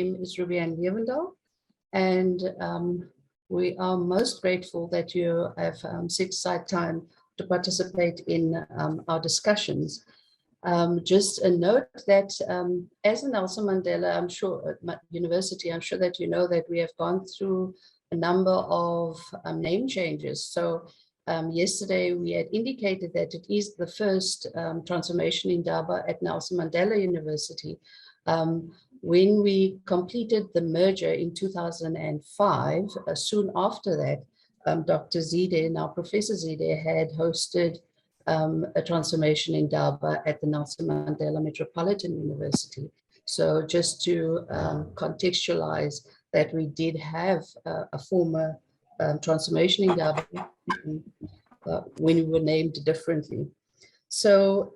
name is Ruby-Ann Leeuwendaal, and we are most grateful that you have set aside time to participate in our discussions. Just a note that as a Nelson Mandela, University, I'm sure that you know that we have gone through a number of name changes. So yesterday we had indicated that it is the first transformation Indaba at Nelson Mandela University. When we completed the merger in 2005, soon after that, Dr. Zide, now Professor Zide, had hosted a transformation Indaba at the Nelson Mandela Metropolitan University. So just to contextualize that we did have a former transformation Indaba when we were named differently. So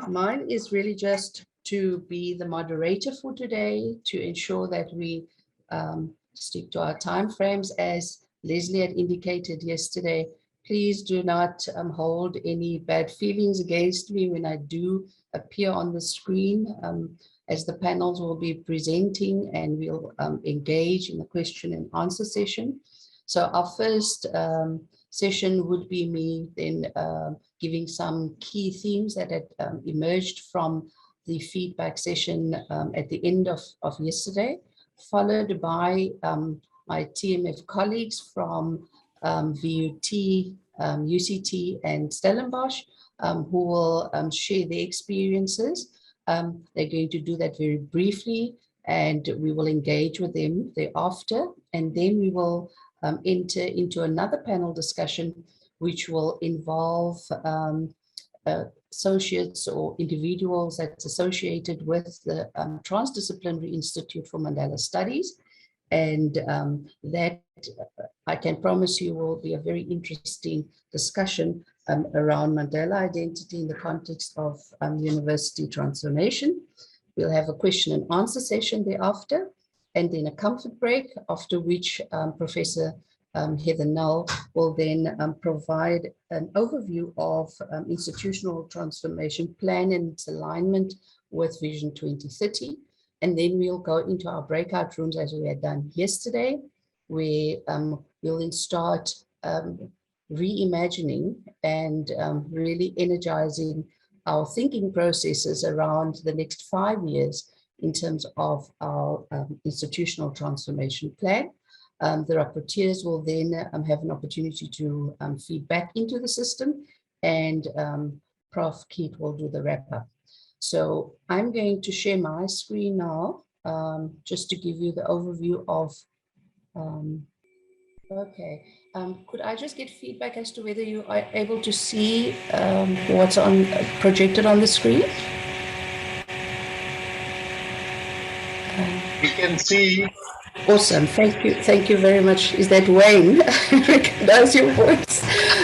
mine is really just to be the moderator for today, to ensure that we stick to our timeframes. As Leslie had indicated yesterday, please do not hold any bad feelings against me when I do appear on the screen, as the panels will be presenting and we'll engage in the question and answer session. So our first session would be me then giving some key themes that had emerged from the feedback session at the end of yesterday, followed by my TMF colleagues from VUT, UCT, and Stellenbosch, who will share their experiences. They're going to do that very briefly, and we will engage with them thereafter. And then we will enter into another panel discussion, which will involve associates or individuals that's associated with the Transdisciplinary Institute for Mandela Studies. And that, I can promise you, will be a very interesting discussion around Mandela identity in the context of university transformation. We'll have a question and answer session thereafter, and then a comfort break, after which Professor Heather Null will then provide an overview of institutional transformation plan and its alignment with Vision 2030. And then we'll go into our breakout rooms as we had done yesterday, where we'll then start reimagining and really energizing our thinking processes around the next 5 years in terms of our institutional transformation plan. The rapporteurs will then have an opportunity to feed back into the system, and Prof. Keith will do the wrap-up. So I'm going to share my screen now, just to give you the overview of, okay. Could I just get feedback as to whether you are able to see what's projected on the screen? We can see. Awesome, thank you very much. Is that Wayne? I recognize your voice.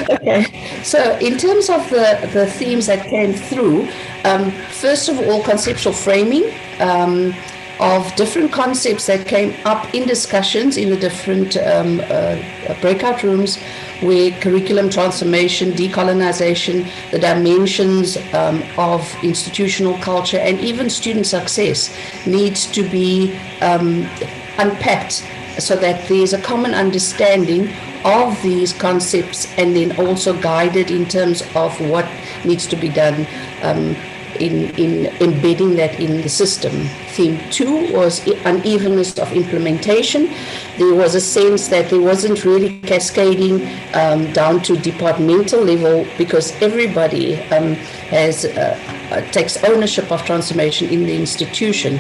Okay, so in terms of the themes that came through, first of all, conceptual framing of different concepts that came up in discussions in the different breakout rooms, where curriculum transformation, decolonization, the dimensions of institutional culture, and even student success needs to be unpacked, so that there's a common understanding of these concepts, and then also guided in terms of what needs to be done in embedding that in the system. Theme 2 was unevenness of implementation. There was a sense that there wasn't really cascading down to departmental level, because everybody takes ownership of transformation in the institution.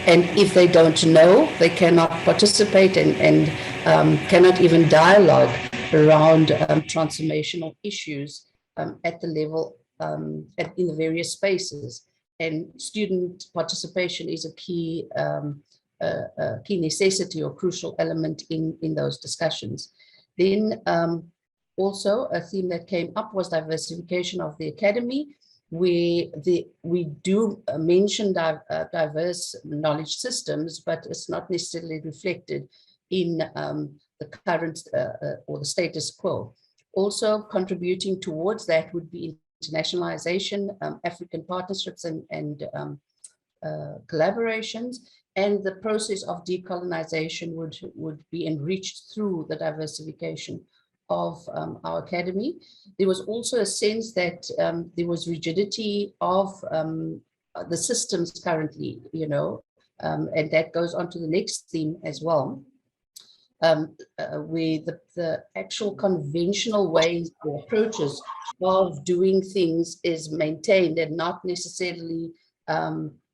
And if they don't know, they cannot participate and cannot even dialogue around transformational issues at the level in the various spaces. And student participation is a key necessity or crucial element in those discussions. Then also a theme that came up was diversification of the academy, where we do mention diverse knowledge systems, but it's not necessarily reflected in the current or the status quo. Also contributing towards that would be internationalization, African partnerships and collaborations, and the process of decolonization would be enriched through the diversification of our academy. There was also a sense that there was rigidity of the systems currently, and that goes on to the next theme as well, where the actual conventional ways or approaches of doing things is maintained and not necessarily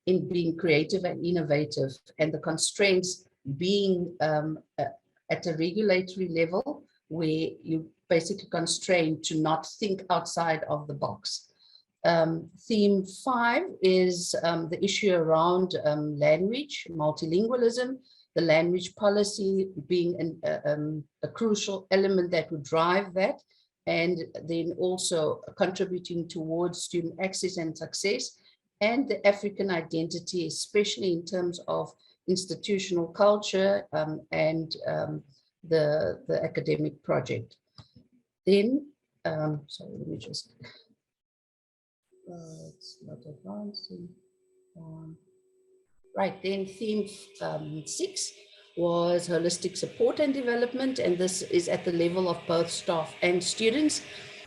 in being creative and innovative, and the constraints being at a regulatory level where you basically constrained to not think outside of the box. Theme 5 is the issue around language, multilingualism, the language policy being a crucial element that would drive that, and then also contributing towards student access and success, and the African identity, especially in terms of institutional culture and the academic project. Then, sorry, let me just, it's not advancing. Right, then theme 6 was holistic support and development, and this is at the level of both staff and students,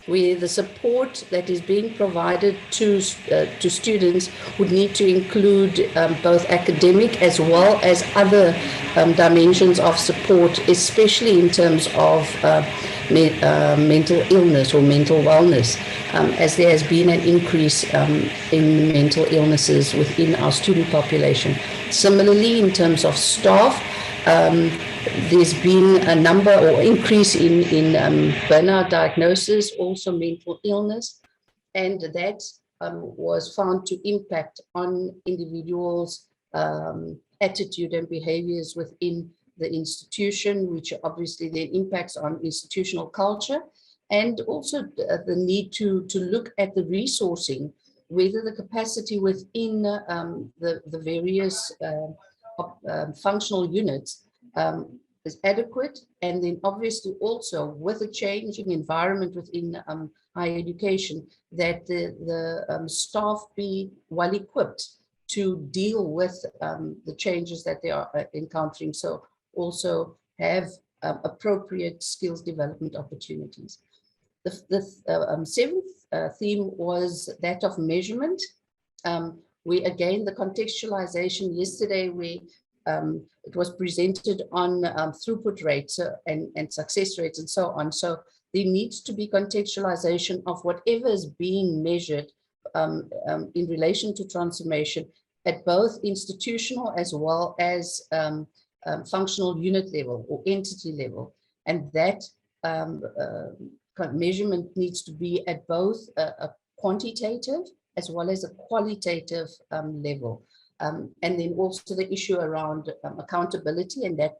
where the support that is being provided to students would need to include both academic as well as other dimensions of support, especially in terms of mental illness or mental wellness, as there has been an increase in mental illnesses within our student population. Similarly, in terms of staff, there's been a number or increase in burnout diagnosis, also mental illness, and that was found to impact on individuals' attitude and behaviors within the institution, which obviously then impacts on institutional culture, and also the need to look at the resourcing, whether the capacity within the various functional units is adequate, and then obviously also with a changing environment within higher education, that the staff be well equipped to deal with the changes that they are encountering. So also have appropriate skills development opportunities. The seventh theme was that of measurement. We again, the contextualization yesterday, it was presented on throughput rates and success rates and so on. So there needs to be contextualization of whatever is being measured in relation to transformation at both institutional as well as functional unit level or entity level. And that measurement needs to be at both a quantitative as well as a qualitative level. And then also the issue around accountability, and that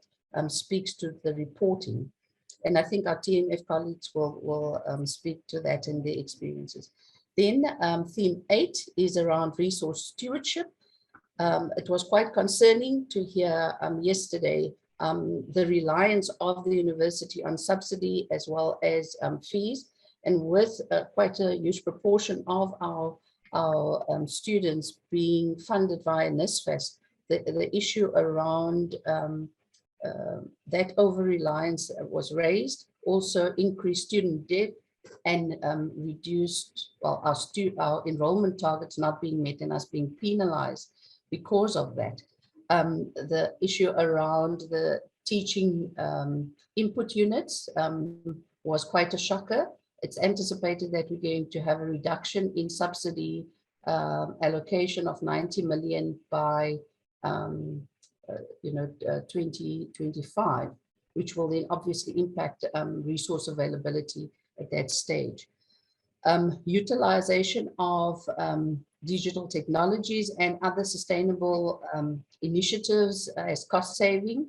speaks to the reporting. And I think our TMF colleagues will speak to that and their experiences. Then theme 8 is around resource stewardship. It was quite concerning to hear yesterday the reliance of the university on subsidy as well as fees, and with quite a huge proportion of our students being funded via NSFAS, the issue around that over-reliance was raised, also increased student debt and reduced, well, our enrollment targets not being met and us being penalized because of that. The issue around the teaching input units was quite a shocker. It's anticipated that we're going to have a reduction in subsidy allocation of 90 million by 2025, which will then obviously impact resource availability at that stage. Utilization of digital technologies and other sustainable initiatives as cost saving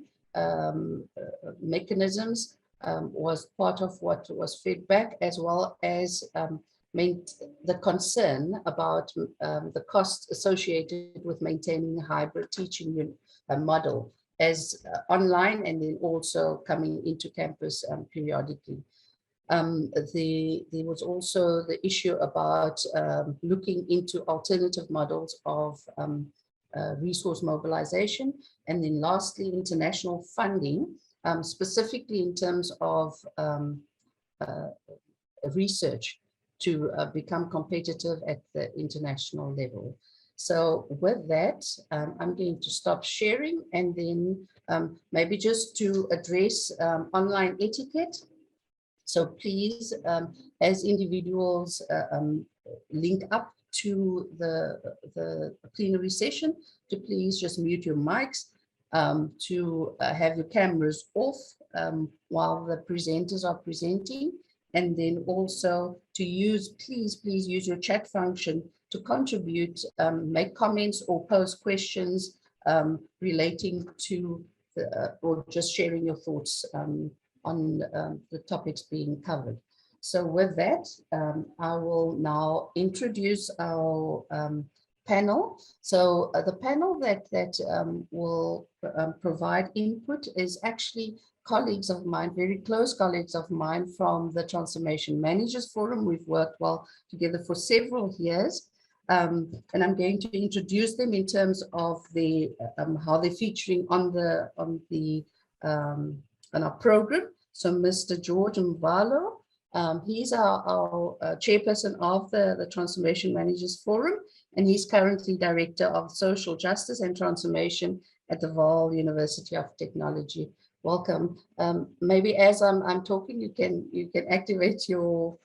mechanisms was part of what was fed back, as well as the concern about the costs associated with maintaining a hybrid teaching model as online and then also coming into campus periodically. There was also the issue about looking into alternative models of resource mobilization, and then lastly, international funding, specifically in terms of research to become competitive at the international level. So with that, I'm going to stop sharing, and then maybe just to address online etiquette. So please, as individuals link up to the plenary session, to please just mute your mics, to have your cameras off while the presenters are presenting, and then also to use, please use your chat function to contribute, make comments or pose questions relating to or just sharing your thoughts on the topics being covered. So with that, I will now introduce our panel. So the panel that will provide input is actually colleagues of mine, very close colleagues of mine from the Transformation Managers Forum. We've worked well together for several years. And I'm going to introduce them in terms of the how they're featuring on our program. So Mr. George Mbalo, he's our chairperson of the Transformation Managers Forum, and he's currently Director of Social Justice and Transformation at the Vaal University of Technology. Welcome. Maybe as I'm talking, you can activate your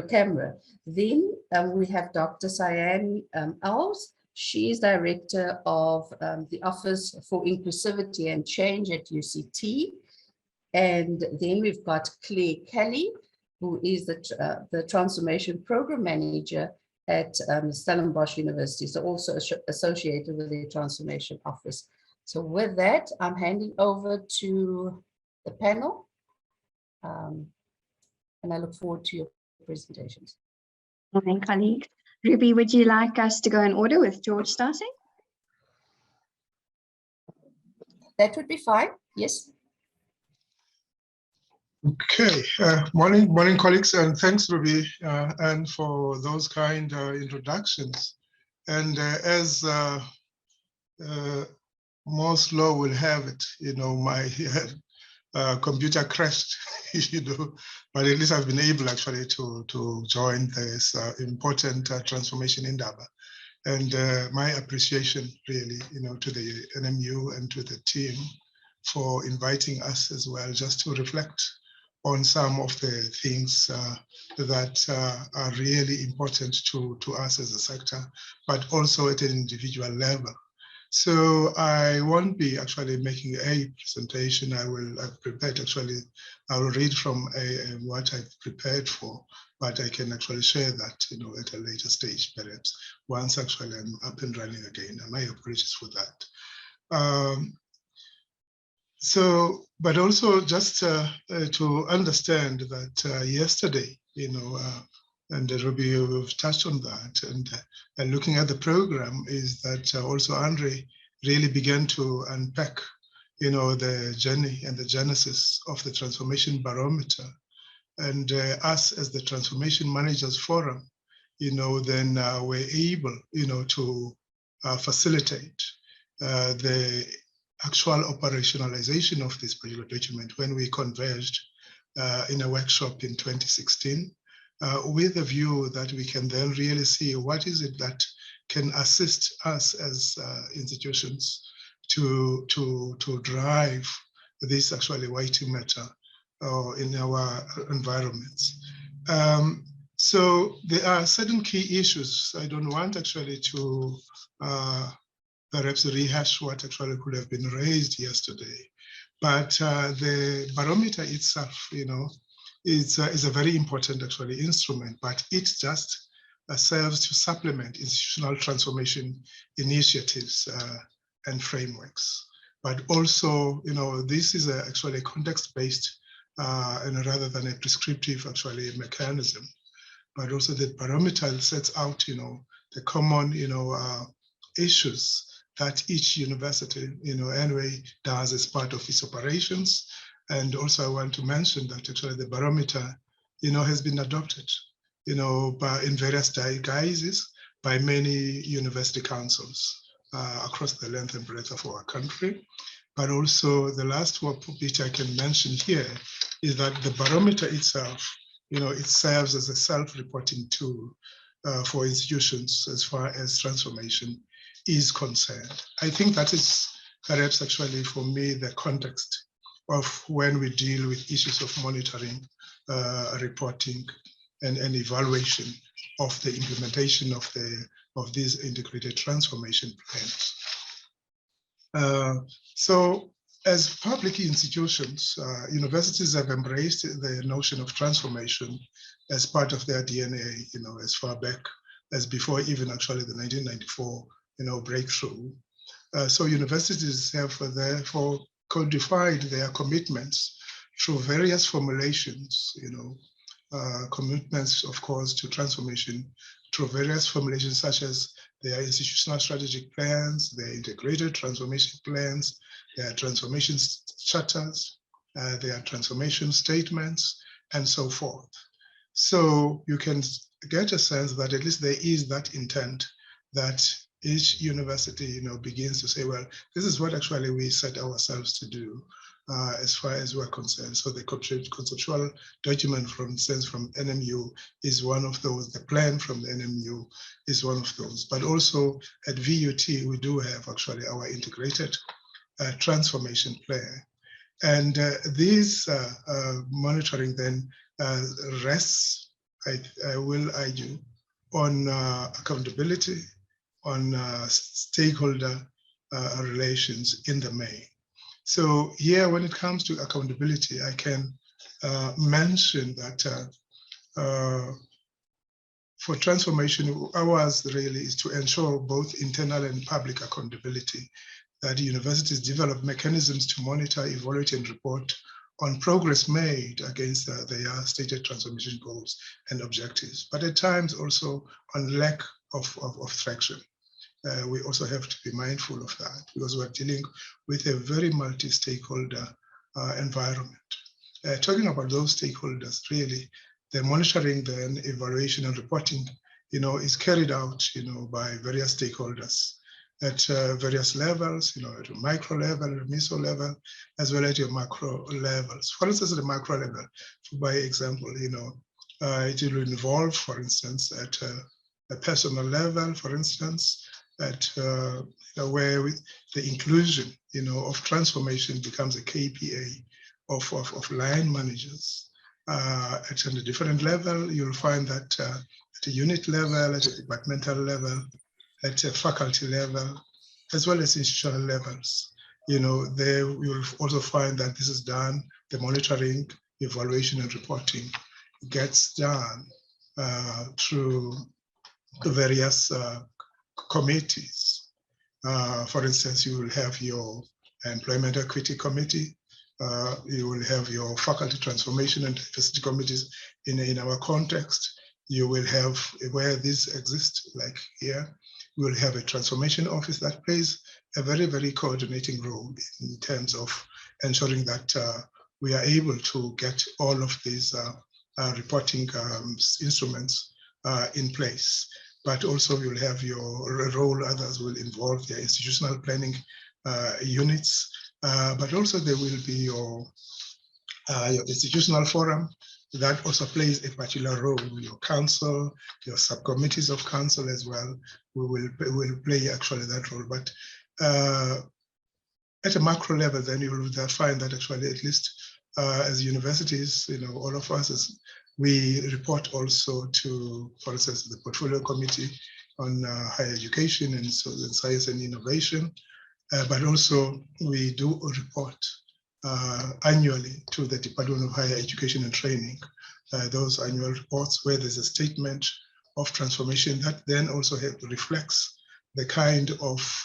camera. Then we have Dr. Cyan Alves. She is Director of the Office for Inclusivity and Change at UCT. And then we've got Claire Kelly, who is the Transformation Program Manager at Stellenbosch University, so also associated with the Transformation Office. So with that, I'm handing over to the panel, and I look forward to your presentations. Morning, colleagues. Ruby, would you like us to go in order with George starting? That would be fine, yes. Okay, morning colleagues, and thanks Ruby, and for those kind introductions. And as most law will have it, you know, my computer crashed, you know, but at least I've been able actually to join this important transformation in Indaba. And my appreciation really, you know, to the NMU and to the team for inviting us as well, just to reflect on some of the things that are really important to us as a sector, but also at an individual level. So I won't be actually making a presentation. I've prepared actually, I will read from what I've prepared for, but I can actually share that, you know, at a later stage, perhaps, once actually I'm up and running again. And my apologies for that. So, but also just to understand that yesterday, you know, and Ruby, we've touched on that, and looking at the program is that also Andre really began to unpack, you know, the journey and the genesis of the Transformation Barometer. And us as the Transformation Managers Forum, you know, then we're able, you know, to facilitate the actual operationalization of this particular document when we converged in a workshop in 2016, with a view that we can then really see what is it that can assist us as institutions to drive this actually weighty matter in our environments. So there are certain key issues. I don't want actually to perhaps rehash what actually could have been raised yesterday, but the barometer itself, you know, is a very important actually instrument, but it just serves to supplement institutional transformation initiatives and frameworks. But also, you know, this is actually context-based and rather than a prescriptive actually mechanism. But also the barometer sets out, you know, the common, you know, issues that each university, you know, anyway, does as part of its operations. And also I want to mention that actually the barometer, you know, has been adopted, you know, in various guises, by many university councils across the length and breadth of our country. But also the last bit I can mention here is that the barometer itself, it serves as a self-reporting tool for institutions as far as transformation is concerned. I think that is perhaps actually for me the context of when we deal with issues of monitoring, reporting, and evaluation of the implementation of these integrated transformation plans. So as public institutions, universities have embraced the notion of transformation as part of their DNA, as far back as before even actually the 1994, breakthrough. So universities have therefore codified their commitments through various formulations, commitments, of course, to transformation through various formulations such as their institutional strategic plans, their integrated transformation plans, their transformation charters, their transformation statements, and so forth. So you can get a sense that at least there is that intent that each university, begins to say, well, this is what actually we set ourselves to do as far as we're concerned. So the conceptual document, for instance, from NMU is one of those. The plan from the NMU is one of those. But also at VUT, we do have actually our integrated transformation plan. And this monitoring then rests, I will argue, on accountability, on stakeholder relations in the main. So here, when it comes to accountability, I can mention that for transformation, ours really is to ensure both internal and public accountability, that universities develop mechanisms to monitor, evaluate, and report on progress made against their stated transformation goals and objectives, but at times also on lack of traction. We also have to be mindful of that because we're dealing with a very multi-stakeholder environment. Talking about those stakeholders, really, the monitoring, then evaluation and reporting, is carried out, by various stakeholders at various levels, at a micro level, meso level, as well as your macro levels. For instance, at the macro level, by example, it will involve, for instance, at a personal level, for instance, at where the inclusion, of transformation becomes a KPA of line managers. At a different level, you'll find that at a unit level, at a departmental level, at a faculty level, as well as institutional levels, there you'll also find that this is done, the monitoring, evaluation, and reporting gets done through the various committees. For instance, you will have your employment equity committee, you will have your faculty transformation and diversity committees in our context. You will have, where these exist, like here, we will have a transformation office that plays a very, very coordinating role in terms of ensuring that we are able to get all of these reporting instruments in place. But also you'll have your role, others will involve their institutional planning units, but also there will be your institutional forum that also plays a particular role. Your council, your subcommittees of council as well, will play actually that role. But at a macro level, then you will find that actually, at least as universities, all of us, we report also to, for instance, the portfolio committee on higher education and science and innovation, but also we do report annually to the Department of Higher Education and Training, those annual reports where there's a statement of transformation that then also reflects the kind of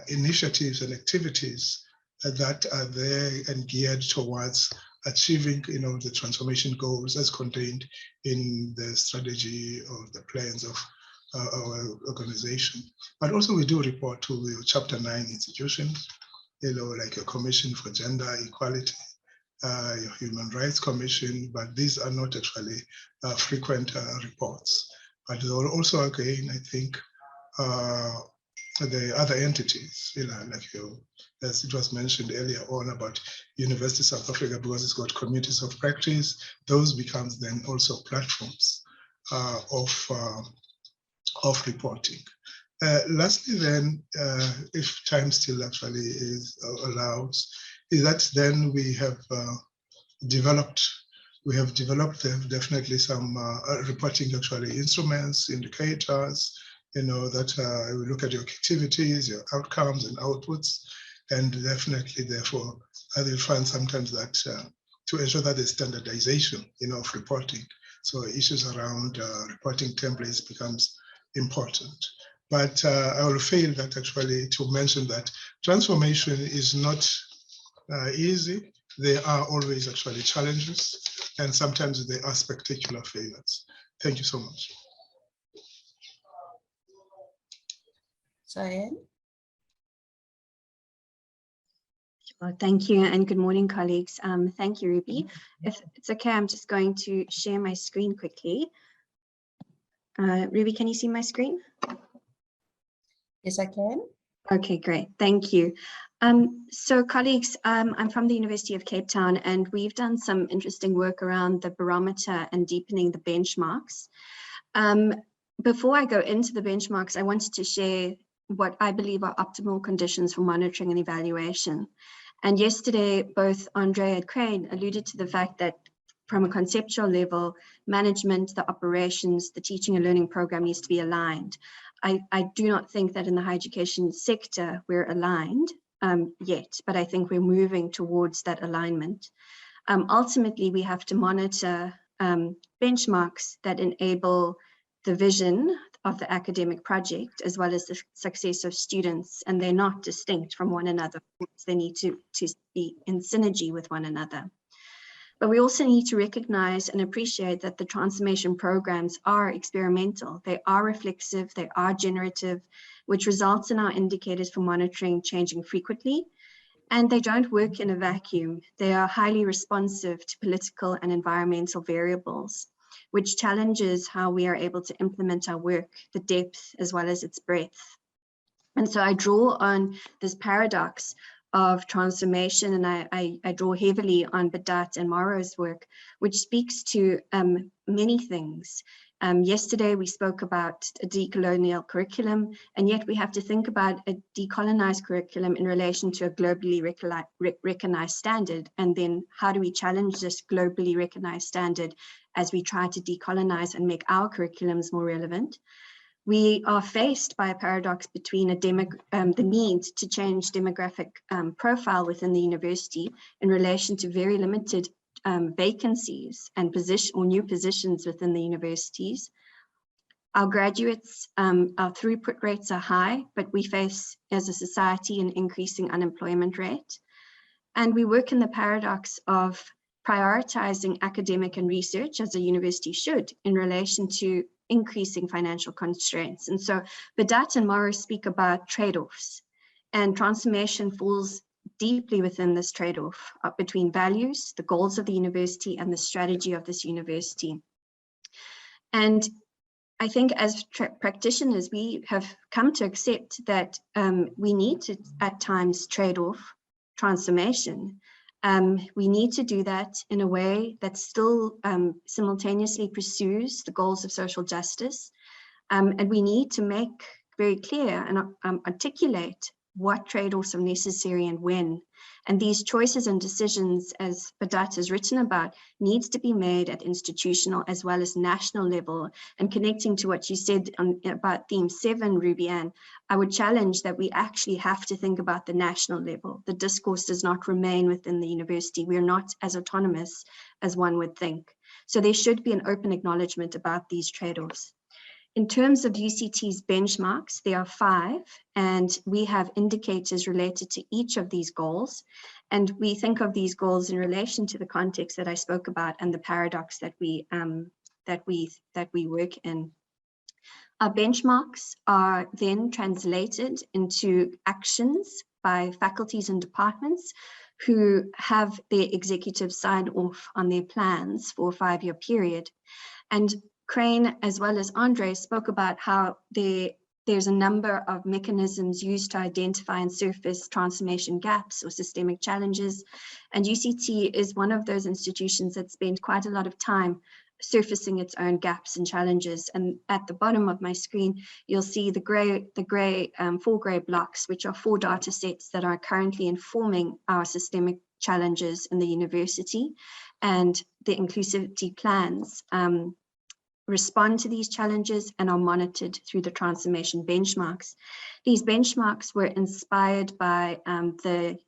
initiatives and activities that are there and geared towards achieving, the transformation goals as contained in the strategy or the plans of our organization. But also we do report to the Chapter 9 institutions, like a Commission for Gender Equality, your Human Rights Commission, but these are not actually frequent reports. but also again, I think the other entities, like as it was mentioned earlier on about University of South Africa, because it's got communities of practice, those becomes then also platforms of reporting. Lastly, then, if time still actually allows, is that then we have developed definitely some reporting actually instruments, indicators, that we look at your activities, your outcomes and outputs, and definitely therefore I will find sometimes that to ensure that there's standardization, of reporting. So issues around reporting templates becomes important. But I will fail that actually to mention that transformation is not easy. There are always actually challenges, and sometimes there are spectacular failures. Thank you so much. Cyan? Well, thank you and good morning, colleagues. Thank you, Ruby. If it's okay, I'm just going to share my screen quickly. Ruby, can you see my screen? Yes, I can. Okay, great. Thank you. So colleagues, I'm from the University of Cape Town, and we've done some interesting work around the barometer and deepening the benchmarks. Before I go into the benchmarks, I wanted to share what I believe are optimal conditions for monitoring and evaluation. And yesterday, both Andre and Craig alluded to the fact that from a conceptual level, management, the operations, the teaching and learning program needs to be aligned. I do not think that in the higher education sector we're aligned yet, but I think we're moving towards that alignment. Ultimately, we have to monitor benchmarks that enable the vision of the academic project as well as the success of students, and they're not distinct from one another. They need to be in synergy with one another. But we also need to recognize and appreciate that the transformation programs are experimental. They are reflexive, they are generative, which results in our indicators for monitoring changing frequently. And they don't work in a vacuum. They are highly responsive to political and environmental variables, which challenges how we are able to implement our work, the depth as well as its breadth. And so I draw on this paradox of transformation, and I draw heavily on Badat and Morrow's work, which speaks to many things. Yesterday we spoke about a decolonial curriculum, and yet we have to think about a decolonized curriculum in relation to a globally recognized standard. And then how do we challenge this globally recognized standard as we try to decolonize and make our curriculums more relevant? We are faced by a paradox between the need to change demographic profile within the university in relation to very limited vacancies and new positions within the universities. Our graduates, our throughput rates are high, but we face as a society an increasing unemployment rate. And we work in the paradox of prioritizing academic and research, as a university should, in relation to increasing financial constraints. And so Badat and Morrow speak about trade-offs, and transformation falls deeply within this trade-off between values, the goals of the university, and the strategy of this university. And I think as practitioners, we have come to accept that we need to at times trade off transformation. We need to do that in a way that still simultaneously pursues the goals of social justice. And we need to make very clear and articulate what trade-offs are necessary and when. And these choices and decisions, as Badat has written about, needs to be made at institutional as well as national level. And connecting to what you said about theme 7, Ruby Ann, I would challenge that we actually have to think about the national level. The discourse does not remain within the university. We are not as autonomous as one would think. So there should be an open acknowledgement about these trade-offs. In terms of UCT's benchmarks, there are 5, and we have indicators related to each of these goals. And we think of these goals in relation to the context that I spoke about and the paradox that we work in. Our benchmarks are then translated into actions by faculties and departments who have their executives sign off on their plans for a 5-year period. And Crane, as well as Andre, spoke about how there's a number of mechanisms used to identify and surface transformation gaps or systemic challenges. And UCT is one of those institutions that spend quite a lot of time surfacing its own gaps and challenges. And at the bottom of my screen, you'll see four gray blocks, which are 4 data sets that are currently informing our systemic challenges in the university, and the inclusivity plans respond to these challenges and are monitored through the transformation benchmarks. These benchmarks were inspired by the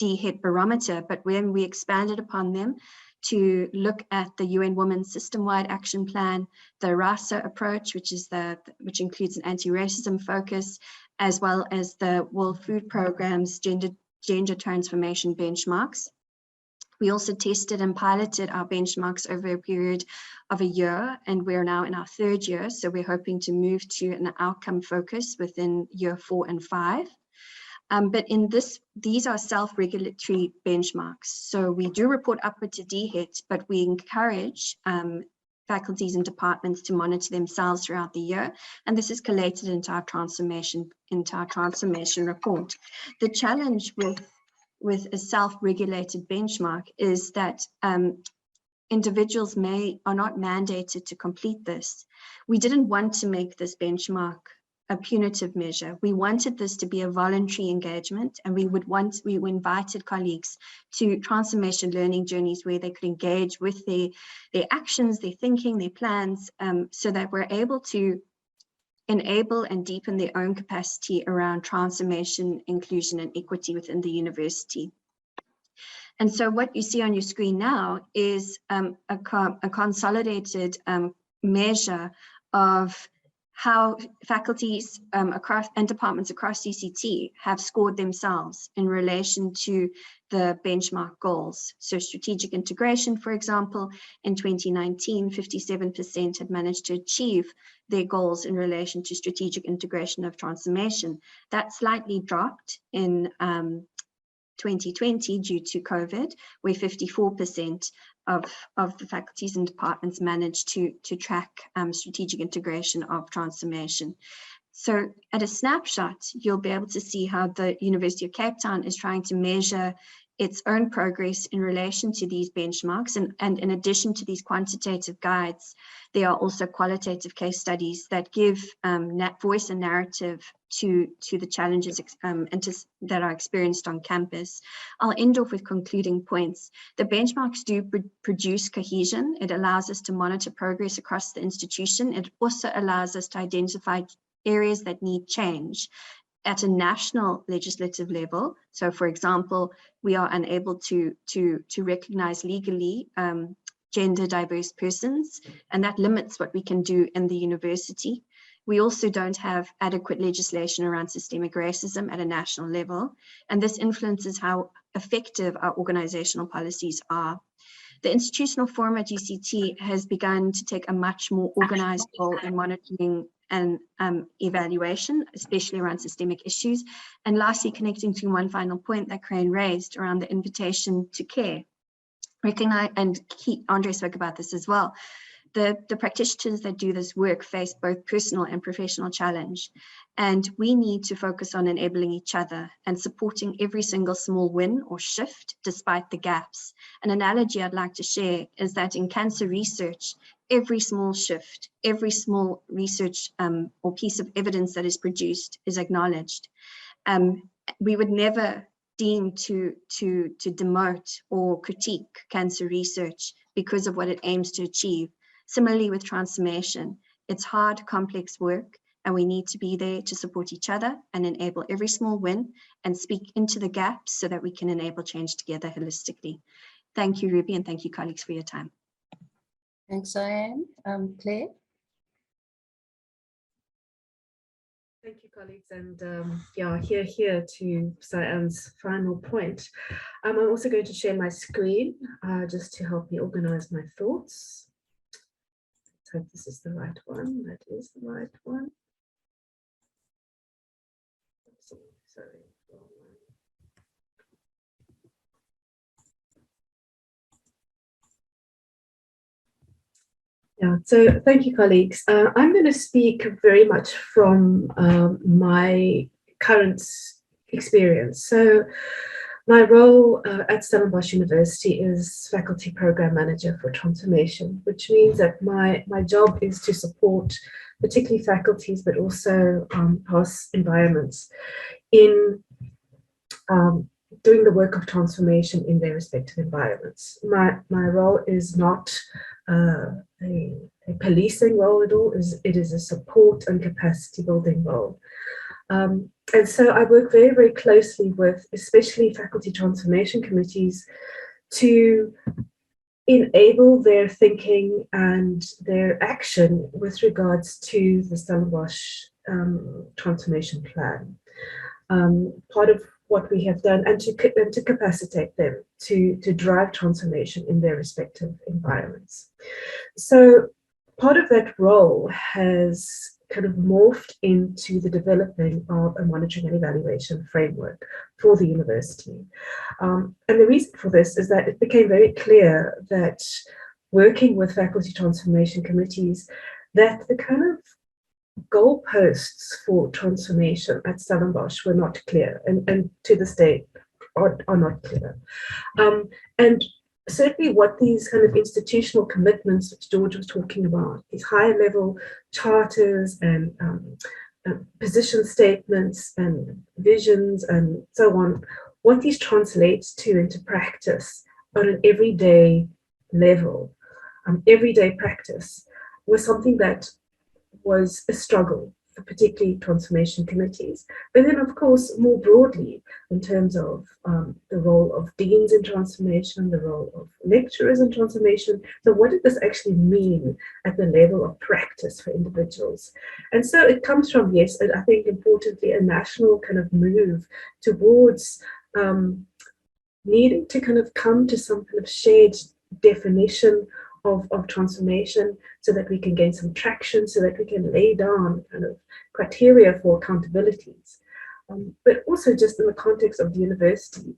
DHET barometer, but when we expanded upon them to look at the UN Women's System-Wide Action Plan, the RASA approach, which includes an anti-racism focus, as well as the World Food Programme's gender transformation benchmarks. We also tested and piloted our benchmarks over a period of a year, and we're now in our 3rd year. So we're hoping to move to an outcome focus within year 4 and 5. But these are self-regulatory benchmarks. So we do report upward to DHET, but we encourage faculties and departments to monitor themselves throughout the year. And this is collated into our transformation report. The challenge with a self-regulated benchmark is that individuals are not mandated to complete this. We didn't want to make this benchmark a punitive measure. We wanted this to be a voluntary engagement, and we invited colleagues to transformation learning journeys where they could engage with their actions, their thinking, their plans, so that we're able to enable and deepen their own capacity around transformation, inclusion, and equity within the university. And so what you see on your screen now is a consolidated measure of how faculties and departments across UCT have scored themselves in relation to the benchmark goals. So strategic integration, for example, in 2019, 57% had managed to achieve their goals in relation to strategic integration of transformation. That slightly dropped in 2020 due to COVID, where 54% of the faculties and departments managed to track strategic integration of transformation. So at a snapshot, you'll be able to see how the University of Cape Town is trying to measure its own progress in relation to these benchmarks. And in addition to these quantitative guides, there are also qualitative case studies that give voice and narrative to the challenges that are experienced on campus. I'll end off with concluding points. The benchmarks do produce cohesion. It allows us to monitor progress across the institution. It also allows us to identify areas that need change at a national legislative level. So for example, we are unable to recognize legally gender diverse persons, and that limits what we can do in the university. We also don't have adequate legislation around systemic racism at a national level, and this influences how effective our organizational policies are. The institutional forum at UCT has begun to take a much more organized role in monitoring and evaluation, especially around systemic issues. And lastly, connecting to one final point that Crane raised around the invitation to care. Recognize, and Andre spoke about this as well, the practitioners that do this work face both personal and professional challenge. And we need to focus on enabling each other and supporting every single small win or shift despite the gaps. An analogy I'd like to share is that in cancer research, every small shift, every small research or piece of evidence that is produced is acknowledged. We would never deem to demote or critique cancer research because of what it aims to achieve. Similarly with transformation, it's hard, complex work, and we need to be there to support each other and enable every small win and speak into the gaps so that we can enable change together holistically. Thank you, Ruby, and thank you, colleagues, for your time. Thanks, Diane. Claire? Thank you, colleagues, and yeah, here to Cyan's final point. I'm also going to share my screen just to help me organize my thoughts. Let's hope this is the right one. That is the right one. Sorry. Yeah, so thank you, colleagues. I'm going to speak very much from my current experience. So my role at Stellenbosch University is Faculty Program Manager for Transformation, which means that my job is to support particularly faculties, but also past environments in doing the work of transformation in their respective environments. My role is not a policing role at all. It is a support and capacity building role. And so I work very, very closely with especially faculty transformation committees to enable their thinking and their action with regards to the Stellenbosch transformation plan. Part of what we have done, and to capacitate them to drive transformation in their respective environments. So part of that role has kind of morphed into the developing of a monitoring and evaluation framework for the university. And the reason for this is that it became very clear that working with faculty transformation committees, that the kind of goalposts for transformation at Stellenbosch were not clear, and to this day are not clear. And certainly what these kind of institutional commitments which George was talking about, these higher level charters and position statements and visions and so on, what these translates to into practice on an everyday level, everyday practice, was something that was a struggle for particularly transformation committees. But then, of course, more broadly, in terms of the role of deans in transformation, the role of lecturers in transformation. So what did this actually mean at the level of practice for individuals? And so it comes from, yes, I think importantly, a national kind of move towards needing to kind of come to some kind of shared definition of transformation, so that we can gain some traction, so that we can lay down kind of criteria for accountabilities. But also just in the context of the university,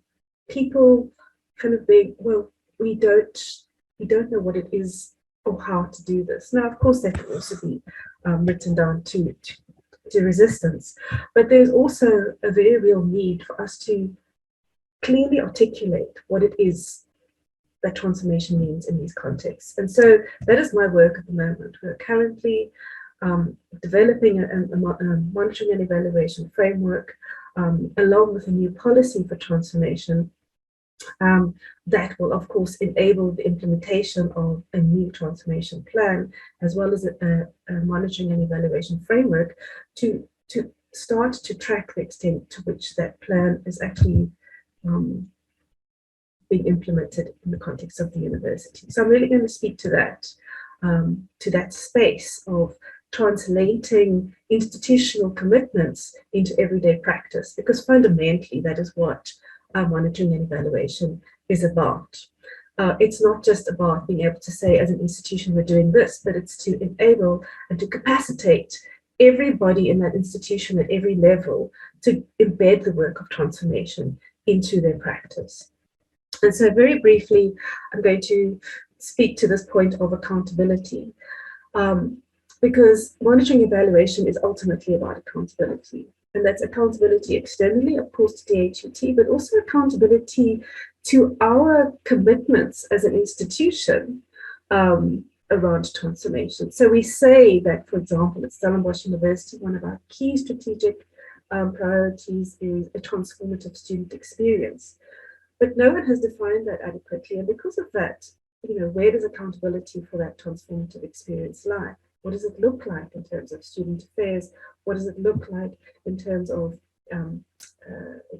people kind of being, well, we don't know what it is or how to do this. Now, of course, that can also be written down to resistance, but there's also a very real need for us to clearly articulate what it is that transformation means in these contexts. And so that is my work at the moment. We're currently developing a monitoring and evaluation framework, along with a new policy for transformation that will, of course, enable the implementation of a new transformation plan, as well as a monitoring and evaluation framework to start to track the extent to which that plan is actually being implemented in the context of the university. So I'm really going to speak to that space of translating institutional commitments into everyday practice, because fundamentally that is what monitoring and evaluation is about. It's not just about being able to say as an institution we're doing this, but it's to enable and to capacitate everybody in that institution at every level to embed the work of transformation into their practice. And so very briefly, I'm going to speak to this point of accountability, because monitoring evaluation is ultimately about accountability. And that's accountability externally, of course, to DHET, but also accountability to our commitments as an institution around transformation. So we say that, for example, at Stellenbosch University, one of our key strategic priorities is a transformative student experience. But no one has defined that adequately. And because of that, where does accountability for that transformative experience lie? What does it look like in terms of student affairs? What does it look like in terms of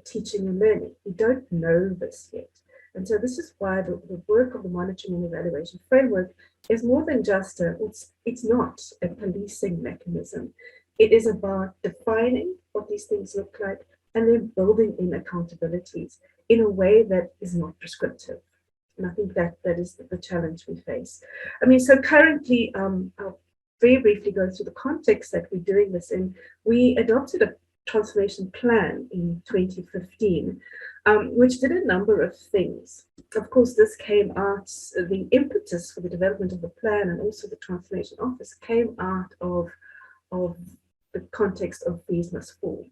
teaching and learning? We don't know this yet. And so this is why the work of the monitoring and evaluation framework is more than just it's not a policing mechanism. It is about defining what these things look like and then building in accountabilities in a way that is not prescriptive. And I think that is the challenge we face. I mean, so currently, I'll very briefly go through the context that we're doing this in. We adopted a transformation plan in 2015, which did a number of things. of course, this came out, the impetus for the development of the plan and also the Transformation Office came out of the context of Fees Must Fall.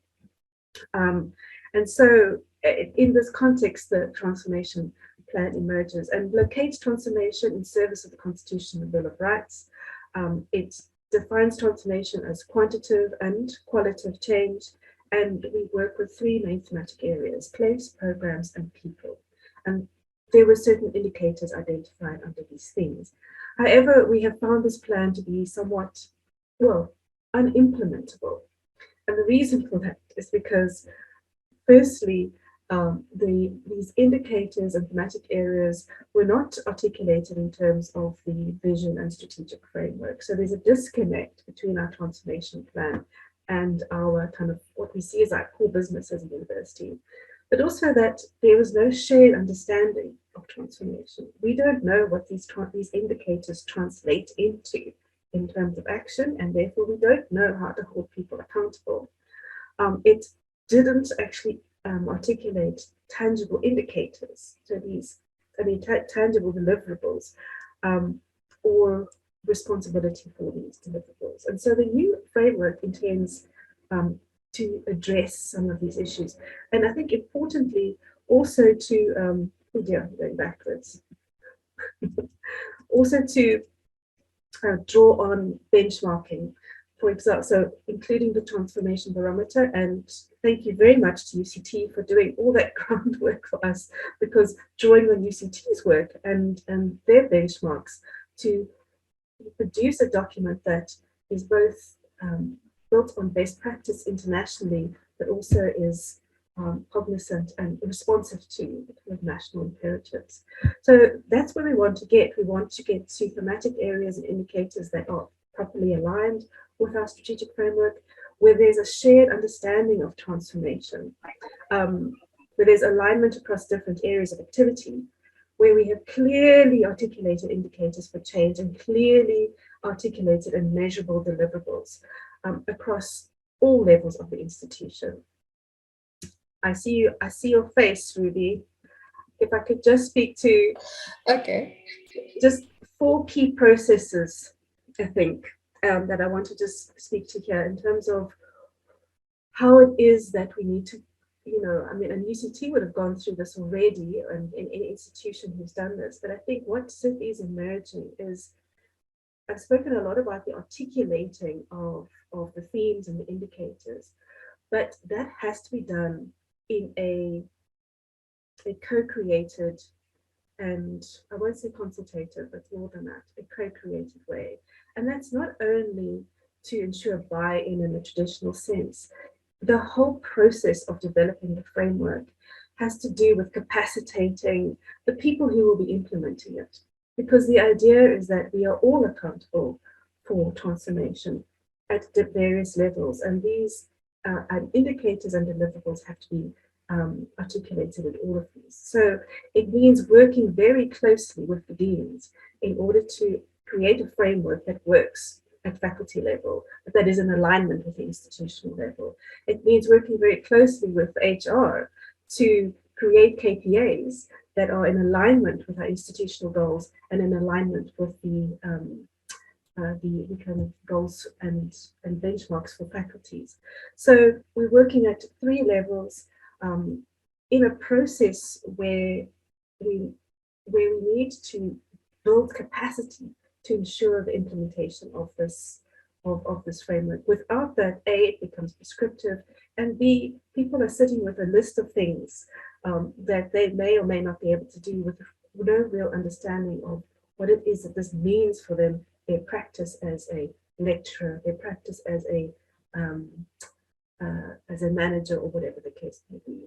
And so in this context, the Transformation Plan emerges and locates transformation in service of the Constitution and Bill of Rights. It defines transformation as quantitative and qualitative change, and we work with three main thematic areas: place, programs, and people. And there were certain indicators identified under these themes. However, we have found this plan to be somewhat, well, unimplementable. And the reason for that is because, firstly, these indicators and thematic areas were not articulated in terms of the vision and strategic framework. So there's a disconnect between our transformation plan and our kind of what we see as our core business as a university, but also that there was no shared understanding of transformation. We don't know what these indicators translate into in terms of action, and therefore we don't know how to hold people accountable. It didn't actually articulate tangible indicators, so these, tangible deliverables, or responsibility for these deliverables. And so the new framework intends to address some of these issues. And I think importantly, also to, going backwards, also to draw on benchmarking, for example, so including the transformation barometer. And thank you very much to UCT for doing all that groundwork for us, because drawing on UCT's work and their benchmarks to produce a document that is both built on best practice internationally, but also is cognizant and responsive to national imperatives. So that's where we want to get. We want to get to thematic areas and indicators that are properly aligned with our strategic framework, where there's a shared understanding of transformation, where there's alignment across different areas of activity, where we have clearly articulated indicators for change and clearly articulated and measurable deliverables across all levels of the institution. I see your face, Ruby. If I could just speak to just 4 key processes, I think, that I want to just speak to here in terms of how it is that we need to, and UCT would have gone through this already, and in any institution who's done this, but I think what certainly is emerging is, I've spoken a lot about the articulating of the themes and the indicators, but that has to be done in a co-created, and I won't say consultative, but more than that, a co-created way. And that's not only to ensure buy-in in a traditional sense. The whole process of developing the framework has to do with capacitating the people who will be implementing it. Because the idea is that we are all accountable for transformation at various levels. And these indicators and deliverables have to be articulated in all of these. So it means working very closely with the deans in order to create a framework that works at faculty level, but that is in alignment with the institutional level. It means working very closely with HR to create KPAs that are in alignment with our institutional goals and in alignment with the kind of goals and benchmarks for faculties. So we're working at 3 levels in a process where we need to build capacity to ensure the implementation of this framework. Without that, A, it becomes prescriptive, and B, people are sitting with a list of things that they may or may not be able to do with no real understanding of what it is that this means for them, their practice as a lecturer, their practice as a manager, or whatever the case may be.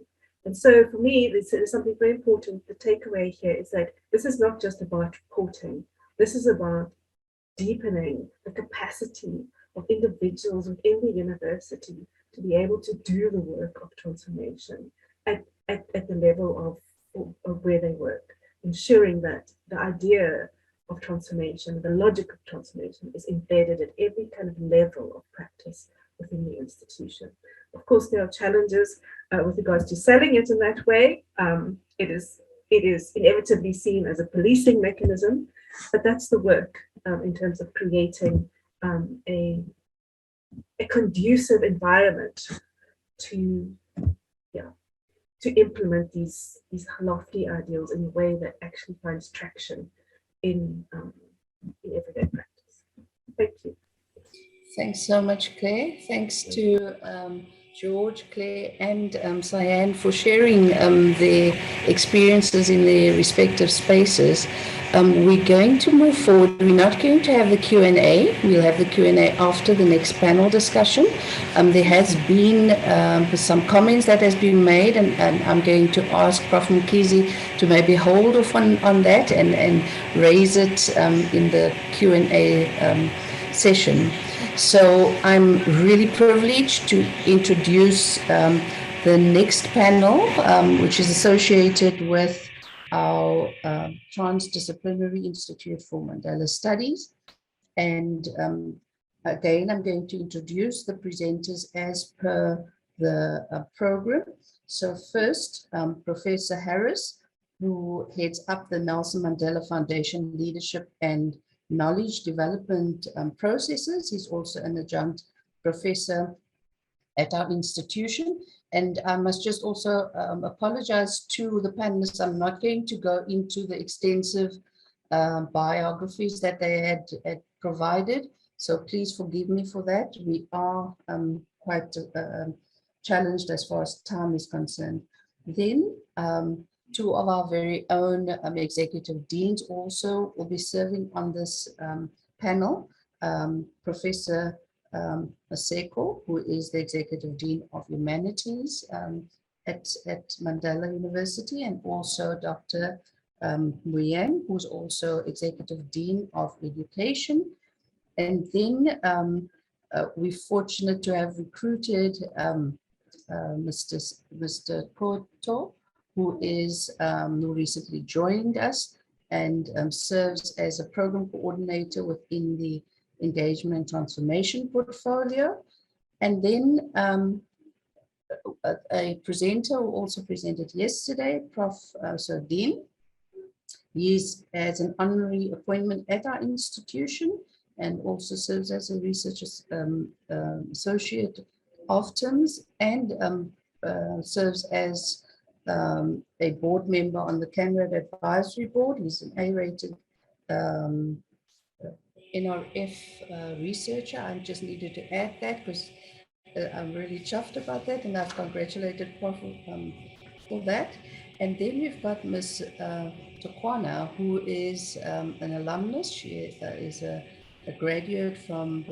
And so for me, there's something very important. The takeaway here is that this is not just about reporting. This is about deepening the capacity of individuals within the university to be able to do the work of transformation at the level of where they work, ensuring that the idea of transformation, the logic of transformation is embedded at every kind of level of practice within the institution. Of course, there are challenges with regards to selling it in that way. It is it is inevitably seen as a policing mechanism, but that's the work in terms of creating a conducive environment to implement these lofty ideals in a way that actually finds traction in everyday practice. Thank you. Thanks so much, Claire. Thanks to George, Claire, and Cyan for sharing their experiences in their respective spaces. We're going to move forward. We're not going to have the Q&A. We'll have the Q&A after the next panel discussion. There has been some comments that has been made, and I'm going to ask Prof. Mkhize to maybe hold off on that and raise it in the Q&A session. So I'm really privileged to introduce the next panel, which is associated with our Transdisciplinary Institute for Mandela Studies. And again, I'm going to introduce the presenters as per the program. So first, Professor Harris, who heads up the Nelson Mandela Foundation Leadership and Knowledge Development Processes. He's also an adjunct professor at our institution. And I must just also apologize to the panelists. I'm not going to go into the extensive biographies that they had provided. So please forgive me for that. We are quite challenged as far as time is concerned. Then two of our very own executive deans also will be serving on this panel. Professor Maseko, who is the Executive Dean of Humanities at Mandela University, and also Dr. Muyang, who's also Executive Dean of Education. And then we're fortunate to have recruited Mr. Koto, who recently joined us and serves as a program coordinator within the Engagement and Transformation portfolio. And then a presenter who also presented yesterday, Prof. Dean. He's as an honorary appointment at our institution and also serves as a research associate of TIMS, and serves as a board member on the CANRAD Advisory Board. He's an A-rated NRF researcher. I just needed to add that because I'm really chuffed about that, and I've congratulated Prof for that. And then we've got Ms. Tokwana, who is an alumnus. She is a graduate from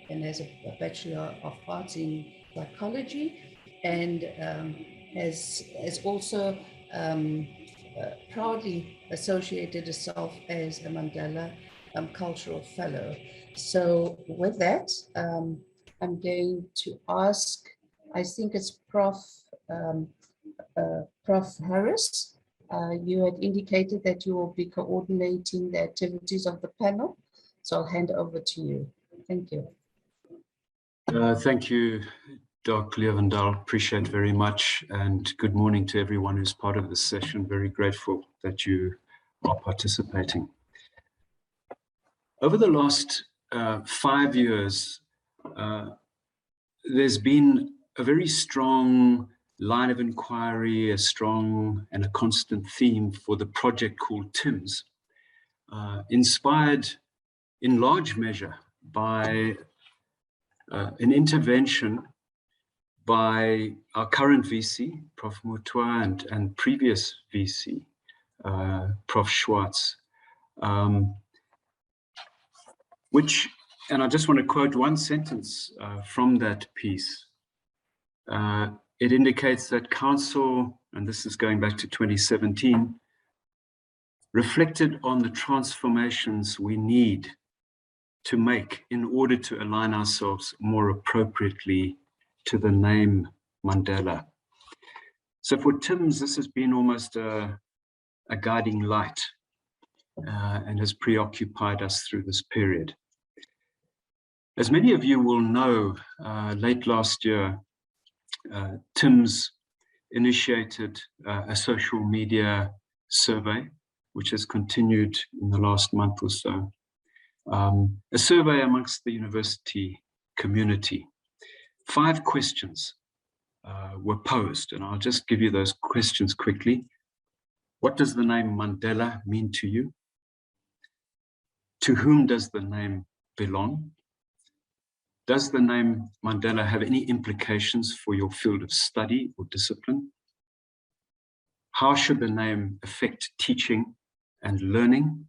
and has a Bachelor of Arts in Psychology, and has also proudly associated herself as a Mandela Cultural Fellow. So with that, I'm going to ask, I think it's Prof. Harris. You had indicated that you will be coordinating the activities of the panel. So I'll hand over to you. Thank you. Thank you, Dr. Leeuwendaal. Appreciate very much. And good morning to everyone who's part of this session. Very grateful that you are participating. Over the last 5 years, there's been a very strong line of inquiry, a strong and a constant theme for the project called TIMS, inspired in large measure by an intervention by our current VC, Prof. Mutwa, and previous VC, Prof. Schwartz, which, and I just want to quote one sentence from that piece. It indicates that Council, and this is going back to 2017, reflected on the transformations we need to make in order to align ourselves more appropriately to the name Mandela. So for TIMS, this has been almost a guiding light and has preoccupied us through this period. As many of you will know, late last year, TIMS initiated a social media survey, which has continued in the last month or so. A survey amongst the university community. 5 questions were posed, and I'll just give you those questions quickly. What does the name Mandela mean to you? To whom does the name belong? Does the name Mandela have any implications for your field of study or discipline? How should the name affect teaching and learning?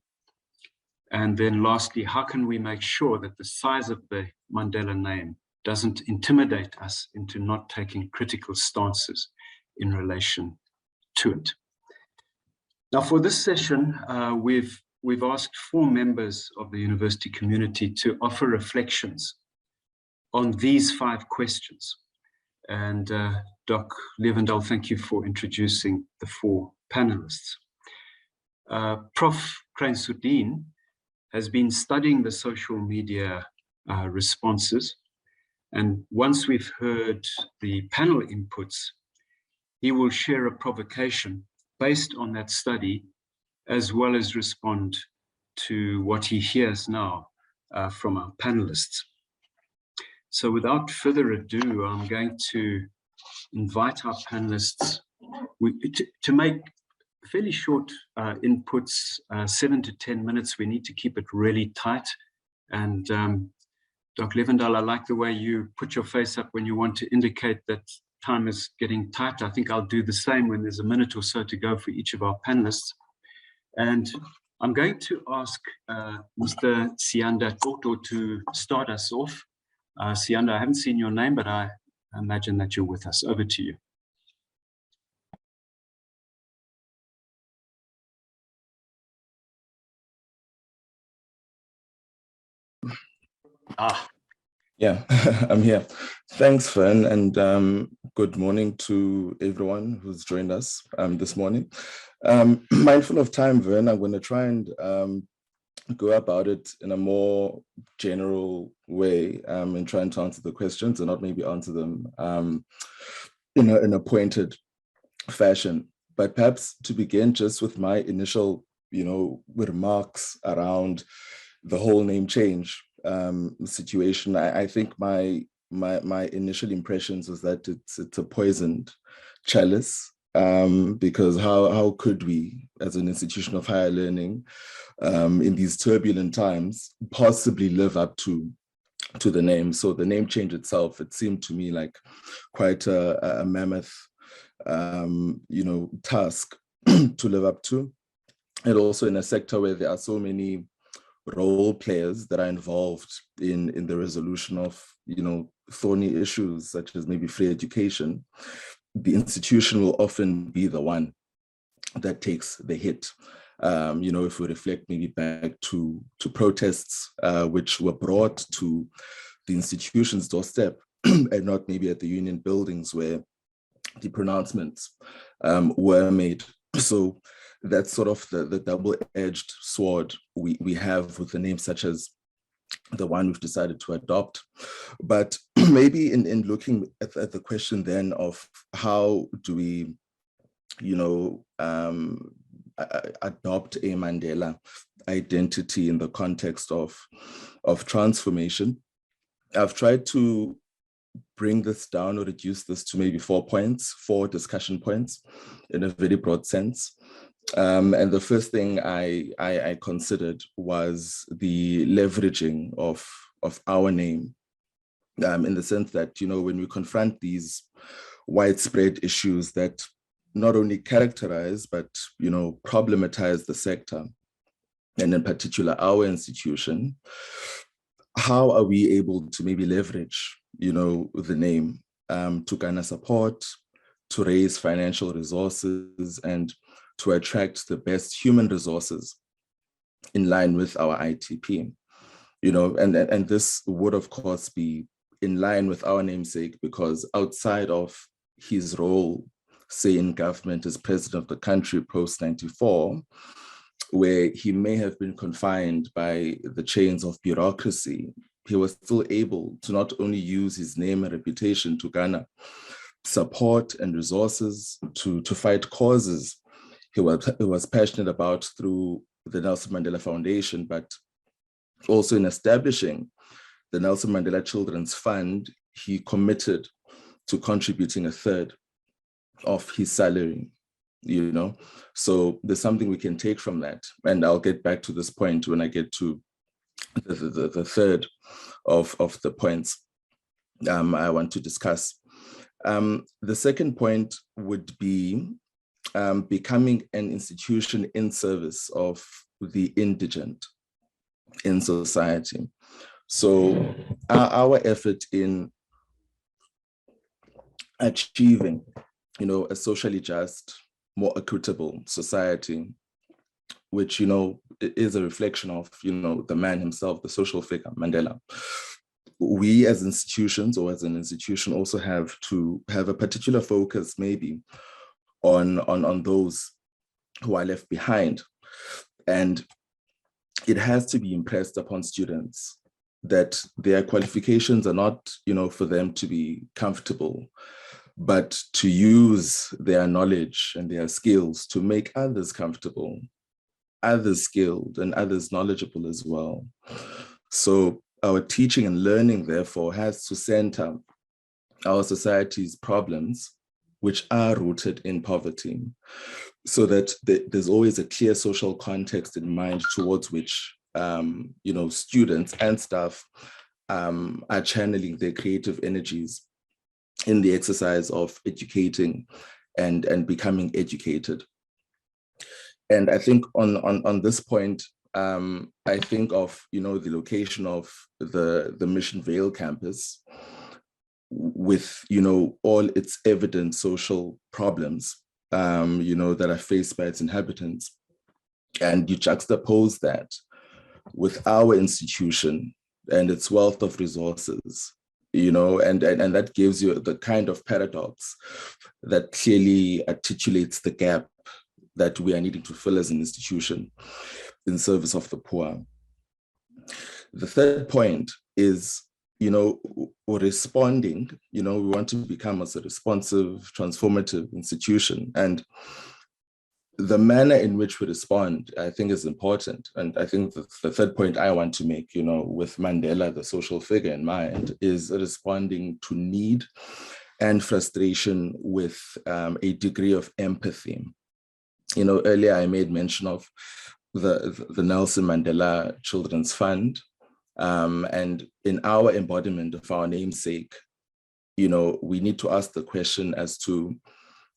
And then lastly, how can we make sure that the size of the Mandela name doesn't intimidate us into not taking critical stances in relation to it? Now, for this session, we've asked 4 members of the university community to offer reflections on these 5 questions. And Doc Levendal, thank you for introducing the 4 panelists. Prof. Krijnsudien has been studying the social media responses. And once we've heard the panel inputs, he will share a provocation based on that study, as well as respond to what he hears now from our panelists. So without further ado, I'm going to invite our panelists to make fairly short inputs, 7 to 10 minutes. We need to keep it really tight. And Dr. Levendal, I like the way you put your face up when you want to indicate that time is getting tight. I think I'll do the same when there's a minute or so to go for each of our panelists. And I'm going to ask Mr. Sianda Toto to start us off. Sianda, I haven't seen your name, but I imagine that you're with us. Over to you. Yeah, I'm here. Thanks, Fern, and good morning to everyone who's joined us this morning. Mindful of time, Vern, I'm going to try and go about it in a more general way and trying to answer the questions and not maybe answer them in a pointed fashion. But perhaps to begin just with my initial, remarks around the whole name change situation. I think my initial impressions was that it's a poisoned chalice, because how could we, as an institution of higher learning, in these turbulent times, possibly live up to the name? So the name change itself, it seemed to me like quite a mammoth, task to live up to, and also in a sector where there are so many role players that are involved in the resolution of thorny issues such as maybe free education. The institution will often be the one that takes the hit. If we reflect maybe back to protests which were brought to the institution's doorstep and not maybe at the union buildings where the pronouncements were made. So that's sort of the double-edged sword we have with a name such as the one we've decided to adopt. But maybe in looking at the question then of how do we, adopt a Mandela identity in the context of transformation, I've tried to bring this down or reduce this to maybe 4 discussion points in a very broad sense. And the first thing I considered was the leveraging of our name, in the sense that, when we confront these widespread issues that not only characterize, but, problematize the sector, and in particular our institution, how are we able to maybe leverage, the name to garner support, to raise financial resources, and to attract the best human resources in line with our ITP, and this would of course be in line with our namesake, because outside of his role, say in government as president of the country post-94, where he may have been confined by the chains of bureaucracy, he was still able to not only use his name and reputation to garner support and resources to fight causes he was passionate about through the Nelson Mandela Foundation, but also in establishing the Nelson Mandela Children's Fund, he committed to contributing a third of his salary, you know. So there's something we can take from that. And I'll get back to this point when I get to the third of the points I want to discuss. The second point would be becoming an institution in service of the indigent in society. So our effort in achieving, you know, a socially just, more equitable society, which, you know, is a reflection of, you know, the man himself, the social figure, Mandela. We as institutions, or as an institution, also have to have a particular focus maybe on those who are left behind. And it has to be impressed upon students that their qualifications are not, you know, for them to be comfortable, but to use their knowledge and their skills to make others comfortable, others skilled, and others knowledgeable as well. So our teaching and learning, therefore, has to center our society's problems, which are rooted in poverty, so that there's always a clear social context in mind towards which you know, students and staff are channeling their creative energies in the exercise of educating and becoming educated. And I think on this point, I think of, you know, the location of the Mission Vale campus with, you know, all its evident social problems, you know, that are faced by its inhabitants. And you juxtapose that with our institution and its wealth of resources, you know, and that gives you the kind of paradox that clearly articulates the gap that we are needing to fill as an institution in service of the poor. The third point is, you know, responding, you know, we want to become as a responsive, transformative institution. And the manner in which we respond, I think, is important. And I think the third point I want to make, you know, with Mandela, the social figure, in mind, is responding to need and frustration with a degree of empathy. You know, earlier I made mention of the Nelson Mandela Children's Fund. And in our embodiment of our namesake, you know, we need to ask the question as to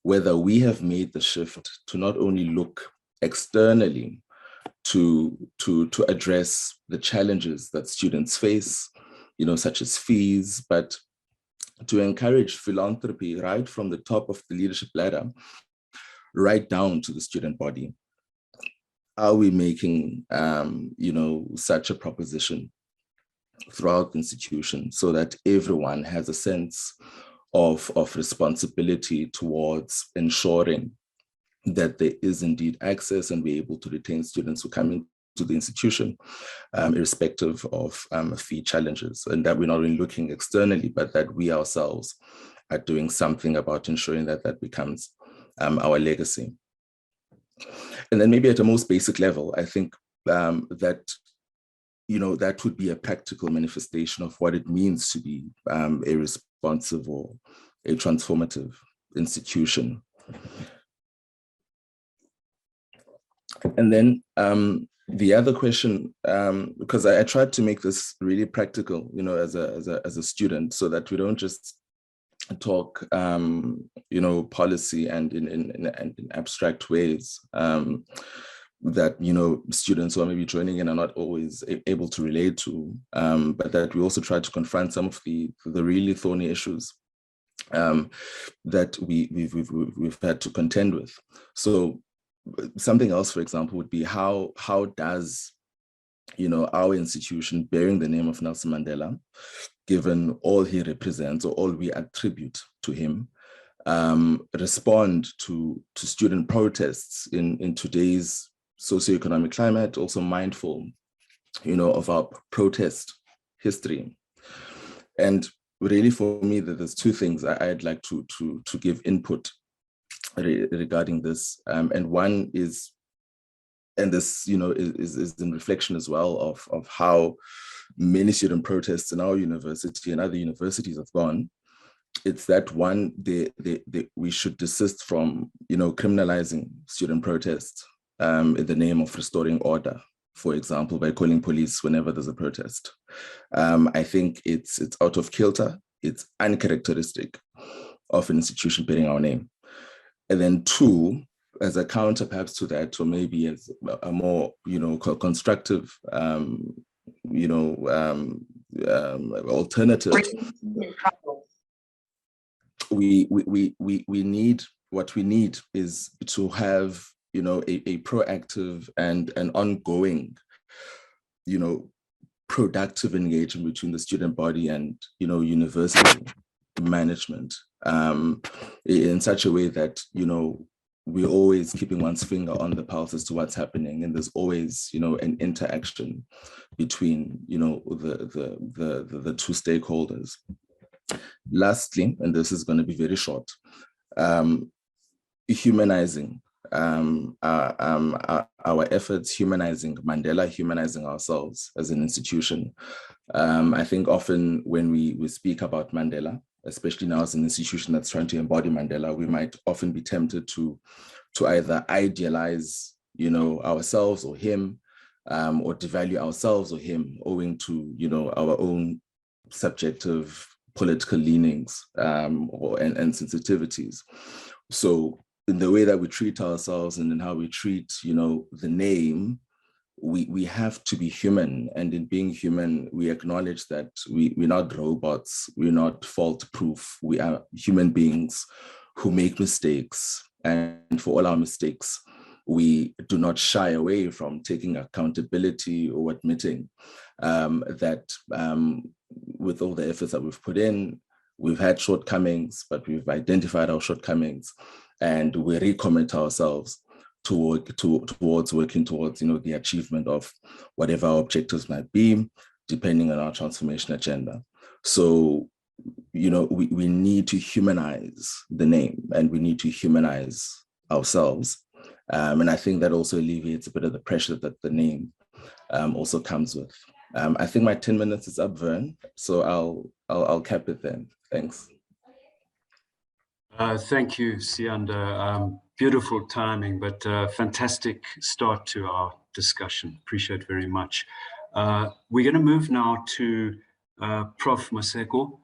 whether we have made the shift to not only look externally to address the challenges that students face, you know, such as fees, but to encourage philanthropy right from the top of the leadership ladder, right down to the student body. Are we making, you know, such a proposition throughout the institution so that everyone has a sense of responsibility towards ensuring that there is indeed access and we're able to retain students who come into the institution, irrespective of fee challenges, and that we're not only looking externally, but that we ourselves are doing something about ensuring that that becomes our legacy. And then maybe at a most basic level, I think that, you know, that would be a practical manifestation of what it means to be a responsive or a transformative institution. And then the other question, because I tried to make this really practical, you know, as a student, so that we don't just talk, you know, policy and in abstract ways that, you know, students who are maybe joining in are not always able to relate to, but that we also try to confront some of the really thorny issues that we've had to contend with. So something else, for example, would be how does, you know, our institution bearing the name of Nelson Mandela, given all he represents or all we attribute to him, respond to student protests in today's socioeconomic climate, also mindful, you know, of our protest history. And really for me that there's two things I'd like to give input regarding this. And one is, and this, is in reflection as well of how many student protests in our university and other universities have gone. It's that one, we should desist from, criminalizing student protests in the name of restoring order, for example, by calling police whenever there's a protest. I think it's out of kilter, it's uncharacteristic of an institution bearing our name. And then two, as a counter perhaps to that, or maybe as a more, constructive, alternative, we need, what we need is to have, a proactive and an ongoing, productive engagement between the student body and, university management, in such a way that, we're always keeping one's finger on the pulse as to what's happening, and there's always, an interaction between, the two stakeholders. Lastly, and this is going to be very short, humanizing our efforts, humanizing Mandela, humanizing ourselves as an institution. I think often when we speak about Mandela, especially now as an institution that's trying to embody Mandela, we might often be tempted to either idealize, ourselves or him, or devalue ourselves or him, owing to, our own subjective political leanings and sensitivities. So in the way that we treat ourselves and in how we treat, the name, we have to be human. And in being human, we acknowledge that we're not robots, we're not fault-proof. We are human beings who make mistakes. And for all our mistakes, we do not shy away from taking accountability or admitting that with all the efforts that we've put in, we've had shortcomings, but we've identified our shortcomings and we recommit ourselves towards working towards, the achievement of whatever our objectives might be, depending on our transformation agenda. So, we need to humanize the name and we need to humanize ourselves. And I think that also alleviates a bit of the pressure that the name also comes with. I think my 10 minutes is up, Vern, so I'll cap it then. Thanks. Thank you, Sianda. Beautiful timing, but fantastic start to our discussion. Appreciate very much. We're going to move now to Prof. Maseko.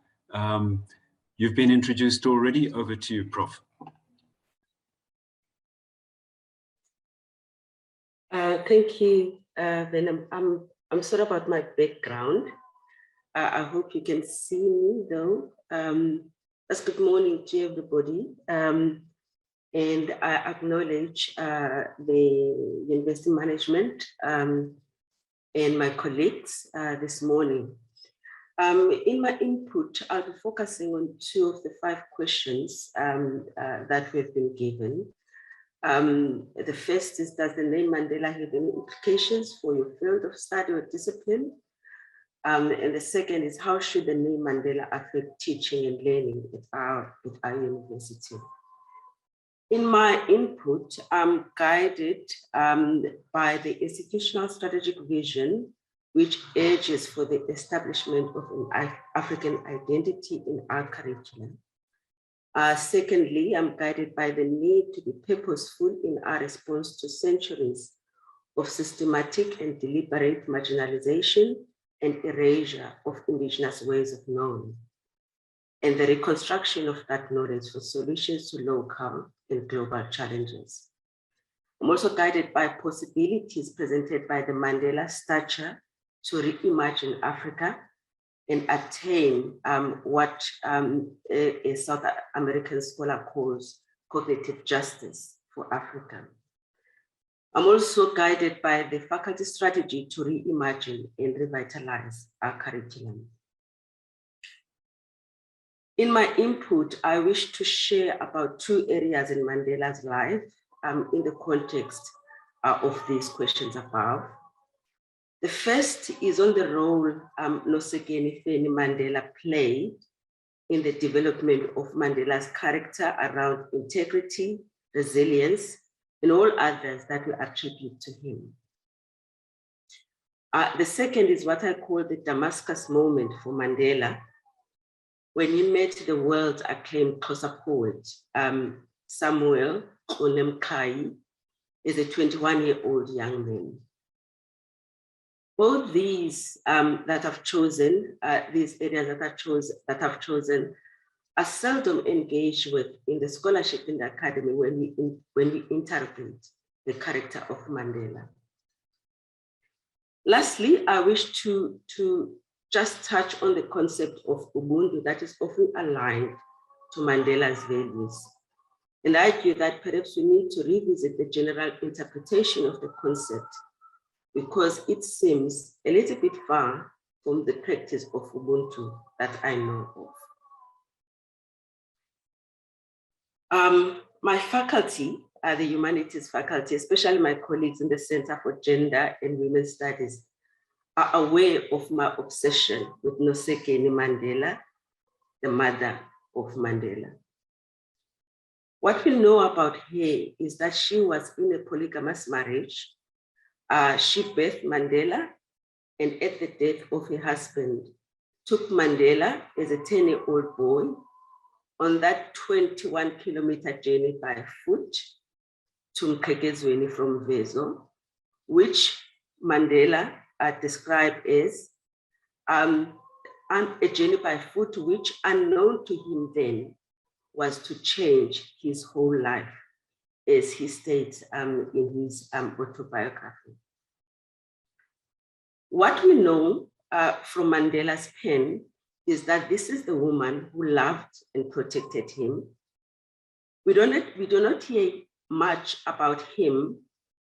You've been introduced already. Over to you, Prof. Thank you, Ben. I'm sorry about my background. I hope you can see me though. Good morning to everybody. And I acknowledge the university management and my colleagues this morning. In my input, I'll be focusing on 2 of the 5 questions that we've been given. The first is, does the name Mandela have any implications for your field of study or discipline? And the second is, how should the name Mandela affect teaching and learning at our university? In my input, I'm guided by the institutional strategic vision, which urges for the establishment of an African identity in our curriculum. Secondly, I'm guided by the need to be purposeful in our response to centuries of systematic and deliberate marginalization and erasure of indigenous ways of knowing, and the reconstruction of that knowledge for solutions to local and global challenges. I'm also guided by possibilities presented by the Mandela stature to reimagine Africa and attain what a South American scholar calls cognitive justice for Africa. I'm also guided by the faculty strategy to reimagine and revitalize our curriculum. In my input, I wish to share about 2 areas in Mandela's life in the context of these questions above. The first is on the role Nosegeni Feni Mandela played in the development of Mandela's character around integrity, resilience, and all others that we attribute to him. The second is what I call the Damascus moment for Mandela, when he met the world's acclaimed Xhosa poet, Samuel Onemkhaya, as a 21-year-old young man. Both these that I've chosen, these areas that I've chosen, are seldom engaged with in the scholarship in the academy when we interpret the character of Mandela. Lastly, I wish to just touch on the concept of Ubuntu that is often aligned to Mandela's values. And I argue that perhaps we need to revisit the general interpretation of the concept because it seems a little bit far from the practice of Ubuntu that I know of. My faculty, the humanities faculty, especially my colleagues in the Center for Gender and Women's Studies, are aware of my obsession with Nosekeni Mandela, the mother of Mandela. What we know about her is that she was in a polygamous marriage. She birthed Mandela, and at the death of her husband, took Mandela as a 10-year-old boy on that 21-kilometer journey by foot to Mqhekezweni from Vezo, which Mandela described as a journey by foot, which unknown to him then was to change his whole life, as he states in his autobiography. What we know from Mandela's pen is that this is the woman who loved and protected him. We do not hear much about him,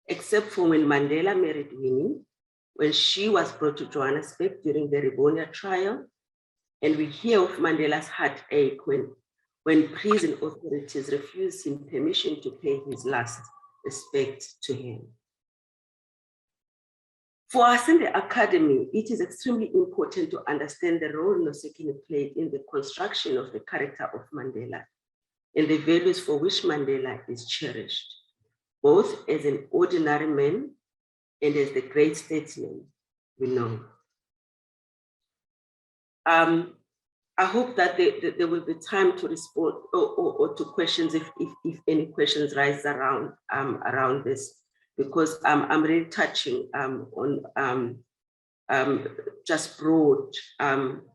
except for when Mandela married Winnie, when she was brought to Johannesburg during the Ribonia trial. And we hear of Mandela's heartache when prison authorities refused him permission to pay his last respect to him. For us in the academy, it is extremely important to understand the role Nosekeni played in the construction of the character of Mandela and the values for which Mandela is cherished, both as an ordinary man and as the great statesman we know. I hope that there will be time to respond or to questions if any questions rise around this, because I'm really touching on just broad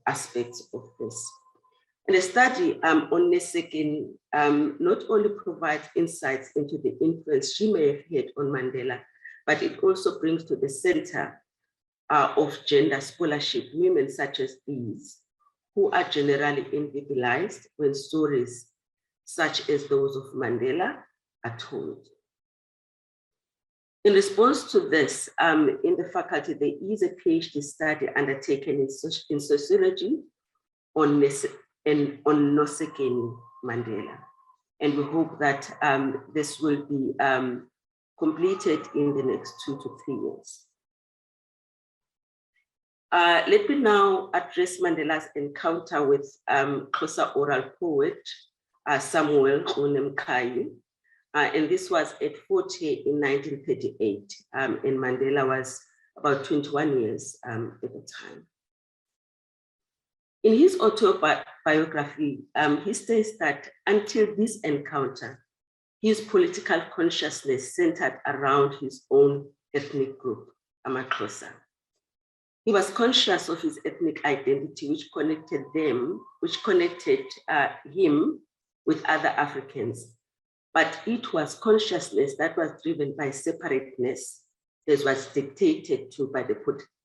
aspects of this. And the study on Nosekeni not only provides insights into the influence she may have had on Mandela, but it also brings to the center of gender scholarship women such as these, who are generally invisibilized when stories such as those of Mandela are told. In response to this, in the faculty, there is a PhD study undertaken in sociology on Nosekeni Mandela. And we hope that this will be completed in the next 2 to 3 years. Let me now address Mandela's encounter with Xhosa oral poet Samuel Onemkhaya. And this was at 40 in 1938. And Mandela was about 21 years at the time. In his autobiography, he states that until this encounter, his political consciousness centered around his own ethnic group, Amaxhosa. He was conscious of his ethnic identity, which connected him with other Africans. But it was consciousness that was driven by separateness, as was dictated to by the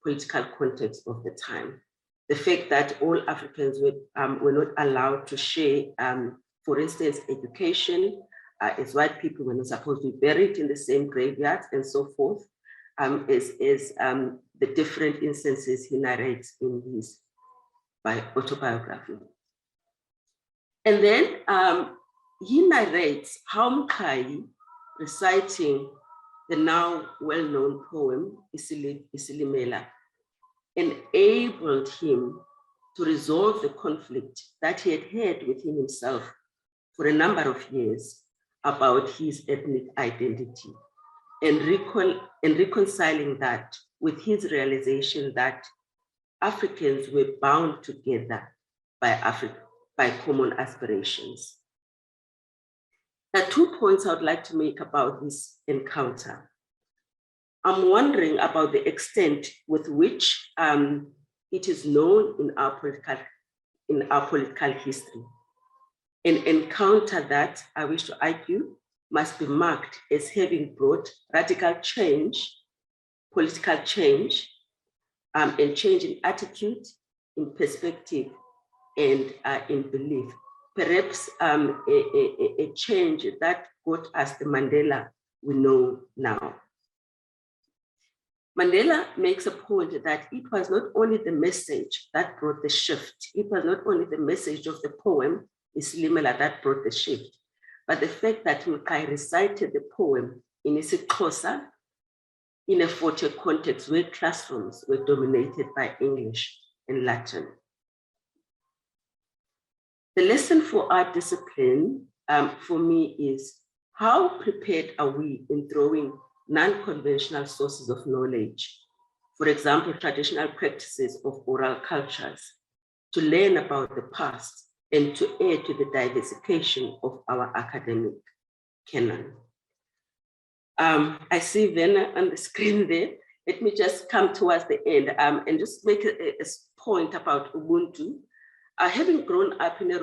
political context of the time. The fact that all Africans were not allowed to share, for instance, education, as white people were not supposed to be buried in the same graveyards and so forth, is the different instances he narrates in his autobiography. And then he narrates how Mqhayi, reciting the now well-known poem, Isilimela, enabled him to resolve the conflict that he had within himself for a number of years about his ethnic identity, and reconciling that with his realization that Africans were bound together by common aspirations. There are 2 points I would like to make about this encounter. I'm wondering about the extent with which it is known in our political history. An encounter that, I wish to argue, must be marked as having brought radical change, political change, and change in attitude, in perspective, and in belief. Perhaps a change that got us the Mandela we know now. Mandela makes a point that it was not only the message that brought the shift, it was not only the message of the poem, Isilimela, that brought the shift, but the fact that Mkai recited the poem in isiXhosa in a Fort context where classrooms were dominated by English and Latin. The lesson for our discipline for me is how prepared are we in throwing non-conventional sources of knowledge, for example, traditional practices of oral cultures, to learn about the past and to add to the diversification of our academic canon. I see Vena on the screen there. Let me just come towards the end and just make a point about Ubuntu. Having grown up in a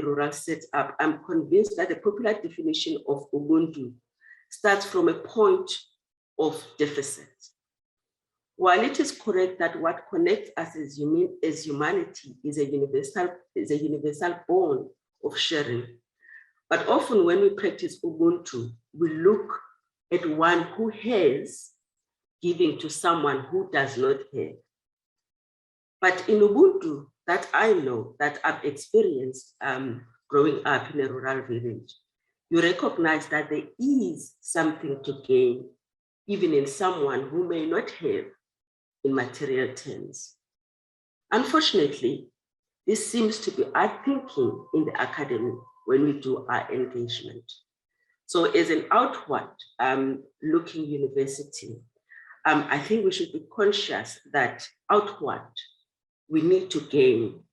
rural setup, I'm convinced that the popular definition of Ubuntu starts from a point of deficit. While it is correct that what connects us as humanity is a universal bond of sharing, but often when we practice Ubuntu, we look at one who has giving to someone who does not have. But in Ubuntu, that I know, that I've experienced growing up in a rural village, you recognize that there is something to gain, even in someone who may not have in material terms. Unfortunately, this seems to be our thinking in the academy when we do our engagement. So as an outward looking university, I think we should be conscious that outward, we need to gain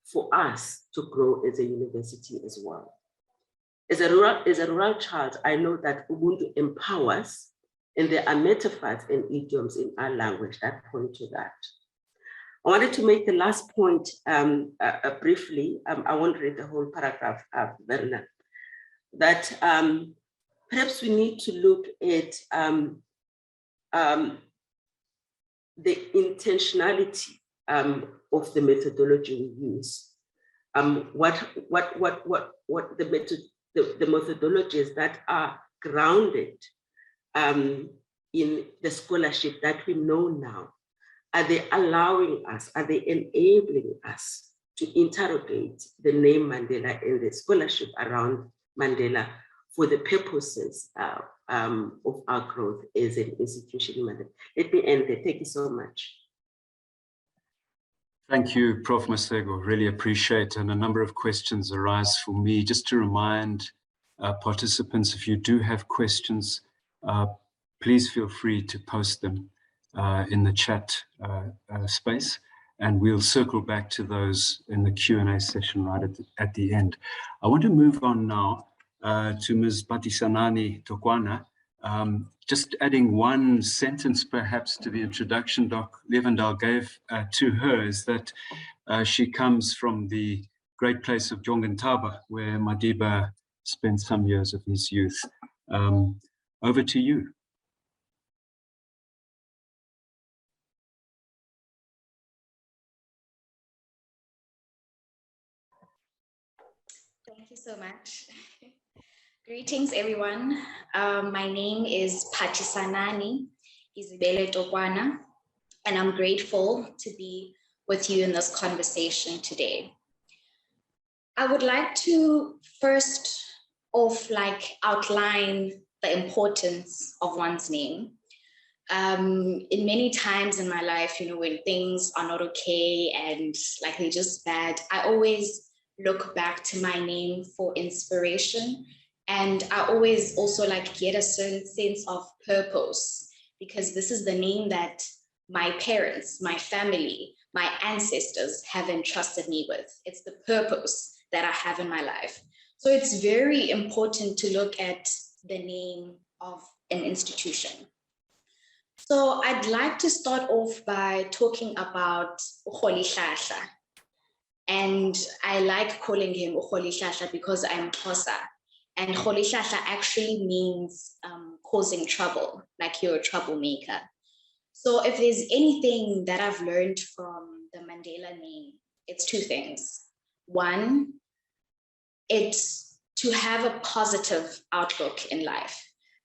for us to grow as a university as well. As a rural child, I know that Ubuntu empowers, and there are metaphors and idioms in our language that point to that. I wanted to make the last point briefly. I won't read the whole paragraph, Werner, that perhaps we need to look at the intentionality of the methodology we use. What the methodologies that are grounded in the scholarship that we know now, are they allowing us, are they enabling us to interrogate the name Mandela and the scholarship around Mandela for the purposes of our growth as an institution in Mandela? Let me end there. Thank you so much. Thank you, Prof. Masego. Really appreciate, and a number of questions arise for me. Just to remind participants, if you do have questions, please feel free to post them in the chat space, and we'll circle back to those in the Q&A session right at the end. I want to move on now to Ms. Patisanani Tokwana. Just adding one sentence perhaps to the introduction Doc Levendal gave to her, is that she comes from the great place of Jongantaba, where Madiba spent some years of his youth. Over to you. Thank you so much. Greetings, everyone. My name is Patisanani Izibele Tokwana, and I'm grateful to be with you in this conversation today. I would like to first off outline the importance of one's name. in many times in my life, you know, when things are not okay and like they're just bad, I always look back to my name for inspiration. And I always also like get a certain sense of purpose, because this is the name that my parents, my family, my ancestors have entrusted me with. It's the purpose that I have in my life. So it's very important to look at the name of an institution. So I'd like to start off by talking about Ukgolihlahla. And I like calling him Ukgolihlahla because I'm Xhosa. And Ukgolihlahla actually means causing trouble, like you're a troublemaker. So if there's anything that I've learned from the Mandela name, it's two things. One, it's to have a positive outlook in life,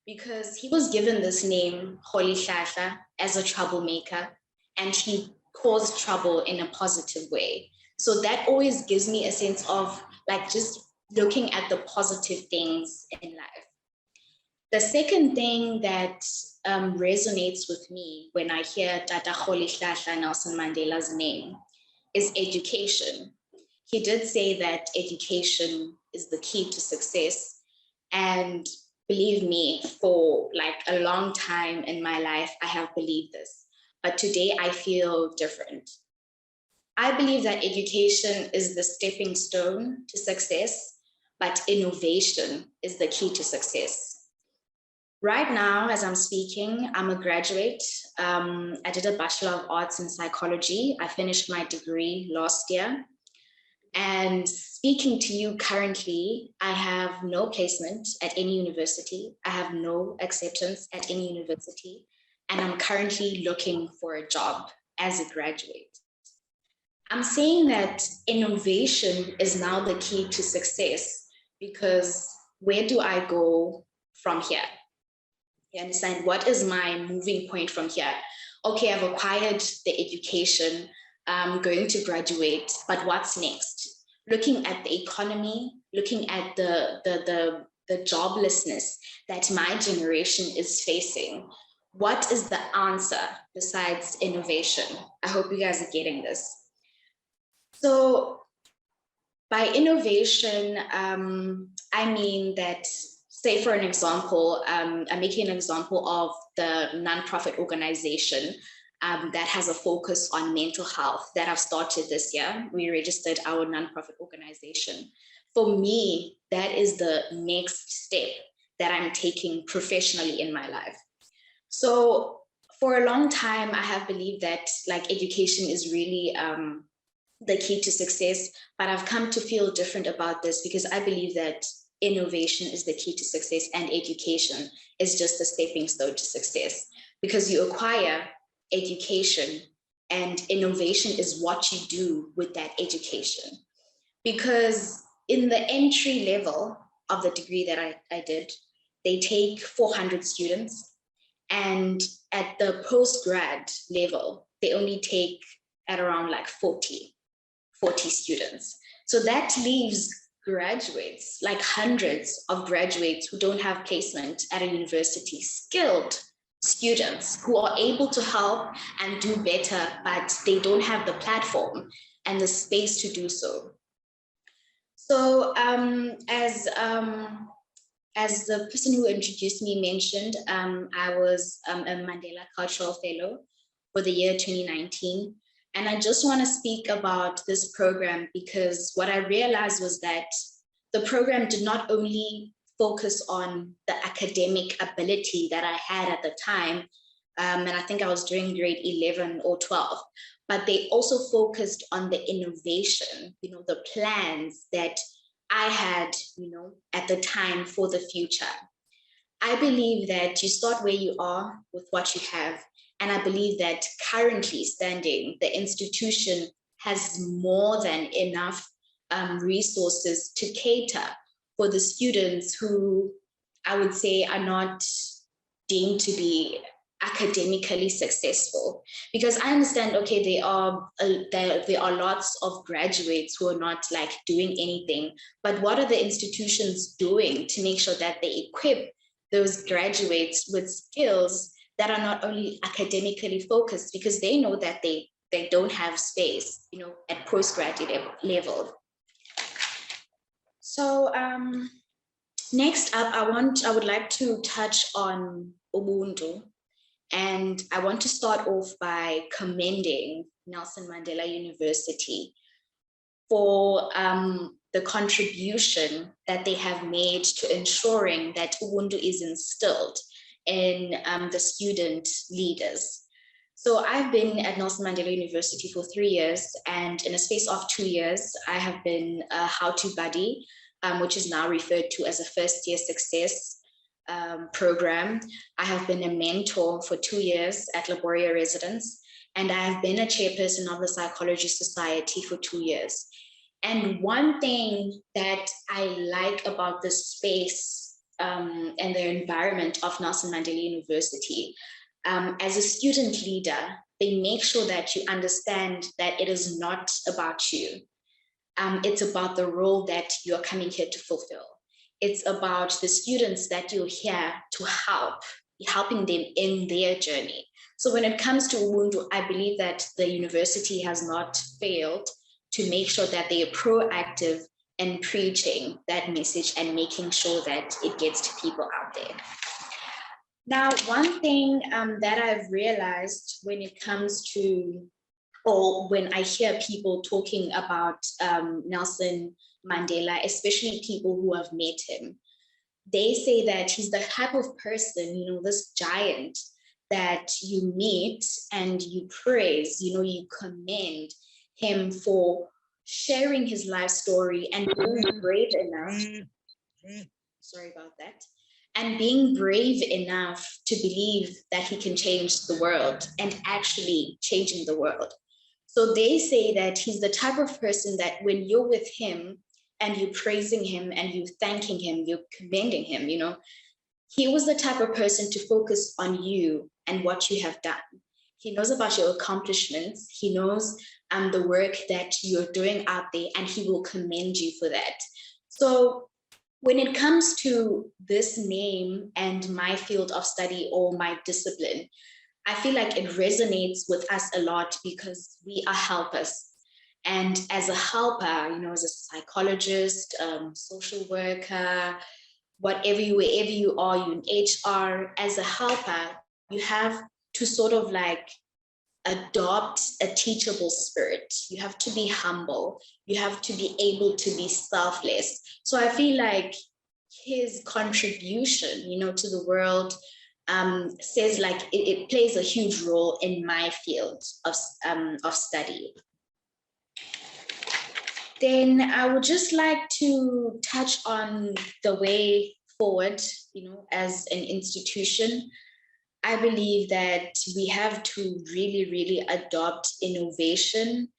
because he was given this name, Ukgolihlahla, as a troublemaker, and he caused trouble in a positive way. So that always gives me a sense of like just looking at the positive things in life. The second thing that resonates with me when I hear Tata Ukgolihlahla Nelson Mandela's name is education. He did say that education is the key to success. And believe me, for like a long time in my life, I have believed this. But today I feel different. I believe that education is the stepping stone to success, but innovation is the key to success. Right now, as I'm speaking, I'm a graduate. I did a Bachelor of Arts in Psychology. I finished my degree last year. And speaking to you currently, I have no placement at any university. I have no acceptance at any university. And I'm currently looking for a job as a graduate. I'm saying that innovation is now the key to success, because where do I go from here? You understand? What is my moving point from here? Okay, I've acquired the education, I'm going to graduate, but what's next? Looking at the economy, looking at the joblessness that my generation is facing, what is the answer besides innovation? I hope you guys are getting this. So by innovation, I mean that, say for an example, I'm making an example of the nonprofit organization that has a focus on mental health that I've started this year. We registered our nonprofit organization. For me, that is the next step that I'm taking professionally in my life. So for a long time, I have believed that like education is really the key to success, but I've come to feel different about this, because I believe that innovation is the key to success and education is just a stepping stone to success, because you acquire education and innovation is what you do with that education. Because in the entry level of the degree that I did, they take 400 students, and at the post-grad level, they only take at around like 40 students. So that leaves graduates, like hundreds of graduates who don't have placement at a university, skilled students who are able to help and do better, but they don't have the platform and the space to do so. So as the person who introduced me mentioned, I was a Mandela Cultural Fellow for the year 2019. And I just want to speak about this program, because what I realized was that the program did not only focus on the academic ability that I had at the time, and I think I was doing grade 11 or 12, but they also focused on the innovation, you know, the plans that I had, you know, at the time for the future. I believe that you start where you are with what you have. And I believe that currently standing, the institution has more than enough resources to cater for the students who I would say are not deemed to be academically successful. Because I understand, okay, there are lots of graduates who are not like doing anything, but what are the institutions doing to make sure that they equip those graduates with skills that are not only academically focused, because they know that they don't have space, you know, at postgraduate level. So next up, I would like to touch on Ubuntu. And I want to start off by commending Nelson Mandela University for the contribution that they have made to ensuring that Ubuntu is instilled in the student leaders. So I've been at Nelson Mandela University for 3 years, and in a space of 2 years, I have been a how-to buddy, which is now referred to as a first-year success program. I have been a mentor for 2 years at Laboria Residence, and I have been a chairperson of the Psychology Society for 2 years. And one thing that I like about the space and the environment of Nelson Mandela University, as a student leader, they make sure that you understand that it is not about you. It's about the role that you're coming here to fulfill. It's about the students that you're here to help, helping them in their journey. So when it comes to Ubuntu, I believe that the university has not failed to make sure that they are proactive in preaching that message and making sure that it gets to people out there. Now, one thing that I've realized when it comes to, or when I hear people talking about Nelson Mandela, especially people who have met him, they say that he's the type of person, you know, this giant that you meet and you praise, you know, you commend him for sharing his life story and being brave enough, sorry about that, and being brave enough to believe that he can change the world and actually changing the world. So they say that he's the type of person that when you're with him and you're praising him and you're thanking him, you're commending him, you know, he was the type of person to focus on you and what you have done. He knows about your accomplishments. He knows the work that you're doing out there, and he will commend you for that. So when it comes to this name and my field of study or my discipline, I feel like it resonates with us a lot because we are helpers. And as a helper, you know, as a psychologist, social worker, wherever you are, you in HR, as a helper, you have to sort of like adopt a teachable spirit. You have to be humble. You have to be able to be selfless. So I feel like his contribution, you know, to the world says like it plays a huge role in my field of study. Then I would just like to touch on the way forward, you know, as an institution. I believe that we have to really, really adopt innovation,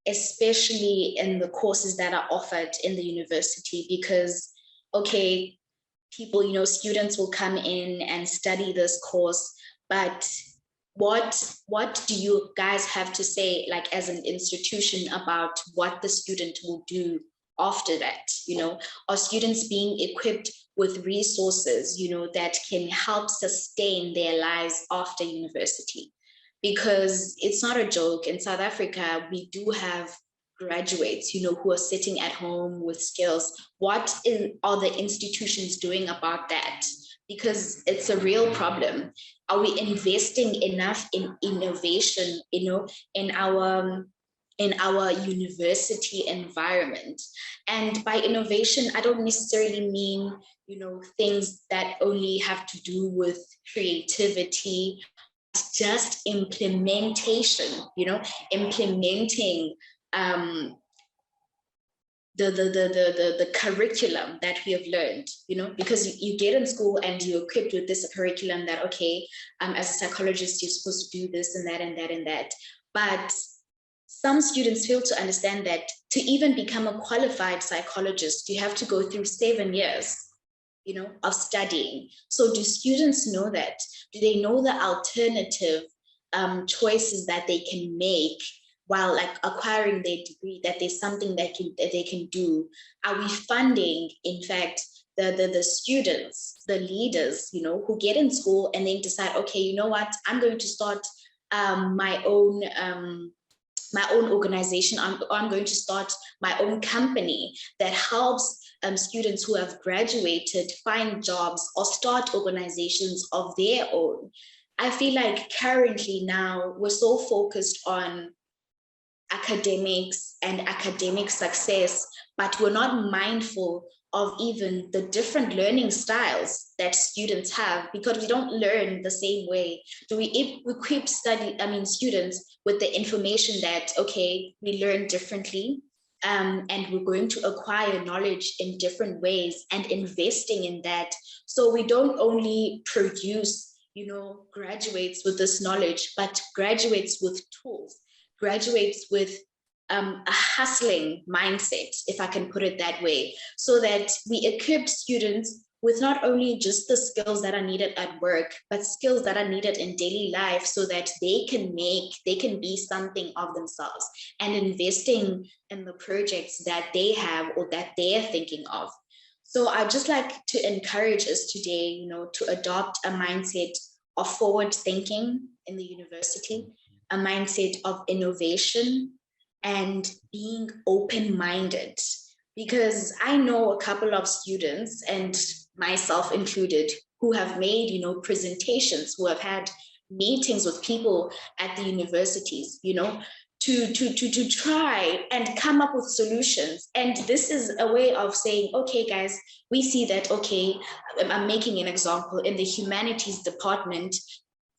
especially in the courses that are offered in the university, because, okay, people, you know, students will come in and study this course, but what do you guys have to say, like as an institution, about what the student will do after that? You know, are students being equipped with resources, you know, that can help sustain their lives after university? Because it's not a joke. In South Africa, we do have graduates, you know, who are sitting at home with skills. What are the institutions doing about that? Because it's a real problem. Are we investing enough in innovation, you know, in our university environment? And by innovation, I don't necessarily mean, you know, things that only have to do with creativity. It's just implementation, you know, implementing the curriculum that we have learned, you know, because you get in school and you're equipped with this curriculum that, okay, as a psychologist, you're supposed to do this and that and that and that. But some students fail to understand that to even become a qualified psychologist, you have to go through 7 years, you know, of studying. So do students know that? Do they know the alternative choices that they can make while like acquiring their degree, that there's something that they can do? Are we funding, in fact, the students, the leaders, you know, who get in school and then decide, okay, you know what, I'm going to start my own organization. I'm going to start my own company that helps students who have graduated find jobs or start organizations of their own. I feel like currently now we're so focused on academics and academic success, but we're not mindful of even the different learning styles that students have, because we don't learn the same way. Do we equip students with the information that, okay, we learn differently, and we're going to acquire knowledge in different ways, and investing in that. So we don't only produce, you know, graduates with this knowledge, but graduates with tools, graduates with a hustling mindset, if I can put it that way, so that we equip students with not only just the skills that are needed at work, but skills that are needed in daily life, so that they can be something of themselves, and investing in the projects that they have or that they're thinking of. So I'd just like to encourage us today, you know, to adopt a mindset of forward thinking in the university, a mindset of innovation, and being open-minded. Because I know a couple of students, and myself included, who have made, you know, presentations, who have had meetings with people at the universities, you know, to try and come up with solutions. And this is a way of saying, okay, guys, we see that, okay, I'm making an example, in the humanities department,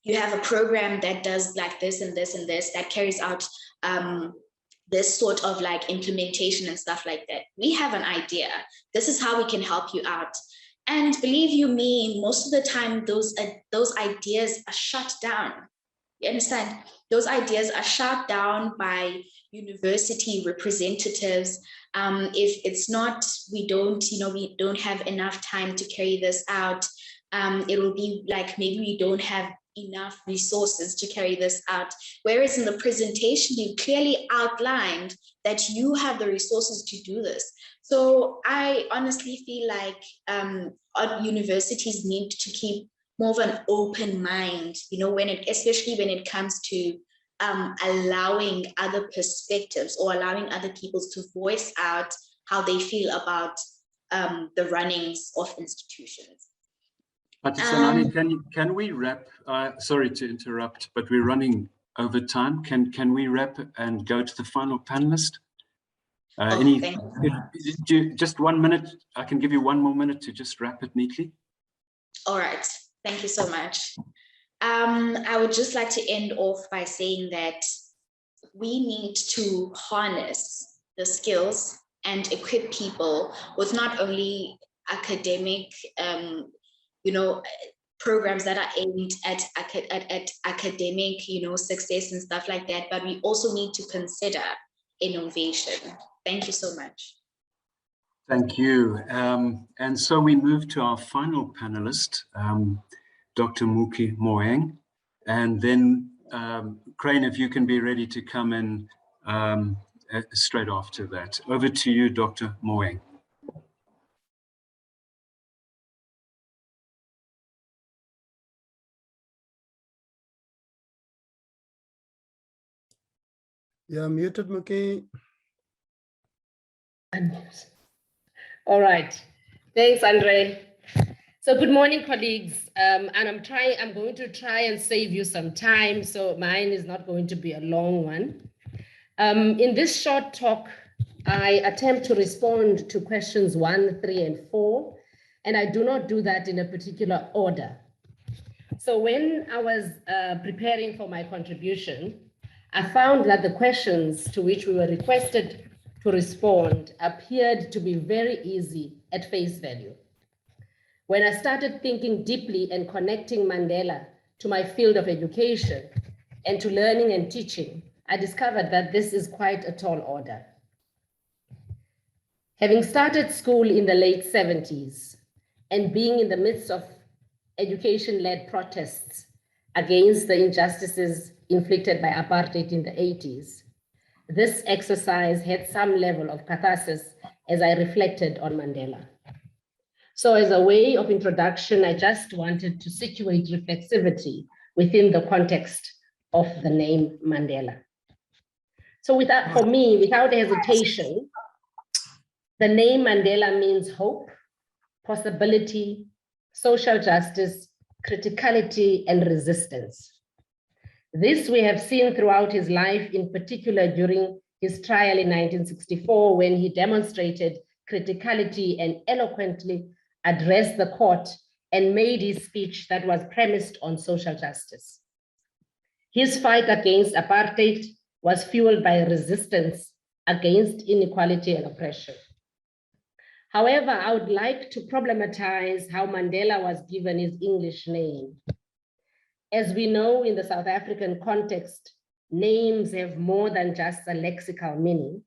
you have a program that does like this and this and this, that carries out this sort of like implementation and stuff like that. We have an idea. This is how we can help you out. And believe you me, most of the time, those ideas are shut down. You understand? Those ideas are shut down by university representatives. If it's not, we don't have enough time to carry this out. It will be like, maybe we don't have enough resources to carry this out. Whereas in the presentation, you clearly outlined that you have the resources to do this. So I honestly feel like our universities need to keep more of an open mind, you know, especially when it comes to allowing other perspectives, or allowing other people to voice out how they feel about the runnings of institutions. Patisanani, can we wrap? Sorry to interrupt, but we're running over time. Can we wrap and go to the final panelist? Just 1 minute. I can give you 1 more minute to just wrap it neatly. All right. Thank you so much. I would just like to end off by saying that we need to harness the skills and equip people with not only academic, programs that are aimed at academic, success and stuff like that, but we also need to consider innovation. Thank you so much. Thank you. And so we move to our final panelist, Dr. Muki Moeng, and then Crane, if you can be ready to come in straight after that. Over to you, Dr. Moeng. You're muted, Muki. All right. Thanks, Andre. So good morning, colleagues. And I'm going to try and save you some time, so mine is not going to be a long one. In this short talk, I attempt to respond to questions 1, 3, and 4, and I do not do that in a particular order. So when I was preparing for my contribution, I found that the questions to which we were requested to respond appeared to be very easy at face value. When I started thinking deeply and connecting Mandela to my field of education and to learning and teaching, I discovered that this is quite a tall order. Having started school in the late 70s and being in the midst of education-led protests against the injustices inflicted by apartheid in the 80s, this exercise had some level of catharsis as I reflected on Mandela. So as a way of introduction, I just wanted to situate reflexivity within the context of the name Mandela. So for me, without hesitation, the name Mandela means hope, possibility, social justice, criticality, and resistance. This we have seen throughout his life, in particular during his trial in 1964, when he demonstrated criticality and eloquently addressed the court and made his speech that was premised on social justice. His fight against apartheid was fueled by resistance against inequality and oppression. However, I would like to problematize how Mandela was given his English name. As we know, in the South African context, names have more than just a lexical meaning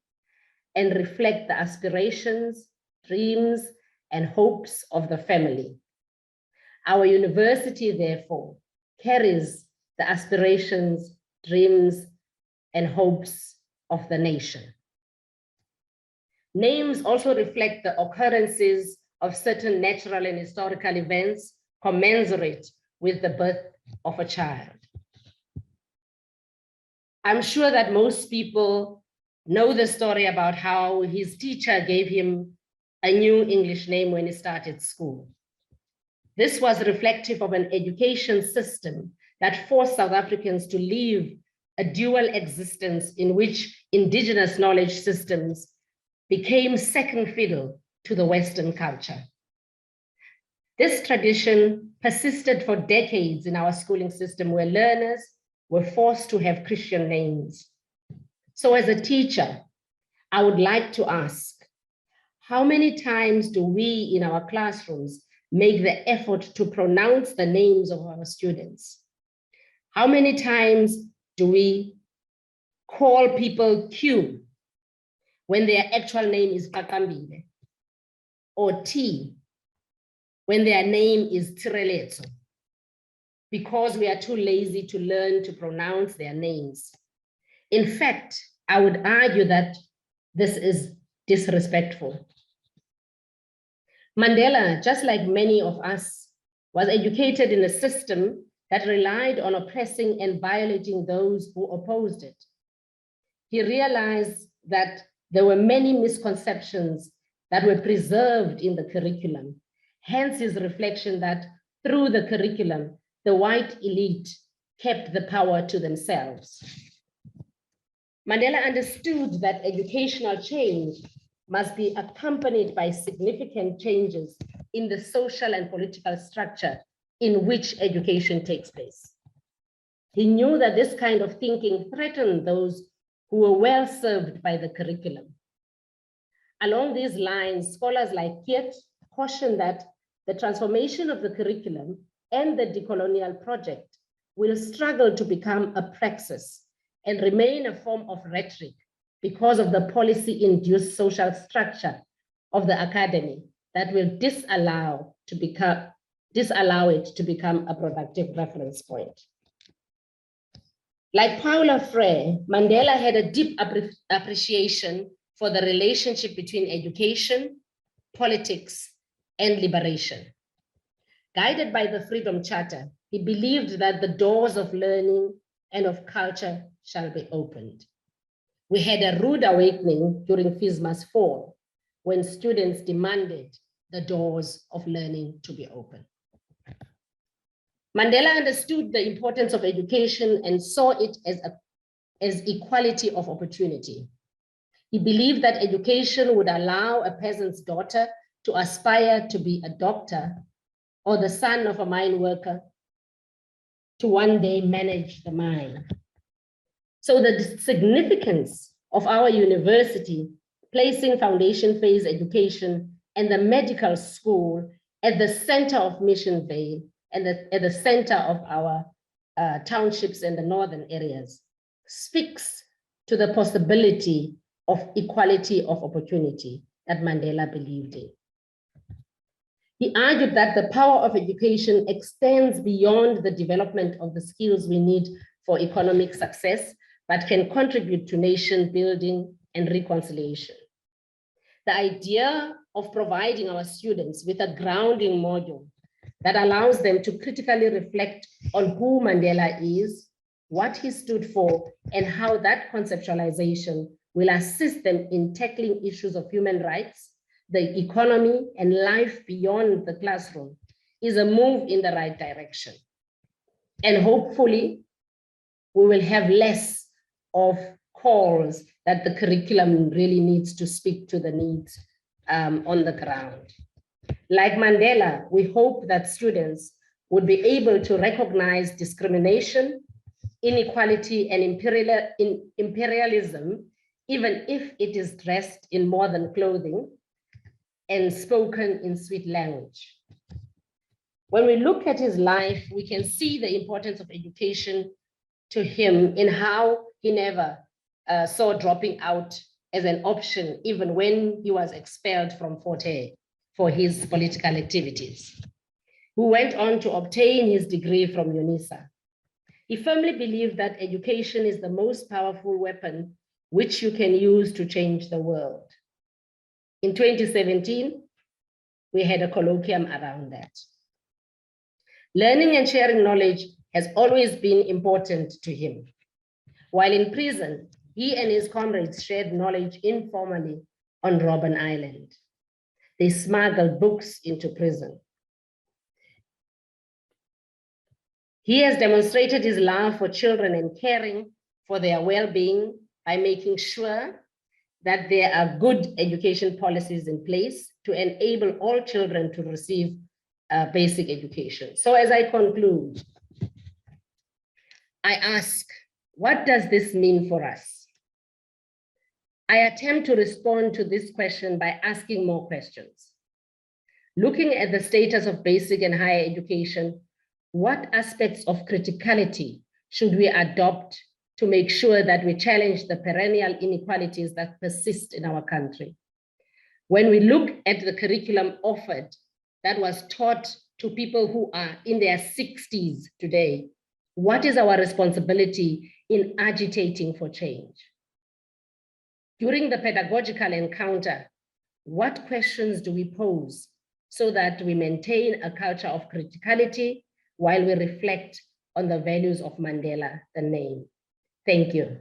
and reflect the aspirations, dreams, and hopes of the family. Our university, therefore, carries the aspirations, dreams, and hopes of the nation. Names also reflect the occurrences of certain natural and historical events commensurate with the birth of a child. I'm sure that most people know the story about how his teacher gave him a new English name when he started school. This was reflective of an education system that forced South Africans to live a dual existence in which indigenous knowledge systems became second fiddle to the Western culture. This tradition persisted for decades in our schooling system, where learners were forced to have Christian names. So as a teacher, I would like to ask, how many times do we in our classrooms make the effort to pronounce the names of our students? How many times do we call people Q when their actual name is Pakambile, or T when their name is Tireletso, because we are too lazy to learn to pronounce their names? In fact, I would argue that this is disrespectful. Mandela, just like many of us, was educated in a system that relied on oppressing and violating those who opposed it. He realized that there were many misconceptions that were preserved in the curriculum, hence his reflection that through the curriculum, the white elite kept the power to themselves. Mandela understood that educational change must be accompanied by significant changes in the social and political structure in which education takes place. He knew that this kind of thinking threatened those who were well served by the curriculum. Along these lines, scholars like Kiet caution that the transformation of the curriculum and the decolonial project will struggle to become a praxis and remain a form of rhetoric because of the policy-induced social structure of the academy that will disallow it to become a productive reference point. Like Paulo Freire, Mandela had a deep appreciation for the relationship between education, politics, and liberation. Guided by the Freedom Charter, he believed that the doors of learning and of culture shall be opened. We had a rude awakening during FISMA's fall, when students demanded the doors of learning to be opened. Mandela understood the importance of education and saw it as equality of opportunity. He believed that education would allow a peasant's daughter to aspire to be a doctor, or the son of a mine worker to one day manage the mine. So the significance of our university placing foundation phase education and the medical school at the center of Mission Bay and at the center of our townships in the northern areas speaks to the possibility of equality of opportunity that Mandela believed in. He argued that the power of education extends beyond the development of the skills we need for economic success, but can contribute to nation building and reconciliation. The idea of providing our students with a grounding module that allows them to critically reflect on who Mandela is, what he stood for, and how that conceptualization will assist them in tackling issues of human rights, the economy, and life beyond the classroom is a move in the right direction. And hopefully, we will have less of calls that the curriculum really needs to speak to the needs on the ground. Like Mandela, we hope that students would be able to recognize discrimination, inequality, and imperialism, even if it is dressed in modern clothing and spoken in sweet language. When we look at his life, we can see the importance of education to him in how he never saw dropping out as an option, even when he was expelled from Fort Hare for his political activities. Who went on to obtain his degree from UNISA. He firmly believed that education is the most powerful weapon which you can use to change the world. In 2017, we had a colloquium around that. Learning and sharing knowledge has always been important to him. While in prison, he and his comrades shared knowledge informally on Robben Island. They smuggled books into prison. He has demonstrated his love for children and caring for their well-being by making sure that there are good education policies in place to enable all children to receive basic education. So as I conclude, I ask, what does this mean for us? I attempt to respond to this question by asking more questions. Looking at the status of basic and higher education, what aspects of criticality should we adopt to make sure that we challenge the perennial inequalities that persist in our country? When we look at the curriculum offered that was taught to people who are in their 60s today, what is our responsibility in agitating for change? During the pedagogical encounter, what questions do we pose so that we maintain a culture of criticality while we reflect on the values of Mandela, the name? Thank you.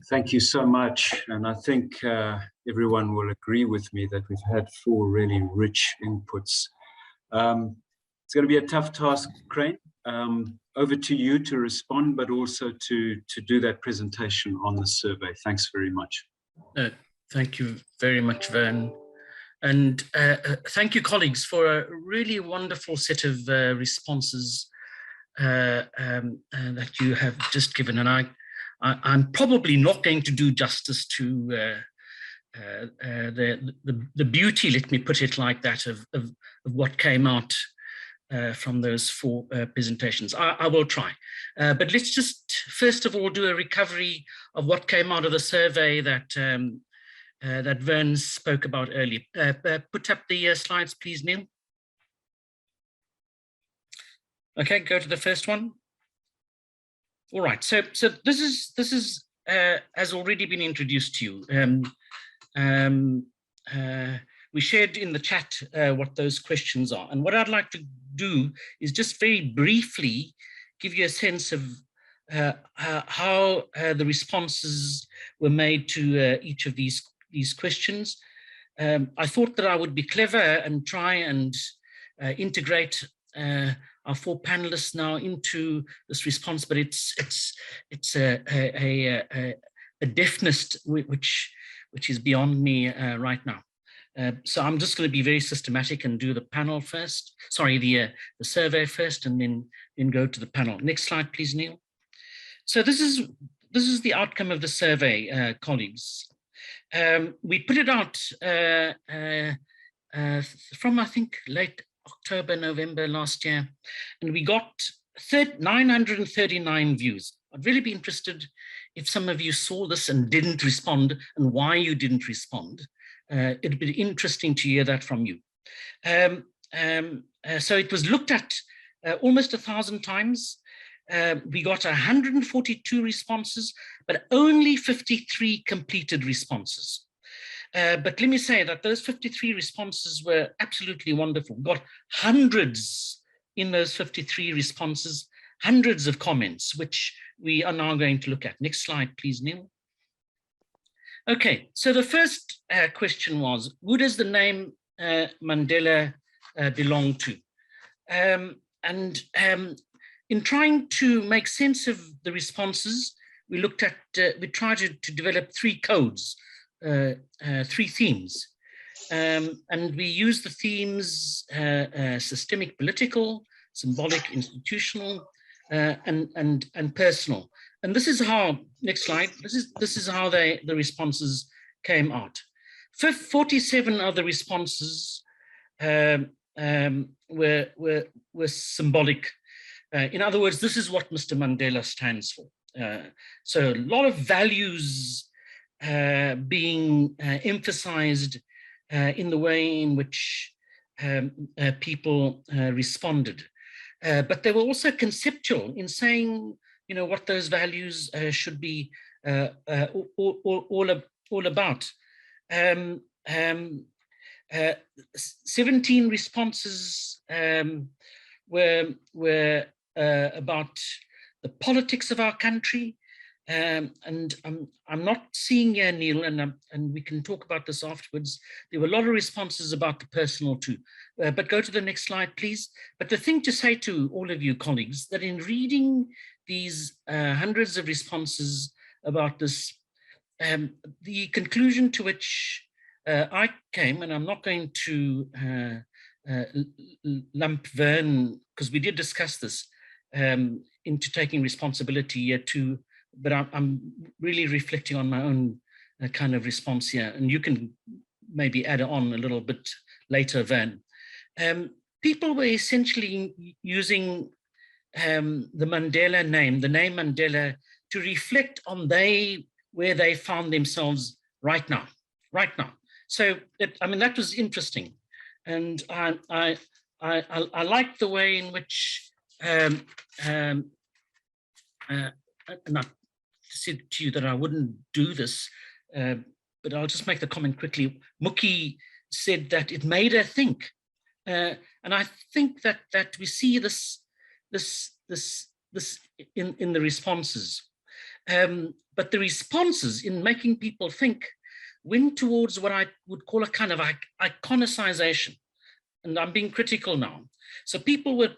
Thank you so much. And I think everyone will agree with me that we've had 4 really rich inputs. It's going to be a tough task, Crane. Over to you to respond, but also to do that presentation on the survey. Thanks very much. Thank you very much, Vern. And thank you, colleagues, for a really wonderful set of responses that you have just given. And I'm probably not going to do justice to the beauty, let me put it like that, of what came out from those 4 presentations. I will try. But let's just, first of all, do a recovery of what came out of the survey that that Vern spoke about earlier. Put up the slides, please, Neil. Okay, go to the first one. All right, so this is has already been introduced to you. We shared in the chat what those questions are, and what I'd like to do is just very briefly give you a sense of how the responses were made to each of these questions. I thought that I would be clever and try and integrate our 4 panelists now into this response, but it's a deafness which is beyond me right now. So I'm just going to be very systematic and do the panel first. Sorry, the survey first, and then go to the panel. Next slide, please, Neil. So this is the outcome of the survey, colleagues. We put it out from, I think, late October, November last year, and we got 939 views. I'd really be interested if some of you saw this and didn't respond, and why you didn't respond. It'd be interesting to hear that from you. So it was looked at almost 1,000 times. We got 142 responses, but only 53 completed responses. But let me say that those 53 responses were absolutely wonderful. Got hundreds in those 53 responses, hundreds of comments, which we are now going to look at. Next slide, please, Neil. Okay, so the first question was, who does the name Mandela belong to? In trying to make sense of the responses, we looked at, we tried to develop 3 codes, 3 themes. And we used the themes systemic, political, symbolic, institutional, and personal. And this is how, next slide, this is how the responses came out. 47 of the responses were symbolic. In other words, this is what Mr. Mandela stands for. So a lot of values being emphasized in the way in which people responded. But they were also conceptual in saying, you know, what those values should be all about. 17 responses were about the politics of our country. And I'm not seeing here, Neil, and we can talk about this afterwards. There were a lot of responses about the personal too. But go to the next slide, please. But the thing to say to all of you colleagues, that in reading these hundreds of responses about this, the conclusion to which I came, and I'm not going to lump Vern, because we did discuss this, into taking responsibility here too, but I'm really reflecting on my own kind of response here, and you can maybe add on a little bit later, Van. People were essentially using the Mandela name, the name Mandela, to reflect on where they found themselves right now. So, I mean, that was interesting. And I like the way in which, and I said to you that I wouldn't do this, but I'll just make the comment quickly. Mookie said that it made her think. And I think that we see this in the responses. But the responses in making people think went towards what I would call a kind of iconicization. And I'm being critical now. So people were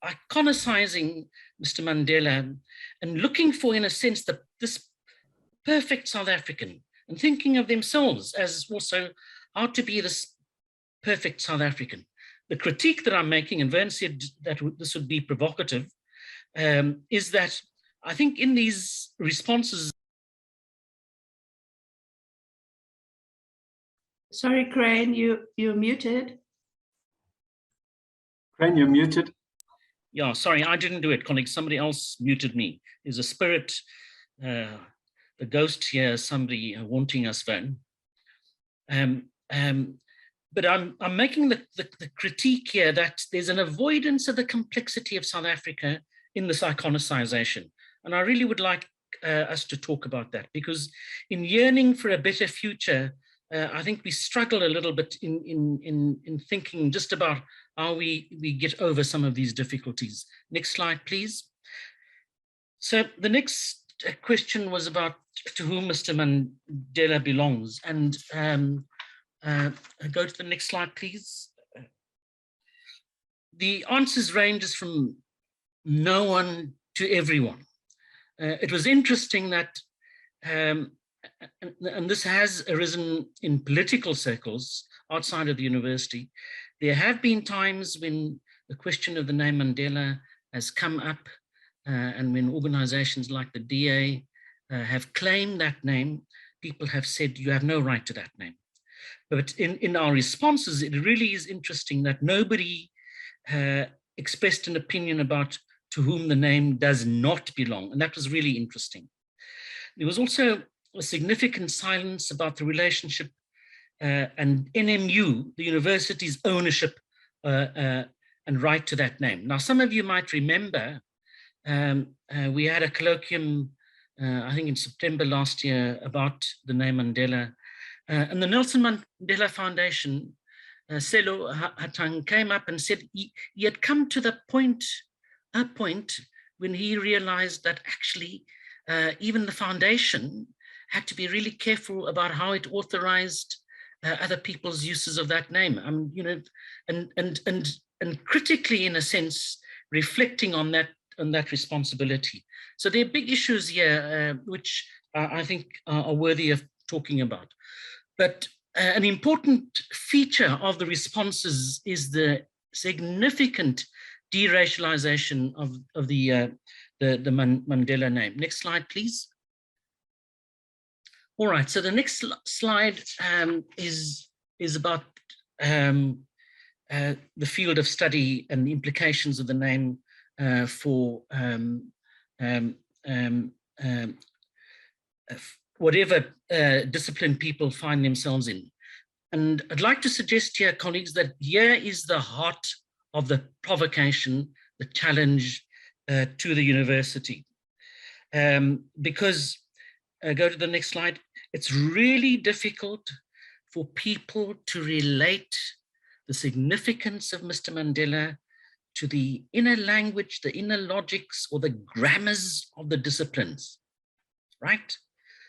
iconicizing Mr. Mandela and looking for, in a sense, this perfect South African, and thinking of themselves as also how to be this perfect South African. The critique that I'm making, and Vern said that this would be provocative, is that I think in these responses. Sorry, Crane, you're muted. Crane, you're muted. Yeah, sorry, I didn't do it, colleagues. Somebody else muted me. There's a spirit, the ghost here, somebody wanting us, Van. But I'm making the critique here that there's an avoidance of the complexity of South Africa in this iconicization. And I really would like us to talk about that, because in yearning for a better future, I think we struggle a little bit in thinking just about how we get over some of these difficulties. Next slide, please. So the next question was about to whom Mr. Mandela belongs. And go to the next slide, please. The answers ranges from no one to everyone. It was interesting that, and this has arisen in political circles outside of the university, there have been times when the question of the name Mandela has come up, and when organizations like the DA have claimed that name, people have said, you have no right to that name. But in our responses, it really is interesting that nobody expressed an opinion about to whom the name does not belong. And that was really interesting. There was also a significant silence about the relationship and NMU, the university's ownership and right to that name. Now, some of you might remember we had a colloquium, I think in September last year, about the name Mandela. And the Nelson Mandela Foundation, Selo Hatang, came up and said he had come to a point when he realized that actually even the foundation had to be really careful about how it authorized other people's uses of that name. You know, and critically, in a sense, reflecting on that responsibility. So there are big issues here, which I think are worthy of talking about. But an important feature of the responses is the significant deracialization of the Mandela name. Next slide, please. All right, so the next slide is about the field of study and the implications of the name for whatever discipline people find themselves in. And I'd like to suggest here, colleagues, that here is the heart of the provocation, the challenge to the university. Because, go to the next slide, it's really difficult for people to relate the significance of Mr. Mandela to the inner language, the inner logics, or the grammars of the disciplines, right?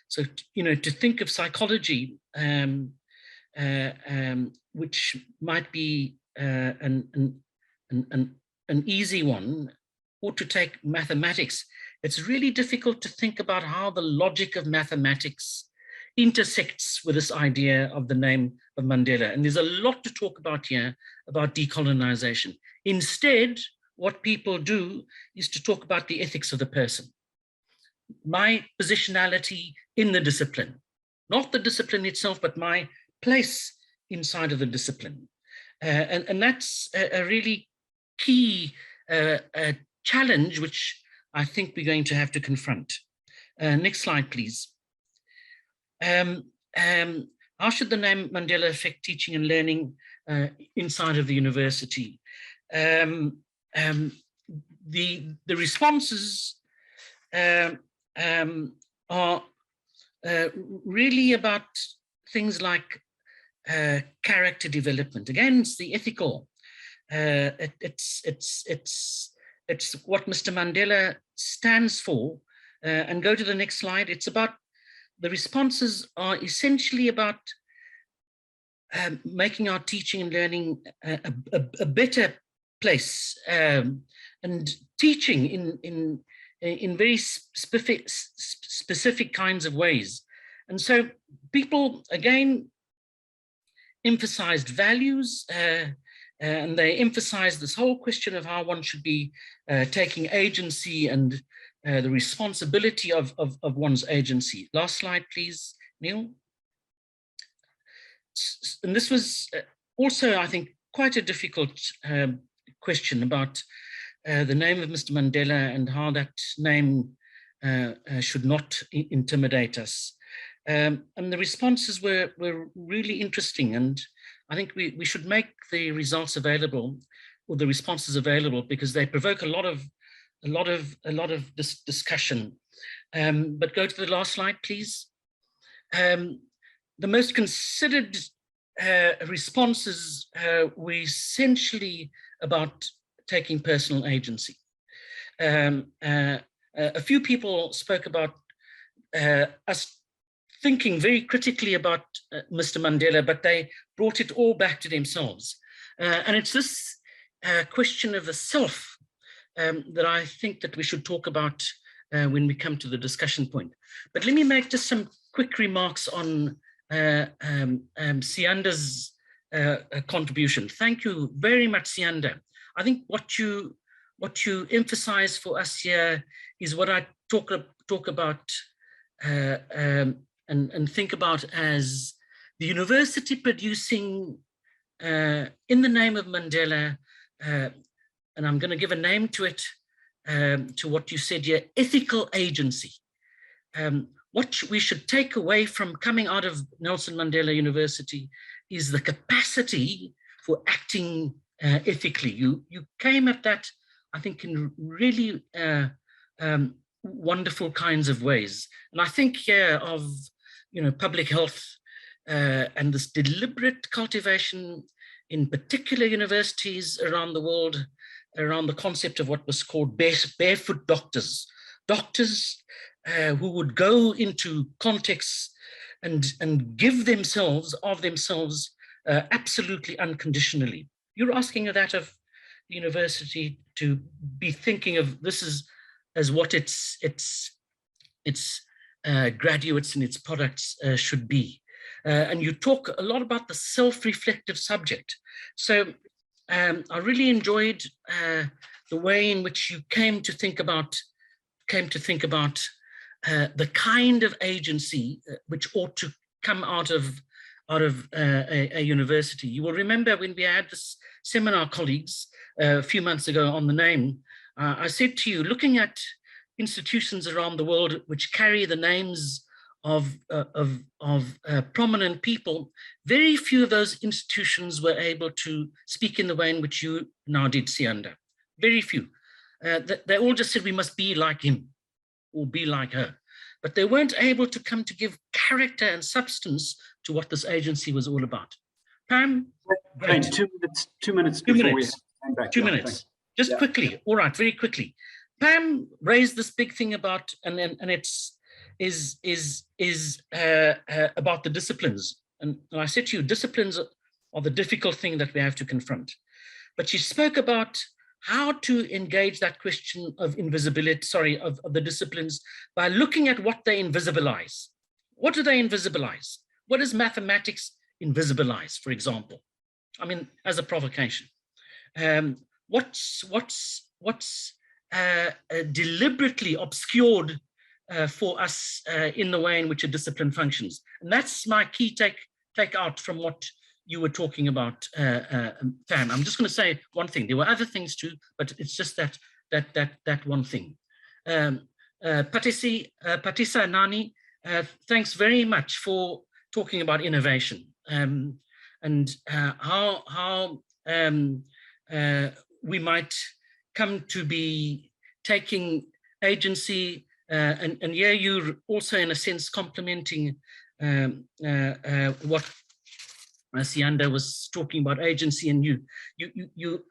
So, you know, to think of psychology, which might be an easy one, or to take mathematics, it's really difficult to think about how the logic of mathematics intersects with this idea of the name of Mandela. And there's a lot to talk about here about decolonization. Instead, what people do is to talk about the ethics of the person. My positionality in the discipline, not the discipline itself, but my place inside of the discipline. And that's a really key challenge, which I think we're going to have to confront. Next slide, please. How should the name Mandela affect teaching and learning inside of the university? The responses are really about things like character development. Again, it's the ethical. It's what Mr. Mandela stands for. And go to the next slide. It's about, the responses are essentially about making our teaching and learning a better place, and teaching in very specific kinds of ways. And so people, again, emphasized values, and they emphasized this whole question of how one should be taking agency and the responsibility of one's agency. Last slide, please, Neil. And this was also, I think, quite a difficult question about the name of Mr. Mandela and how that name should not intimidate us. And the responses were really interesting, and I think we should make the results available, or the responses available, because they provoke a lot of discussion. But go to the last slide, please. The most considered responses were essentially about taking personal agency. A few people spoke about us thinking very critically about Mr. Mandela, but they brought it all back to themselves. And it's this question of the self that I think that we should talk about when we come to the discussion point. But let me make just some quick remarks on Sianda's contribution. Thank you very much, Sianda. I think what you emphasize for us here is what I talk about and think about as the university producing, in the name of Mandela, and I'm going to give a name to it, to what you said here, ethical agency. What we should take away from coming out of Nelson Mandela University is the capacity for acting ethically. You came at that, I think, in really wonderful kinds of ways. And I think here of, public health, and this deliberate cultivation in particular universities around the world, around the concept of what was called barefoot doctors. Doctors who would go into contexts and give themselves of themselves absolutely unconditionally. You're asking that of the university to be thinking of this as what its graduates and its products should be. And you talk a lot about the self-reflective subject. So I really enjoyed the way in which you came to think about the kind of agency which ought to come out of a university. You will remember when we had this seminar, colleagues, a few months ago on the name, I said to you, looking at institutions around the world which carry the names of prominent people, very few of those institutions were able to speak in the way in which you now did, Sianda. Very few. They all just said we must be like him or be like her. But they weren't able to come to give character and substance to what this agency was all about. Pam? Great. 2 minutes before we come back. 2 minutes. Just quickly. All right, very quickly. Pam raised this big thing about, and it's about the disciplines. And I said to you, disciplines are the difficult thing that we have to confront. But she spoke about how to engage that question of invisibility, of the disciplines, by looking at what they invisibilize. What do they invisibilize? What does mathematics invisibilize, for example? I mean, as a provocation. What's deliberately obscured for us in the way in which a discipline functions? And that's my key take out from what you were talking about, Pam. I'm just going to say one thing. There were other things too, but it's just that one thing. Patisa Nani, thanks very much for talking about innovation and how we might come to be taking agency, and yeah, you're also in a sense complementing what Sianda was talking about agency, and you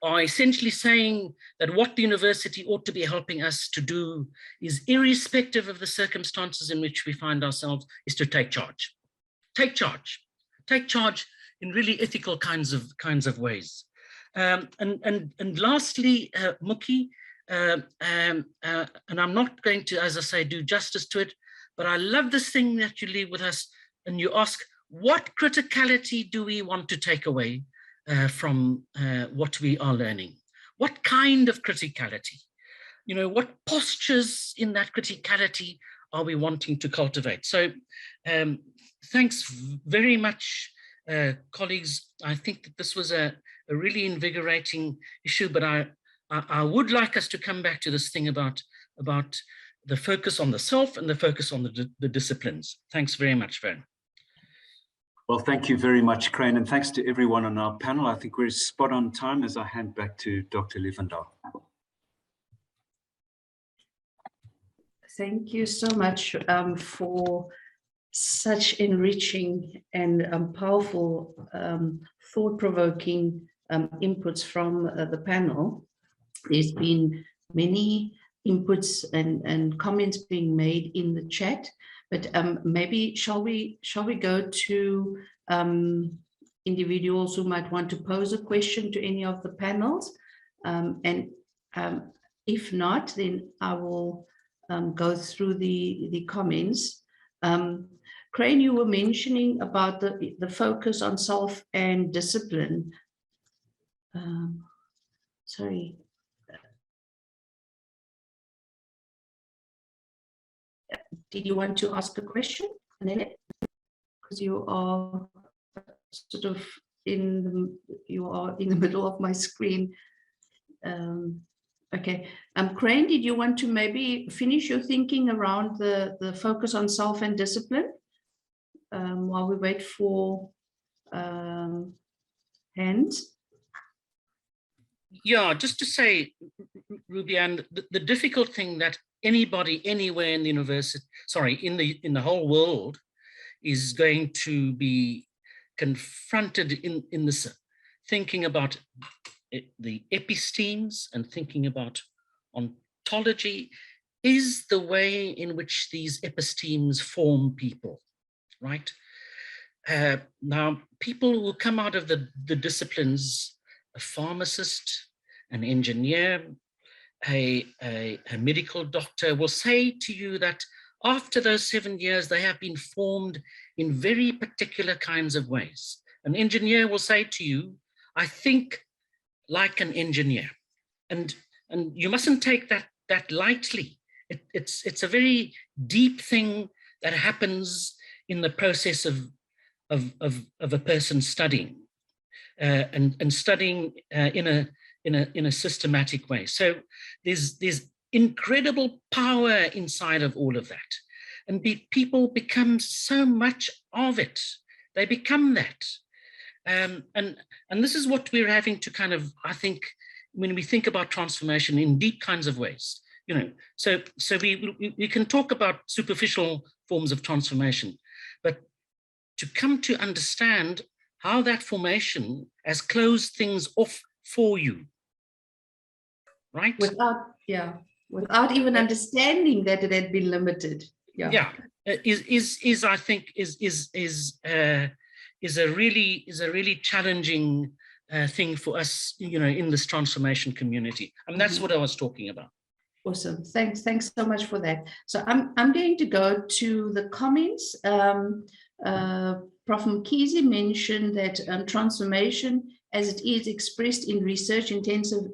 are essentially saying that what the university ought to be helping us to do is, irrespective of the circumstances in which we find ourselves, is to take charge. Take charge in really ethical kinds of ways. And lastly, Muki, and I'm not going to, as I say, do justice to it, but I love this thing that you leave with us, and you ask, what criticality do we want to take away from what we are learning? What kind of criticality? You know, what postures in that criticality are we wanting to cultivate? So thanks very much, colleagues. I think that this was a really invigorating issue, but I would like us to come back to this thing about the focus on the self and the focus on the disciplines. Thanks very much, Vern. Well, thank you very much, Crane, and thanks to everyone on our panel. I think we're spot on time as I hand back to Dr. Lievendal. Thank you so much for such enriching and powerful, thought-provoking inputs from the panel. There's been many inputs and comments being made in the chat, but maybe shall we go to individuals who might want to pose a question to any of the panels, and if not, then I will go through the comments. Crane, you were mentioning about the focus on self and discipline. Sorry. Did you want to ask a question, Nene? Because you are sort of in the middle of my screen. Okay. Crane, did you want to maybe finish your thinking around the focus on self and discipline while we wait for hands? Yeah, just to say, Ruby-Ann, the difficult thing that anybody anywhere in the university, sorry, in the whole world is going to be confronted in this thinking about the epistemes and thinking about ontology is the way in which these epistemes form people, right? Now, people who come out of the disciplines, a pharmacist, an engineer, a medical doctor will say to you that after those 7 years, they have been formed in very particular kinds of ways. An engineer will say to you, I think like an engineer. And you mustn't take that lightly. It's a very deep thing that happens in the process of a person studying and studying in a systematic way. So there's incredible power inside of all of that, and people become so much of it. They become that, and this is what we're having to kind of, I think, when we think about transformation in deep kinds of ways. You know, so we can talk about superficial forms of transformation, but to come to understand how that formation has closed things off for you, right? Without even understanding that it had been limited. Yeah, is I think is a really challenging thing for us, you know, in this transformation community. I mean, that's what I was talking about. Awesome. Thanks so much for that. So I'm going to go to the comments. Prof. Mkhize mentioned that transformation, as it is expressed in research-intensive,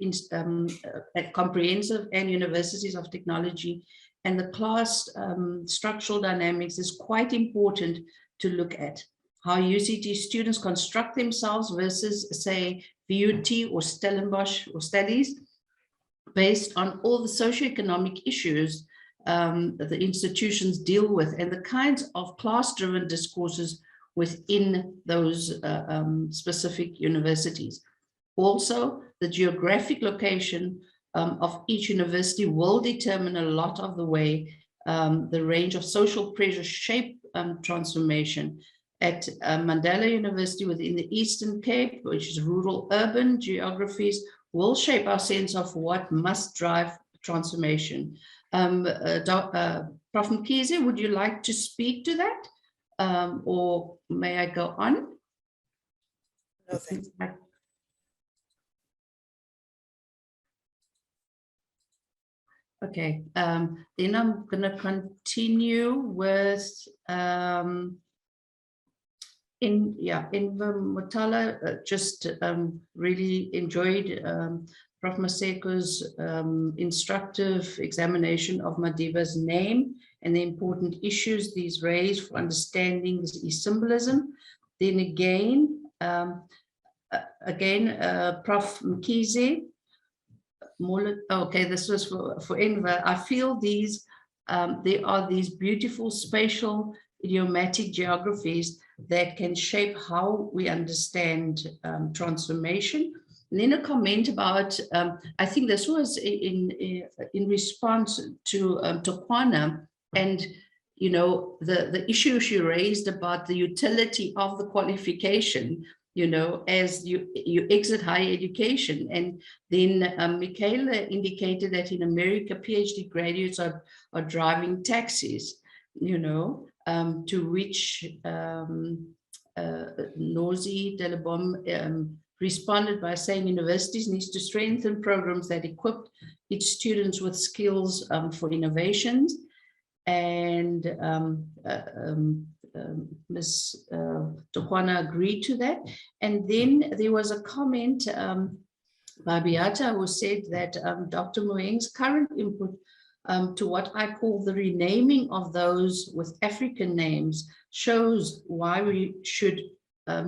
comprehensive and universities of technology, and the class structural dynamics is quite important to look at. How UCT students construct themselves versus, say, VUT or Stellenbosch or studies, based on all the socioeconomic issues that the institutions deal with and the kinds of class-driven discourses within those specific universities. Also, the geographic location of each university will determine a lot of the way the range of social pressures shape transformation. At Mandela University within the Eastern Cape, which is rural-urban geographies, will shape our sense of what must drive transformation. Prof. Mkhize, would you like to speak to that? Or may I go on? No, thanks. Okay, then I'm going to continue with Indaba Motala. Just really enjoyed Prof. Maseko's instructive examination of Madiba's name and the important issues these raise for understanding this symbolism. Then again, Prof. Mkhize, okay, this was for Enver. I feel these, there are these beautiful spatial idiomatic geographies that can shape how we understand transformation. And then a comment about, I think this was in response to Tokwana, and you know, the issue she raised about the utility of the qualification, you know, as you exit higher education. And then Michaela indicated that in America, PhD graduates are driving taxis, you know, to which Nozi Delabom responded by saying universities need to strengthen programs that equip its students with skills for innovations. And Ms. Tokwana agreed to that. And then there was a comment by Beata who said that Dr. Moeng's current input to what I call the renaming of those with African names shows why we should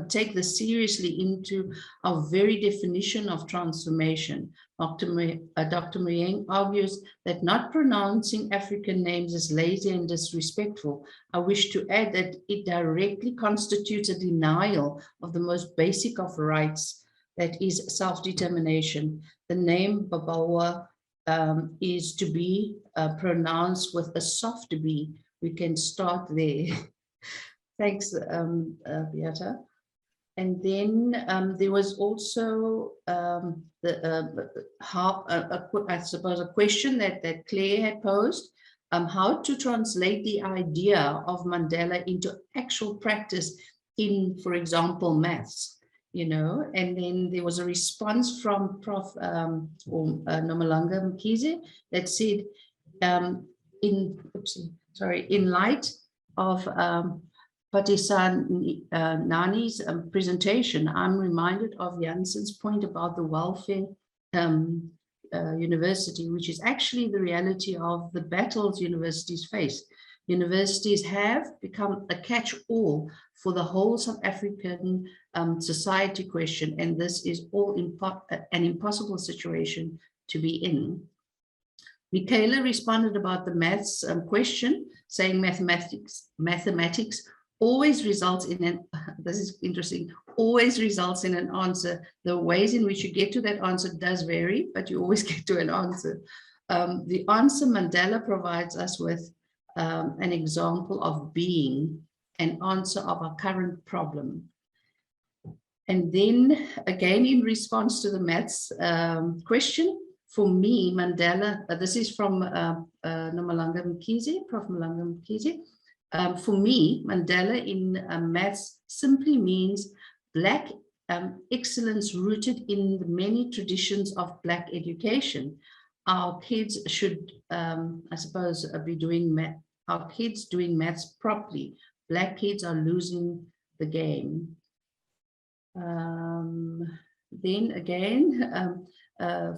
take this seriously into our very definition of transformation. Dr. Moeng argues that not pronouncing African names is lazy and disrespectful. I wish to add that it directly constitutes a denial of the most basic of rights, that is self-determination. The name Babawa is to be pronounced with a soft B. We can start there. Thanks, Beata. And then there was also I suppose a question that Claire had posed, how to translate the idea of Mandela into actual practice in, for example, maths, you know. And then there was a response from Prof. Nomalanga Mkhize that said, in light of Patisanani's presentation, I'm reminded of Janssen's point about the welfare university, which is actually the reality of the battles universities face. Universities have become a catch-all for the whole South African society question, and this is all an impossible situation to be in. Michaela responded about the maths question, saying mathematics always results in an, this is interesting, always results in an answer. The ways in which you get to that answer does vary, but you always get to an answer. The answer Mandela provides us with an example of being an answer of our current problem. And then again, in response to the maths question, for me, Mandela, this is from Nomalanga Mkhize, Prof. Nomalanga Mkhize. For me, Mandela in maths simply means Black excellence rooted in the many traditions of Black education. Our kids should, I suppose, be doing math. Our kids doing maths properly. Black kids are losing the game. Then again,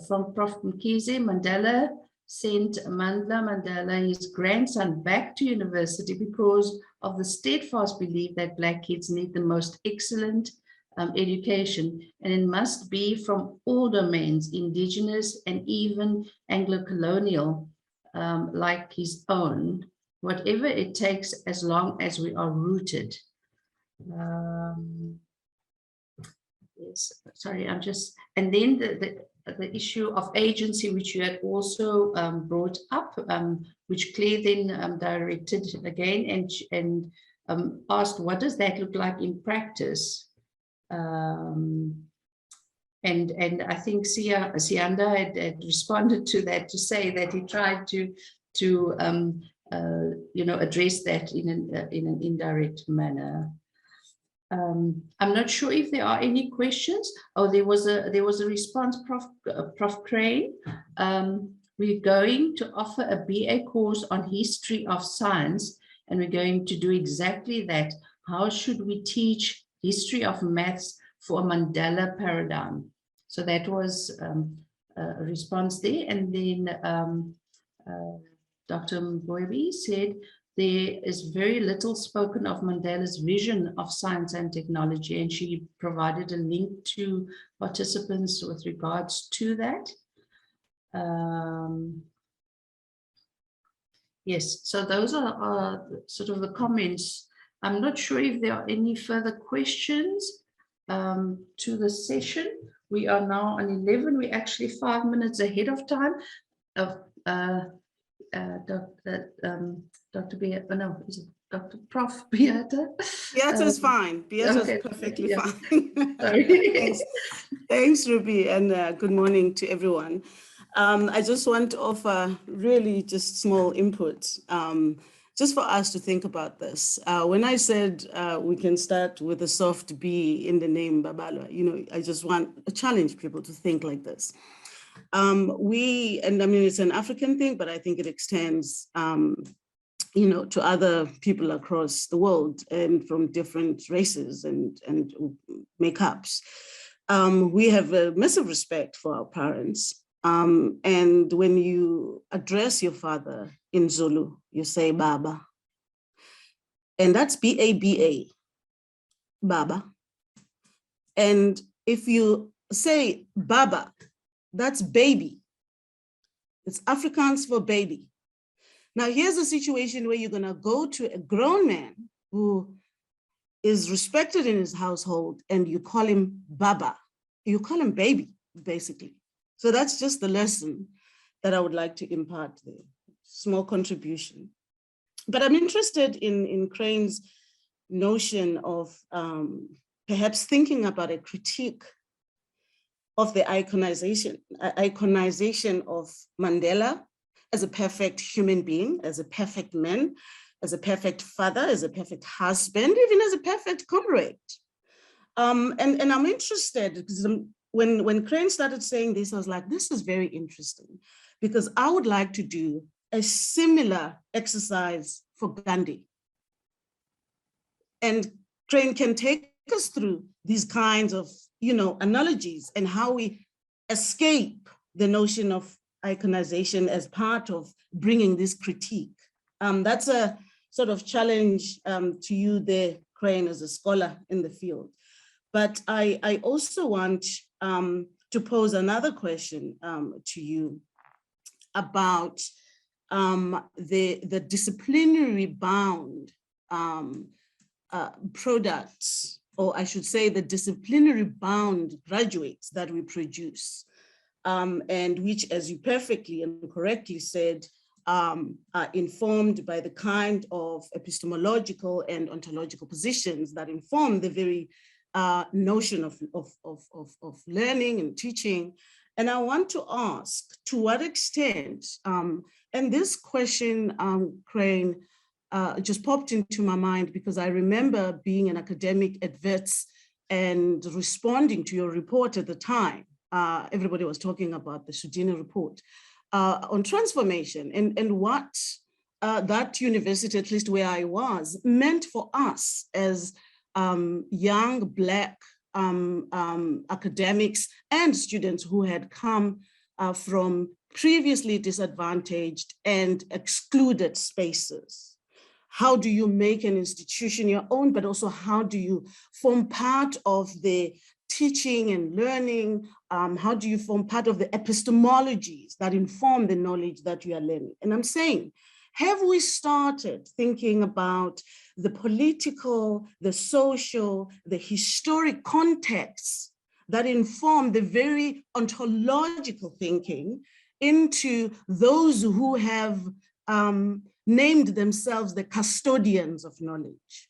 from Prof. Mkhize, Mandela sent Mandela, his grandson, back to university because of the steadfast belief that Black kids need the most excellent education, and it must be from all domains, indigenous and even Anglo-colonial, like his own, whatever it takes, as long as we are rooted. Yes, sorry, I'm just, and then the issue of agency, which you had also brought up, which Claire then directed again and asked, what does that look like in practice? And I think Sianda had responded to that to say that he tried to you know, address that in an indirect manner. I'm not sure if there are any questions. Oh, there was a response, Prof. Crane. We're going to offer a BA course on history of science, and we're going to do exactly that. How should we teach history of maths for a Mandela paradigm? So that was a response there. And then Dr. Mboibi said, there is very little spoken of Mandela's vision of science and technology, and she provided a link to participants with regards to that. Yes, so those are sort of the comments. I'm not sure if there are any further questions to the session. We are now on 11. We're actually 5 minutes ahead of time. Dr. Beata, oh no, is it Dr. Prof. Beata? Beata is fine. Beata is perfectly fine. Sorry. Thanks, Ruby, and good morning to everyone. I just want to offer really just small input, just for us to think about this. When I said we can start with a soft B in the name Babala, you know, I just want to challenge people to think like this. And I mean, it's an African thing, but I think it extends, you know, to other people across the world and from different races and makeups. We have a massive respect for our parents. And when you address your father in Zulu, you say Baba. And that's B-A-B-A, Baba. And if you say Baba, that's baby. It's Afrikaans for baby. Now, here's a situation where you're gonna go to a grown man who is respected in his household and you call him Baba. You call him baby, basically. So that's just the lesson that I would like to impart there. Small contribution. But I'm interested in Crane's notion of perhaps thinking about a critique of the iconization of Mandela as a perfect human being, as a perfect man, as a perfect father, as a perfect husband, even as a perfect comrade. And I'm interested because when Crane started saying this, I was like, this is very interesting, because I would like to do a similar exercise for Gandhi. And Crane can take us through these kinds of, analogies and how we escape the notion of iconization as part of bringing this critique. That's a sort of challenge to you there, Crane, as a scholar in the field. But I also want to pose another question to you about the disciplinary bound products, or I should say the disciplinary bound graduates that we produce, and which, as you perfectly and correctly said, are informed by the kind of epistemological and ontological positions that inform the very notion of learning and teaching. And I want to ask, to what extent, and this question, Crane, just popped into my mind because I remember being an academic at Wits and responding to your report at the time. Everybody was talking about the Sudini report on transformation and what that university, at least where I was, meant for us as young Black academics and students who had come from previously disadvantaged and excluded spaces. How do you make an institution your own, but also how do you form part of the teaching and learning? How do you form part of the epistemologies that inform the knowledge that you are learning? And I'm saying, have we started thinking about the political, the social, the historic contexts that inform the very ontological thinking into those who have named themselves the custodians of knowledge?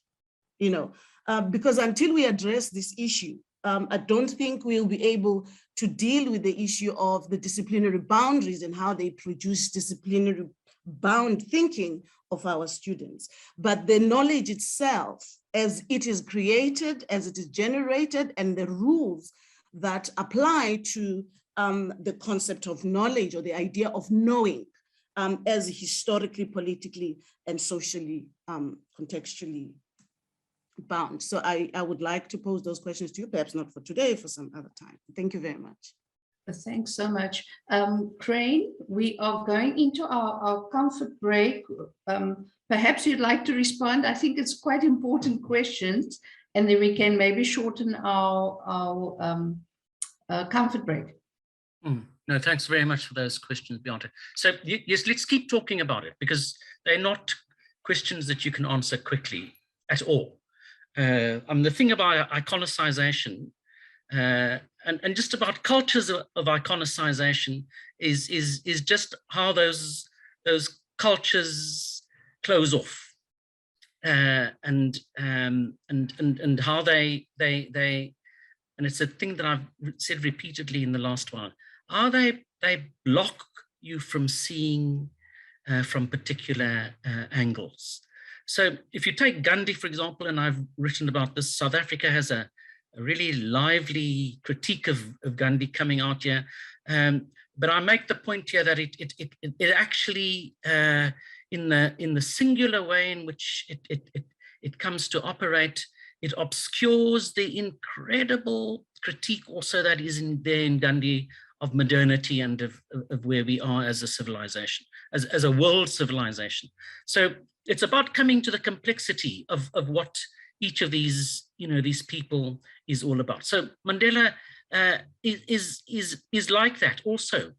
Because until we address this issue, I don't think we'll be able to deal with the issue of the disciplinary boundaries and how they produce disciplinary bound thinking of our students. But the knowledge itself, as it is created, as it is generated, and the rules that apply to the concept of knowledge or the idea of knowing as historically, politically, and socially, contextually bound. So I would like to pose those questions to you, perhaps not for today, for some other time. Thank you very much. Thanks so much. Crane, we are going into our comfort break. Perhaps you'd like to respond. I think it's quite important questions, and then we can maybe shorten our comfort break. No, thanks very much for those questions, Beate. So yes, let's keep talking about it, because they're not questions that you can answer quickly at all. The thing about iconicization and just about cultures of iconicization is just how those cultures close off, and how they and it's a thing that I've said repeatedly in the last while, how they block you from seeing from particular angles. So if you take Gandhi, for example, and I've written about this, South Africa has a really lively critique of Gandhi coming out here. But I make the point here that it actually, in the singular way in which it comes to operate, it obscures the incredible critique also that is there in Gandhi of modernity and of where we are as a civilization, as a world civilization. So it's about coming to the complexity of what each of these, these people is all about. So Mandela is like that also.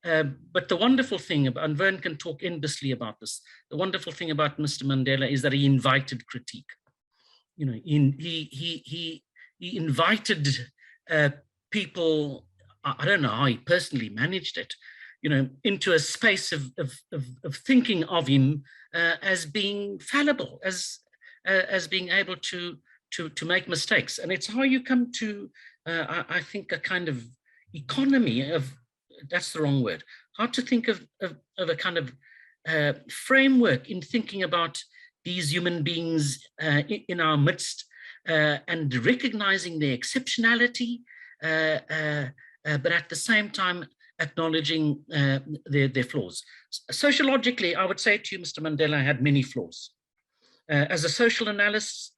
But the wonderful thing about, and Vern can talk endlessly about this, the wonderful thing about Mr. Mandela is that he invited critique. He invited people, I don't know how he personally managed it, into a space of thinking of him as being fallible, as being able to to make mistakes. And it's how you come to, I think, a kind of economy of, that's the wrong word, how to think of a kind of framework in thinking about these human beings in our midst, and recognizing their exceptionality, but at the same time acknowledging their flaws. Sociologically, I would say to you, Mr. Mandela had many flaws. As a social analysis,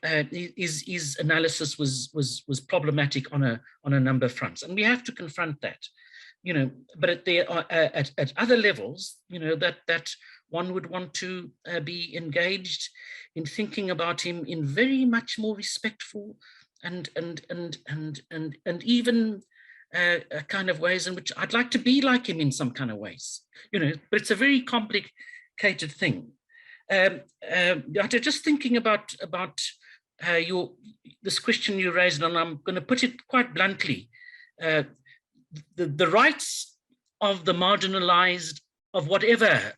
his analysis was problematic on a number of fronts, and we have to confront that. But there are at other levels, that one would want to be engaged in thinking about him in very much more respectful and even kind of ways in which I'd like to be like him in some kind of ways, but it's a very complicated thing. Just thinking about this question you raised, and I'm going to put it quite bluntly, the rights of the marginalized, of whatever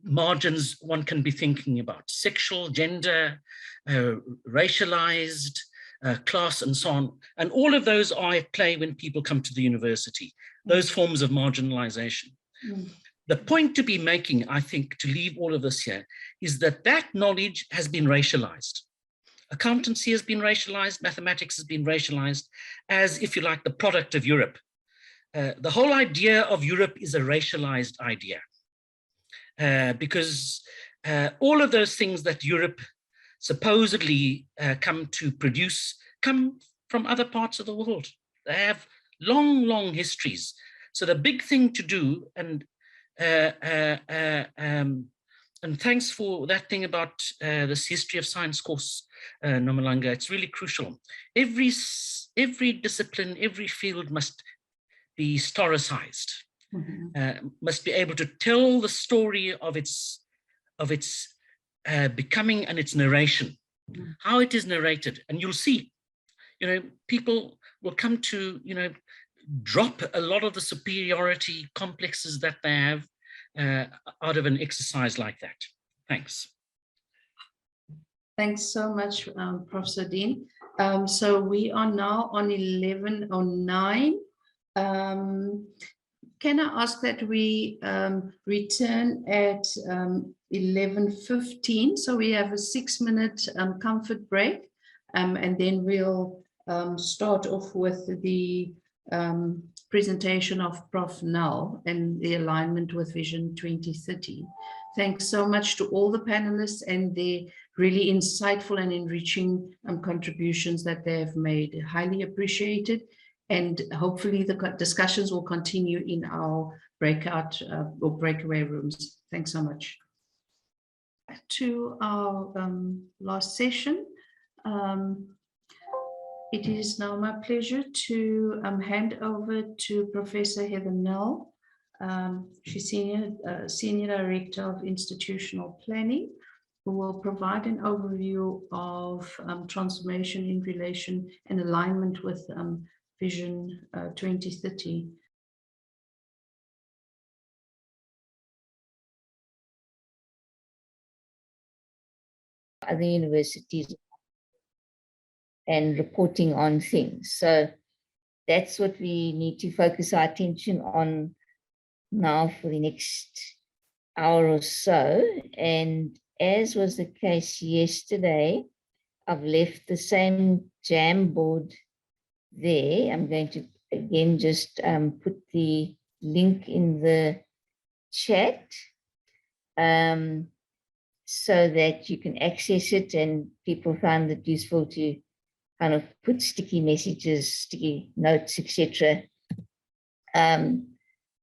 margins one can be thinking about, sexual, gender, racialized, class, and so on. And all of those are at play when people come to the university, those forms of marginalization. Mm. The point to be making, I think, to leave all of this here, is that knowledge has been racialized. Accountancy has been racialized, mathematics has been racialized as, if you like, the product of Europe. The whole idea of Europe is a racialized idea, because all of those things that Europe supposedly come to produce come from other parts of the world. They have long, long histories. So the big thing to do, and thanks for that thing about this history of science course, Nomalanga. It's really crucial. Every discipline, every field must be historicized, must be able to tell the story of its becoming and its narration, how it is narrated. And you'll see, people will come to, drop a lot of the superiority complexes that they have out of an exercise like that. Thanks. Thanks so much, Professor Dean. So we are now on 11:09. Can I ask that we return at 11:15? So we have a 6-minute comfort break, and then we'll start off with the presentation of Prof. Null and the alignment with Vision 2030. Thanks so much to all the panelists and their really insightful and enriching contributions that they have made. Highly appreciated. And hopefully the discussions will continue in our breakout or breakaway rooms. Thanks so much. To our last session. It is now my pleasure to hand over to Professor Heather Null. She's Senior Director of Institutional Planning, who will provide an overview of transformation in relation and alignment with Vision 2030. Other universities and reporting on things. So that's what we need to focus our attention on now for the next hour or so. And as was the case yesterday, I've left the same Jamboard there. I'm going to again just put the link in the chat so that you can access it, and people find it useful to kind of put sticky messages, sticky notes, etc. On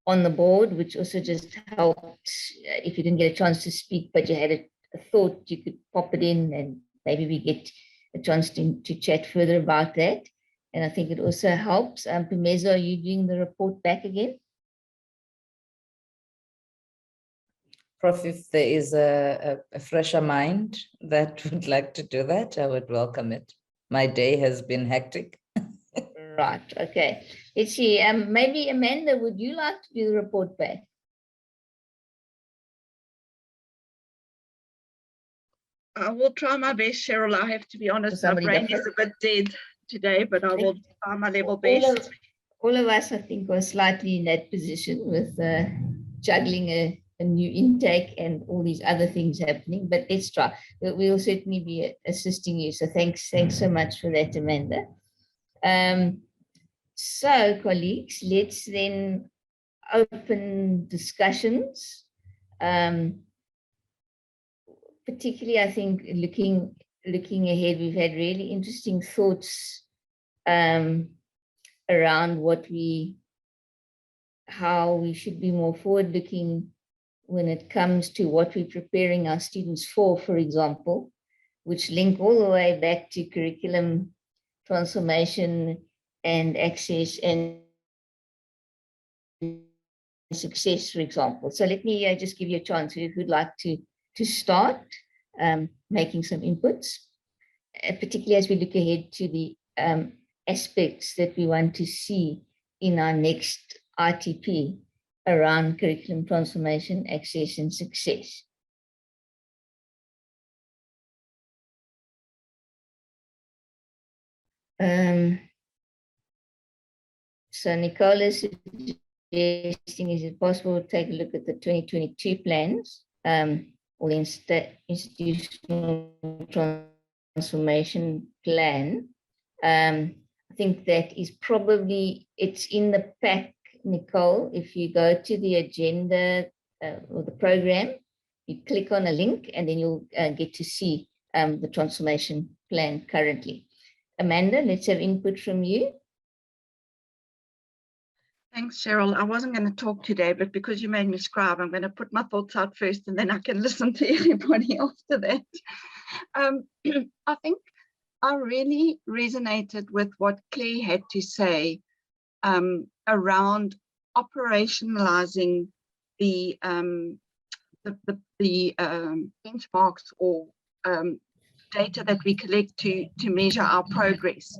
the board, which also just helped if you didn't get a chance to speak, but you had a thought, you could pop it in and maybe we get a chance to chat further about that. And I think it also helps. Pumezo, are you doing the report back again? Prof, if there is a fresher mind that would like to do that, I would welcome it. My day has been hectic. Right, okay. Let's see, maybe Amanda, would you like to do the report back? I will try my best, Cheryl. I have to be honest, my somebody brain is different? a bit dead today, but I will try my level All best. of us, I think, are slightly in that position with juggling a new intake and all these other things happening, but let's try. We'll certainly be assisting you. So thanks so much for that, Amanda. So colleagues, let's then open discussions. Particularly, I think looking ahead, we've had really interesting thoughts around how we should be more forward-looking when it comes to what we're preparing our students for example, which link all the way back to curriculum transformation and access and success, for example. So let me just give you a chance if you'd like to start making some inputs, particularly as we look ahead to the aspects that we want to see in our next ITP around curriculum transformation, access and success. So Nicole is suggesting, is it possible to take a look at the 2022 plans or the institutional transformation plan? I think that is probably, it's in the pack, Nicole. If you go to the agenda or the program, you click on a link and then you'll get to see the transformation plan currently. Amanda, let's have input from you. Thanks, Cheryl. I wasn't going to talk today, but because you made me scribe, I'm going to put my thoughts out first and then I can listen to everybody after that. I think I really resonated with what Claire had to say around operationalizing the benchmarks or data that we collect to measure our progress.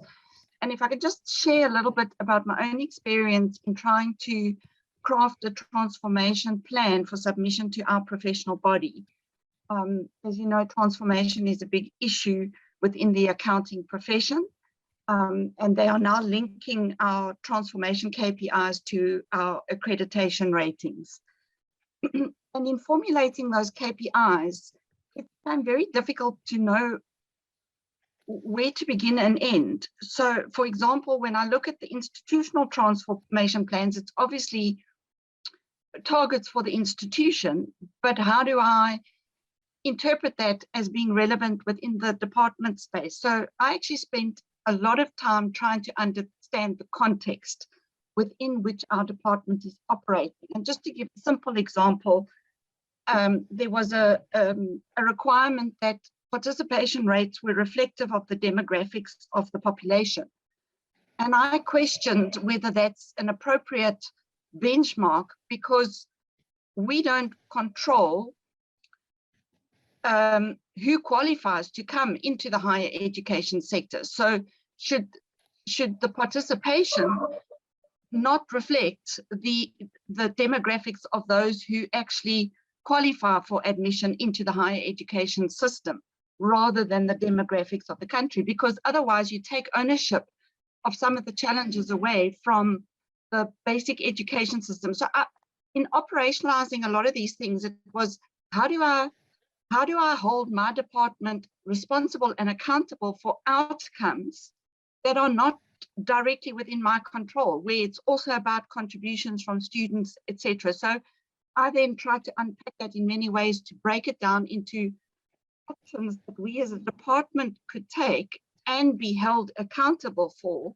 And if I could just share a little bit about my own experience in trying to craft a transformation plan for submission to our professional body. As you know, transformation is a big issue within the accounting profession. And they are now linking our transformation KPIs to our accreditation ratings. And in formulating those KPIs, it became very difficult to know where to begin and end. So, for example, when I look at the institutional transformation plans, it's obviously targets for the institution, but how do I interpret that as being relevant within the department space? So I actually spent a lot of time trying to understand the context within which our department is operating. And just to give a simple example, there was a requirement that participation rates were reflective of the demographics of the population. And I questioned whether that's an appropriate benchmark because we don't control who qualifies to come into the higher education sector. So should the participation not reflect the demographics of those who actually qualify for admission into the higher education system, rather than the demographics of the country, because otherwise you take ownership of some of the challenges away from the basic education system. So in operationalizing a lot of these things, it was, how do I hold my department responsible and accountable for outcomes that are not directly within my control, where it's also about contributions from students, etc. So I then tried to unpack that in many ways to break it down into actions that we as a department could take and be held accountable for.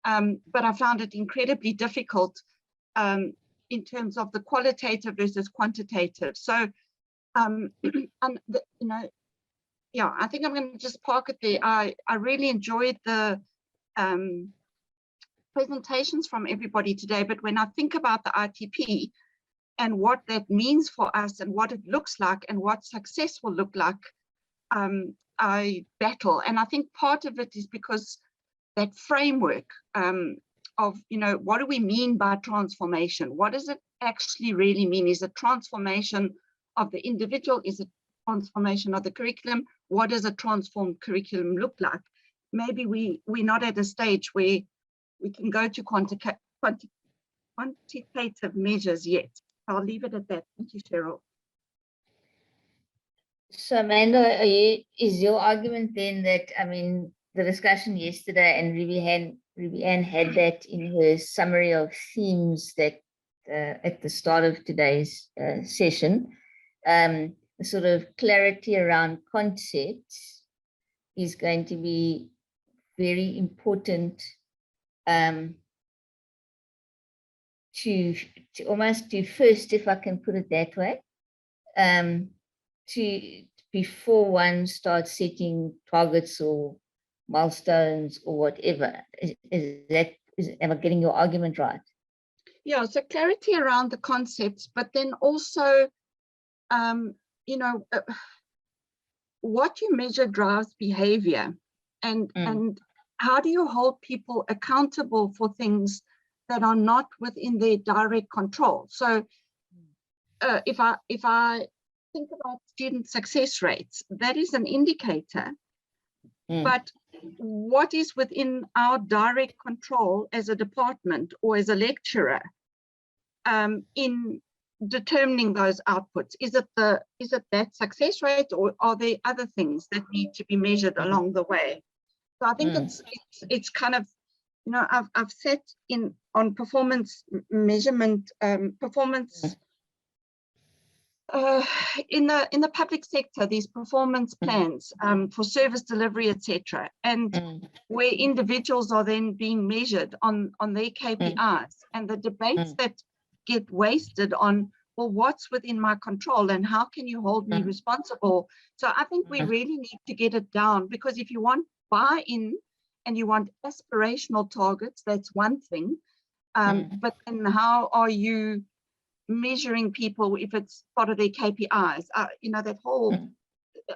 But I found it incredibly difficult in terms of the qualitative versus quantitative. So, I think I'm going to just park it there. I really enjoyed the presentations from everybody today, but when I think about the ITP and what that means for us and what it looks like and what success will look like, I battle. And I think part of it is because that framework of, what do we mean by transformation? What does it actually really mean? Is it transformation of the individual? Is it transformation of the curriculum? What does a transformed curriculum look like? Maybe we're not at a stage where we can go to quantitative measures yet. I'll leave it at that. Thank you, Cheryl. So Amanda, is your argument then that, I mean, the discussion yesterday, and Ruby-Ann had that in her summary of themes that at the start of today's session, the sort of clarity around concepts is going to be very important to almost to first, if I can put it that way, to before one starts setting targets or milestones or whatever. Am I getting your argument right? Yeah, so clarity around the concepts, but then also, you know, what you measure drives behavior, and how do you hold people accountable for things that are not within their direct control? So if I think about student success rates, that is an indicator, but what is within our direct control as a department or as a lecturer in determining those outputs? Is it that success rate, or are there other things that need to be measured along the way? So I think it's kind of, you know, I've sat in on performance measurement, performance in the public sector, these performance plans for service delivery, etc., and where individuals are then being measured on their KPIs, and the debates that get wasted on, well, what's within my control and how can you hold me responsible? So I think we really need to get it down, because if you want buy-in and you want aspirational targets, that's one thing, but then how are you measuring people if it's part of their KPIs? You know, that whole,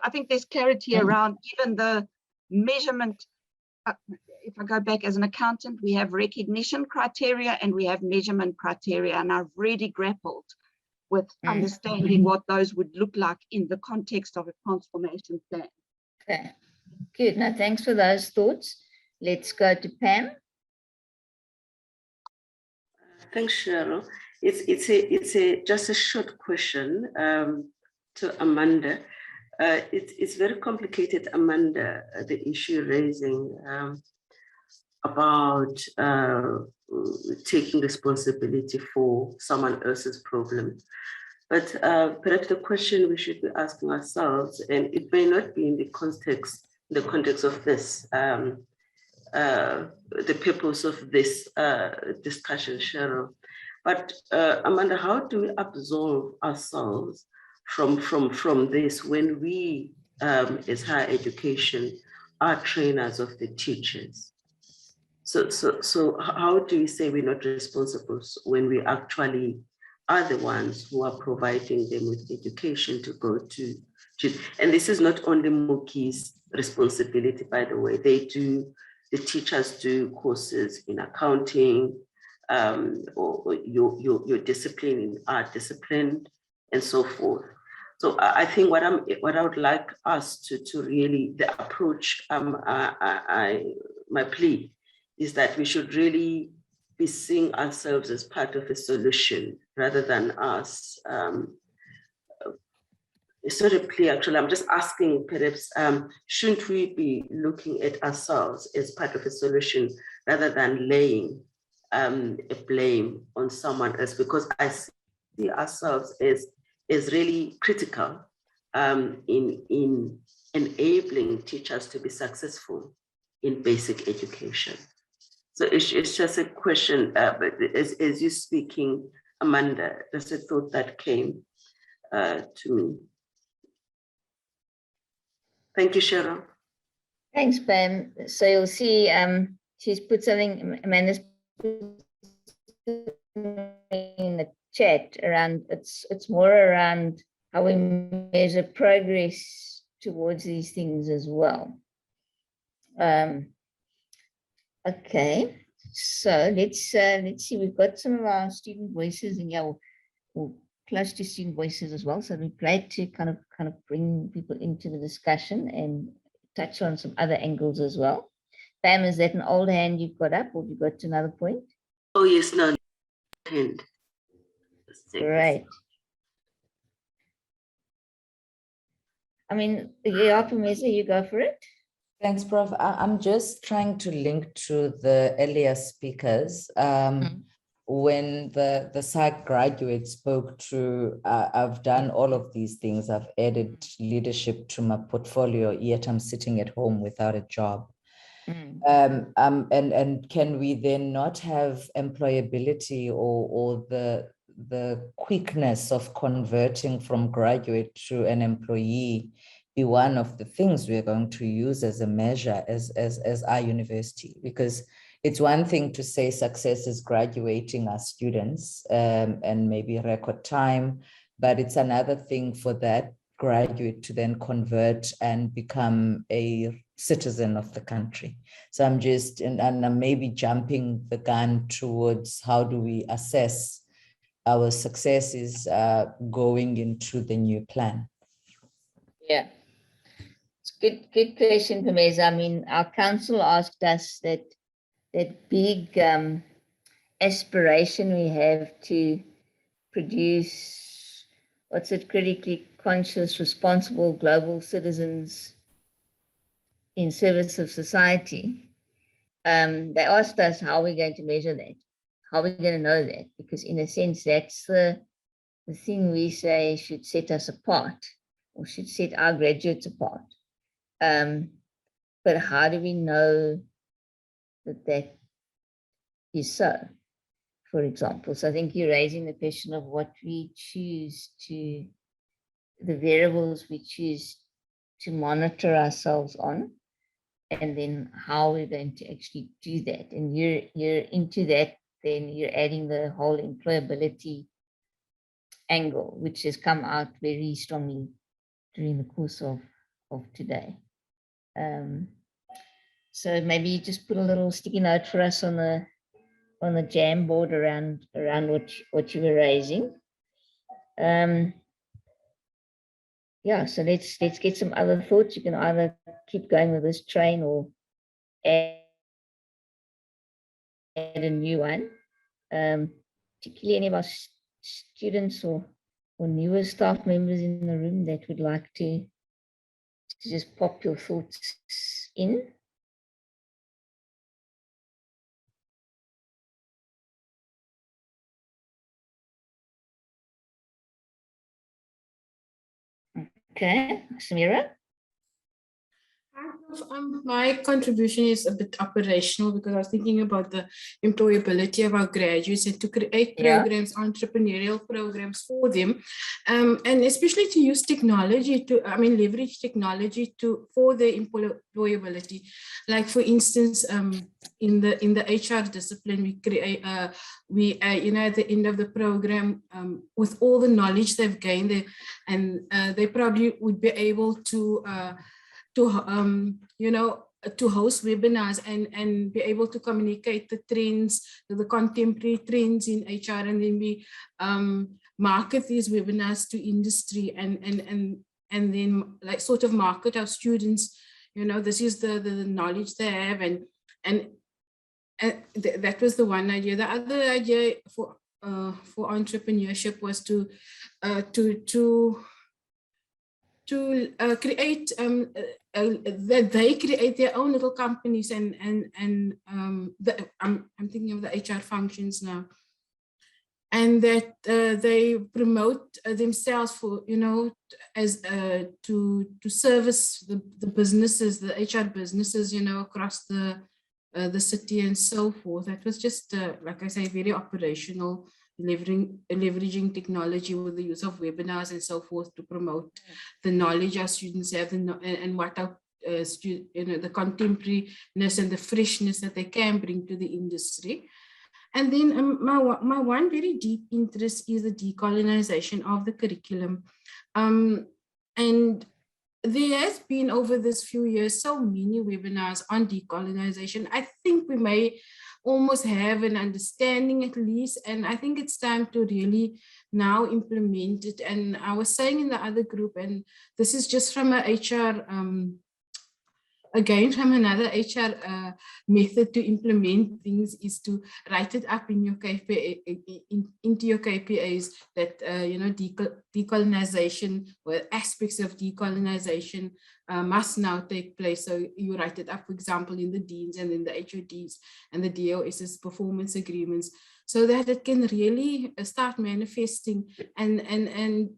I think there's clarity around even the measurement. If I go back as an accountant, we have recognition criteria and we have measurement criteria, and I've really grappled with understanding what those would look like in the context of a transformation plan. Okay, good. Now, thanks for those thoughts. Let's go to Pam. Thanks, Cheryl. It's just a short question to Amanda. It's very complicated, Amanda, the issue raising about taking responsibility for someone else's problem. But perhaps the question we should be asking ourselves, and it may not be in the context of this, the purpose of this discussion, Cheryl. But Amanda, how do we absolve ourselves from this when we, as higher education, are trainers of the teachers? So how do we say we're not responsible when we actually are the ones who are providing them with education to go to? And this is not only Muki's responsibility, by the way. The teachers do courses in accounting, or your discipline in art discipline, and so forth. So I think what I would like us to really, the approach, my plea is that we should really be seeing ourselves as part of a solution rather than us. It's not a plea, actually. I'm just asking, perhaps, shouldn't we be looking at ourselves as part of a solution rather than laying a blame on someone else? Because I see ourselves as really critical in enabling teachers to be successful in basic education. So it's just a question, but as you're speaking, Amanda, that's a thought that came to me. Thank you, Cheryl. Thanks, Pam. So you'll see she's put something, Amanda's put in the chat around, it's more around how we measure progress towards these things as well. Okay, so let's see, we've got some of our student voices, and yeah, we'll close to student voices as well. So we're glad to kind of bring people into the discussion and touch on some other angles as well. Pam, is that an old hand you've got up, or have you got to another point? Oh, yes, no. Hand. Great. I mean, yeah, Pamela, you go for it. Thanks, Prof. I'm just trying to link to the earlier speakers. When the SAC graduate spoke to, I've done all of these things. I've added leadership to my portfolio, yet I'm sitting at home without a job. And can we then not have employability or the quickness of converting from graduate to an employee be one of the things we're going to use as a measure as our university? Because it's one thing to say success is graduating our students and maybe record time, but it's another thing for that graduate to then convert and become a citizen of the country. So I'm just, and I'm maybe jumping the gun towards how do we assess our successes going into the new plan. Yeah. It's good question, Pamela. I mean, our council asked us that big aspiration we have to produce, what's it, critically conscious, responsible global citizens in service of society. They asked us how we're going to measure that, how we're going to know that, because in a sense, that's the thing we say should set us apart or should set our graduates apart. But how do we know that is so, for example? So I think you're raising the question of what we choose to, the variables we choose to monitor ourselves on, and then how we're going to actually do that. And you're into that, then you're adding the whole employability angle, which has come out very strongly during the course of today. So maybe just put a little sticky note for us on the jam board around what you were raising. Yeah, so let's get some other thoughts. You can either keep going with this train or add a new one. Particularly any of our students or newer staff members in the room that would like to just pop your thoughts in. Okay, Samira. My contribution is a bit operational because I was thinking about the employability of our graduates and to create programs, entrepreneurial programs for them, and especially to use technology to, leverage technology for their employability. Like for instance, in the HR discipline, we create, at the end of the program, with all the knowledge they've gained, they probably would be able to host webinars and be able to communicate the trends, the contemporary trends in HR, and then we market these webinars to industry and then like sort of market our students. This is the knowledge they have, and that was the one idea. The other idea for entrepreneurship was to create that they create their own little companies and I'm thinking of the HR functions now, and that they promote themselves for as to service the businesses, the HR businesses across the city and so forth. That was just like I say, very operational. Leveraging technology with the use of webinars and so forth to promote the knowledge our students have and what our the contemporariness and the freshness that they can bring to the industry. And then my one very deep interest is the decolonization of the curriculum. And there has been over this few years so many webinars on decolonization. I think we may almost have an understanding at least. And I think it's time to really now implement it. And I was saying in the other group, and this is just from a HR, again, from another HR method to implement things, is to write it up in your KPI, into your KPIs, that you know, decolonization or aspects of decolonization must now take place. So you write it up, for example, in the deans and in the HODs and the DOS's performance agreements, so that it can really start manifesting. And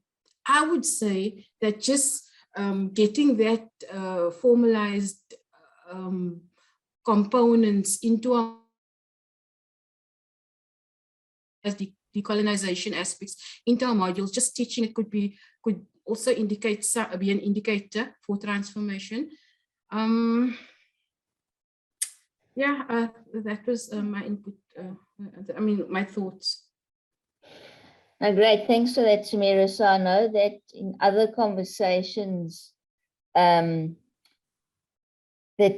I would say that just getting that formalized components into our decolonization aspects into our modules, just teaching it could also indicate, be an indicator for transformation. Yeah, that was my input. I mean, my thoughts. Great, thanks for that, Samira. So I know that in other conversations that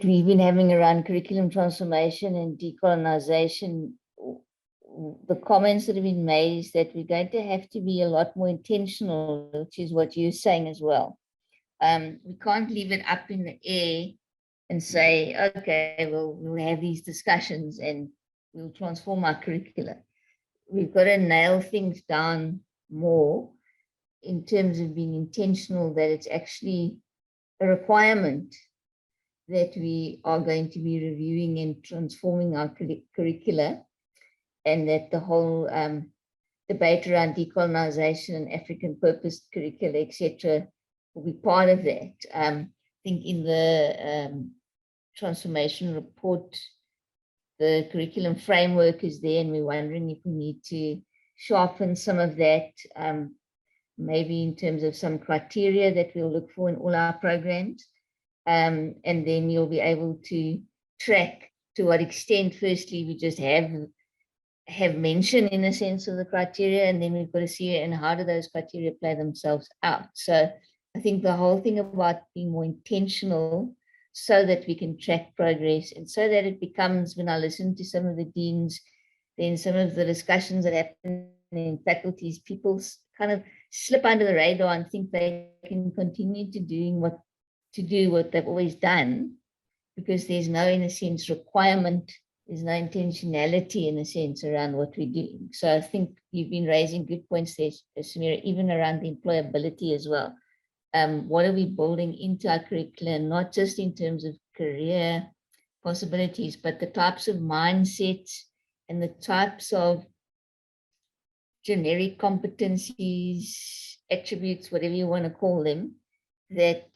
we've been having around curriculum transformation and decolonization, the comments that have been made is that we're going to have to be a lot more intentional, which is what you're saying as well. We can't leave it up in the air and say, okay, well, we'll have these discussions and we'll transform our curricula. We've got to nail things down more in terms of being intentional, that it's actually a requirement that we are going to be reviewing and transforming our curricula, and that the whole debate around decolonization and African purpose curricula, etc., will be part of that. I think in the transformation report, the curriculum framework is there, and we're wondering if we need to sharpen some of that, maybe in terms of some criteria that we'll look for in all our programs. And then you'll be able to track to what extent, firstly, we just have mention in a sense of the criteria, and then we've got to see and how do those criteria play themselves out. So I think the whole thing about being more intentional so that we can track progress, and so that it becomes, when I listen to some of the deans, then some of the discussions that happen in faculties, people kind of slip under the radar and think they can continue to do what they've always done, because there's no, in a sense, requirement, there's no intentionality, in a sense, around what we're doing. So I think you've been raising good points there, Samira, even around the employability as well. What are we building into our curriculum, not just in terms of career possibilities, but the types of mindsets and the types of generic competencies, attributes, whatever you want to call them, that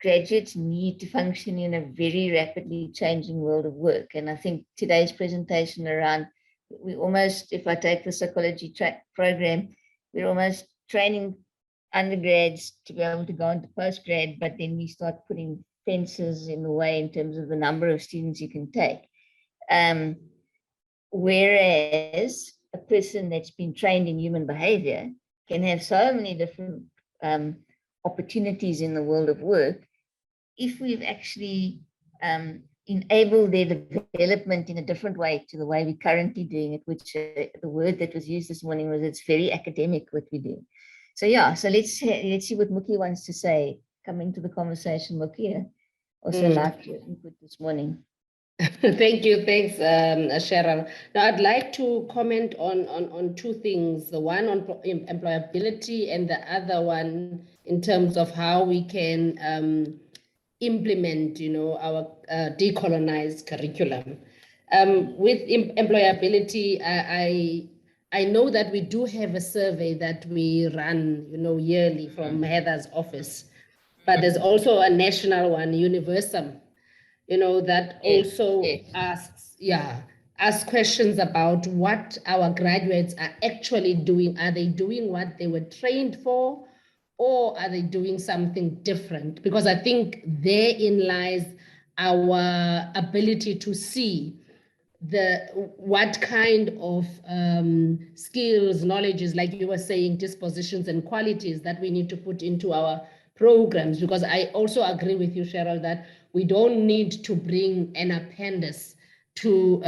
graduates need to function in a very rapidly changing world of work. And I think today's presentation around, we almost, if I take the psychology program, we're almost training undergrads to be able to go into postgrad, but then we start putting fences in the way in terms of the number of students you can take. Whereas a person that's been trained in human behavior can have so many different opportunities in the world of work if we've actually enabled their development in a different way to the way we're currently doing it, which the word that was used this morning was, it's very academic what we do. So yeah, so let's see what Muki wants to say. Come into the conversation, Muki. Also like your input this morning. Thank you. Thanks, Cheryl. Now, I'd like to comment on two things. The one on employability, and the other one in terms of how we can implement, our decolonized curriculum. With employability, I know that we do have a survey that we run, yearly from Heather's office, but there's also a national one, Universum, that also asks questions about what our graduates are actually doing. Are they doing what they were trained for, or are they doing something different? Because I think therein lies our ability to see what kind of skills, knowledges, like you were saying, dispositions and qualities that we need to put into our programs. Because I also agree with you, Cheryl, that we don't need to bring an appendix to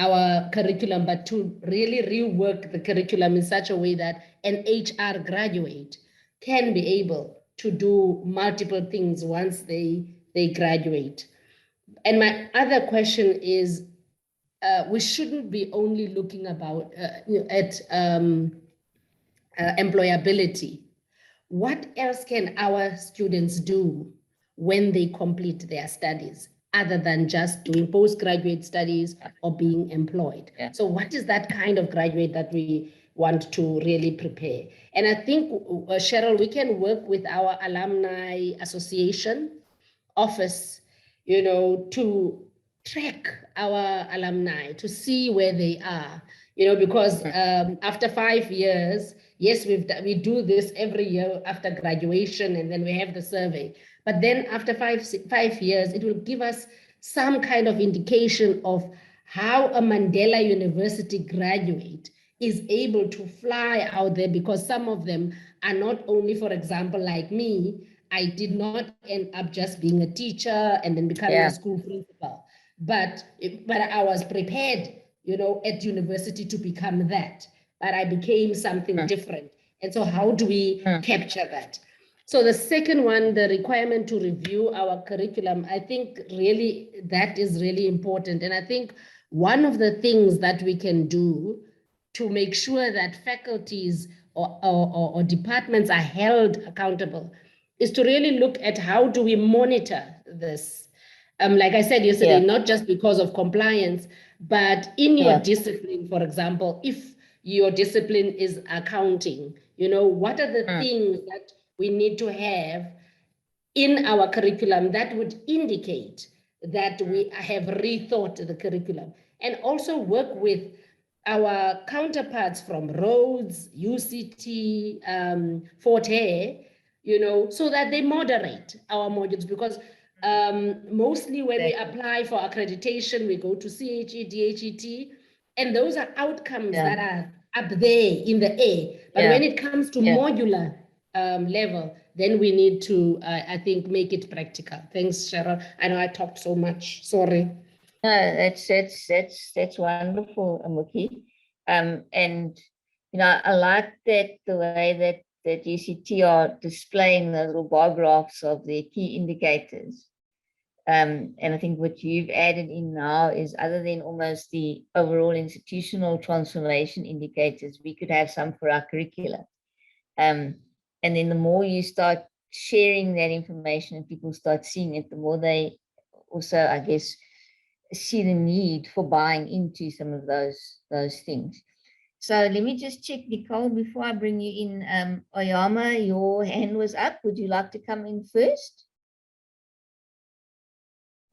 our curriculum, but to really rework the curriculum in such a way that an HR graduate can be able to do multiple things once they graduate. And my other question is, we shouldn't be only looking at employability. What else can our students do when they complete their studies, other than just doing postgraduate studies or being employed? Yeah. So what is that kind of graduate that we want to really prepare? And I think, Cheryl, we can work with our alumni association office, to track our alumni, to see where they are, because after 5 years, yes, we do this every year after graduation, and then we have the survey. But then after five years, it will give us some kind of indication of how a Mandela University graduate is able to fly out there, because some of them are not only, for example, like me, I did not end up just being a teacher and then becoming a school principal, but I was prepared, at university to become that, but I became something different. And so how do we capture that? So the second one, the requirement to review our curriculum, I think really that is really important. And I think one of the things that we can do to make sure that faculties or departments are held accountable is to really look at how do we monitor this. Like I said yesterday, not just because of compliance, but in your discipline, for example, if your discipline is accounting, what are the things that we need to have in our curriculum that would indicate that we have rethought the curriculum, and also work with our counterparts from Rhodes, UCT, Fort Hare, so that they moderate our modules, because mostly when we apply for accreditation, we go to CHE, DHET, and those are outcomes that are up there in the air. But when it comes to modular level, then we need to, I think, make it practical. Thanks, Cheryl. I know I talked so much. Sorry. No, that's wonderful, Amuki. And I like that the way that UCT are displaying the little bar graphs of their key indicators. And I think what you've added in now is, other than almost the overall institutional transformation indicators, we could have some for our curricula. And then the more you start sharing that information and people start seeing it, the more they also, I guess, see the need for buying into some of those things. So let me just check, Nicole, before I bring you in. Oyama, your hand was up. Would you like to come in first?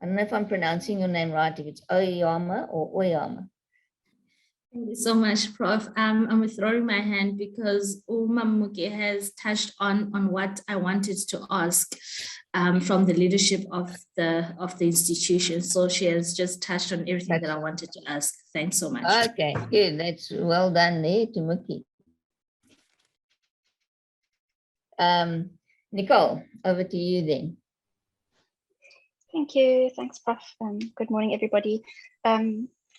I don't know if I'm pronouncing your name right, if it's Oyama or Oyama. Thank you so much, Prof. I'm withdrawing my hand because Mamuke has touched on what I wanted to ask from the leadership of the institution. So she has just touched on everything that I wanted to ask. Thanks so much. Okay, good. That's well done there, Tumuki. Nicole, over to you then. Thank you. Thanks, Prof. Good morning, everybody.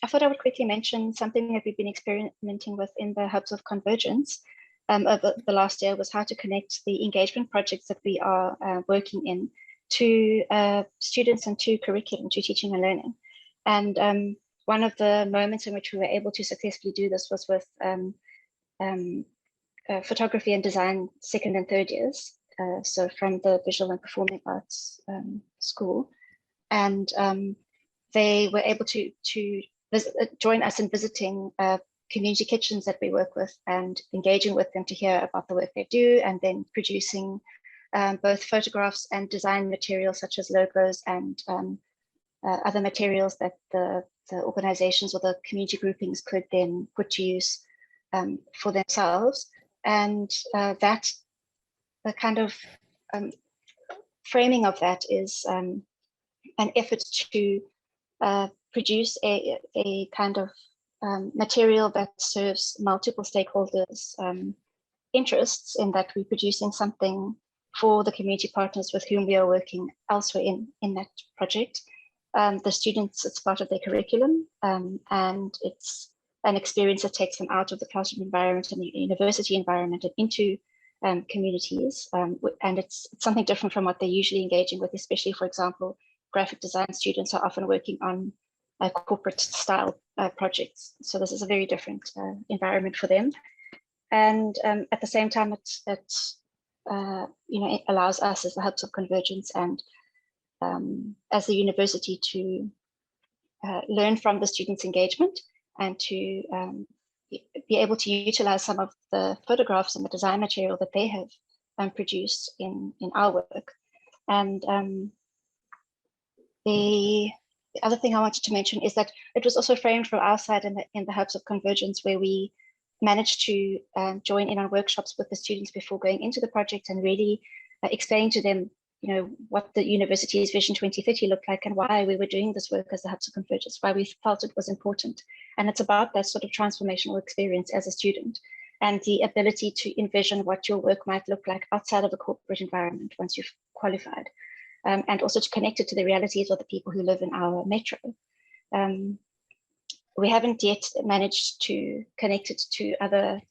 I thought I would quickly mention something that we've been experimenting with in the hubs of convergence over the last year, was how to connect the engagement projects that we are working in to students and to curriculum, to teaching and learning. And one of the moments in which we were able to successfully do this was with photography and design second and third years. So from the Visual and Performing Arts School. And they were able to join us in visiting community kitchens that we work with and engaging with them to hear about the work they do, and then producing both photographs and design materials such as logos and other materials that the organizations or the community groupings could then put to use for themselves. And that the kind of framing of that is an effort to produce a kind of material that serves multiple stakeholders' interests, in that we're producing something for the community partners with whom we are working elsewhere in that project, the students, it's part of their curriculum, and it's an experience that takes them out of the classroom environment and the university environment and into communities. And it's something different from what they're usually engaging with, especially, for example, graphic design students are often working on corporate style projects. So this is a very different environment for them. And at the same time, it allows us as the hubs of convergence and as the university to learn from the students' engagement and to be able to utilize some of the photographs and the design material that they have produced in our work. And the other thing I wanted to mention is that it was also framed from our side in the hubs of convergence, where we managed to join in on workshops with the students before going into the project and really explain to them, what the university's Vision 2030 looked like and why we were doing this work as the hubs of convergence, why we felt it was important. And it's about that sort of transformational experience as a student and the ability to envision what your work might look like outside of the corporate environment once you've qualified, and also to connect it to the realities of the people who live in our metro. We haven't yet managed to connect it to other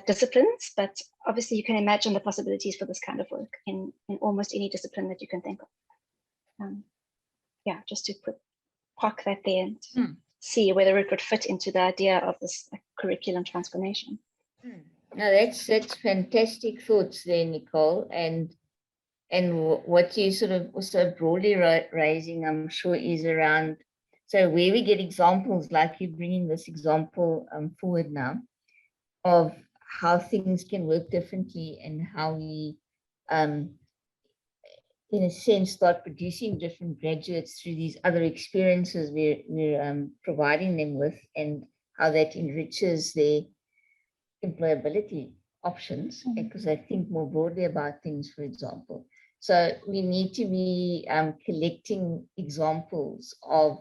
disciplines, but obviously you can imagine the possibilities for this kind of work in almost any discipline that you can think of. Yeah, just to park that there and see whether it would fit into the idea of this curriculum transformation. No, that's fantastic thoughts there, Nicole, and what you sort of also broadly raising, I'm sure, is around, so where we get examples like you bringing this example forward now of how things can work differently and how we, in a sense, start producing different graduates through these other experiences we're providing them with, and how that enriches their employability options, because I think more broadly about things, for example. So we need to be collecting examples of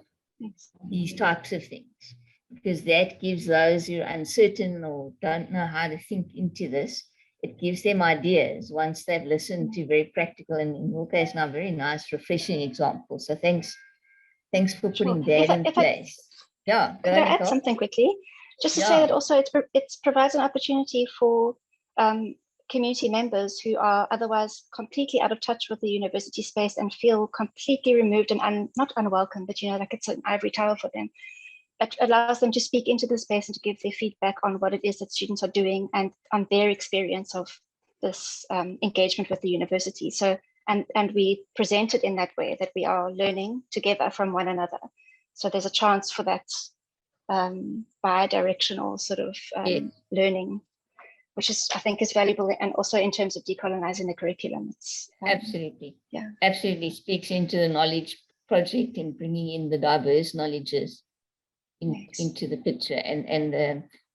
these types of things, because that gives those who are uncertain or don't know how to think into this, it gives them ideas once they've listened to very practical and, in your case now, very nice, refreshing examples. So thanks for putting that in place. Yeah, could I add something quickly? Just to say that also it provides an opportunity for community members who are otherwise completely out of touch with the university space and feel completely removed and not unwelcome, but like it's an ivory tower for them. It allows them to speak into the space and to give their feedback on what it is that students are doing and on their experience of this engagement with the university. So, and we present it in that way, that we are learning together from one another. So there's a chance for that bi-directional sort of learning, which is, I think, is valuable, and also in terms of decolonizing the curriculum. It's absolutely, absolutely speaks into the knowledge project and bringing in the diverse knowledges into the picture, and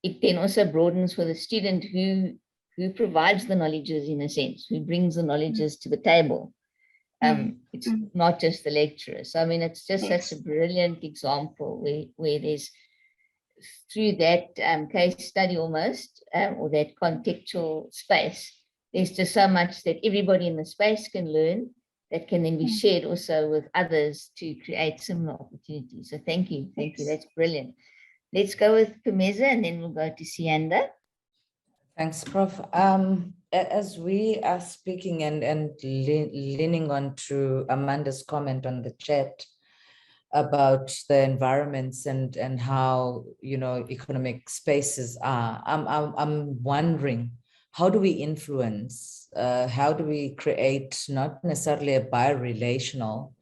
it then also broadens for the student who provides the knowledges, in a sense, who brings the knowledges to the table. It's not just the lecturer. So I mean, it's just such a brilliant example where there's, through that case study almost, or that contextual space, there's just so much that everybody in the space can learn that can then be shared also with others to create similar opportunities. So thank you, that's brilliant. Let's go with Pumeza and then we'll go to Sianda. Thanks, Prof. As we are speaking and leaning on to Amanda's comment on the chat about the environments and how economic spaces are, I'm wondering, how do we influence? How do we create not necessarily a bi-relational,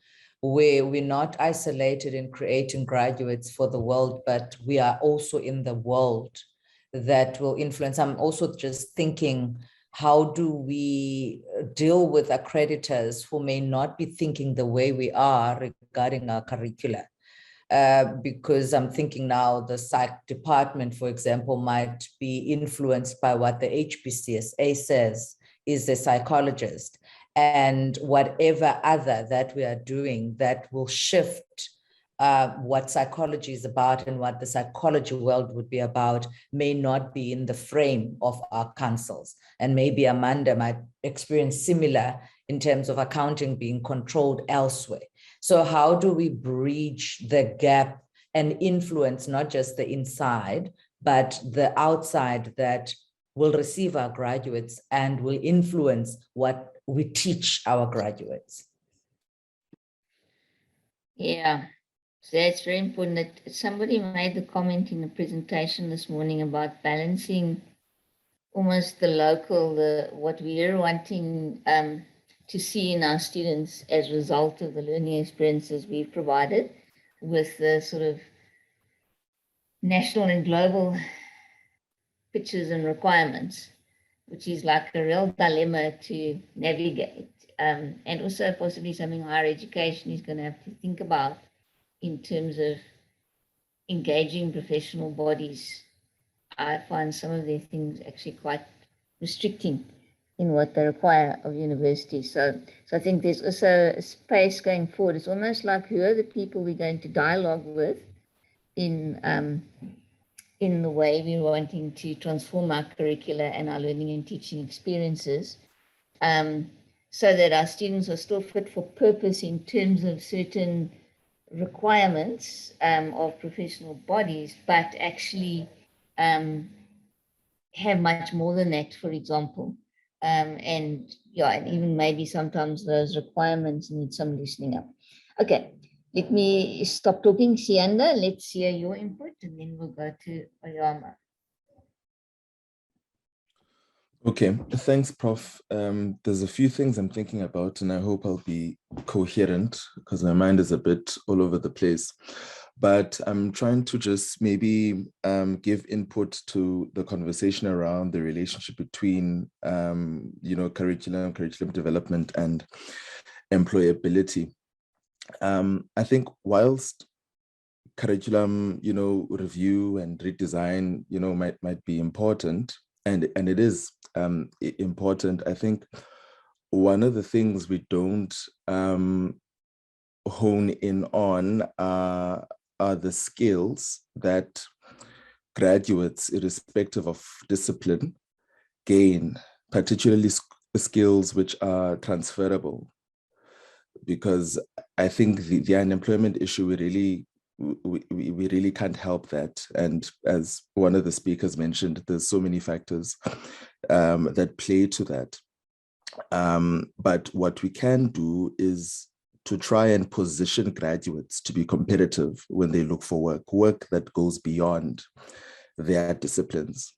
where we're not isolated in creating graduates for the world, but we are also in the world that will influence? I'm also just thinking, how do we deal with accreditors who may not be thinking the way we are regarding our curricula? Because I'm thinking now the psych department, for example, might be influenced by what the HPCSA says is a psychologist, and whatever other that we are doing that will shift what psychology is about and what the psychology world would be about may not be in the frame of our councils. And maybe Amanda might experience similar in terms of accounting being controlled elsewhere. So how do we bridge the gap and influence not just the inside, but the outside that will receive our graduates and will influence what we teach our graduates? Yeah, so that's very important. That somebody made the comment in the presentation this morning about balancing almost the local, what we're wanting to see in our students as a result of the learning experiences we've provided, with the sort of national and global pictures and requirements, which is like a real dilemma to navigate. And also possibly something higher education is going to have to think about in terms of engaging professional bodies. I find some of their things actually quite restricting in what they require of universities. So I think there's also a space going forward. It's almost like, who are the people we're going to dialogue with in the way we're wanting to transform our curricula and our learning and teaching experiences, so that our students are still fit for purpose in terms of certain requirements of professional bodies, but actually have much more than that, for example. And yeah, and even maybe sometimes those requirements need some loosening up. Okay, let me stop talking, Sianda. Let's hear your input, and then we'll go to Oyama. Okay, thanks, Prof. There's a few things I'm thinking about, and I hope I'll be coherent because my mind is a bit all over the place. But I'm trying to just maybe give input to the conversation around the relationship between, curriculum development and employability. I think whilst curriculum, review and redesign, might be important, and it is important. I think one of the things we don't hone in on are the skills that graduates, irrespective of discipline, gain, particularly skills which are transferable. Because I think the unemployment issue, we really can't help that. And as one of the speakers mentioned, there's so many factors that play to that. But what we can do is to try and position graduates to be competitive when they look for work that goes beyond their disciplines.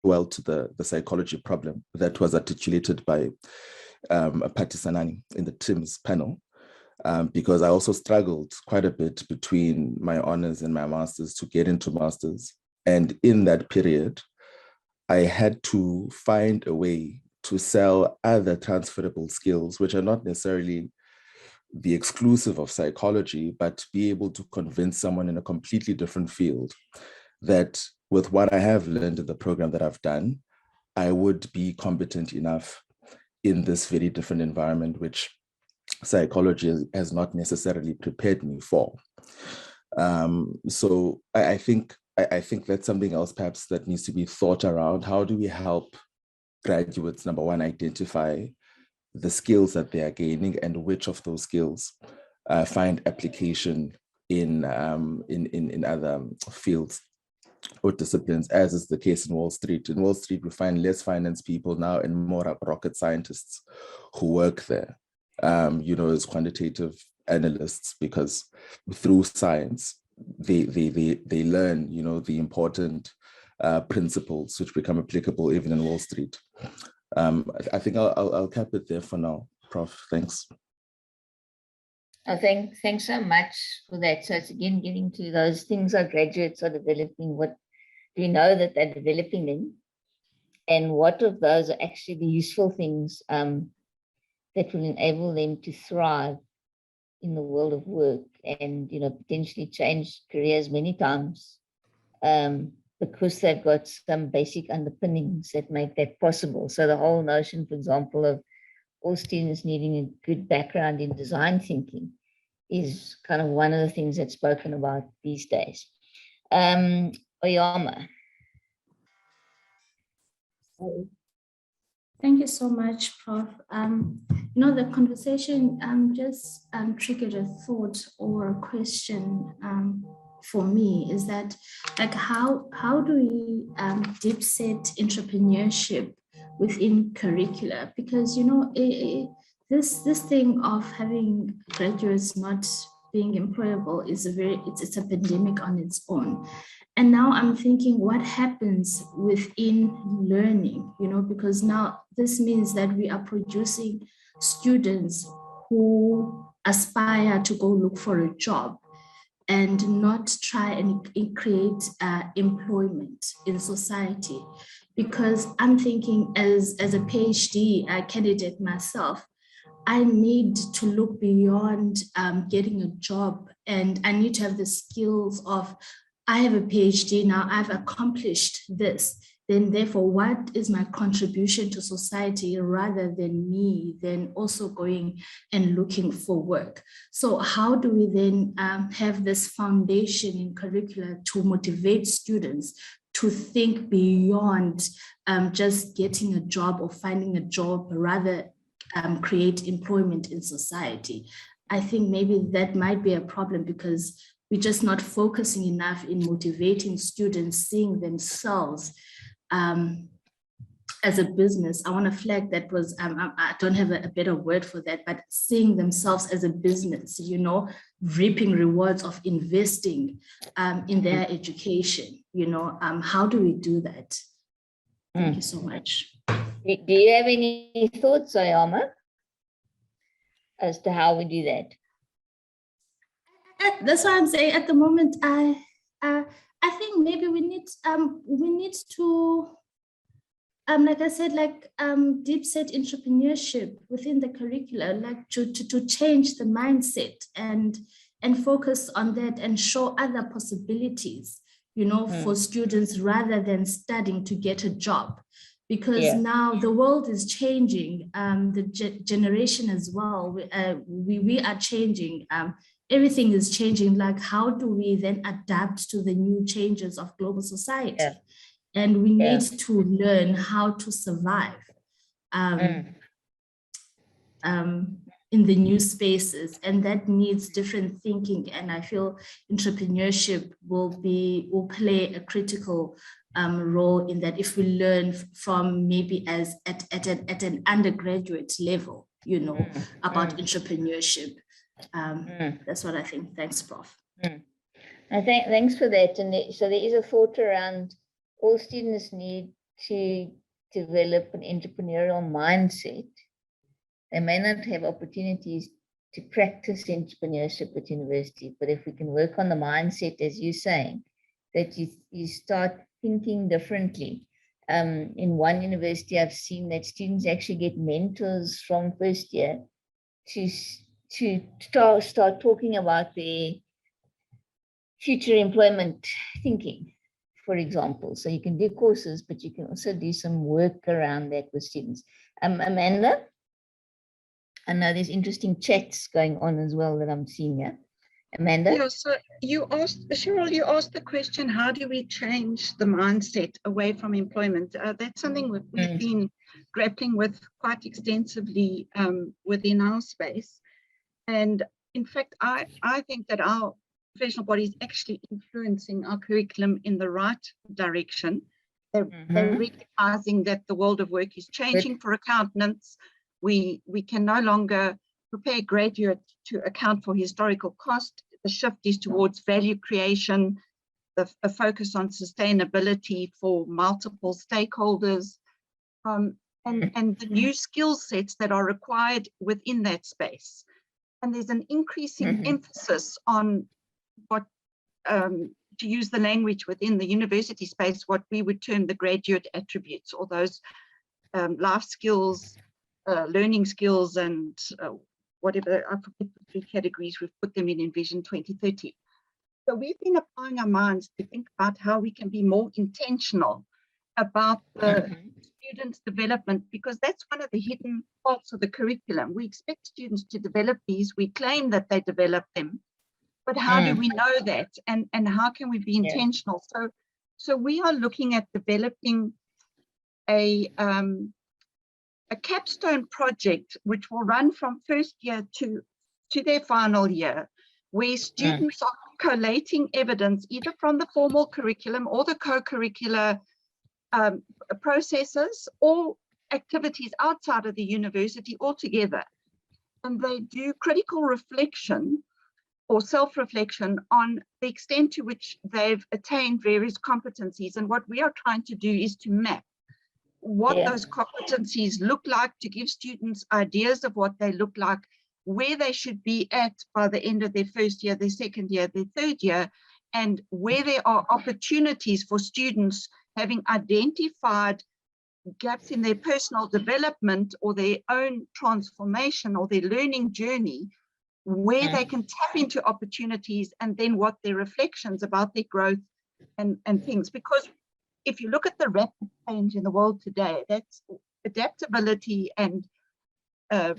Well, to the psychology problem that was articulated by Patisanani in the TIMS panel, because I also struggled quite a bit between my honors and my masters to get into masters. And in that period, I had to find a way to sell other transferable skills, which are not necessarily the exclusive of psychology, but be able to convince someone in a completely different field that with what I have learned in the program that I've done, I would be competent enough in this very different environment, which psychology has not necessarily prepared me for. So I think that's something else perhaps that needs to be thought around. How do we help graduates, number one, identify the skills that they are gaining and which of those skills find application in other fields or disciplines, as is the case in Wall Street. In Wall Street, we find less finance people now and more rocket scientists who work there, as quantitative analysts, because through science, they learn, the important principles which become applicable even in Wall Street. I think I'll cap it there for now, Prof. Thanks. Oh, thanks so much for that. So it's again getting to those things our graduates are developing. What do we know that they're developing them? And what of those are actually the useful things that will enable them to thrive in the world of work and, potentially change careers many times because they've got some basic underpinnings that make that possible. So the whole notion, for example, of all students needing a good background in design thinking is kind of one of the things that's spoken about these days. Oyama. Thank you so much, Prof. The conversation just triggered a thought or a question for me, is that, like, how do we deep set entrepreneurship within curricula? Because this thing of having graduates not being employable is it's a pandemic on its own. And now I'm thinking, what happens within learning, because now this means that we are producing students who aspire to go look for a job and not try and create employment in society. Because I'm thinking, as a PhD candidate myself, I need to look beyond getting a job, and I need to have the skills of, I have a PhD now, I've accomplished this, then therefore what is my contribution to society, rather than me then also going and looking for work. So how do we then have this foundation in curricula to motivate students to think beyond just getting a job or finding a job, rather create employment in society? I think maybe that might be a problem, because we're just not focusing enough in motivating students, seeing themselves as a business. I want to flag that was, I don't have a better word for that, but seeing themselves as a business, reaping rewards of investing in their education. How do we do that? Thank you so much. Do you have any thoughts, Ayama, as to how we do that? That's why I'm saying at the moment, I think maybe we need to, like I said, deep set entrepreneurship within the curricula, like to change the mindset and focus on that and show other possibilities, for students, rather than studying to get a job. Because now the world is changing, the generation as well, we are changing. Everything is changing. Like, how do we then adapt to the new changes of global society? And we need to learn how to survive in the new spaces, and that needs different thinking. And I feel entrepreneurship will play a critical role in that, if we learn from maybe as at an undergraduate level, about entrepreneurship. That's what I think. Thanks, Prof. Thanks for that. And so there is a thought around, all students need to develop an entrepreneurial mindset. They may not have opportunities to practice entrepreneurship at university, but if we can work on the mindset, as you're saying, that you start thinking differently. In one university, I've seen that students actually get mentors from first year to start talking about their future employment thinking, for example. So you can do courses, but you can also do some work around that with students. Amanda, I know there's interesting chats going on as well that I'm seeing here. Amanda? Yeah, so you asked, Cheryl, you asked the question, how do we change the mindset away from employment? That's something we've been grappling with quite extensively within our space. And in fact, I think that our professional body is actually influencing our curriculum in the right direction. They're recognizing that the world of work is changing for accountants. We can no longer prepare graduates to account for historical cost. The shift is towards value creation, a focus on sustainability for multiple stakeholders, and the new skill sets that are required within that space. And there's an increasing emphasis on what, to use the language within the university space, what we would term the graduate attributes, or those life skills, learning skills, and whatever, I forget the 3 categories we've put them in Vision 2030. So we've been applying our minds to think about how we can be more intentional about the students' development, because that's one of the hidden parts of the curriculum. We expect students to develop these. We claim that they develop them, but how do we know that? And how can we be intentional? So we are looking at developing a a capstone project which will run from first year to their final year, where students are collating evidence either from the formal curriculum or the co-curricular processes or activities outside of the university altogether. And they do critical reflection or self-reflection on the extent to which they've attained various competencies. And what we are trying to do is to map what those competencies look like, to give students ideas of what they look like, where they should be at by the end of their first year, their second year, their third year, and where there are opportunities for students having identified gaps in their personal development or their own transformation or their learning journey, where they can tap into opportunities, and then what their reflections about their growth and things. Because if you look at the rapid change in the world today, that's adaptability and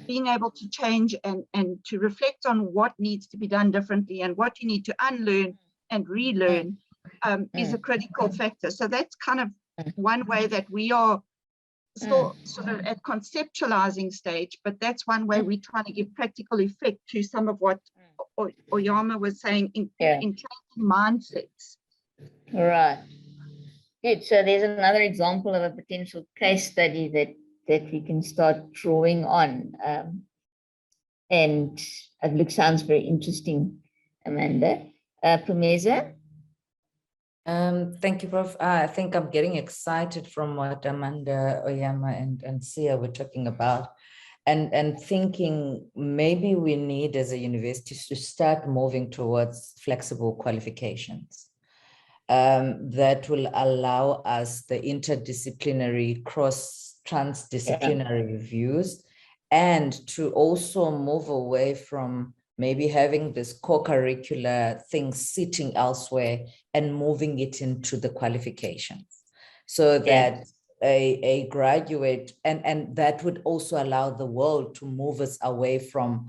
being able to change and to reflect on what needs to be done differently and what you need to unlearn and relearn is a critical factor. So that's kind of one way that we are still sort of at conceptualizing stage, but that's one way we're trying to give practical effect to some of what Oyama was saying in changing mindsets. Right. Good. So there's another example of a potential case study that we can start drawing on. And it sounds very interesting, Amanda. Pumeza? Thank you, Prof. I think I'm getting excited from what Amanda, Oyama, and Sia were talking about, and thinking maybe we need as a university to start moving towards flexible qualifications that will allow us the interdisciplinary, transdisciplinary views, and to also move away from maybe having this co-curricular thing sitting elsewhere and moving it into the qualifications, so that a graduate, and that would also allow the world to move us away from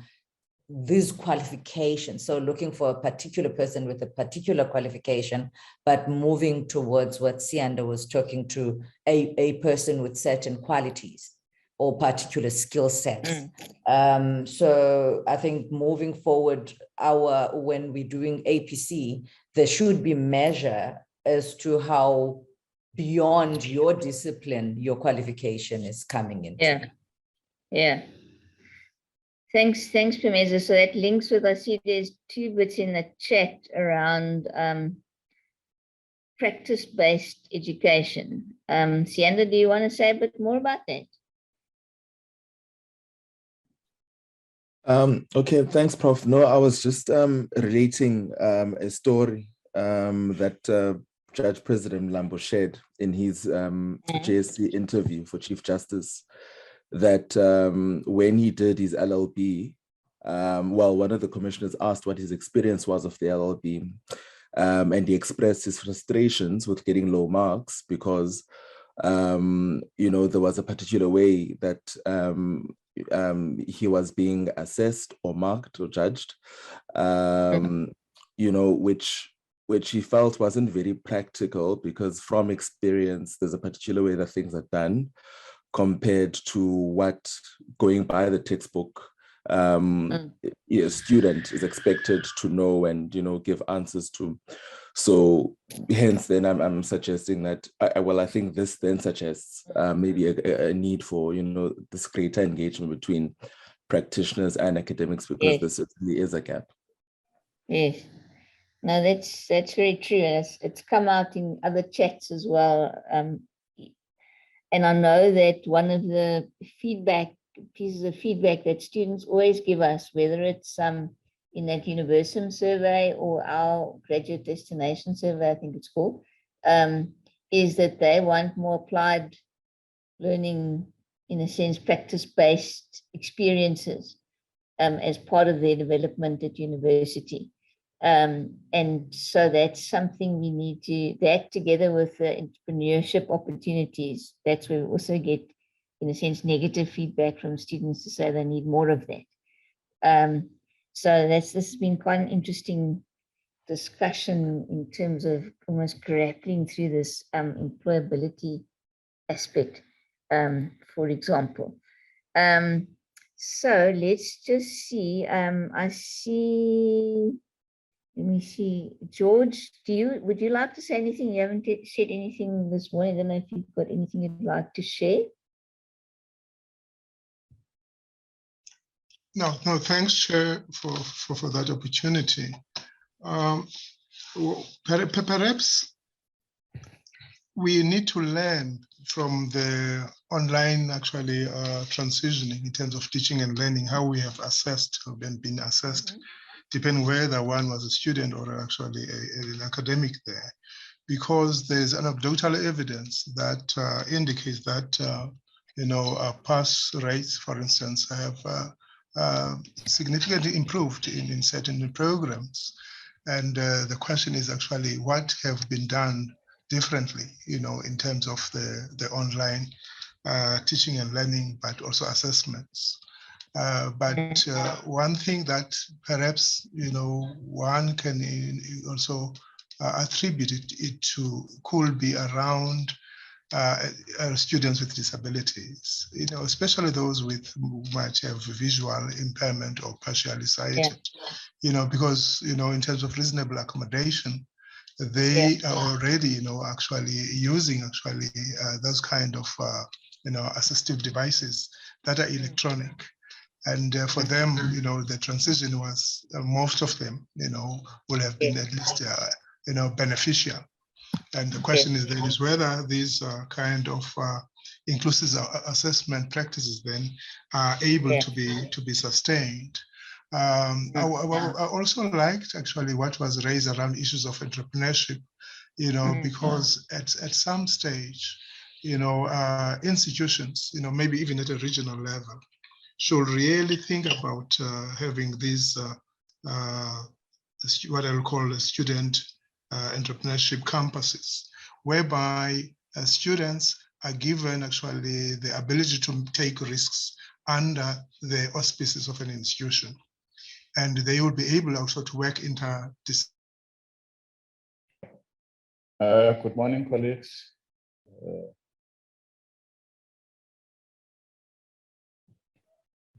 these qualifications. So looking for a particular person with a particular qualification, but moving towards what Sianda was talking to, a person with certain qualities or particular skill sets. So I think moving forward, when we're doing APC, there should be measure as to how beyond your discipline, your qualification is coming into. Thanks, Pumeza. So that links with, I see there's 2 bits in the chat around practice-based education. Sianda, do you want to say a bit more about that? Okay, thanks, Prof. No, I was just relating a story that Judge President Lambo shared in his JSC interview for Chief Justice, that when he did his LLB, one of the commissioners asked what his experience was of the LLB, and he expressed his frustrations with getting low marks because, there was a particular way that he was being assessed or marked or judged, which he felt wasn't very practical, because from experience, there's a particular way that things are done compared to what, going by the textbook, a student is expected to know and give answers to. So hence then I'm suggesting that I think this then suggests maybe a need for this greater engagement between practitioners and academics, because this really is a gap. Yes, no, that's very true. It's come out in other chats as well. And I know that one of the pieces of feedback that students always give us, whether it's in that Universum survey or our graduate destination survey, I think it's called, is that they want more applied learning, in a sense, practice-based experiences as part of their development at university. And so that's something we need to, that together with the entrepreneurship opportunities, that's where we also get, in a sense, negative feedback from students to say they need more of that. So this has been quite an interesting discussion in terms of almost grappling through this employability aspect, for example. So let's just see. I see. Let me see. George, would you like to say anything? You haven't said anything this morning. I don't know if you've got anything you'd like to share. No, thanks, Chair, for that opportunity. Perhaps we need to learn from the online transitioning in terms of teaching and learning, how we have assessed and been assessed, depending whether one was a student or actually an academic there, because there's anecdotal evidence that indicates that pass rates, for instance, have significantly improved in certain programs. And the question is actually what have been done differently, in terms of the online teaching and learning, but also assessments. But one thing that perhaps, one can also attribute it to could be around students with disabilities, especially those who might have visual impairment or partially sighted, because, in terms of reasonable accommodation, they are already, actually using those kind of, assistive devices that are electronic. And for them, the transition was, most of them, will have been at least, beneficial. And the question is then is whether these kind of inclusive assessment practices then are able to be sustained. I also liked actually what was raised around issues of entrepreneurship, because at some stage, institutions, maybe even at a regional level, should really think about having these, what I'll call student entrepreneurship campuses, whereby students are given actually the ability to take risks under the auspices of an institution. And they will be able also to work interdisciplinarily. Good morning, colleagues.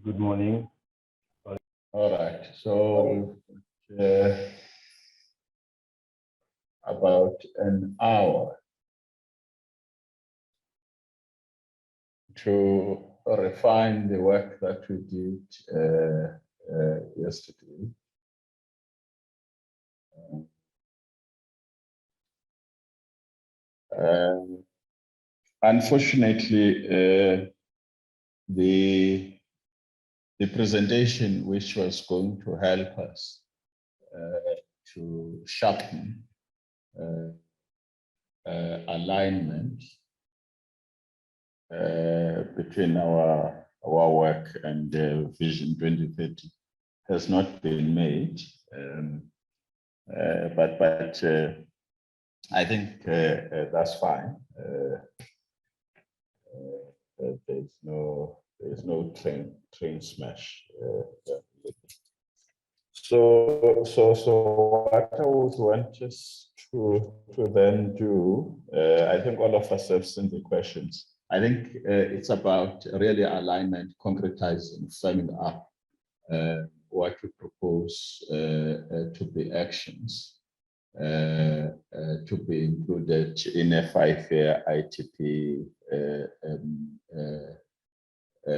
Good morning. All right, so about an hour to refine the work that we did yesterday. Unfortunately, the presentation, which was going to help us to sharpen alignment between our work and Vision 2030 has not been made, but I think that's fine. There's no train smash. So what I would want us to then do, I think all of us have seen the questions. I think it's about really alignment, concretizing, summing up what we propose to be actions to be included in a 5-year ITP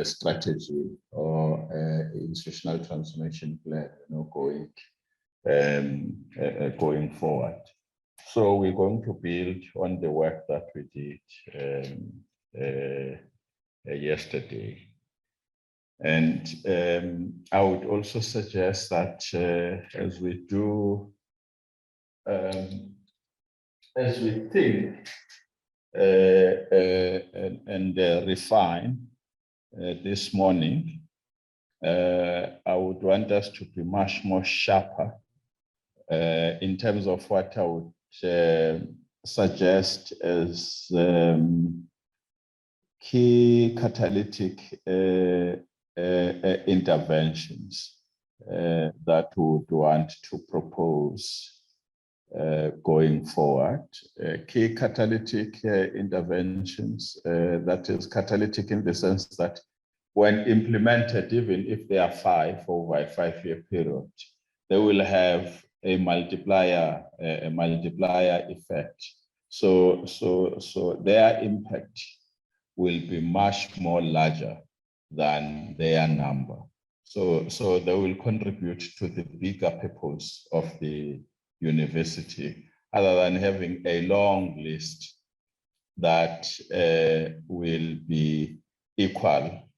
strategy or institutional transformation plan, going forward. So we're going to build on the work that we did yesterday. And I would also suggest that as we do, as we think and refine this morning, I would want us to be much more sharper in terms of what I would suggest as key catalytic interventions that we would want to propose going forward. Key catalytic interventions, that is catalytic in the sense that when implemented, even if they are 5 over a 5-year period, they will have a multiplier effect. So their impact will be much more larger than their number. So they will contribute to the bigger purpose of the university, other than having a long list that will be equal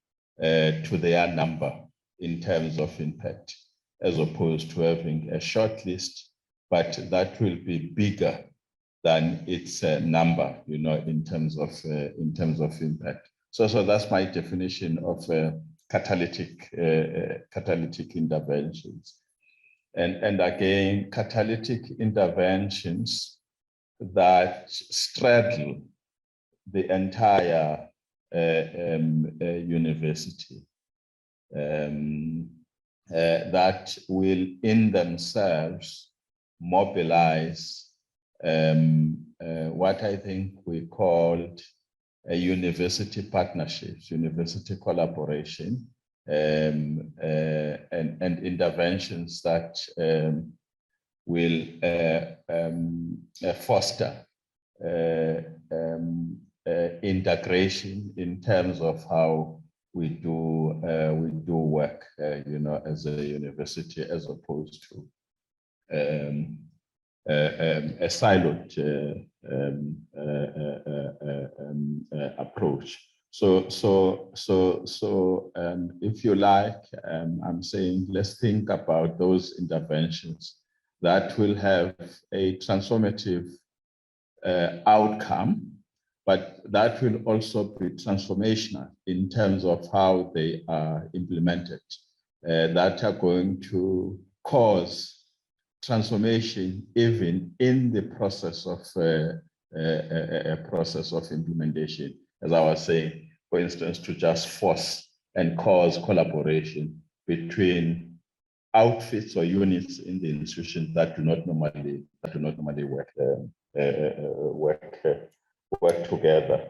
to their number in terms of impact, as opposed to having a short list, but that will be bigger than its number, you know, in terms of impact. So that's my definition of catalytic interventions. And again, catalytic interventions that straddle the entire university, that will in themselves mobilize what I think we called a university partnerships, university collaboration, and interventions that will foster integration in terms of how we do work, you know, as a university, as opposed to a siloed approach. So if you like, I'm saying let's think about those interventions that will have a transformative outcome, but that will also be transformational in terms of how they are implemented, that are going to cause transformation even in the process of implementation. As I was saying, for instance, to just force and cause collaboration between outfits or units in the institution that do not normally work together.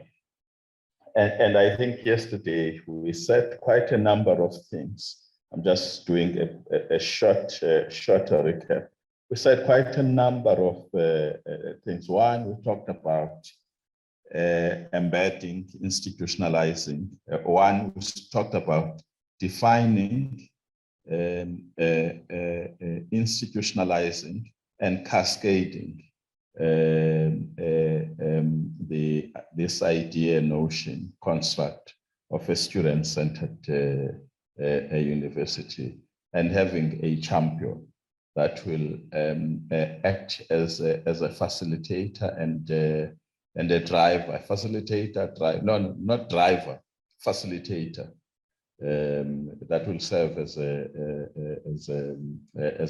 And I think yesterday we said quite a number of things. I'm just doing a shorter recap. We said quite a number of things. One, we talked about embedding, institutionalizing. One, we talked about defining, institutionalizing, and cascading this idea, notion, construct of a student-centered university, and having a champion that will act as a facilitator and a driver, that will serve as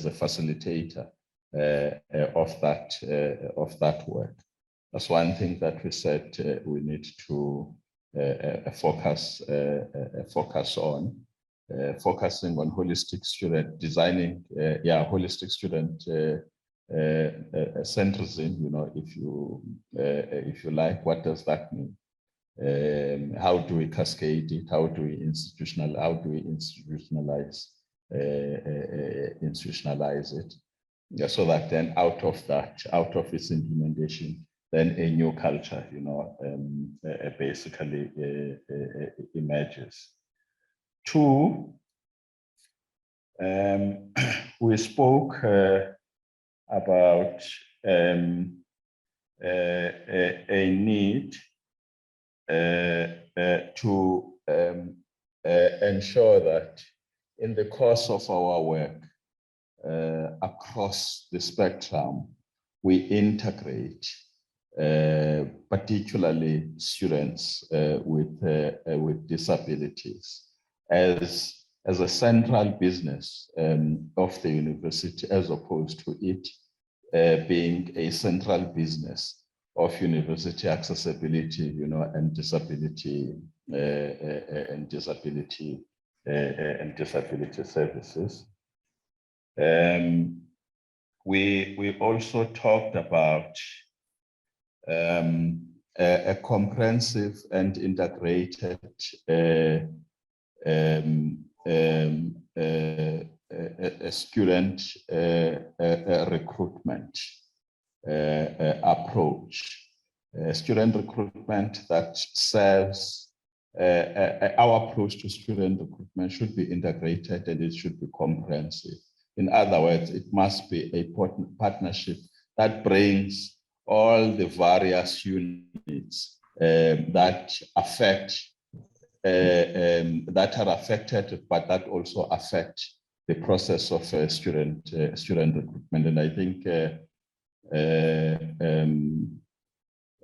a facilitator of that work. That's one thing that we said we need to focus on. Focusing on holistic student designing, holistic student centrism. You know, if you like, what does that mean? How do we cascade it? How do we institutionalize it? Yeah, so that then out of its implementation, then a new culture, you know, basically emerges. Two, we spoke about a need to ensure that in the course of our work across the spectrum, we integrate particularly students with disabilities as a central business of the university, as opposed to it being a central business of university accessibility, you know, and disability services. We also talked about a comprehensive and integrated student recruitment approach. Student recruitment that serves our approach to student recruitment should be integrated and it should be comprehensive. In other words, it must be a partnership that brings all the various units that are affected, but that also affect the process of student recruitment. And I think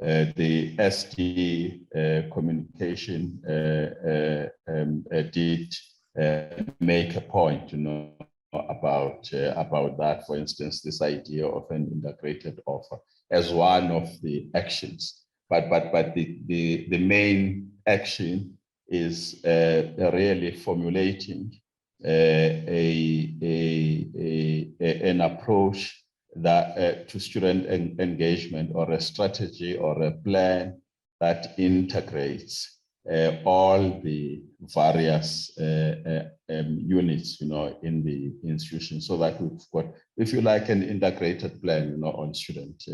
the SD communication did make a point, about that. For instance, this idea of an integrated offer as one of the actions, but the main action is really formulating an approach that to student engagement, or a strategy or a plan that integrates all the various units, in the institution, so that we've got, if you like, an integrated plan, on student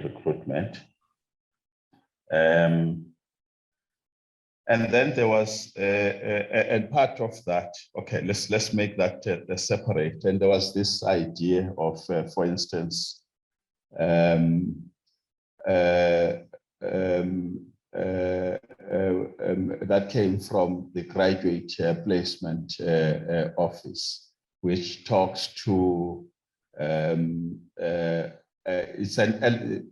recruitment. And then there was, and part of that, okay, let's make that separate. And there was this idea of, for instance, that came from the graduate placement office, which talks to, it's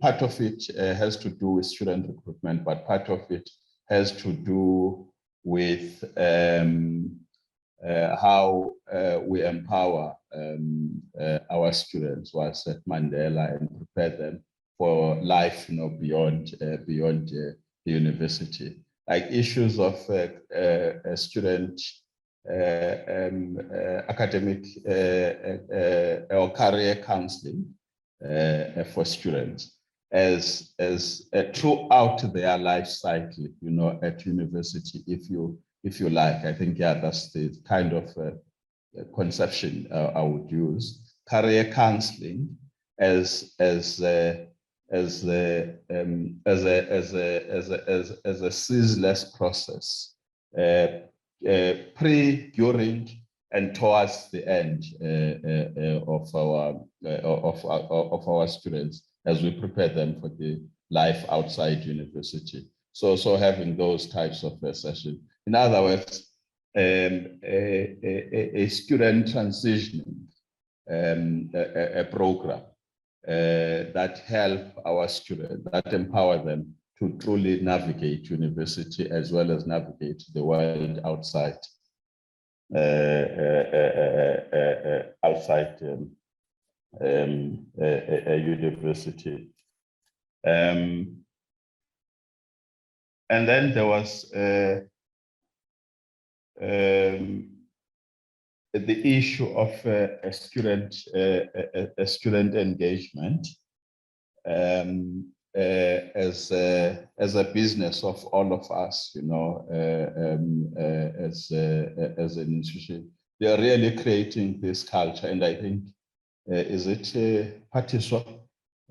part of it has to do with student recruitment, but part of it has to do with how we empower our students whilst at Mandela and prepare them for life, beyond the university. Like issues of student academic or career counseling for students as throughout their life cycle, at university, if you like. I think, yeah, that's the kind of conception I would use. Career counseling as a ceaseless process, pre, during, and towards the end of our students, as we prepare them for the life outside university. So having those types of sessions. In other words, a student transitioning a program that help our students, that empower them to truly navigate university as well as navigate the world outside a university. And then there was the issue of a student engagement as a business of all of us, as an institution. They are really creating this culture, and I think, is it Patiswa?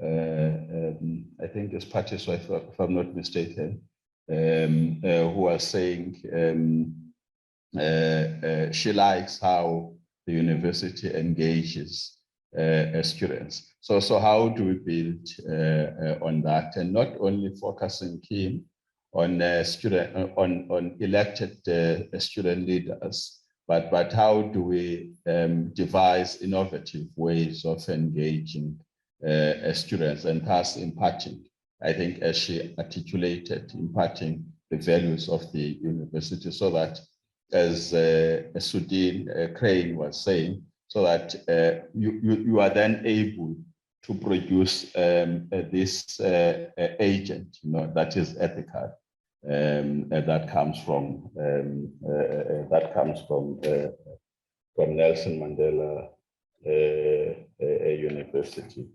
I think it's Patiswa, if I'm not mistaken, who was saying she likes how the university engages students. So how do we build on that, and not only focusing, Kim, on on elected student leaders, but how do we devise innovative ways of engaging students, and thus imparting, I think, as she articulated, imparting the values of the university, so that, as Sudin Crane was saying, so that you are then able to produce this agent, that is ethical, that comes from Nelson Mandela University.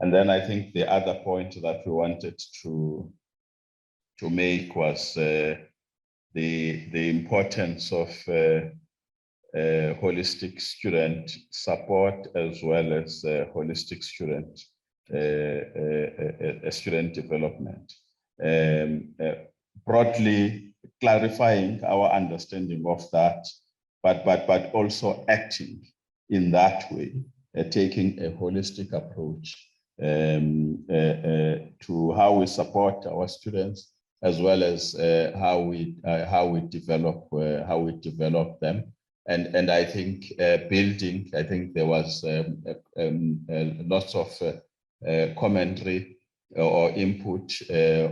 And then I think the other point that we wanted to make was the importance of holistic student support as well as holistic student development. Broadly clarifying our understanding of that, but also acting in that way, taking a holistic approach to how we support our students, as well as how we develop them. And I think building, I think there was lots of commentary or input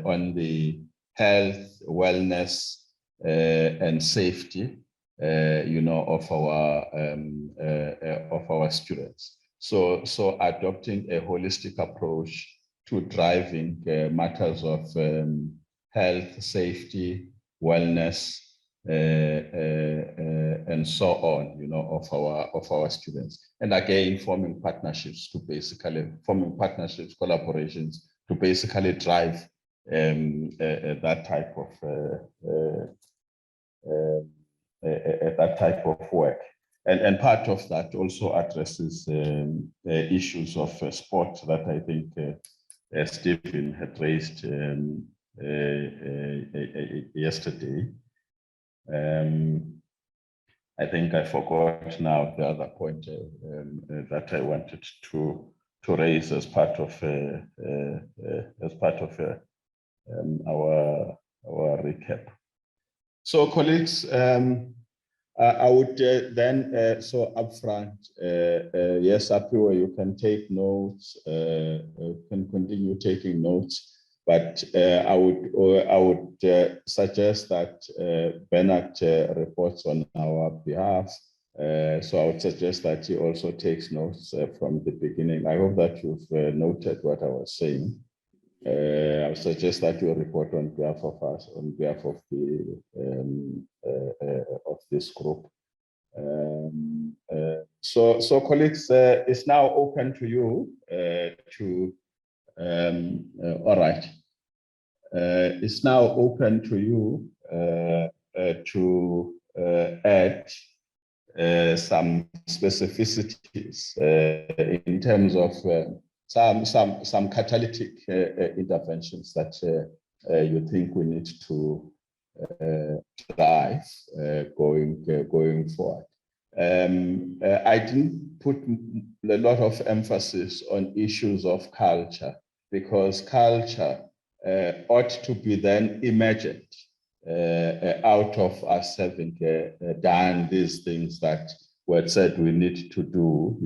on the health, wellness, and safety, of our students. So adopting a holistic approach to driving matters of health, safety, wellness, and so on, of our students. And again, forming partnerships, collaborations to basically drive that type of work. And part of that also addresses issues of sport that I think Stephen had raised yesterday. I think I forgot now the other point that I wanted to raise as part of our recap. So, colleagues, I would then so upfront, yes, Apiwa, you can take notes, can continue taking notes. But I would suggest that Bernard reports on our behalf. So I would suggest that he also takes notes from the beginning. I hope that you've noted what I was saying. I would suggest that you report on behalf of us, on behalf of the of this group. So colleagues, it's now open to you to. All right. It's now open to you to add some specificities in terms of some catalytic interventions that you think we need to drive going forward. I didn't put a lot of emphasis on issues of culture, because culture ought to be then emergent out of us having done these things that were said we need to do,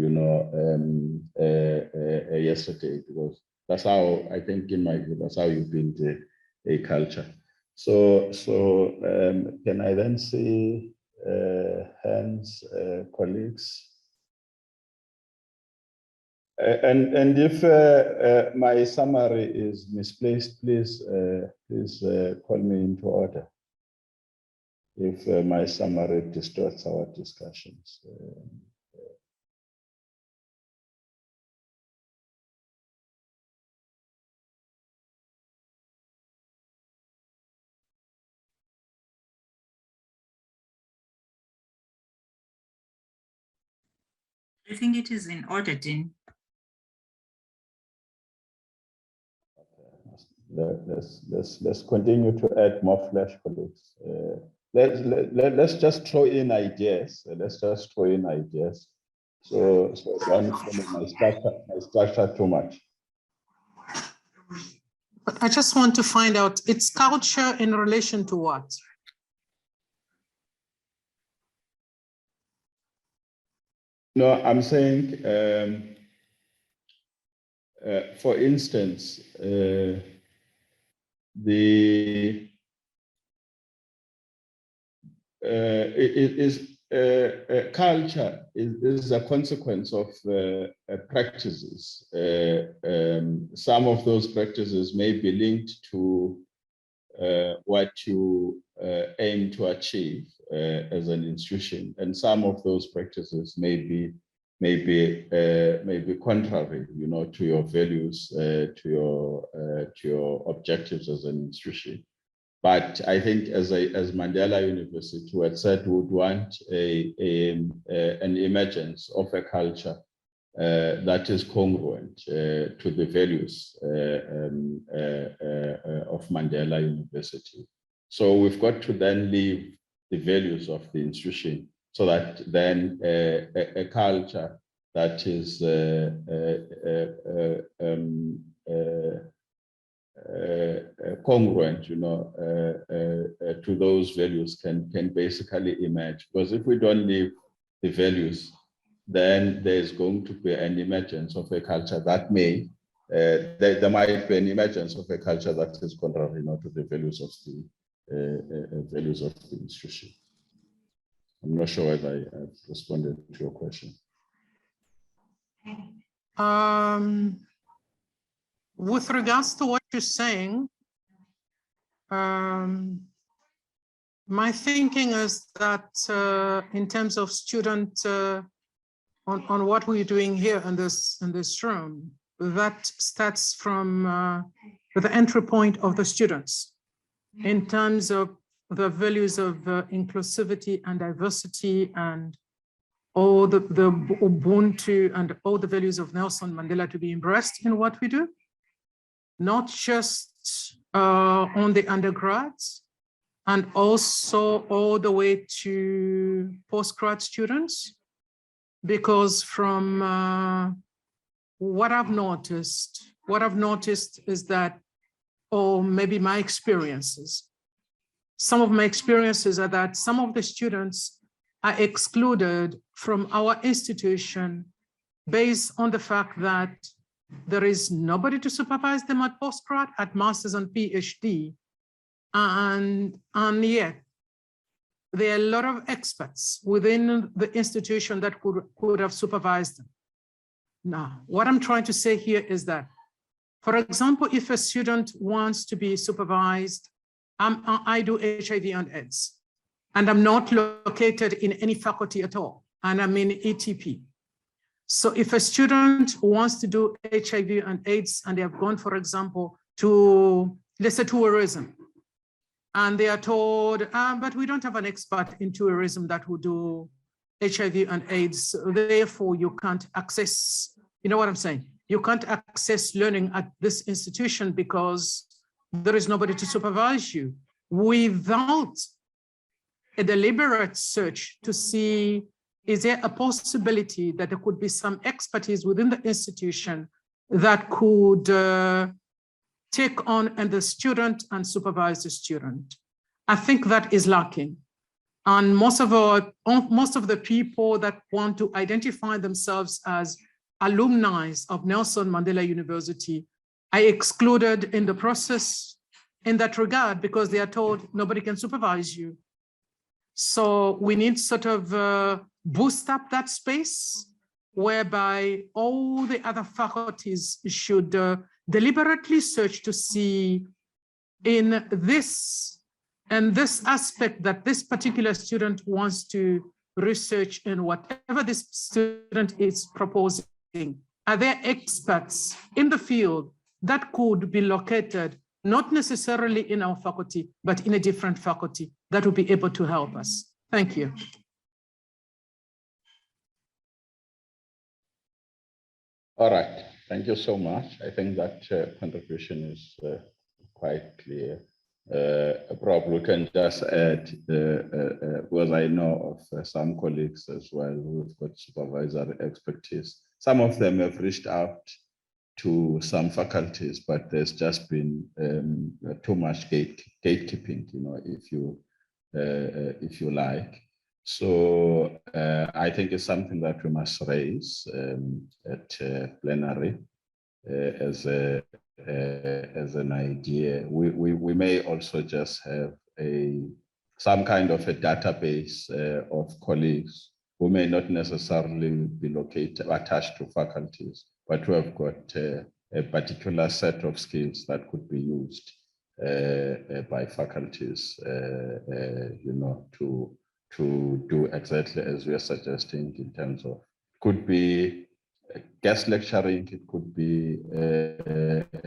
yesterday, because that's how I think, in my view, that's how you build a culture. So can I then see hands, colleagues? And if my summary is misplaced, please call me into order. If my summary distorts our discussions. I think it is in order, Dean. Let's continue to add more flesh, colleagues. Let's just throw in ideas. Let's just throw in ideas. So don't follow my structure too much. But I just want to find out, it's culture in relation to what? No, I'm saying, for instance, culture is a consequence of practices. Some of those practices may be linked to what you aim to achieve as an institution, and some of those practices may be contrary, to your values, to your objectives as an institution. But I think as Mandela University had said, would want an emergence of a culture that is congruent to the values of Mandela University. So we've got to then leave the values of the institution so that then a culture that is congruent, to those values can basically emerge. Because if we don't leave the values, then there's going to be an emergence of a culture that may, there might be an emergence of a culture that is contrary to the values of the institution. I'm not sure whether I've responded to your question. With regards to what you're saying, my thinking is that in terms of student, on what we're doing here in this room, that starts from the entry point of the students in terms of the values of inclusivity and diversity and all the Ubuntu and all the values of Nelson Mandela to be embraced in what we do, not just on the undergrads, and also all the way to postgrad students, because from what I've noticed is that, or maybe my experiences, some of my experiences are that some of the students are excluded from our institution based on the fact that there is nobody to supervise them at postgrad, at master's and PhD, and yet there are a lot of experts within the institution that could have supervised them. Now, what I'm trying to say here is that, for example, if a student wants to be supervised, I do HIV and AIDS, and I'm not located in any faculty at all, and I'm in ETP. So if a student wants to do HIV and AIDS, and they have gone, for example, to, let's say, tourism, and they are told, but we don't have an expert in tourism that will do HIV and AIDS, therefore you can't access, you know what I'm saying? You can't access learning at this institution because there is nobody to supervise you, without a deliberate search to see, is there a possibility that there could be some expertise within the institution that could take on and the student and supervise the student? I think that is lacking. And most of the people that want to identify themselves as alumni of Nelson Mandela University are excluded in the process in that regard because they are told nobody can supervise you. So we need sort of boost up that space whereby all the other faculties should deliberately search to see in this aspect that this particular student wants to research in whatever this student is proposing. Are there experts in the field that could be located, not necessarily in our faculty, but in a different faculty that will be able to help us? Thank you. All right, thank you so much. I think that contribution is quite clear. Probably can just add, because I know of some colleagues as well who've got supervisory expertise. Some of them have reached out to some faculties, but there's just been too much gatekeeping, if you like. So I think it's something that we must raise at plenary as an idea. We may also just have some kind of a database of colleagues who may not necessarily be located attached to faculties, but who have got a particular set of skills that could be used by faculties, to do exactly as we are suggesting in terms of, could be guest lecturing, it could be,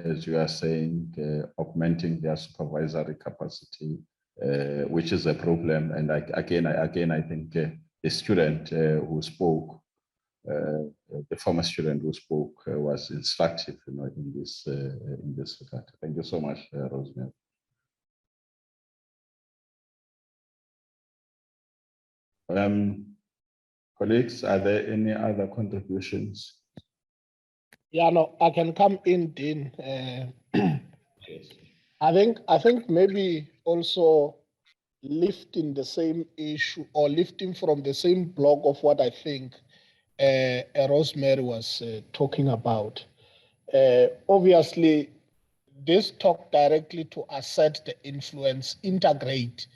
as you are saying, augmenting their supervisory capacity, which is a problem. And again, I think the student who spoke, the former student who spoke was instructive, in this regard. Thank you so much, Rosemary. Colleagues, are there any other contributions? Yeah, no, I can come in, Dean. Yes. I think maybe also lifting the same issue or lifting from the same block of what I think Rosemary was talking about. Obviously, this talk directly to assert the influence, integrate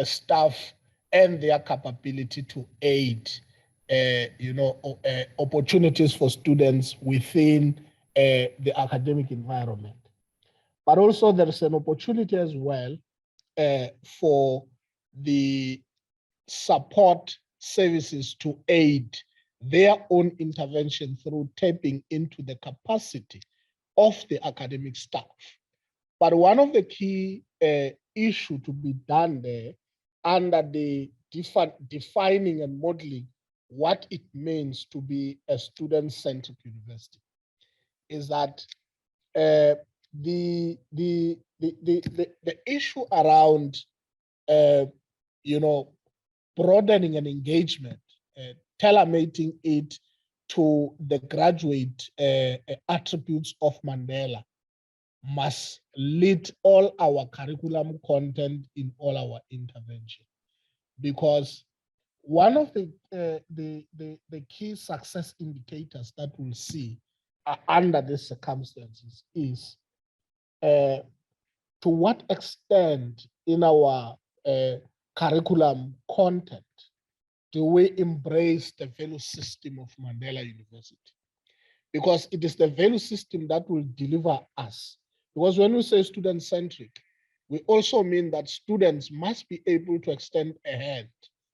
staff and their capability to aid, opportunities for students within the academic environment. But also there is an opportunity as well for the support services to aid their own intervention through tapping into the capacity of the academic staff. But one of the key issues to be done there under the defining and modeling what it means to be a student-centered university is that the issue around broadening an engagement, tailor-making it to the graduate attributes of Mandela must lead all our curriculum content in all our intervention. Because one of the key success indicators that we'll see under these circumstances is to what extent in our curriculum content do we embrace the value system of Mandela University? Because it is the value system that will deliver us. Because when we say student-centric, we also mean that students must be able to extend a hand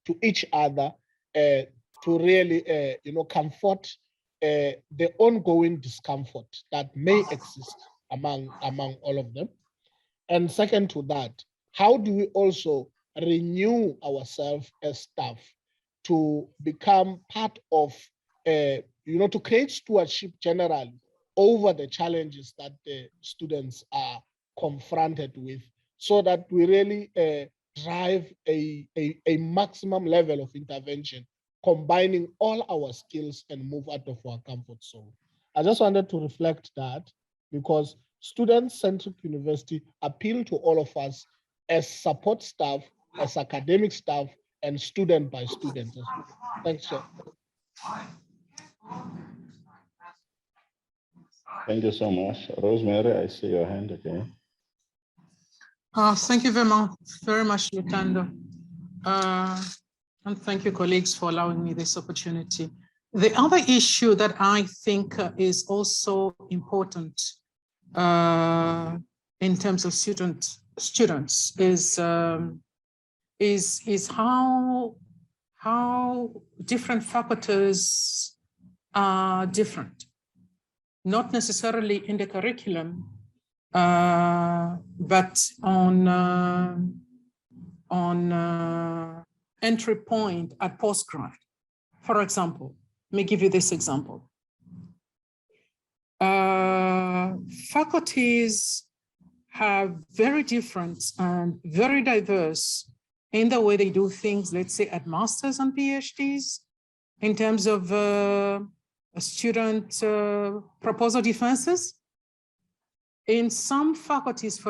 to each other to really, comfort the ongoing discomfort that may exist among all of them. And second to that, how do we also renew ourselves as staff to become part of, to create stewardship generally over the challenges that the students are confronted with, so that we really drive a maximum level of intervention, combining all our skills and move out of our comfort zone. I just wanted to reflect that because student-centric university appeal to all of us as support staff, as academic staff, and student by student as well. Thanks, Chair. Thank you so much. Rosemary, I see your hand again. Thank you very much, Lutando. And thank you, colleagues, for allowing me this opportunity. The other issue that I think is also important in terms of students is how different faculties are different, not necessarily in the curriculum, but on entry point at postgrad. For example, let me give you this example. Faculties have very different and very diverse in the way they do things, let's say at masters and PhDs, in terms of student proposal defenses. In some faculties,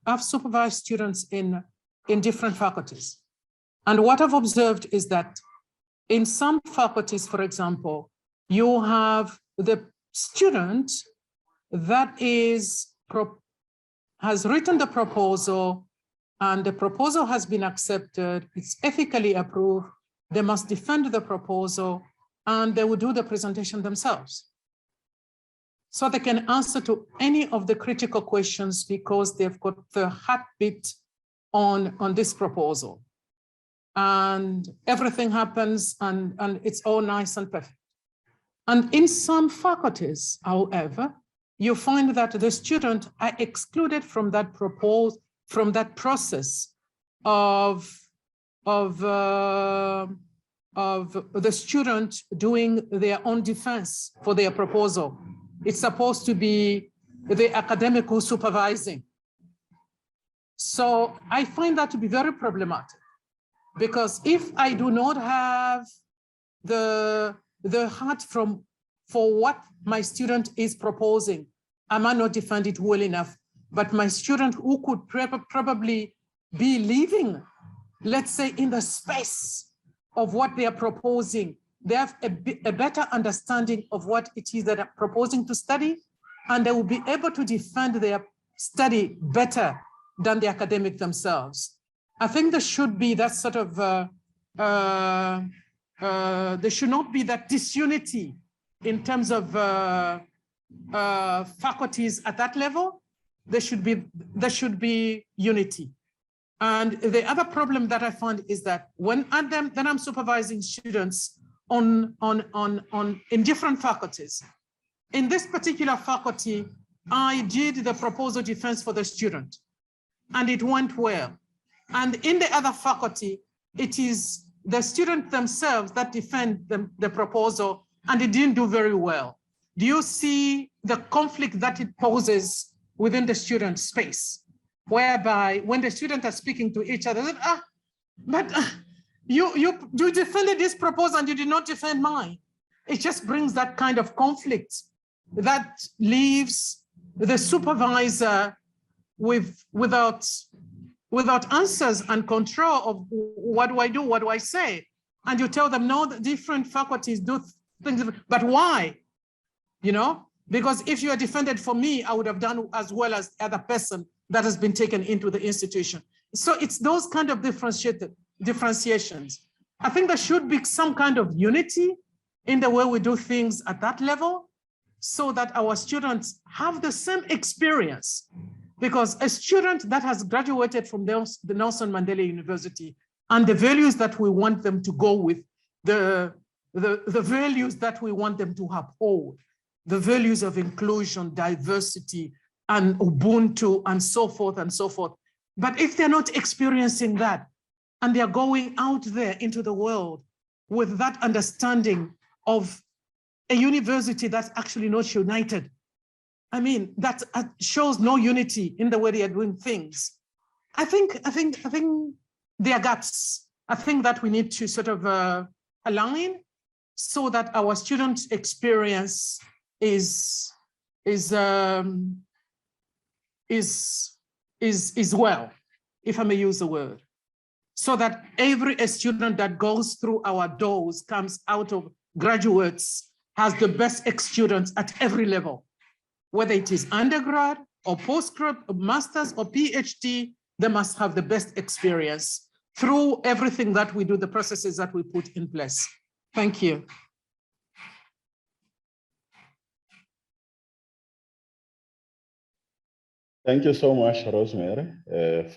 I've supervised students in different faculties. And what I've observed is that in some faculties, for example, you have the student that has written the proposal and the proposal has been accepted, it's ethically approved, they must defend the proposal and they will do the presentation themselves. So they can answer to any of the critical questions because they've got the heartbeat on this proposal. And everything happens and it's all nice and perfect. And in some faculties, however, you find that the students are excluded from that process of the student doing their own defense for their proposal. It's supposed to be the academic who's supervising. So I find that to be very problematic, because if I do not have the heart for what my student is proposing, I might not defend it well enough. But my student who could probably be living, let's say, in the space of what they are proposing, they have a better understanding of what it is that they're proposing to study, and they will be able to defend their study better than the academic themselves. I think there should be that sort of, there should not be that disunity in terms of faculties at that level. There should be unity. And the other problem that I find is that when I'm supervising students in different faculties. In this particular faculty, I did the proposal defense for the student, and it went well. And in the other faculty, it is the students themselves that defend the proposal, and it didn't do very well. Do you see the conflict that it poses within the student space, whereby when the students are speaking to each other, you defended this proposal and you did not defend mine. It just brings that kind of conflict that leaves the supervisor without answers and control of what do I do, what do I say? And you tell them, no, the different faculties do things, but why? You know, because if you are defended for me, I would have done as well as the other person that has been taken into the institution. So it's those kind of differentiations. I think there should be some kind of unity in the way we do things at that level, so that our students have the same experience. Because a student that has graduated from the Nelson Mandela University, and the values that we want them to go with, the values that we want them to uphold, the values of inclusion, diversity, and Ubuntu, and so forth and so forth. But if they're not experiencing that, and they're going out there into the world with that understanding of a university that's actually not united, I mean, that shows no unity in the way they are doing things. I think there are gaps. I think that we need to sort of align so that our student experience is well, if I may use the word, so that every student that goes through our doors, comes out of graduates, has the best experience at every level, whether it is undergrad or postgrad, or master's or PhD. They must have the best experience through everything that we do, the processes that we put in place. Thank you. Thank you so much, Rosemary,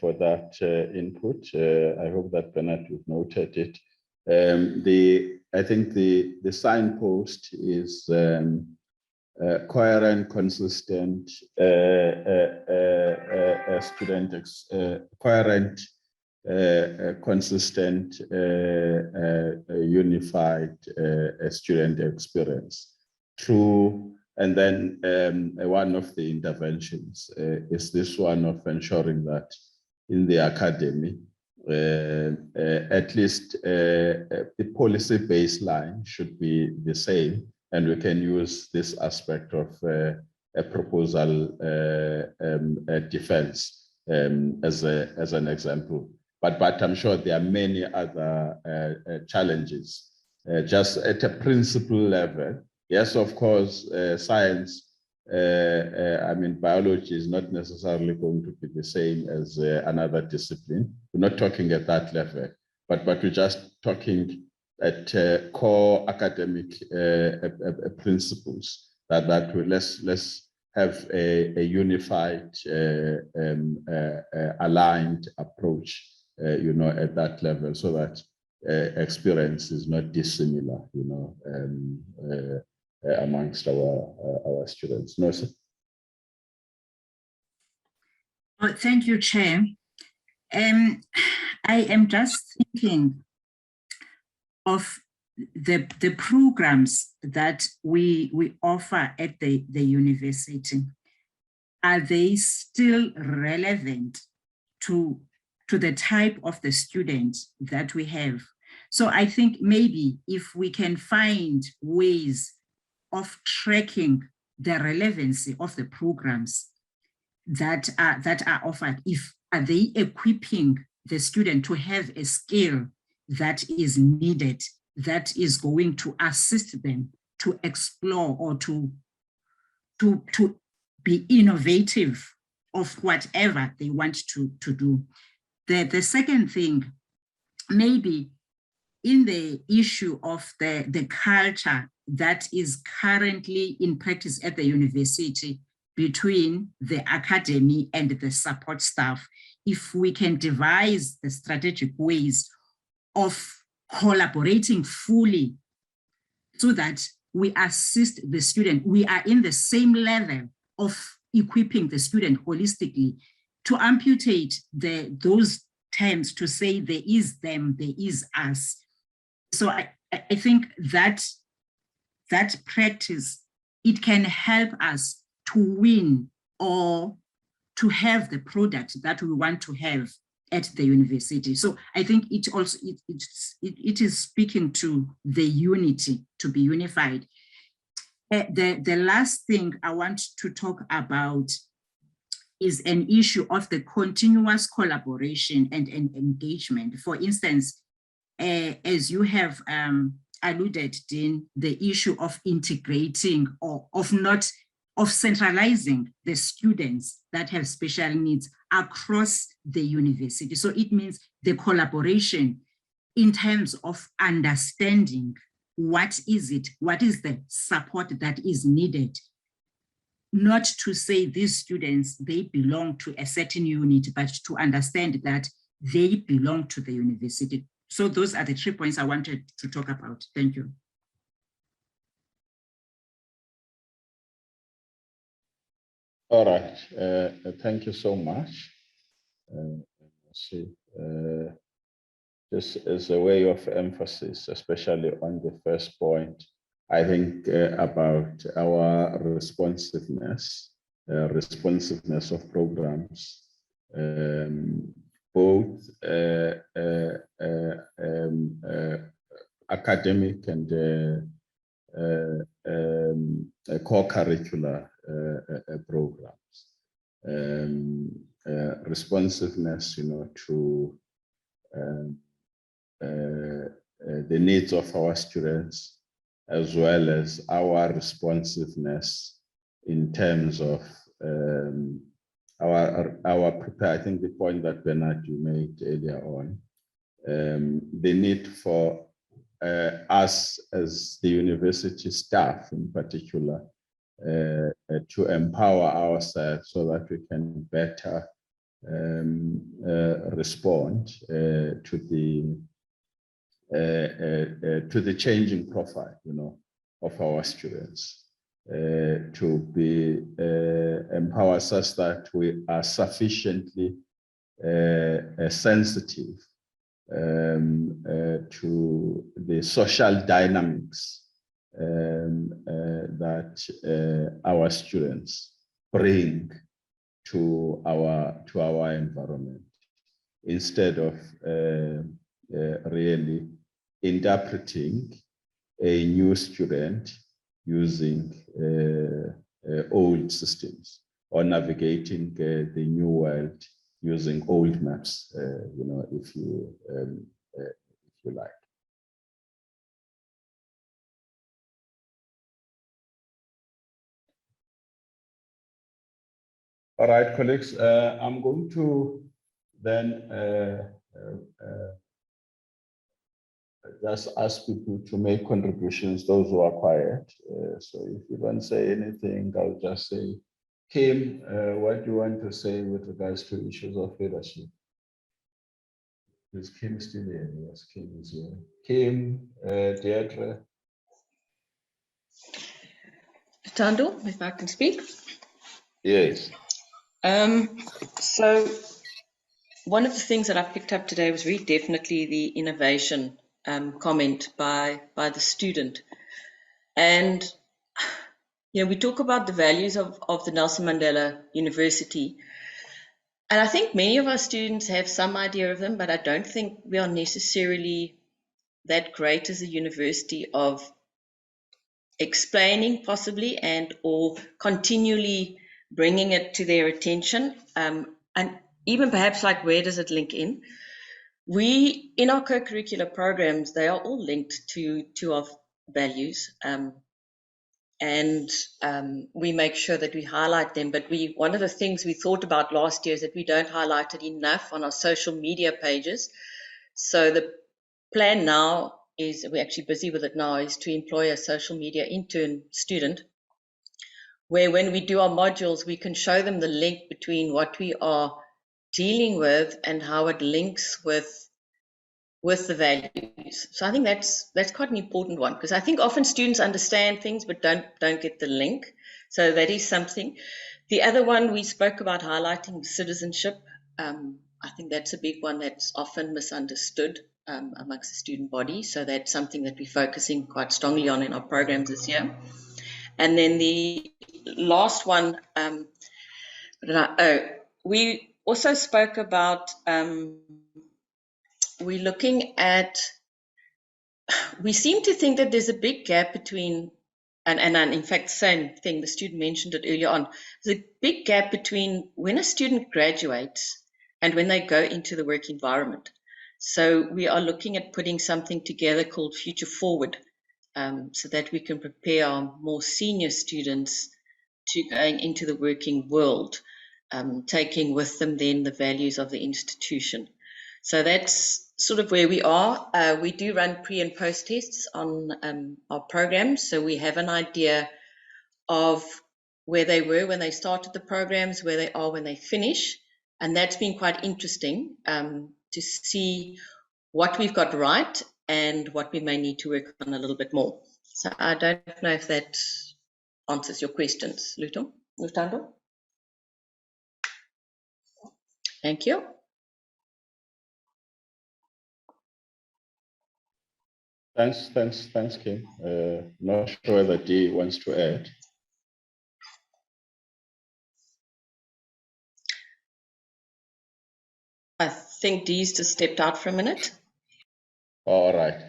for that input. I hope that Bernard, you've noted it. I think the signpost is coherent, consistent, coherent, consistent, unified student experience. True. And then one of the interventions is this one of ensuring that in the academy, at least the policy baseline should be the same, and we can use this aspect of a proposal defense as an example. But I'm sure there are many other challenges. Just at a principle level, yes, of course, science, I mean, biology is not necessarily going to be the same as another discipline. We're not talking at that level, but we're just talking at core academic principles that let's have a unified, aligned approach, you know, at that level, so that experience is not dissimilar, you know. amongst our students. No, sir? Oh, thank you, Chair. I am just thinking of the programs that we offer at the university. Are they still relevant to the type of the students that we have? So I think maybe if we can find ways of tracking the relevancy of the programs that are offered, are they equipping the student to have a skill that is needed, that is going to assist them to explore or to be innovative of whatever they want to do. The second thing, maybe in the issue of the culture that is currently in practice at the university between the academy and the support staff, if we can devise the strategic ways of collaborating fully so that we assist the student, we are in the same level of equipping the student holistically, to amputate those terms to say there is them, there is us. So I think that practice, it can help us to win or to have the product that we want to have at the university. So I think it also it is speaking to the unity, to be unified. The last thing I want to talk about is an issue of the continuous collaboration and engagement. For instance, as you have alluded, Dean, the issue of integrating or of centralizing the students that have special needs across the university. So it means the collaboration in terms of understanding what is the support that is needed. Not to say these students, they belong to a certain unit, but to understand that they belong to the university. So those are the 3 points I wanted to talk about. Thank you. All right, thank you so much. Let's see. Just as a way of emphasis, especially on the first point, I think about our responsiveness of programs, both academic and co-curricular programs. Responsiveness, to the needs of our students, as well as our responsiveness in terms of our prepare. I think the point that Bernard you made earlier on, the need for us as the university staff in particular to empower ourselves so that we can better respond to the changing profile, of our students, to be empowered such that we are sufficiently sensitive to the social dynamics that our students bring to our environment, instead of really interpreting a new student using old systems, or navigating the new world using old maps, if you like. All right, colleagues, I'm going to then just ask people to make contributions, those who are quiet. So if you don't say anything, I'll just say, Kim, what do you want to say with regards to issues of leadership? Is Kim still here? Yes, Kim is here. Kim, Deirdre. Tando, if I can speak. Yes. So one of the things that I picked up today was really definitely the innovation comment by the student. And, you know, we talk about the values of the Nelson Mandela University. And I think many of our students have some idea of them, but I don't think we are necessarily that great as a university of explaining possibly and or continually bringing it to their attention, and even perhaps like where does it link in. We, in our co-curricular programs, they are all linked to our values, and we make sure that we highlight them. But one of the things we thought about last year is that we don't highlight it enough on our social media pages. So the plan now is, we're actually busy with it now, is to employ a social media intern student, where when we do our modules, we can show them the link between what we are dealing with and how it links with the values. So I think that's quite an important one, because I think often students understand things but don't get the link. So that is something. The other one, we spoke about highlighting citizenship. I think that's a big one that's often misunderstood amongst the student body. So that's something that we're focusing quite strongly on in our programs this year. And then the last one, we also spoke about, we're looking at, we seem to think that there's a big gap between, and in fact, same thing, the student mentioned it earlier on, there's a big gap between when a student graduates and when they go into the work environment. So we are looking at putting something together called Future Forward, so that we can prepare our more senior students to going into the working world, taking with them then the values of the institution. So that's sort of where we are. We do run pre and post tests on our programs, so we have an idea of where they were when they started the programs, where they are when they finish, and that's been quite interesting to see what we've got right and what we may need to work on a little bit more. So I don't know if that answers your questions, Lutando. Thank you. Thanks, Kim. Not sure whether Dee wants to add. I think Dee's just stepped out for a minute. All right.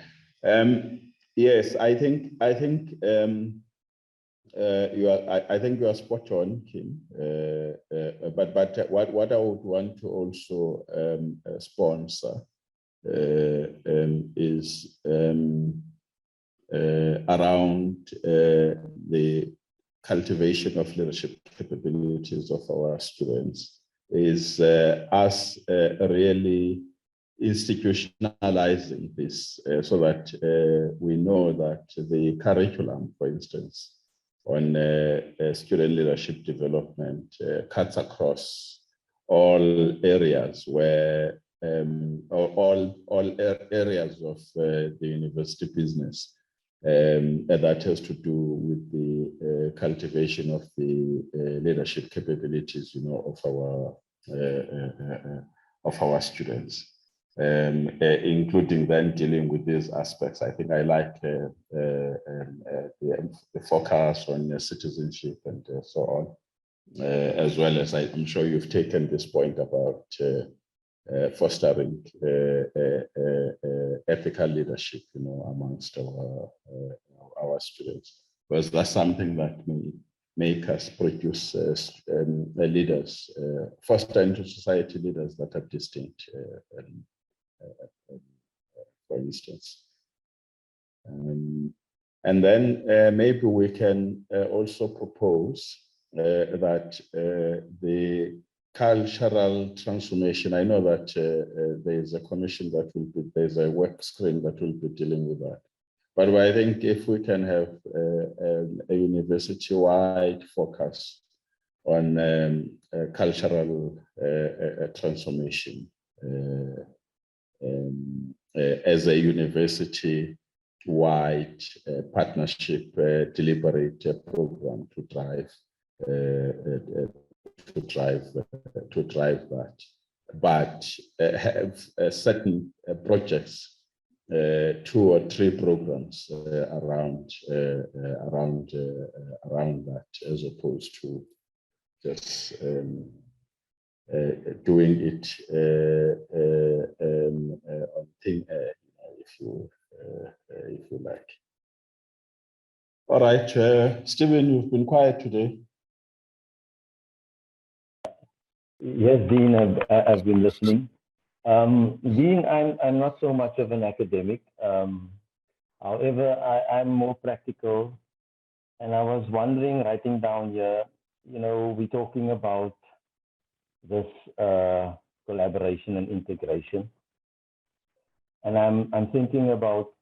Yes, I think you are spot on, Kim. But what I would want to also sponsor is around the cultivation of leadership capabilities of our students, is us really institutionalizing this so that we know that the curriculum, for instance, on student leadership development cuts across all areas where all areas of the university business that has to do with the cultivation of the leadership capabilities, you know, of our students, including then dealing with these aspects. I think I like the focus on citizenship and so on, as well as I'm sure you've taken this point about fostering ethical leadership, you know, amongst our students, because that's something that may make us produce leaders, foster into society leaders that are distinct, for instance. And then maybe we can also propose that the cultural transformation, I know that there's a commission that will be, there's a work stream that will be dealing with that. But I think if we can have a university-wide focus on cultural transformation as a university wide partnership deliberate program to drive that, but have certain projects, 2 or 3 programs around that, as opposed to just doing it on thing, if you like. All right, Stephen, you've been quiet today. Yes, Dean, I've been listening. Dean, I'm not so much of an academic. However, I'm more practical. And I was wondering, writing down here, we're talking about this collaboration and integration. And I'm thinking about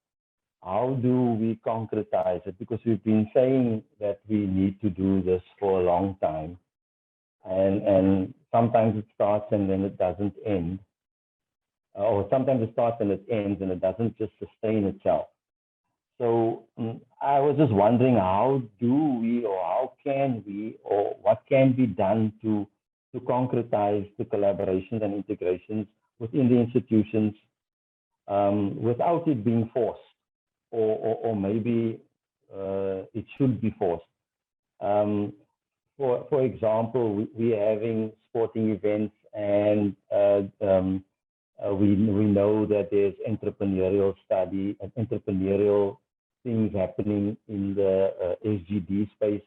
how do we concretize it? Because we've been saying that we need to do this for a long time. And sometimes it starts and then it doesn't end. Or sometimes it starts and it ends and it doesn't just sustain itself. So I was just wondering, how do we, or how can we, or what can be done to concretize the collaborations and integrations within the institutions without it being forced, or maybe it should be forced. For example, we're having sporting events, and we know that there's entrepreneurial study and entrepreneurial things happening in the SGD space.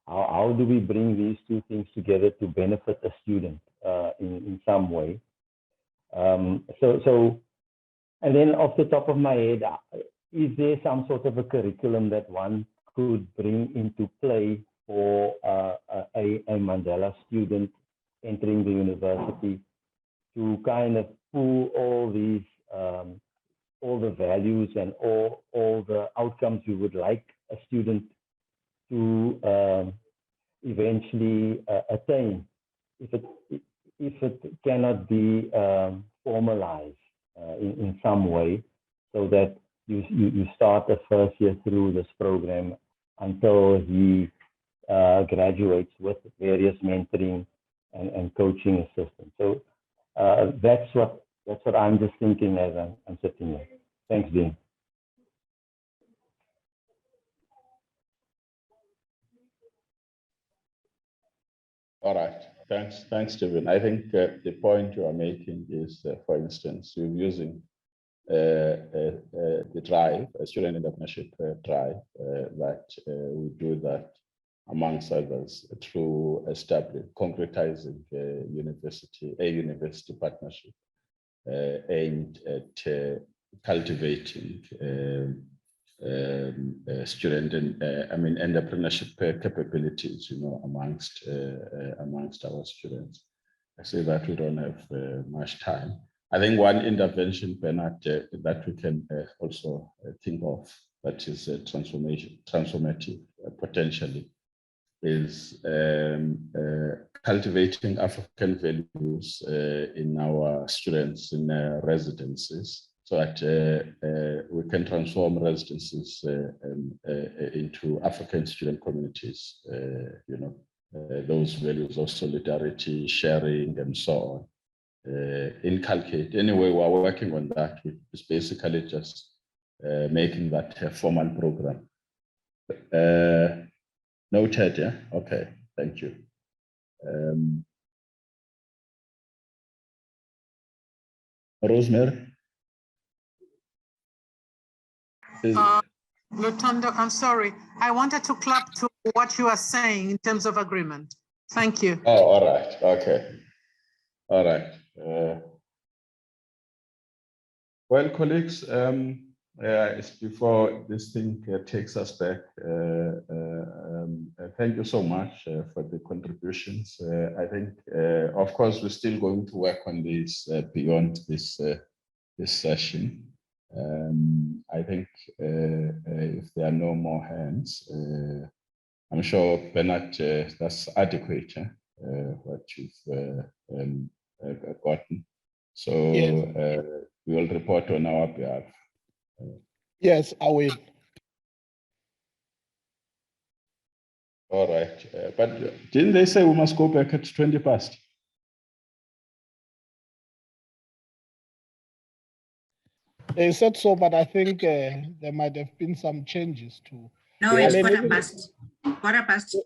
How do we bring these two things together to benefit a student in some way? And then off the top of my head, is there some sort of a curriculum that one could bring into play for a Mandela student entering the university to kind of pull all these, all the values and all the outcomes we would like a student to eventually attain, if it cannot be formalized in some way, so that you start the first year through this program until he graduates with various mentoring and coaching assistance. So that's what I'm just thinking as I'm sitting here. Thanks, Dean. All right, thanks, Stephen. I think the point you are making is, for instance, you're using the drive, a student entrepreneurship drive, that we do that amongst others through concretizing a university partnership aimed at cultivating student and entrepreneurship capabilities, amongst our students. I say that we don't have much time. I think one intervention, Bernard, that we can also think of, that is transformative potentially, is cultivating African values in our students in residencies, so that we can transform residencies into African student communities, those values of solidarity, sharing, and so on. Inculcate. Anyway, we're working on that. It's basically just making that a formal program. Noted, yeah? Okay, thank you. Rosemary? Lutondo, I'm sorry. I wanted to clap to what you are saying in terms of agreement. Thank you. Oh, all right. Okay. All right. Well, colleagues, it's before this thing takes us back. Thank you so much for the contributions. I think, of course, we're still going to work on this beyond this session. I think if there are no more hands, I'm sure, Bernard, that's adequate, what you've gotten. So we will report on our behalf. Yes, I will. All right. But didn't they say we must go back at 20 past? They said so, but I think there might have been some changes too. No, it's quarter past. Quarter past.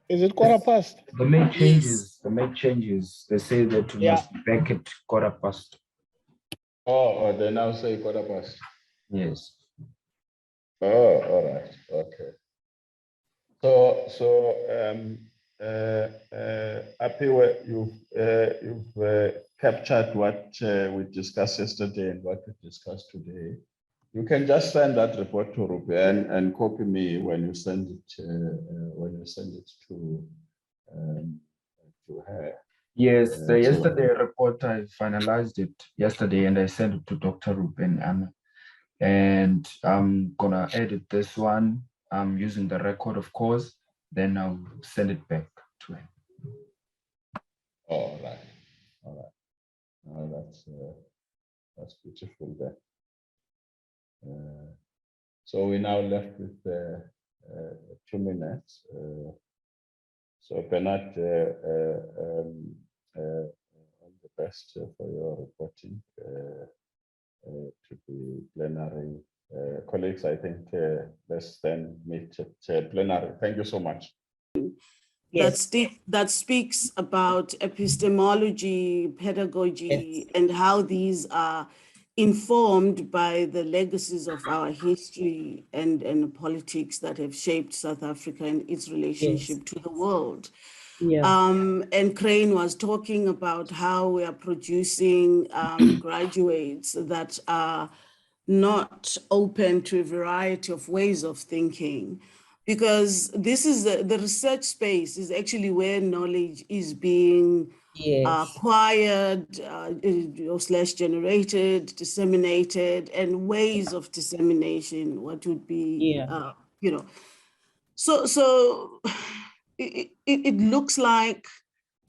Is it quarter past? They made changes. Yes. They made changes. They say that we Yeah. must be back at quarter past. Oh, they now say quarter past. Yes. Oh, all right. Okay. So Apiwe, you've captured what we discussed yesterday and what we discussed today. You can just send that report to Ruby and copy me when you send it to her. Yes, the yesterday report, I finalized it yesterday and I sent it to Dr. Ruben Anna. And I'm gonna edit this one. I'm using the record, of course, then I'll send it back to him. All right. All right. Oh, that's beautiful there. So we're now left with 2 minutes. So Bernard, all the best for your reporting to the plenary. Colleagues, I think let's then meet at plenary. Thank you so much. That speaks about epistemology, pedagogy, and how these are informed by the legacies of our history and politics that have shaped South Africa and its relationship to the world. And Crane was talking about how we are producing graduates that are not open to a variety of ways of thinking, because this is the research space is actually where knowledge is being acquired / generated, disseminated, and ways of dissemination, what would be, So it looks like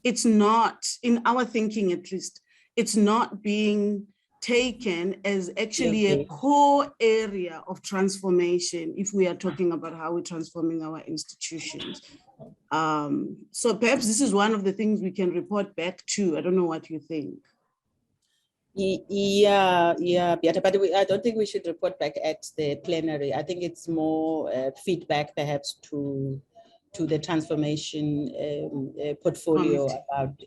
it's not, in our thinking at least, it's not being taken as actually a core area of transformation if we are talking about how we're transforming our institutions. So perhaps this is one of the things we can report back to. I don't know what you think. Yeah, Beata, but I don't think we should report back at the plenary. I think it's more feedback perhaps to the transformation portfolio about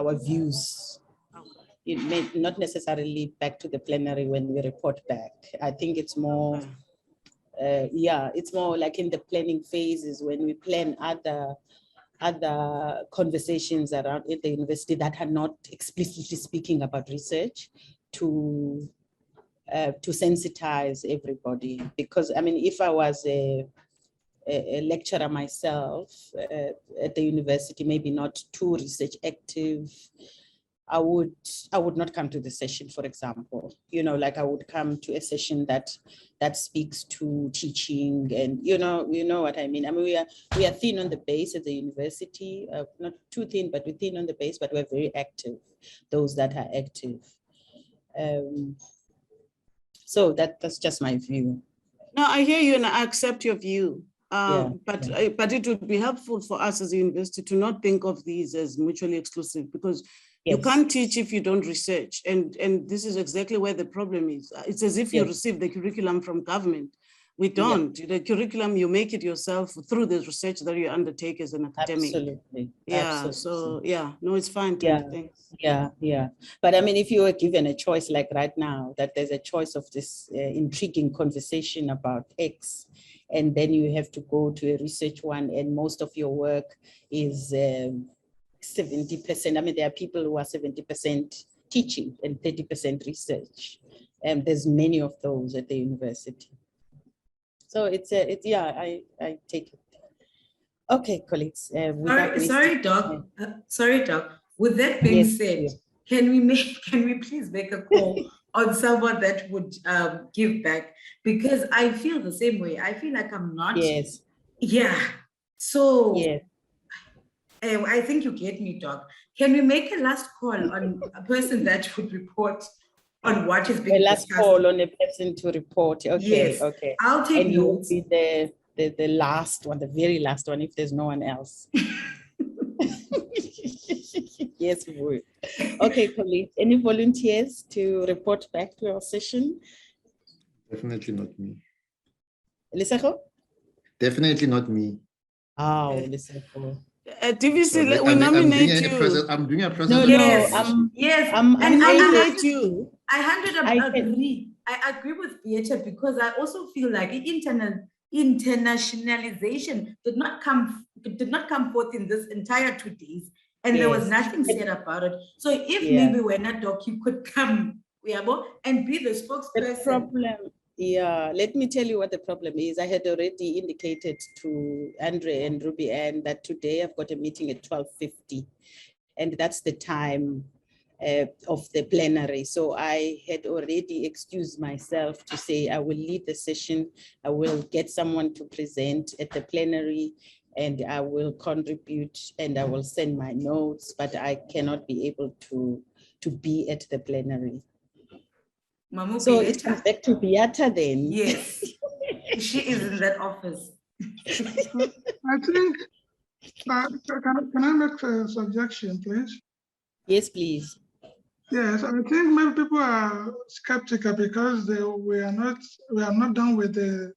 our views. It may not necessarily back to the plenary when we report back. I think it's more, it's more like in the planning phases when we plan other conversations around at the university that are not explicitly speaking about research to sensitize everybody. Because I mean, if I was a lecturer myself at the university, maybe not too research active, I would not come to the session, for example. You know, like I would come to a session that speaks to teaching, and you know what I mean. I mean, we are thin on the base at the university, not too thin, but we're thin on the base, but we're very active. Those that are active. So that's just my view. No, I hear you and I accept your view. But it would be helpful for us as a university to not think of these as mutually exclusive, because you can't teach if you don't research. And this is exactly where the problem is. It's as if you receive the curriculum from government. We don't. The curriculum, you make it yourself through the research that you undertake as an academic. Absolutely. Yeah. Absolutely. So no, it's fine. Thanks. Yeah. But I mean, if you were given a choice like right now, that there's a choice of this intriguing conversation about X, and then you have to go to a research one, and most of your work is 70%. I mean, there are people who are 70% teaching and 30% research. And there's many of those at the university. So I take it. Okay, colleagues. Sorry, Doc. Sorry, Doc. With that being said, can we please make a call on someone that would give back? Because I feel the same way. I feel like I'm not. Yes. Yeah. So I think you get me, Doc. Can we make a last call on a person that would report on what is The being last discussed. call on a person to report. Okay, Yes, okay. I'll take And you will notes. be the last one, the very last one, if there's no one else. Yes, we will. Okay, colleagues, any volunteers to report back to our session? Definitely not me. Lisako? Definitely not me. Oh, Lisako. DVC, we nominate you. I'm doing a No, presentation. Yes, I'm we nominate you. I 100% agree. I agree with Beata because I also feel like internationalization did not come forth in this entire 2 days, and there was Yes. nothing said about it. So if Yeah. maybe we're not doc, you could come, and be the spokesperson. The problem, yeah, let me tell you what the problem is. I had already indicated to Andre and Ruby Ann that today I've got a meeting at 12:50, and that's the time of the plenary. So I had already excused myself to say I will lead the session, I will get someone to present at the plenary, and I will contribute and I will send my notes, but I cannot be able to be at the plenary. Mamu So Beata. it comes back to Beata then. Yes, she is in that office. I think, can I make a suggestion, please? Yes, please. Yes, I think maybe people are skeptical because we are not done with the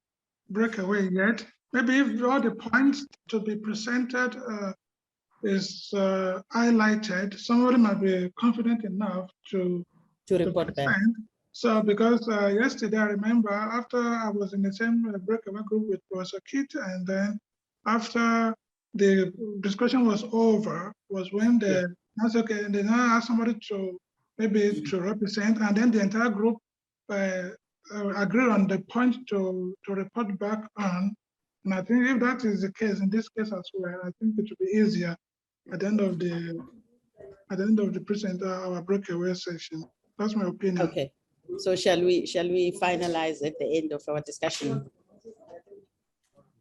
breakaway yet. Maybe if all the points to be presented is highlighted, somebody might be confident enough to report back. So because yesterday I remember after I was in the same breakaway group with Professor Kit, and then after the discussion was over was when that's okay, and then I asked somebody to maybe to represent, and then the entire group agreed on the point to report back on. And I think if that is the case, in this case as well, I think it will be easier at the end of the present our breakaway session. That's my opinion. Okay. So shall we finalize at the end of our discussion?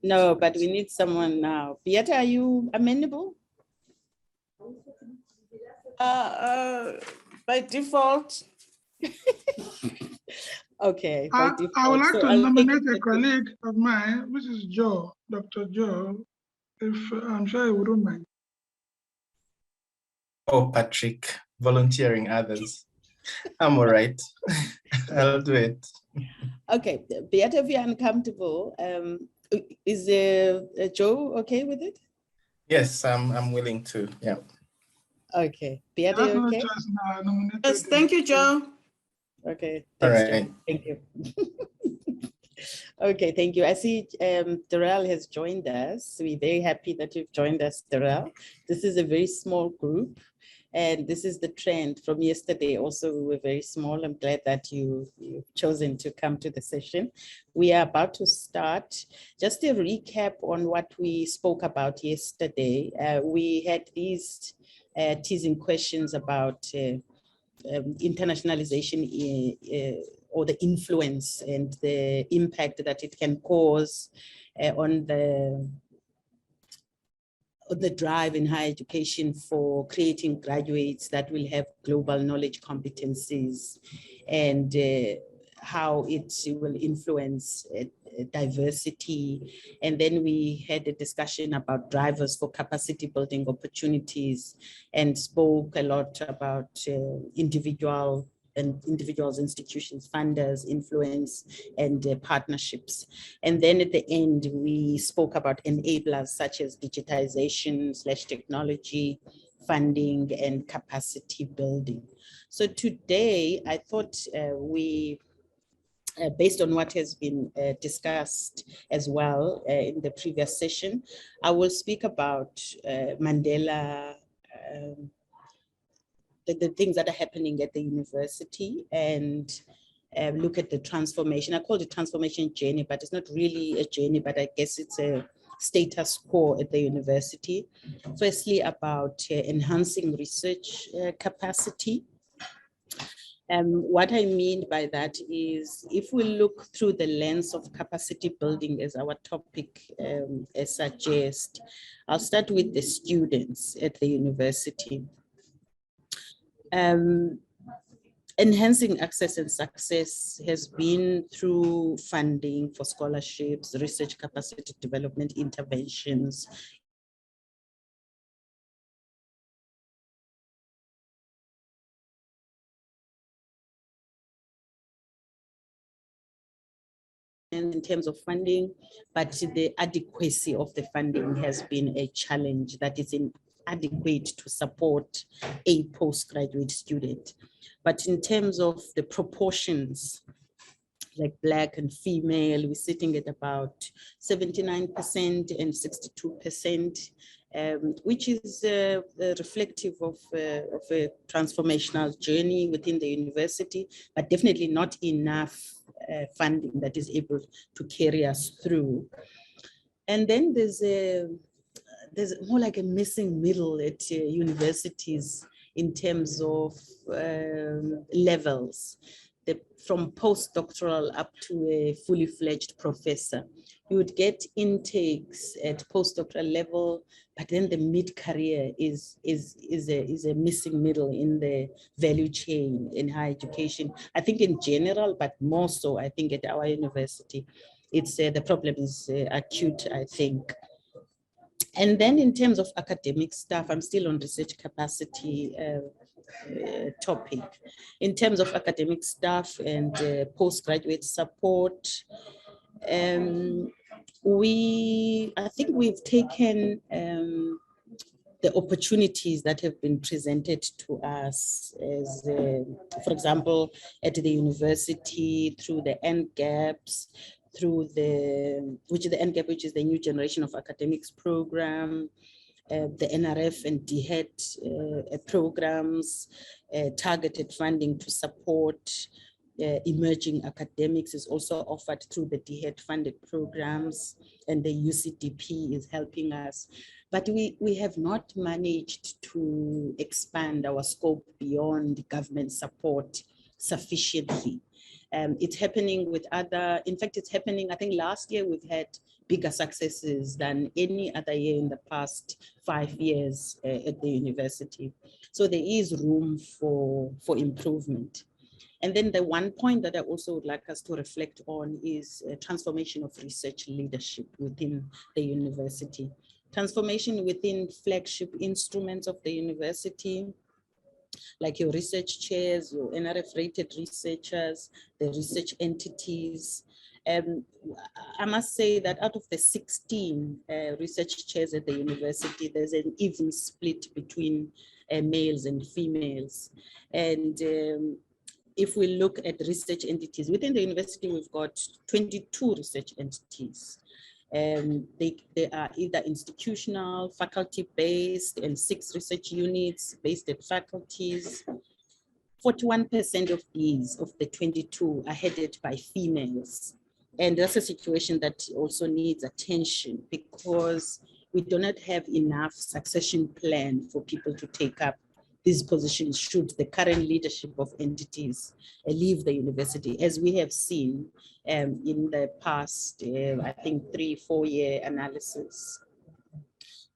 No, but we need someone now. Beata, are you amenable? By default. Okay. I would like to nominate a colleague of mine, which is Joe, Dr. Joe, if I'm sure he wouldn't mind. Oh, Patrick, volunteering others. I'm all right. I'll do it. Okay, Beata, if you're uncomfortable, is Joe okay with it? Yes, I'm willing to. Yeah. Okay, Beata, you okay? Yes, thank you, Joe. Okay, All thanks, right. Joe. Thank you. Okay, thank you. I see Darrell has joined us. We're very happy that you've joined us, Darrell. This is a very small group, and this is the trend from yesterday. Also, we were very small. I'm glad that you've chosen to come to the session. We are about to start. Just a recap on what we spoke about yesterday. We had these teasing questions about internationalization or the influence and the impact that it can cause on the drive in higher education for creating graduates that will have global knowledge competencies, and how it will influence diversity. And then we had a discussion about drivers for capacity building opportunities, and spoke a lot about individuals, institutions, funders, influence, and partnerships. And then at the end, we spoke about enablers such as digitization/technology, funding, and capacity building. So today, I thought based on what has been discussed as well in the previous session, I will speak about Mandela, the things that are happening at the university, and look at the transformation. I call it transformation journey, but it's not really a journey, but I guess it's a status quo at the university. Firstly, about enhancing research capacity. What I mean by that is, if we look through the lens of capacity building as our topic suggests, I'll start with the students at the university. Enhancing access and success has been through funding for scholarships, research capacity development interventions, in terms of funding, but the adequacy of the funding has been a challenge that is inadequate to support a postgraduate student. But in terms of the proportions, like Black and female, we're sitting at about 79% and 62%, which is reflective of a transformational journey within the university, but definitely not enough funding that is able to carry us through. And then there's more like a missing middle at universities in terms of levels. From postdoctoral up to a fully fledged professor. You would get intakes at postdoctoral level, but then the mid-career is a missing middle in the value chain in higher education. I think in general, but more so, I think at our university, it's the problem is acute, I think. And then in terms of academic staff, I'm still on research capacity topic. In terms of academic staff and postgraduate support, I think we've taken the opportunities that have been presented to us as, for example, at the university through the end gaps, through which is the New Generation of Academics program, the NRF and DHET programs, targeted funding to support emerging academics is also offered through the DHET funded programs, and the UCDP is helping us. But we have not managed to expand our scope beyond government support sufficiently. It's happening with in fact, it's happening, I think last year we've had bigger successes than any other year in the past 5 years at the university. So there is room for improvement. And then the one point that I also would like us to reflect on is transformation of research leadership within the university. Transformation within flagship instruments of the university, like your research chairs, your NRF-rated researchers, the research entities. I must say that out of the 16 research chairs at the university, there's an even split between males and females. And if we look at research entities, within the university, we've got 22 research entities. They are either institutional, faculty-based, and 6 research units based at faculties. 41% of these, of the 22, are headed by females. And that's a situation that also needs attention because we do not have enough succession plan for people to take up these positions should the current leadership of entities leave the university, as we have seen in the past, I think 3-4 year analysis.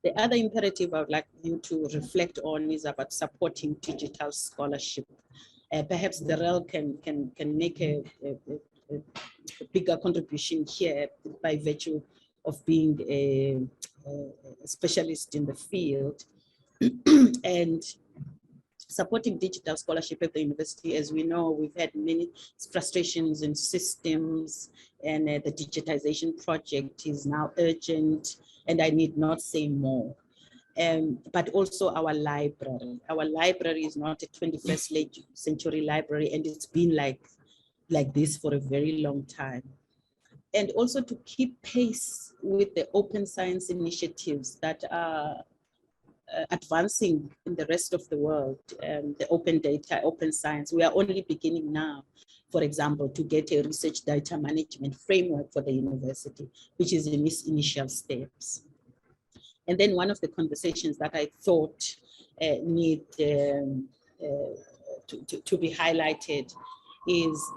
The other imperative I would like you to reflect on is about supporting digital scholarship. Perhaps the REL can make a bigger contribution here by virtue of being a specialist in the field. And supporting digital scholarship at the university, as we know, we've had many frustrations in systems, and the digitization project is now urgent, and I need not say more. But also our library. Our library is not a 21st century library, and it's been like this for a very long time. And also to keep pace with the open science initiatives that are advancing in the rest of the world, the open data, open science. We are only beginning now, for example, to get a research data management framework for the university, which is in its initial steps. And then one of the conversations that I thought need to be highlighted is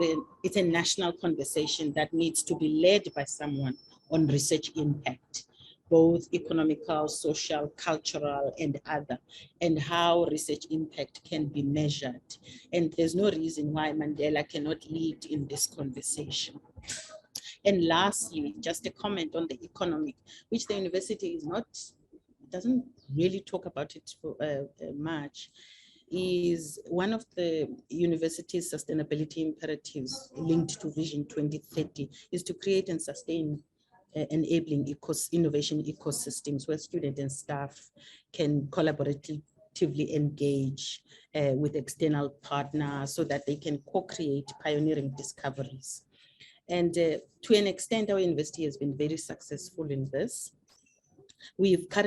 it's a national conversation that needs to be led by someone on research impact. both economical, social, cultural, and other, and how research impact can be measured. And there's no reason why Mandela cannot lead in this conversation. And lastly, just a comment on the economic, which the university is not, doesn't really talk about it for, much, is one of the university's sustainability imperatives linked to Vision 2030 is to create and sustain enabling innovation ecosystems where students and staff can collaboratively engage with external partners so that they can co-create pioneering discoveries. And to an extent, our university has been very successful in this. We've got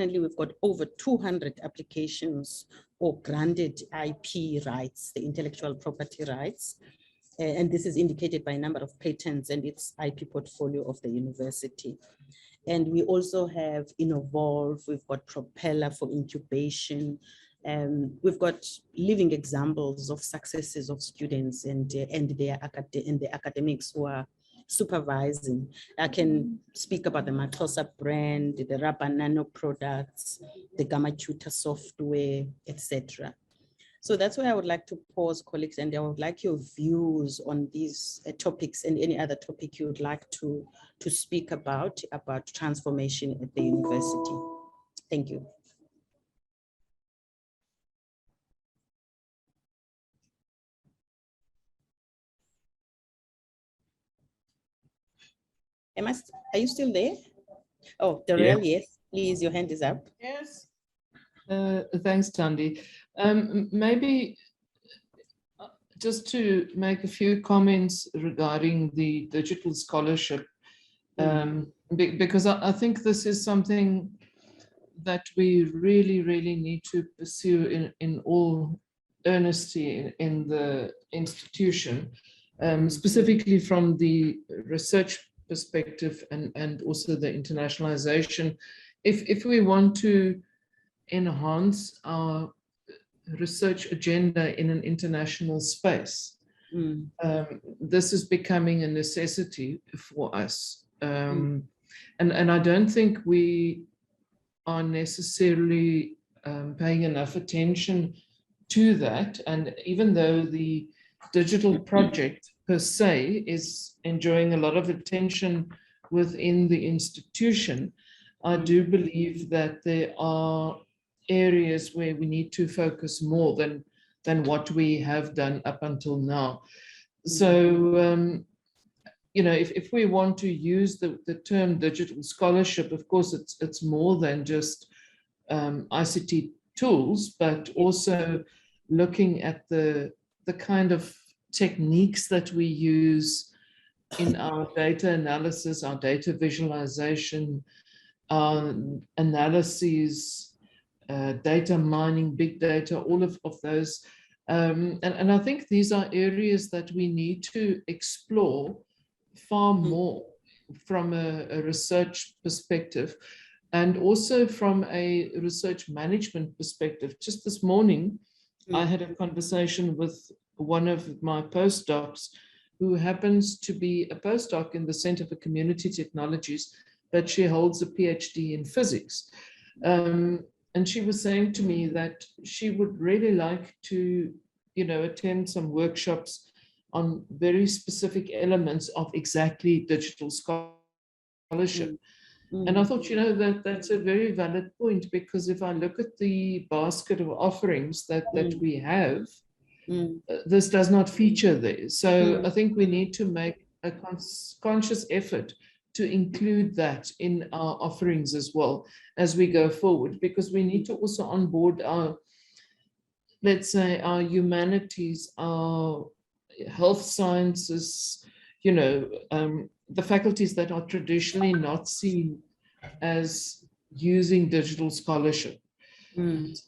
over 200 applications or granted IP rights, the intellectual property rights. And this is indicated by a number of patents and its IP portfolio of the university. And we also have Innovolve, we've got Propeller for incubation. We've got living examples of successes of students and the academics who are supervising. I can speak about the Matosa brand, the Rubber Nano products, the Gamma Tutor software, etc. So that's why I would like to pause, colleagues, and I would like your views on these topics and any other topic you would like to speak about transformation at the university. Thank you. Are you still there? Oh, Darrell, Yeah. yes, please, your hand is up. Yes. Thanks, Thandi. Maybe just to make a few comments regarding the digital scholarship, because I think this is something that we really, really need to pursue in all earnesty in the institution, specifically from the research perspective and also the internationalization. If we want to enhance our research agenda in an international space, this is becoming a necessity for us. And I don't think we are necessarily paying enough attention to that. And even though the digital project per se is enjoying a lot of attention within the institution, I do believe that there are areas where we need to focus more than what we have done up until now. So, you know, if we want to use the term digital scholarship, of course, it's more than just ICT tools, but also looking at the kind of techniques that we use in our data analysis, our data visualization, analyses, data mining, big data, all of those. And I think these are areas that we need to explore far more from a research perspective and also from a research management perspective. Just this morning, I had a conversation with one of my postdocs who happens to be a postdoc in the Center for Community Technologies, but she holds a PhD in physics. And she was saying to me that she would really like to, you know, attend some workshops on very specific elements of exactly digital scholarship. And I thought, you know, that's a very valid point, because if I look at the basket of offerings that we have, this does not feature there. So I think we need to make a conscious effort to include that in our offerings as well as we go forward, because we need to also onboard our, let's say, our humanities, our health sciences, you know, the faculties that are traditionally not seen as using digital scholarship.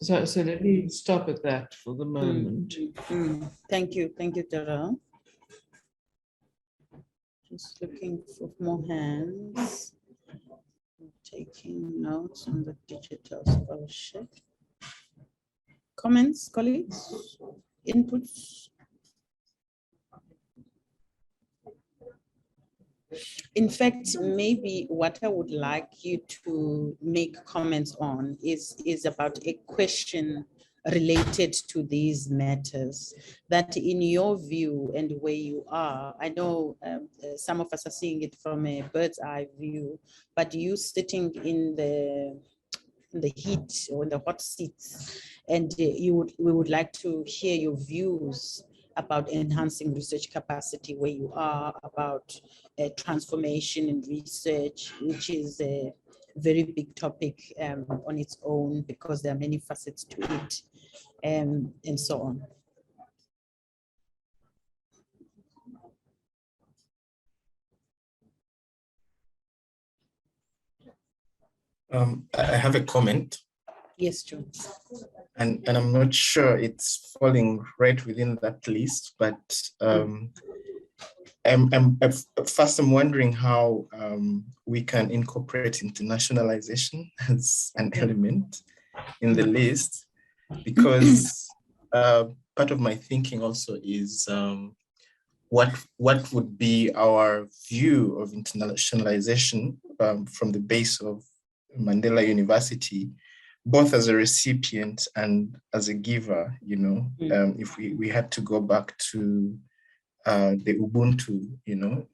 So let me stop at that for the moment. Thank you, Tara. Just looking for more hands. Taking notes on the digital scholarship. Comments, colleagues, inputs? In fact, maybe what I would like you to make comments on is about a question related to these matters, that in your view and where you are, I know some of us are seeing it from a bird's eye view, but you sitting in the heat or in the hot seats, and we would like to hear your views about enhancing research capacity where you are, about transformation in research, which is a very big topic on its own because there are many facets to it, and so on. I have a comment. Yes, John. And I'm not sure it's falling right within that list, but first I'm wondering how we can incorporate internationalization as an element in the list, because part of my thinking also is what would be our view of internationalization from the base of Mandela University, both as a recipient and as a giver, you know, if we had to go back to the Ubuntu, you know,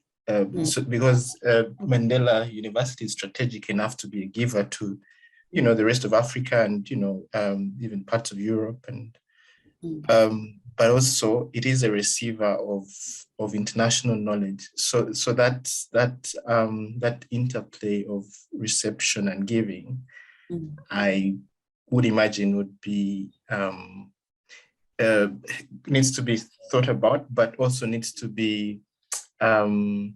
so because Mandela University is strategic enough to be a giver to, you know, the rest of Africa and, you know, even parts of Europe, and but also it is a receiver of international knowledge. So that interplay of reception and giving, I would imagine would be needs to be thought about, but also needs to be you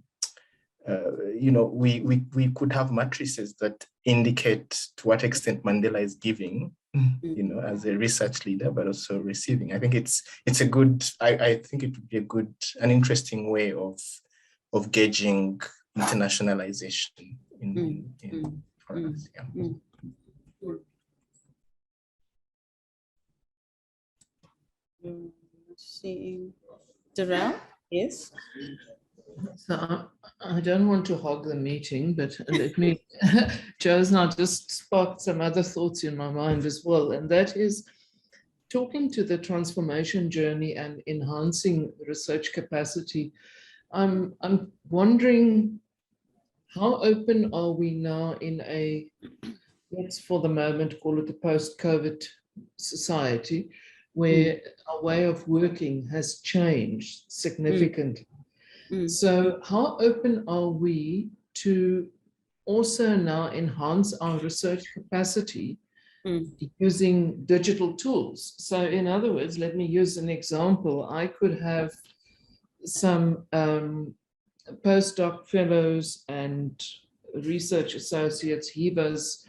know, we could have matrices that indicate to what extent Mandela is giving, you know, as a research leader, but also receiving. I think it's a good, I think it would be an interesting way of gauging internationalization for us. Yeah. Let's see. Darrell, yes? So I don't want to hog the meeting, but let me, Joe's now just sparked some other thoughts in my mind as well. And that is talking to the transformation journey and enhancing research capacity. I'm wondering, how open are we now in a, let's for the moment call it a post-COVID society, where our way of working has changed significantly. So how open are we to also now enhance our research capacity using digital tools? So in other words, let me use an example. I could have some postdoc fellows and research associates, HEVAs,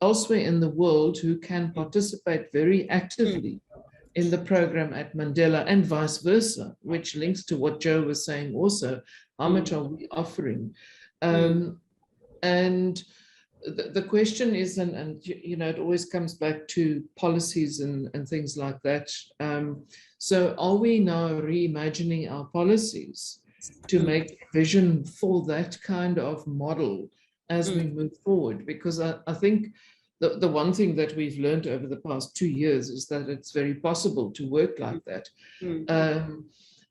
elsewhere in the world who can participate very actively in the program at Mandela, and vice versa, which links to what Joe was saying also. How much are we offering? And the question is, and you know, it always comes back to policies and things like that. So are we now reimagining our policies to make vision for that kind of model as we move forward? Because I think the one thing that we've learned over the past 2 years is that it's very possible to work like that.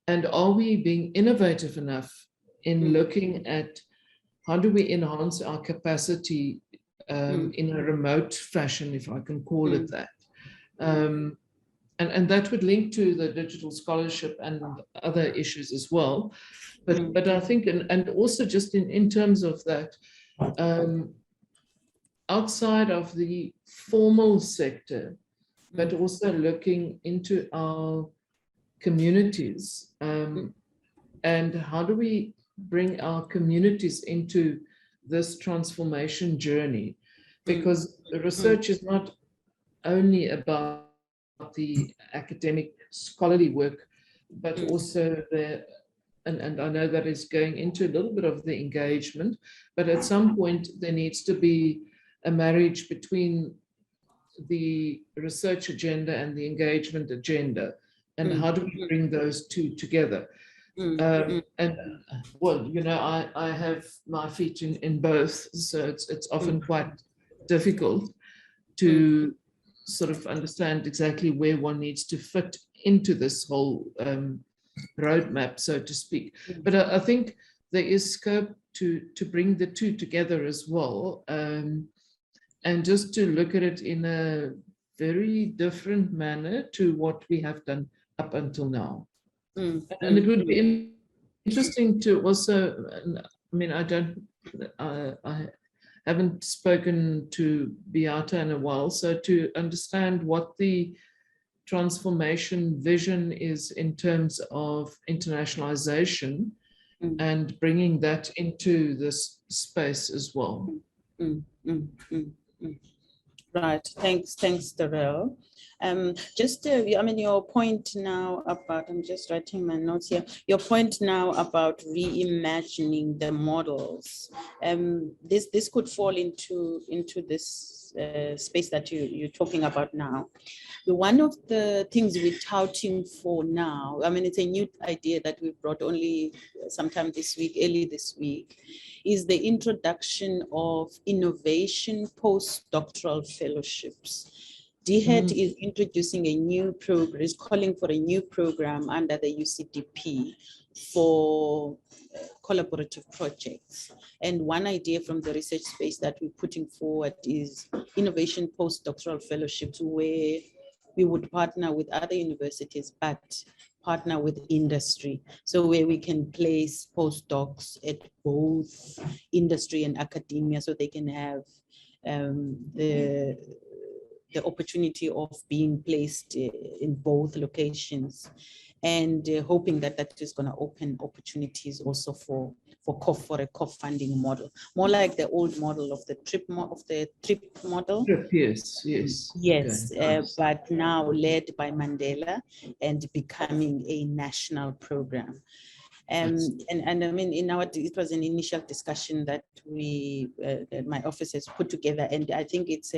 And are we being innovative enough in looking at how do we enhance our capacity in a remote fashion, if I can call it that? And that would link to the digital scholarship and other issues as well. But I think, and also just in terms of that, outside of the formal sector, but also looking into our communities, and how do we bring our communities into this transformation journey? Because research is not only about the academic scholarly work, but also and I know that is going into a little bit of the engagement, but at some point there needs to be a marriage between the research agenda and the engagement agenda, and how do we bring those two together? And well, you know, I have my feet in both, so it's often quite difficult to sort of understand exactly where one needs to fit into this whole roadmap, so to speak. But I think there is scope to bring the two together as well, and just to look at it in a very different manner to what we have done up until now. And it would be interesting to also, I mean, I haven't spoken to Beata in a while, so to understand what the transformation vision is in terms of internationalization and bringing that into this space as well. Right, thanks, Darrell. Just, I mean, your point now about, I'm just writing my notes here, your point now about reimagining the models, this could fall into this space that you're talking about now. One of the things we're touting for now, I mean, it's a new idea that we brought only sometime this week, early this week, is the introduction of innovation postdoctoral fellowships. DHET is introducing a new program, is calling for a new program under the UCDP for collaborative projects. And one idea from the research space that we're putting forward is innovation postdoctoral fellowships, where we would partner with other universities, but partner with industry. So where we can place postdocs at both industry and academia, so they can have the opportunity of being placed in both locations, and hoping that that is going to open opportunities also for a co-funding model, more like the old model of the TRIP model. Yes, okay. But now led by Mandela and becoming a national program. And I mean, it was an initial discussion that that my office has put together, and I think it's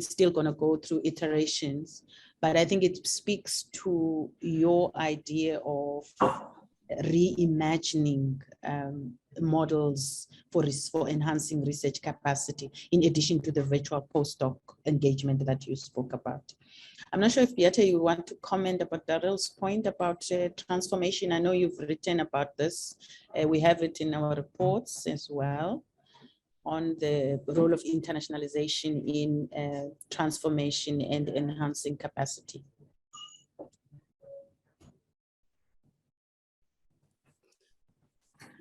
still going to go through iterations, but I think it speaks to your idea of reimagining models for enhancing research capacity, in addition to the virtual postdoc engagement that you spoke about. I'm not sure if Beata, you want to comment about Darrell's point about transformation. I know you've written about this. We have it in our reports as well, on the role of internationalization in transformation and enhancing capacity.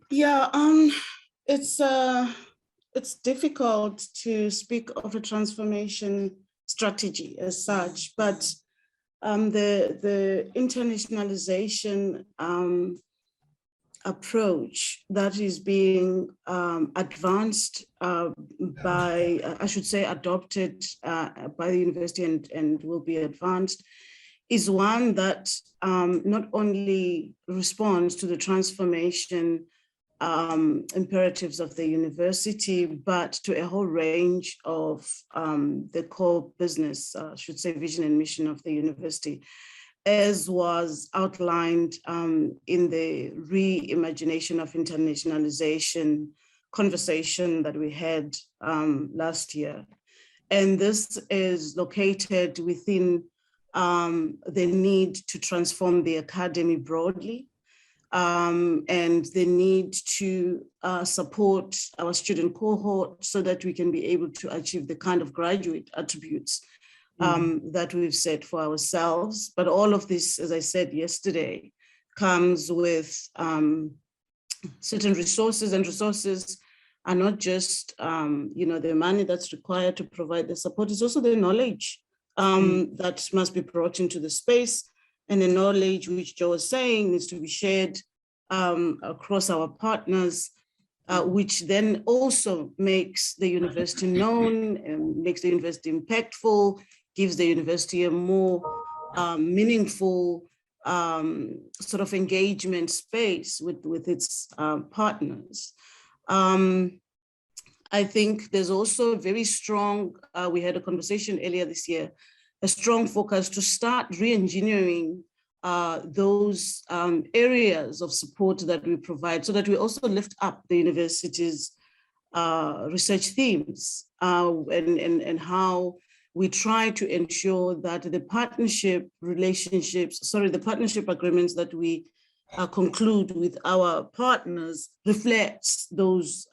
Yeah, it's difficult to speak of a transformation strategy as such, but the internationalization approach that is being advanced by, I should say, adopted by the university and will be advanced, is one that not only responds to the transformation imperatives of the university, but to a whole range of the core business, I should say, vision and mission of the university, as was outlined in the reimagination of internationalization conversation that we had last year. And this is located within the need to transform the academy broadly, and the need to support our student cohort so that we can be able to achieve the kind of graduate attributes that we've set for ourselves. But all of this, as I said yesterday, comes with certain resources, and resources are not just the money that's required to provide the support, it's also the knowledge that must be brought into the space, and the knowledge, which Joe was saying, needs to be shared across our partners, which then also makes the university known and makes the university impactful, gives the university a more meaningful sort of engagement space with its partners. I think there's also a very strong, we had a conversation earlier this year, a strong focus to start re-engineering those areas of support that we provide, so that we also lift up the university's research themes and how we try to ensure that the partnership agreements that we conclude with our partners reflects those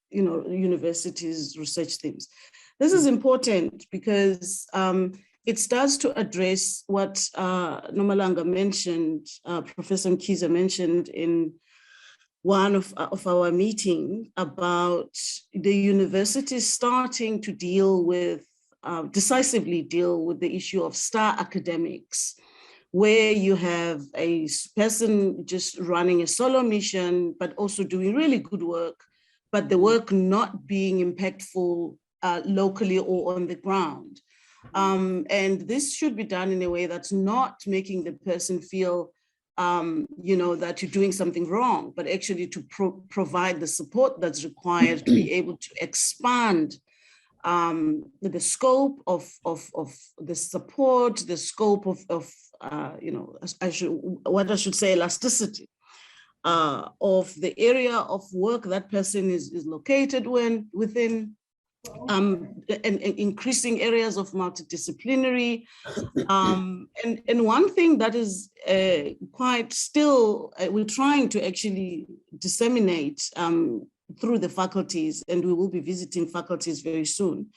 universities' research themes. This is important because it starts to address what Nomalanga mentioned, Professor Mkiza mentioned in one of our meeting about the university starting to deal with, decisively deal with the issue of star academics, where you have a person just running a solo mission, but also doing really good work, but the work not being impactful locally or on the ground. And this should be done in a way that's not making the person feel that you're doing something wrong, but actually to provide the support that's required to be able to expand the scope of the support, the scope of elasticity of the area of work that person is located within, and increasing areas of multidisciplinary. And one thing that is quite still, we're trying to actually disseminate through the faculties, and we will be visiting faculties very soon,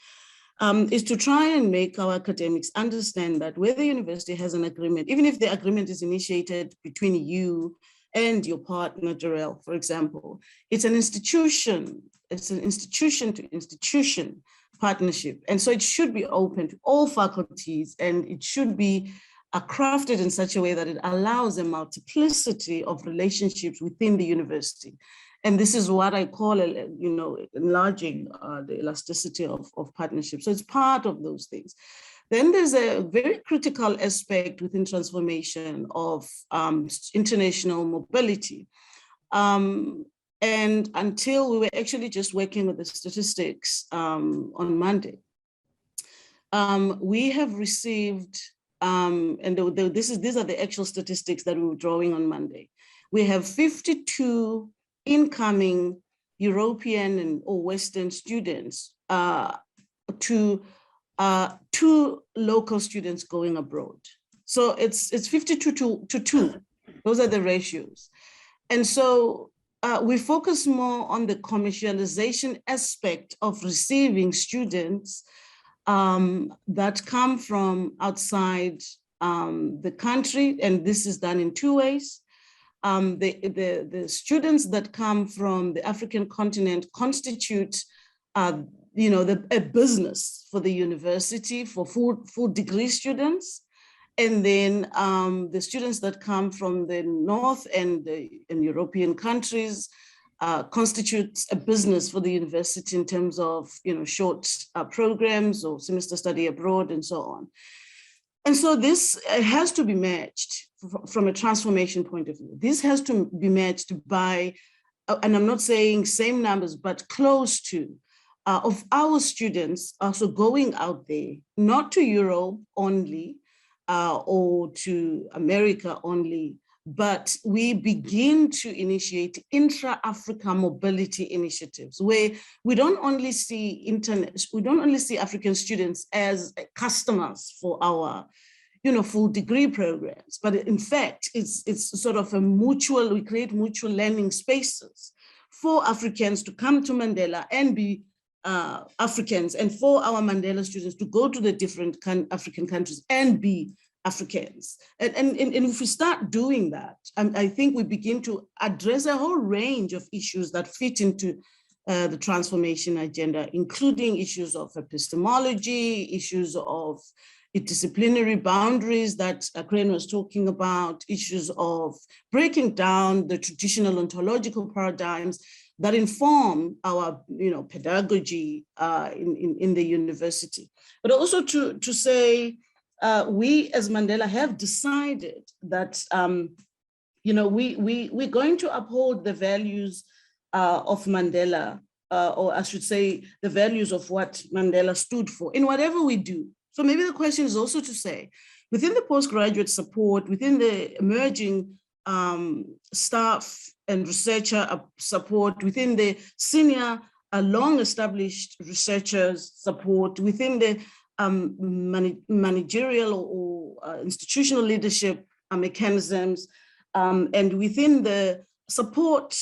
is to try and make our academics understand that where the university has an agreement, even if the agreement is initiated between you and your partner, Jarrell, for example, it's an institution. It's an institution to institution partnership. And so it should be open to all faculties, and it should be crafted in such a way that it allows a multiplicity of relationships within the university. And this is what I call, enlarging the elasticity of partnership. So it's part of those things. Then there's a very critical aspect within transformation of international mobility. And until we were actually just working with the statistics on Monday, we have received, these are the actual statistics that we were drawing on Monday. We have 52 incoming European or Western students to 2 local students going abroad. So it's 52 to 2. Those are the ratios. And so we focus more on the commercialization aspect of receiving students that come from outside the country, and this is done in 2 ways. The students that come from the African continent constitute a business for the university for full degree students. And then the students that come from the North and European countries constitutes a business for the university in terms of short programs or semester study abroad and so on. And so this has to be matched from a transformation point of view. This has to be matched by, and I'm not saying same numbers, but close to, of our students also going out there, not to Europe only, or to America only, but we begin to initiate intra-Africa mobility initiatives where we don't only see African students as customers for our full degree programs, but in fact, it's sort of we create mutual learning spaces for Africans to come to Mandela and be Africans, and for our Mandela students to go to the different African countries and be Africans. And if we start doing that, I think we begin to address a whole range of issues that fit into the transformation agenda, including issues of epistemology, issues of disciplinary boundaries that Crane was talking about, issues of breaking down the traditional ontological paradigms that inform our pedagogy in the university. But also to say, we as Mandela have decided that we're going to uphold the values of Mandela, or I should say the values of what Mandela stood for in whatever we do. So maybe the question is also to say, within the postgraduate support, within the emerging staff and researcher support, within the senior long-established researchers support, within the managerial or institutional leadership mechanisms, and within the support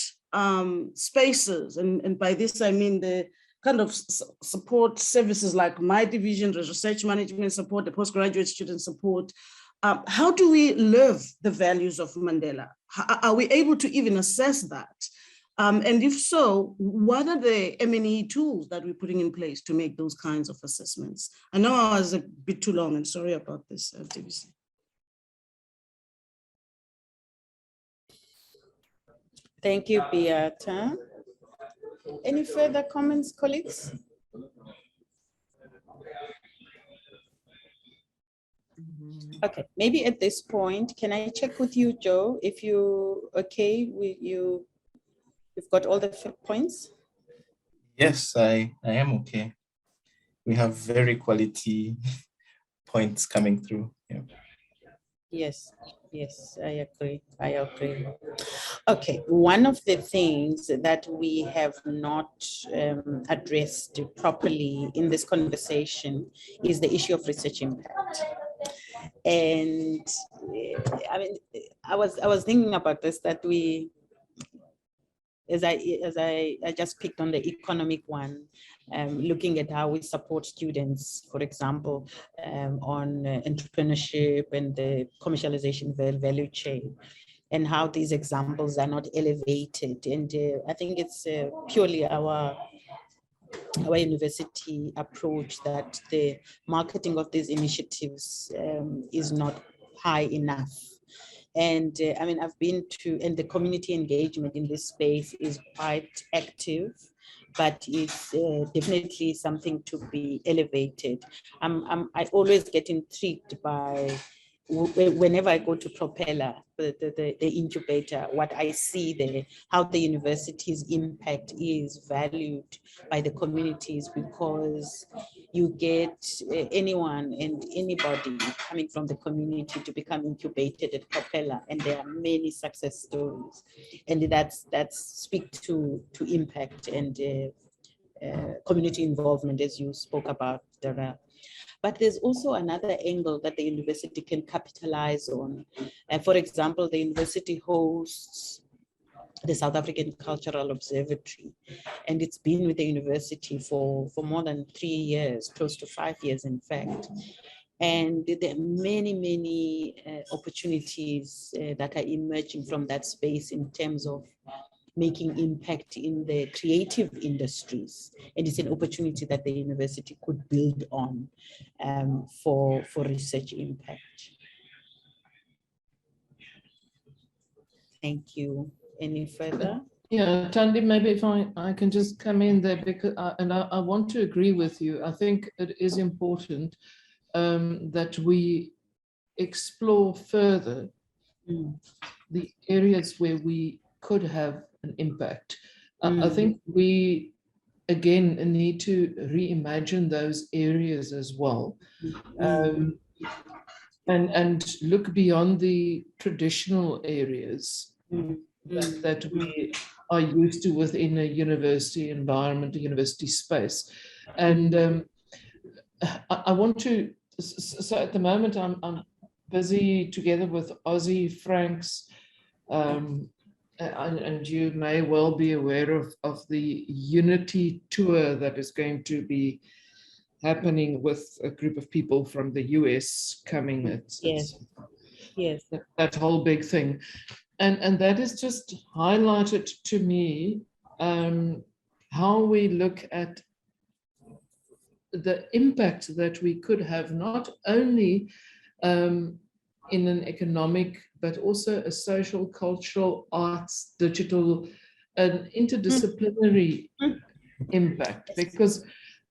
spaces, and by this I mean the kind of support services like my division, the research management support, the postgraduate student support. How do we live the values of Mandela? Are we able to even assess that? And if so, what are the M&E tools that we're putting in place to make those kinds of assessments? I know I was a bit too long, and sorry about this, TBC. Thank you, Beata. Any further comments, colleagues? Okay, maybe at this point, can I check with you, Joe, if you okay with you've got all the points? Yes, I am okay. We have very quality points coming through. Yeah. Yes, yes, I agree. I agree. Okay, one of the things that we have not addressed properly in this conversation is the issue of research impact. And I mean, I was thinking about this, that we, as I just picked on the economic one, looking at how we support students, for example, on entrepreneurship and the commercialization value chain, and how these examples are not elevated. And I think it's purely our university approach that the marketing of these initiatives is not high enough. And I mean, I've been to, and the community engagement in this space is quite active, but it's definitely something to be elevated. I always get intrigued by, whenever I go to Propeller, the incubator, what I see there, how the university's impact is valued by the communities, because you get anyone and anybody coming from the community to become incubated at Propeller, and there are many success stories, and that speak to impact and community involvement, as you spoke about, Dara. But there's also another angle that the university can capitalize on. For example, the university hosts the South African Cultural Observatory, and it's been with the university for more than 3 years, close to 5 years, in fact. And there are many opportunities that are emerging from that space in terms of making impact in the creative industries. And it's an opportunity that the university could build on for research impact. Thank you. Any further? Yeah, Tandi, maybe if I can just come in there, because I want to agree with you. I think it is important that we explore further the areas where we could have an impact. I think we, again, need to reimagine those areas as well. And look beyond the traditional areas that we are used to within a university environment, a university space. And I want to, so at the moment I'm busy together with Aussie Franks, and you may well be aware of the Unity tour that is going to be happening with a group of people from the US coming. Yes. That whole big thing. And that is just highlighted to me how we look at the impact that we could have, not only in an economic, but also a social, cultural, arts, digital, and interdisciplinary impact, because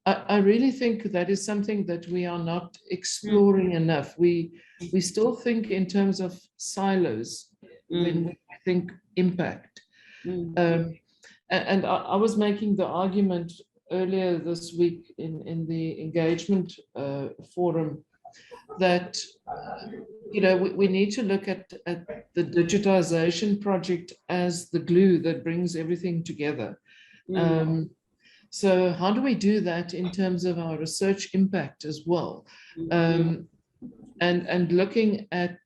I really think that is something that we are not exploring enough. We still think in terms of silos when we think impact. And I was making the argument earlier this week in the engagement forum that we need to look at the digitization project as the glue that brings everything together. So how do we do that in terms of our research impact as well? And looking at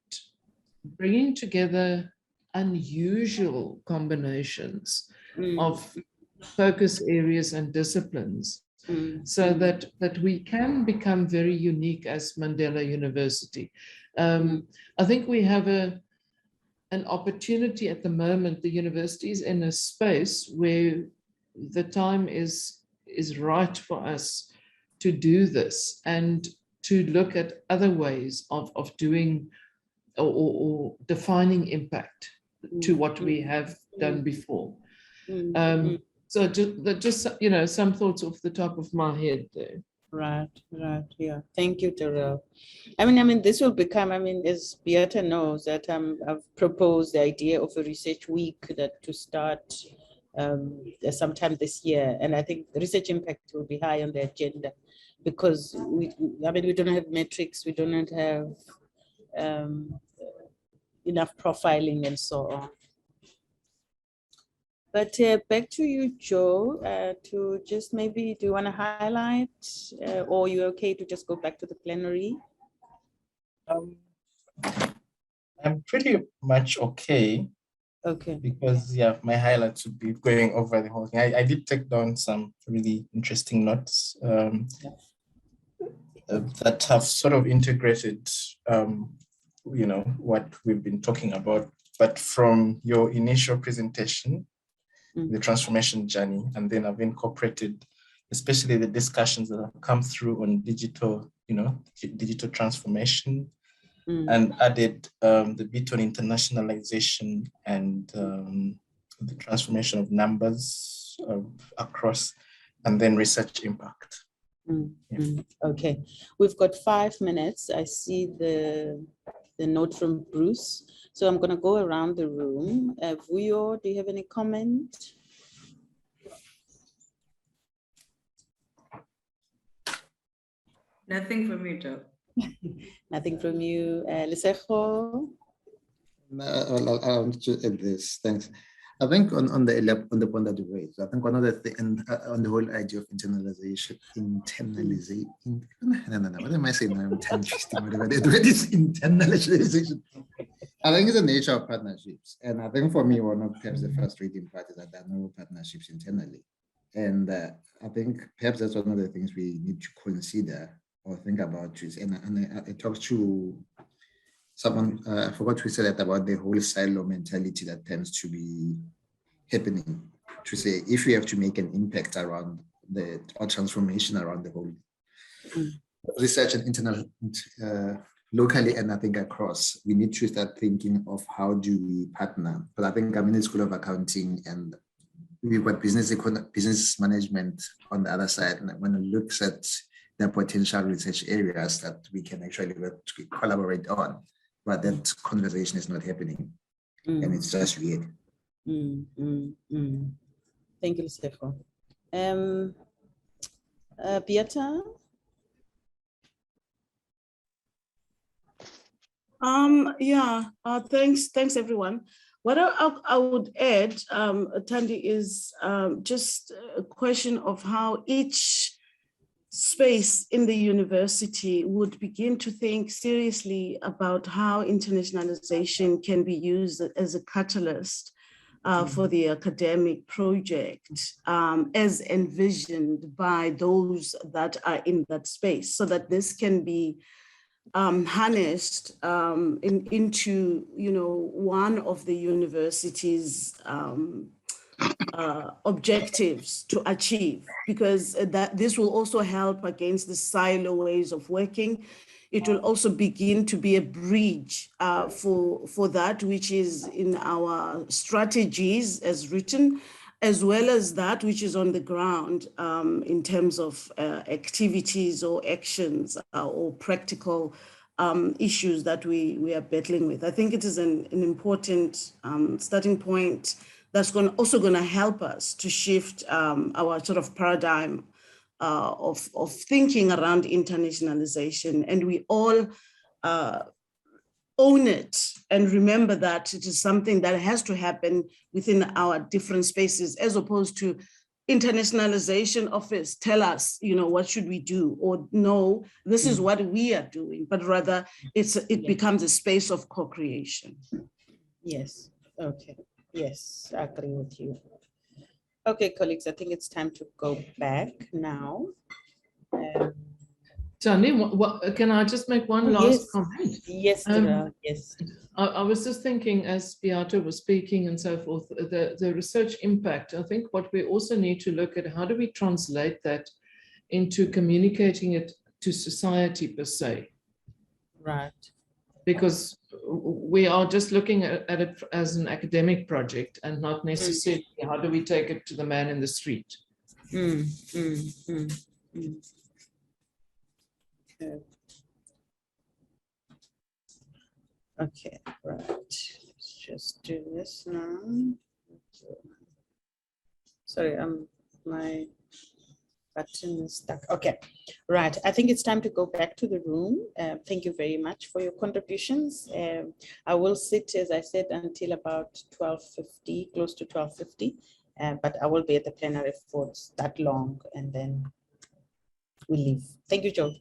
bringing together unusual combinations of focus areas and disciplines, so that we can become very unique as Mandela University. I think we have an opportunity at the moment. The university is in a space where the time is right for us to do this and to look at other ways of doing or defining impact to what we have done before. So just some thoughts off the top of my head there. Right. Yeah. Thank you, Terrell. I mean, this will become, as Beata knows, that I've proposed the idea of a research week to start sometime this year. And I think research impact will be high on the agenda because we don't have metrics, we don't have enough profiling and so on. But back to you, Joe, to just maybe, do you want to highlight or you're okay to just go back to the plenary? I'm pretty much okay. Okay. Because my highlights would be going over the whole thing. I did take down some really interesting notes that have sort of integrated, what we've been talking about. But from your initial presentation, the transformation journey, and then I've incorporated, especially the discussions that have come through on digital, digital transformation, and added the bit on internationalization and the transformation of numbers across, and then research impact. Okay, we've got 5 minutes. I see the note from Bruce. So I'm going to go around the room. Vuyo, do you have any comment? Nothing from you, Joe. Nothing from you. Lesego? I'll just add this. Thanks. I think on the point that you raised, I think one of the things on the whole idea of internalization. What am I saying? I'm tongue twisting, whatever the word is, internalization. I think it's the nature of partnerships. And I think for me, one of perhaps the frustrating part is that there are no partnerships internally. And I think perhaps that's one of the things we need to consider or think about. And I talked to someone, I forgot who said that about the whole silo mentality that tends to be happening. To say, if we have to make an impact around or transformation around the whole research and internal, locally and I think across, we need to start thinking of how do we partner. But I think I'm in the School of Accounting and we've got business management on the other side. And when it looks at the potential research areas that we can actually collaborate on, but that conversation is not happening. And it's just weird. Thank you, Lesego. Beata? Thanks everyone. What I would add, Thandi, is just a question of how each space in the university would begin to think seriously about how internationalization can be used as a catalyst for the academic project as envisioned by those that are in that space, so that this can be harnessed into one of the university's objectives to achieve, because this will also help against the silo ways of working. It will also begin to be a bridge for that which is in our strategies as written, as well as that which is on the ground in terms of activities or actions or practical issues that we are battling with. I think it is an important starting point that's also going to help us to shift our sort of paradigm of thinking around internationalization, and we all own it and remember that it is something that has to happen within our different spaces, as opposed to internationalization office tell us, what should we do, or no, this is what we are doing, but rather it becomes a space of co-creation. Yes, okay, yes, I agree with you. Okay, colleagues, I think it's time to go back now. Tony, can I just make one last comment? Yes, yes. I was just thinking, as Beata was speaking and so forth, the research impact. I think what we also need to look at, how do we translate that into communicating it to society per se? Right. Because we are just looking at it as an academic project and not necessarily how do we take it to the man in the street. Okay, right. Let's just do this now. Sorry, my button is stuck. Okay, right. I think it's time to go back to the room. Thank you very much for your contributions. I will sit, as I said, until about 12:50, close to 12:50, but I will be at the plenary for that long, and then we leave. Thank you, Joe.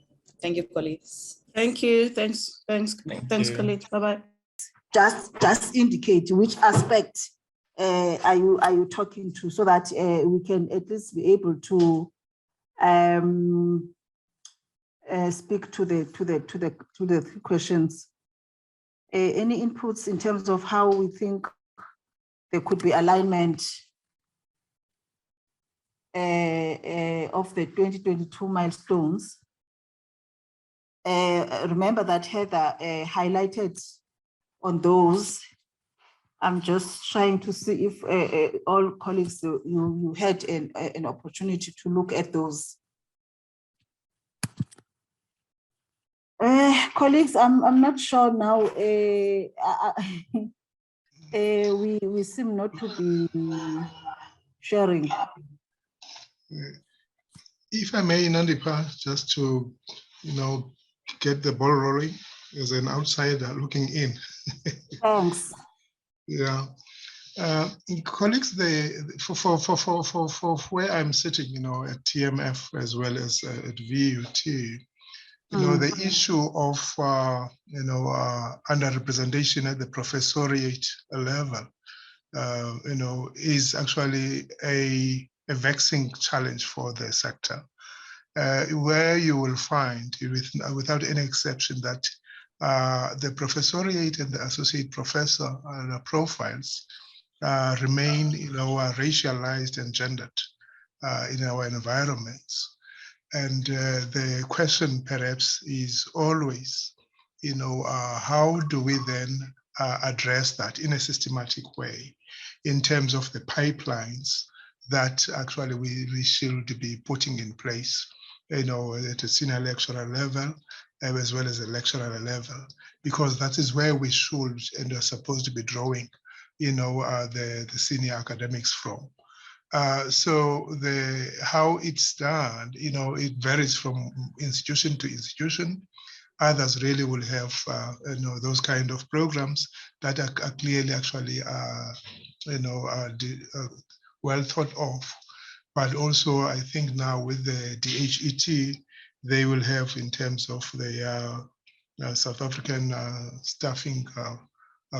Thank you, colleagues. Thank you. Thanks, colleagues. Bye-bye. Just indicate which aspect are you talking to, so that we can at least be able to speak to the questions. Any inputs in terms of how we think there could be alignment of the 2022 milestones? Remember that Heather highlighted on those. I'm just trying to see if all colleagues, you had an opportunity to look at those. Colleagues, I'm not sure now. We seem not to be sharing. If I may, Nandipa, just to, get the ball rolling as an outsider looking in. Thanks. Yeah. Colleagues, for where I'm sitting, at TMF as well as at VUT, the issue of, underrepresentation at the professoriate level, is actually a vexing challenge for the sector, where you will find, without any exception, that the professoriate and the associate professor profiles remain, racialized and gendered in our environments. And the question perhaps is always, how do we then address that in a systematic way in terms of the pipelines that actually we should be putting in place, at a senior lecturer level, as well as a lecturer level, because that is where we should and are supposed to be drawing, the senior academics from. So how it's done, it varies from institution to institution. Others really will have, those kind of programs that are clearly actually, well thought of. But also, I think now with the DHET, they will have, in terms of the South African staffing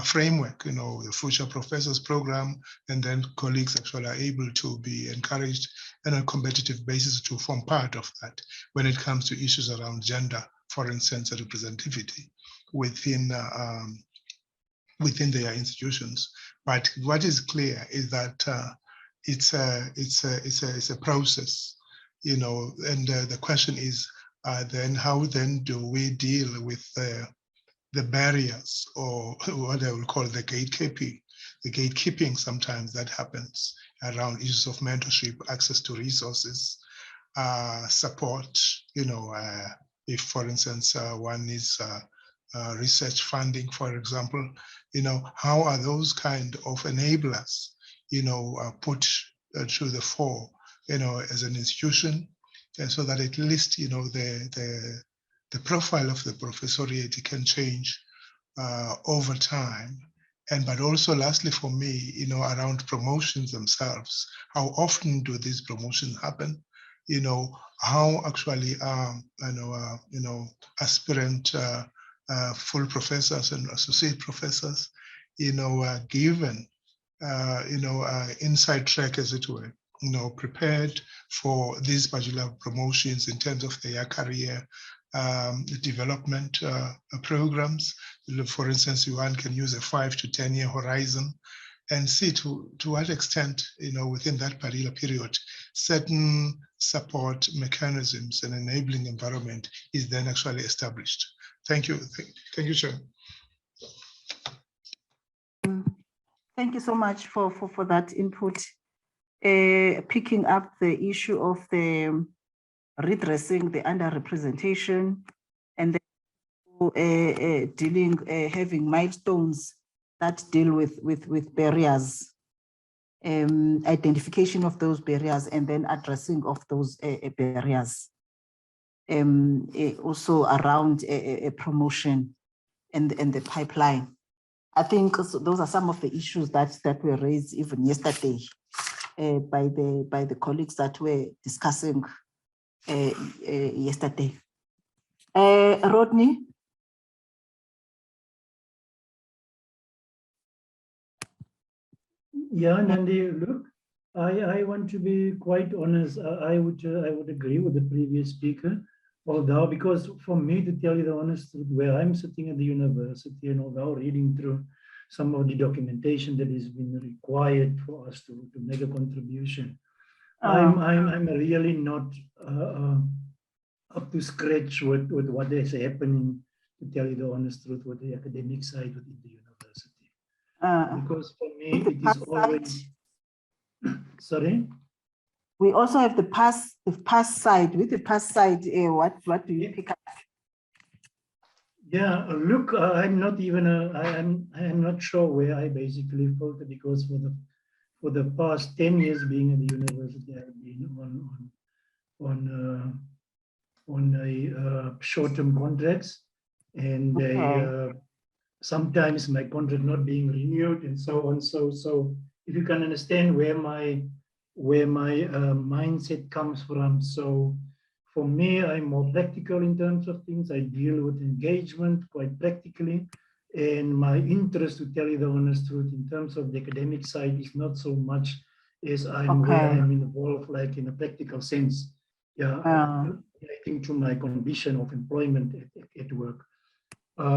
framework, the Future Professors Program, and then colleagues actually are able to be encouraged on a competitive basis to form part of that when it comes to issues around gender, for instance, representativity within their institutions. But what is clear is that it's a process, and the question is then how then do we deal with the barriers, or what I will call the gatekeeping sometimes that happens around issues of mentorship, access to resources, support, if for instance, one needs research funding, for example, how are those kind of enablers, put to the fore, as an institution, so that at least, you know, the profile of the professoriate can change over time. And but also lastly for me, you know, around promotions themselves, how often do these promotions happen? You know, how actually aspirant full professors and associate professors, you know, given inside track, as it were, you know, prepared for these particular promotions in terms of their career development programs. For instance, one can use a 5 to 10 year horizon and see to what extent, you know, within that particular period, certain support mechanisms and enabling environment is then actually established. Thank you. Thank you, Chair. Thank you so much for that input. Picking up the issue of the redressing the underrepresentation and then dealing, having milestones that deal with barriers, identification of those barriers and then addressing of those barriers. Also around a promotion and the pipeline. I think those are some of the issues that were raised even yesterday by the colleagues that were discussing yesterday. Rodney? Yeah, Nandi, look, I want to be quite honest. I would agree with the previous speaker, although because for me, to tell you the honest truth, where I'm sitting at the university and although reading through some of the documentation that has been required for us to make a contribution, I'm really not up to scratch with what is happening, to tell you the honest truth, with the academic side within the university. Because for me, it is always, sorry? We also have the past side. With the past side, what do you pick up? Yeah, look, I'm not even I'm not sure where I basically felt, because for the past 10 years being at the university, I've been on a short-term contracts, and sometimes my contract not being renewed and so on. So if you can understand where my mindset comes from. So for me, I'm more practical in terms of things. I deal with engagement quite practically. And my interest, to tell you the honest truth, in terms of the academic side is not so much as where I'm involved, like in a practical sense. Yeah, relating to my condition of employment at work.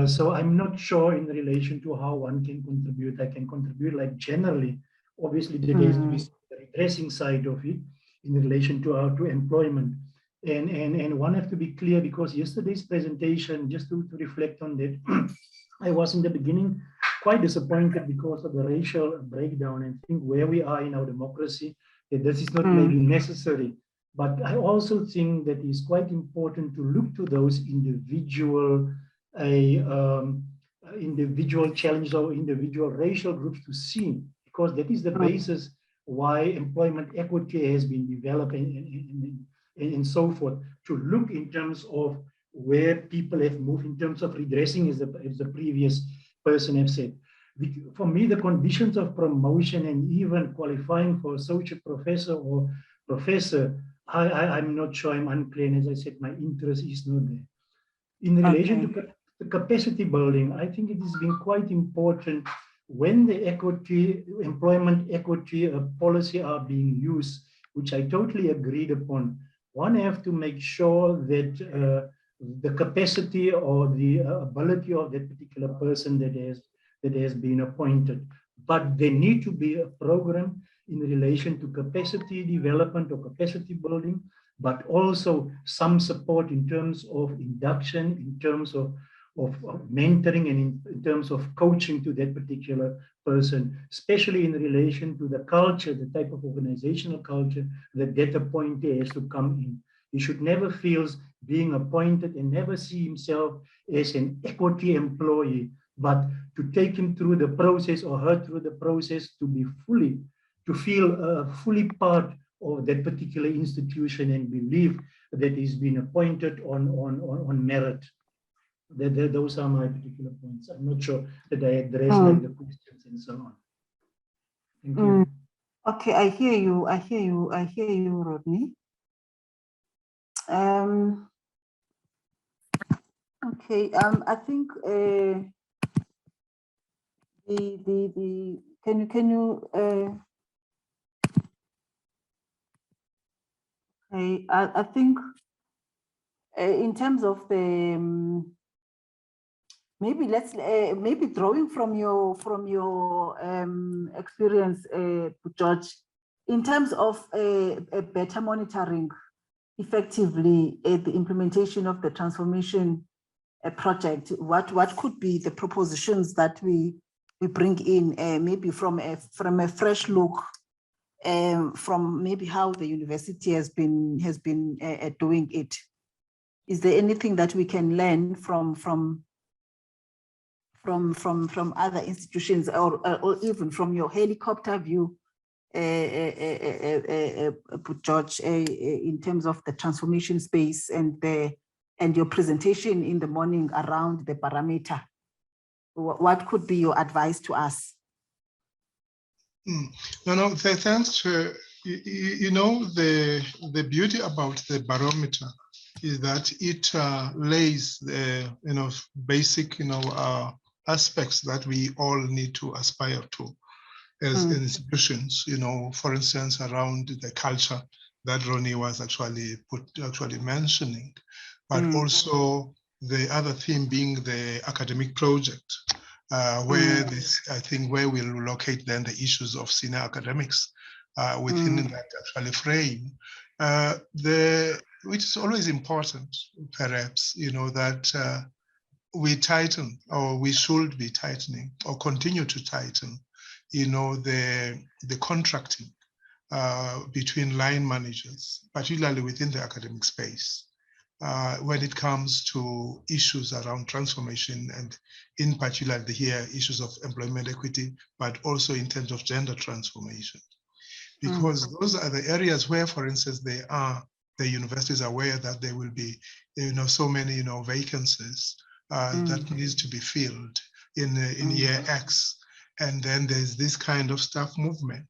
So I'm not sure in relation to how one can contribute. I can contribute like generally. Obviously, there is the redressing side of it in relation to employment. And one have to be clear, because yesterday's presentation, just to reflect on that, I was in the beginning quite disappointed because of the racial breakdown, and think where we are in our democracy, that this is not maybe necessary. But I also think that it's quite important to look to those individual challenges or individual racial groups to see, because that is the basis why employment equity has been developed and so forth, to look in terms of where people have moved in terms of redressing, as the previous person have said. For me, the conditions of promotion and even qualifying for associate professor or professor, I'm not sure, I'm unclear, and as I said, my interest is not there. In relation to the capacity building, I think it has been quite important when the employment equity policy are being used, which I totally agreed upon. One have to make sure that the capacity or the ability of that particular person that has been appointed, but there need to be a program in relation to capacity development or capacity building, but also some support in terms of induction, in terms of mentoring, and in terms of coaching to that particular person, especially in relation to the culture, the type of organizational culture that appointee has to come in. He should never feel being appointed and never see himself as an equity employee, but to take him through the process or her through the process to be fully, to feel fully part that particular institution and belief that he's been appointed on merit. Those are my particular points. I'm not sure that I addressed like the questions and so on. Thank you. Okay, I hear you. I hear you. I hear you, Rodney. Okay. I think can you okay, I think in terms of the maybe let's maybe drawing from your experience, George, in terms of a better monitoring effectively the implementation of the transformation project, what could be the propositions that we bring in, maybe from a fresh look, from maybe how the university has been doing it? Is there anything that we can learn from other institutions, or even from your helicopter view, George, in terms of the transformation space and your presentation in the morning around the parameter? What could be your advice to us? No, thanks to, you know, the beauty about the barometer is that it lays the, you know, basic, you know, aspects that we all need to aspire to as institutions, you know, for instance, around the culture that Ronnie was actually mentioning, but also the other theme being the academic project, where this, I think, where we'll locate then the issues of senior academics within that actually frame. Which is always important, perhaps, you know, that we tighten, or we should be tightening, or continue to tighten, you know, the contracting between line managers, particularly within the academic space, when it comes to issues around transformation, and in particular here, issues of employment equity, but also in terms of gender transformation. Because those are the areas where, for instance, the universities are aware that there will be, you know, so many, you know, vacancies that needs to be filled in year X. And then there's this kind of staff movement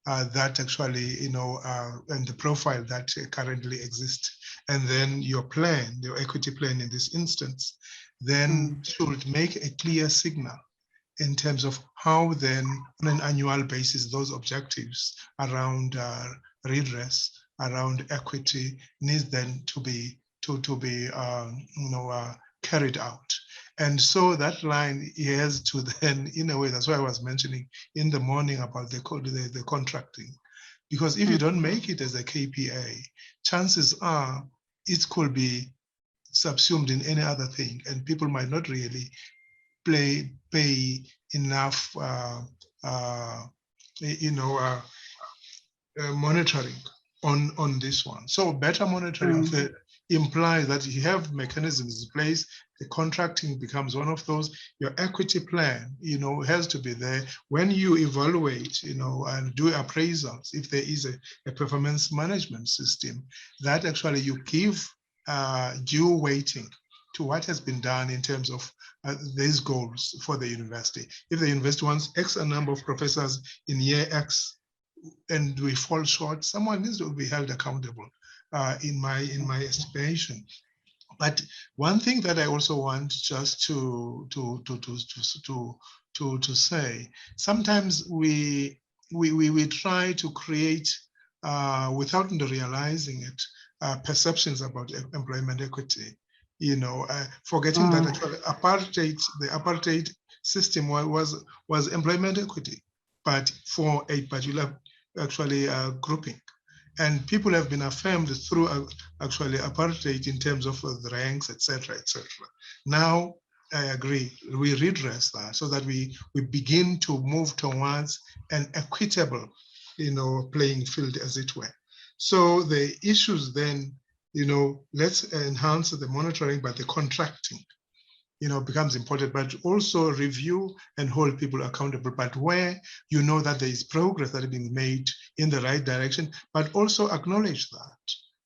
that actually, you know, and the profile that currently exists. And then your plan, your equity plan in this instance, then should make a clear signal in terms of how then on an annual basis, those objectives around redress, around equity needs then to be carried out. And so that line has to then, in a way, that's why I was mentioning in the morning about the contracting. Because if you don't make it as a KPI, chances are it could be subsumed in any other thing, and people might not really pay enough monitoring on this one. So better monitoring implies that you have mechanisms in place. The contracting becomes one of those. Your equity plan, you know, has to be there. When you evaluate, you know, and do appraisals, if there is a performance management system, that actually you give due weighting to what has been done in terms of these goals for the university. If the university wants X number of professors in year X, and we fall short, someone needs to be held accountable, in my estimation. But one thing that I also want just to say, sometimes we try to create, without realizing it, perceptions about employment equity. You know, forgetting that actually the apartheid system was employment equity, but for a particular grouping. And people have been affirmed through actually apartheid in terms of the ranks, etc., etc. Now, I agree, we redress that so that we begin to move towards an equitable, you know, playing field, as it were. So the issues then, you know, let's enhance the monitoring, but the contracting, becomes important, but also review and hold people accountable. But where you know that there is progress that is being made in the right direction, but also acknowledge that,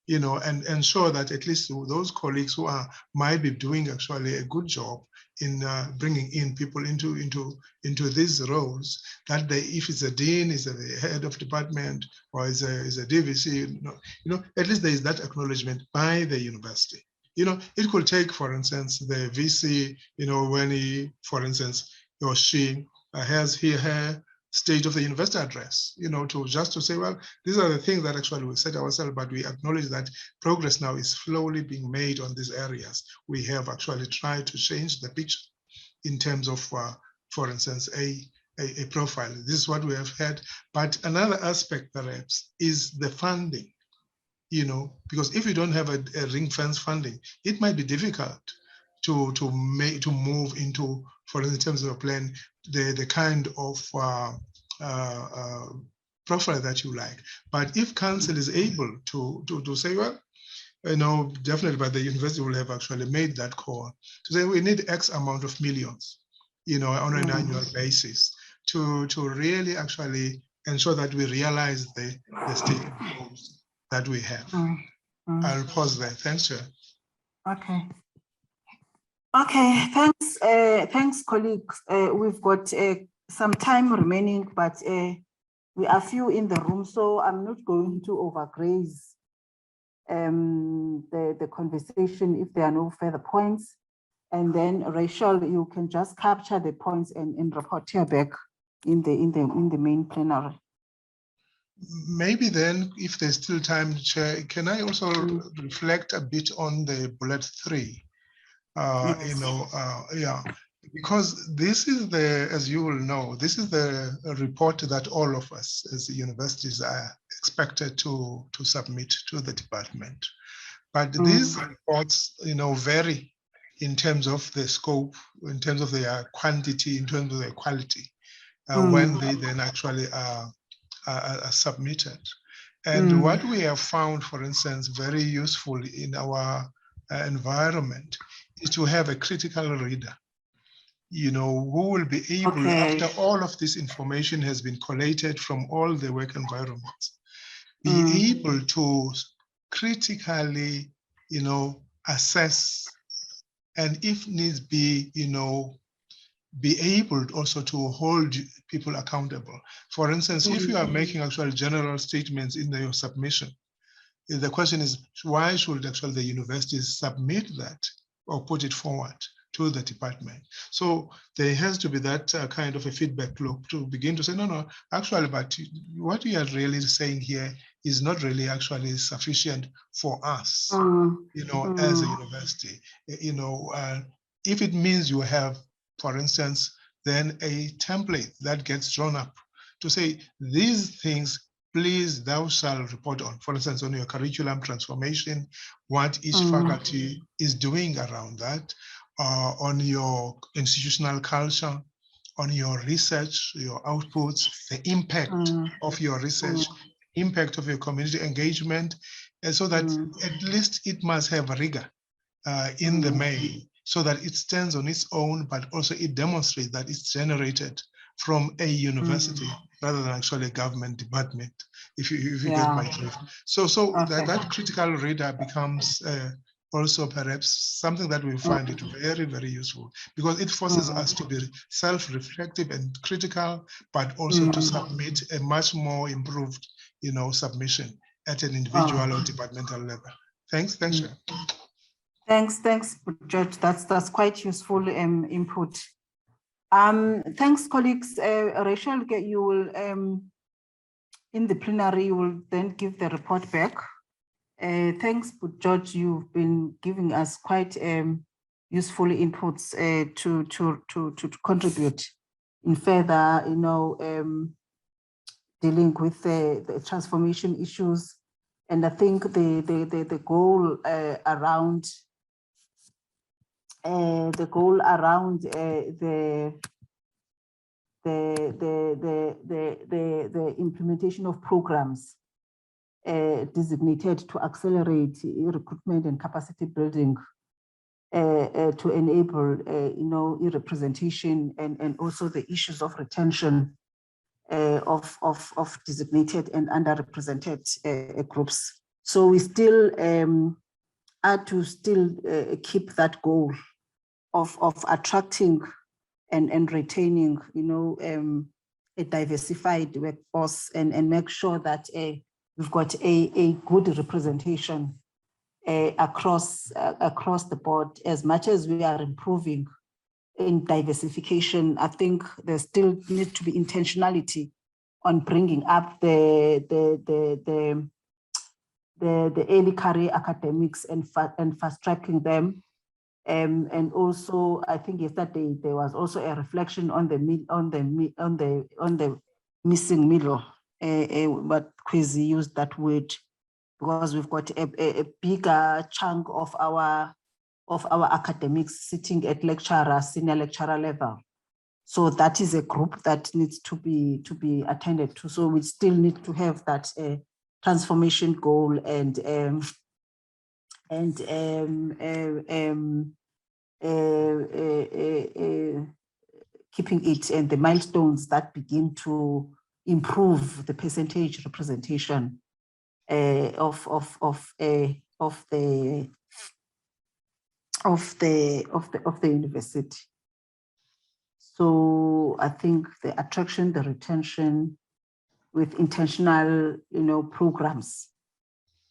and ensure that at least those colleagues who might be doing actually a good job in bringing in people into these roles, that if it's a dean, is a head of department, or is a DVC, at least there is that acknowledgement by the university. It could take, for instance, the VC, when he, for instance, he or she has her state of the university address, to say, well, these are the things that actually we set ourselves, but we acknowledge that progress now is slowly being made on these areas. We have actually tried to change the picture in terms of, for instance, a profile. This is what we have had. But another aspect, perhaps, is the funding. Because if you don't have a ring fence funding, it might be difficult to move into, for instance, in terms of a plan, the kind of profile that you like. But if council is able to say, well, definitely, but the university will have actually made that call to say we need X amount of millions, on an annual basis to really actually ensure that we realize the state goals that we have. I'll pause there. Thanks, Chair. Okay. Okay, thanks, colleagues. We've got some time remaining, but we are few in the room, so I'm not going to overgraze the conversation if there are no further points. And then, Rachel, you can just capture the points and report here back in the main plenary. Maybe then, if there's still time, Chair, can I also reflect a bit on the bullet 3? Yes. Because this is as you will know, this is the report that all of us as universities are expected to submit to the department. But these reports, vary in terms of the scope, in terms of their quantity, in terms of their quality, when they then actually are submitted. And what we have found, for instance, very useful in our environment is to have a critical reader, who will be able, after all of this information has been collated from all the work environments, be able to critically, assess, and if needs be, be able also to hold people accountable. For instance, if you are making actual general statements in your submission, the question is, why should actually the universities submit that or put it forward to the department? So there has to be that kind of a feedback loop to begin to say, no, actually, but what you are really saying here is not really actually sufficient for us, as a university. If it means you have, for instance, then a template that gets drawn up to say these things, please, thou shalt report on, for instance, on your curriculum transformation, what each faculty is doing around that, on your institutional culture, on your research, your outputs, the impact of your research, impact of your community engagement, and so that at least it must have a rigor in the main, so that it stands on its own, but also it demonstrates that it's generated from a university rather than actually a government department, if you get my drift. So that critical reader becomes also perhaps something that we find it very, very useful, because it forces us to be self-reflective and critical, but also to submit a much more improved, submission at an individual or departmental level. Thanks, Chair. Thanks, Judge. That's quite useful input. Thanks, colleagues. Rachel, you will, in the plenary, you will then give the report back. Thanks, George. You've been giving us quite useful inputs to contribute in further, dealing with the transformation issues. And I think the goal around the implementation of programs designated to accelerate recruitment and capacity building to enable, representation and also the issues of retention of designated and underrepresented groups. So we still are to still keep that goal of attracting and retaining, a diversified workforce and make sure that we've got a good representation across the board. As much as we are improving in diversification, I think there still needs to be intentionality on bringing up the early career academics and fast tracking them. And also, I think yesterday there was also a reflection on the missing middle. But Kwesi used that word because we've got a bigger chunk of our academics sitting at senior lecturer level. So that is a group that needs to be attended to. So we still need to have that transformation goal and keeping it and the milestones that begin to improve the percentage representation of the university. So I think the attraction, the retention with intentional, programs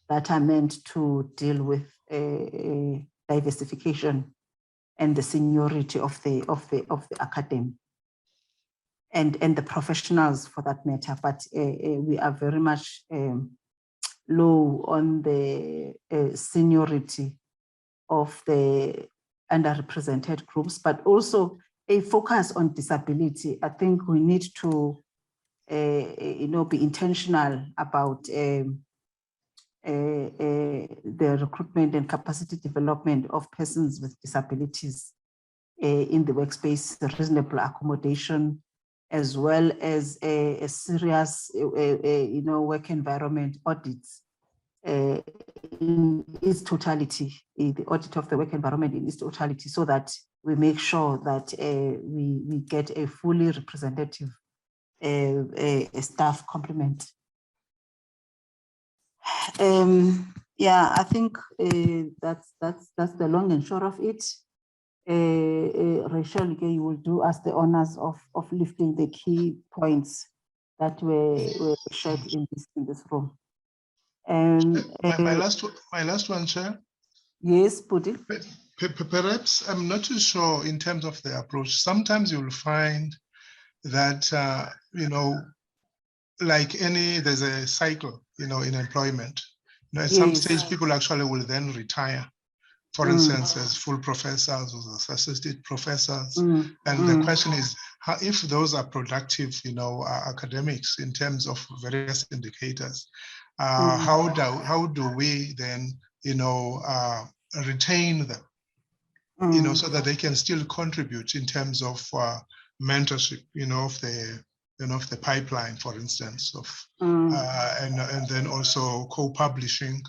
that are meant to deal with diversification and the seniority of the academy and the professionals for that matter. But we are very much low on the seniority of the underrepresented groups, but also a focus on disability. I think we need to, be intentional about the recruitment and capacity development of persons with disabilities in the workspace, reasonable accommodation, as well as a serious, work environment audits in its totality, the audit of the work environment in its totality, so that we make sure that we get a fully representative staff complement. Yeah, I think that's the long and short of it. Rachel, you will do us the honors of lifting the key points that were shared in this room. My last one, Chair. Yes, Pudi. Perhaps I'm not too sure in terms of the approach. Sometimes you will find that there's a cycle, in employment. At some stage, people actually will then retire. For instance, as full professors or as assistant professors. And the question is, if those are productive, academics in terms of various indicators, how do we then, retain them, so that they can still contribute in terms of mentorship, of the pipeline, for instance, and then also co-publishing.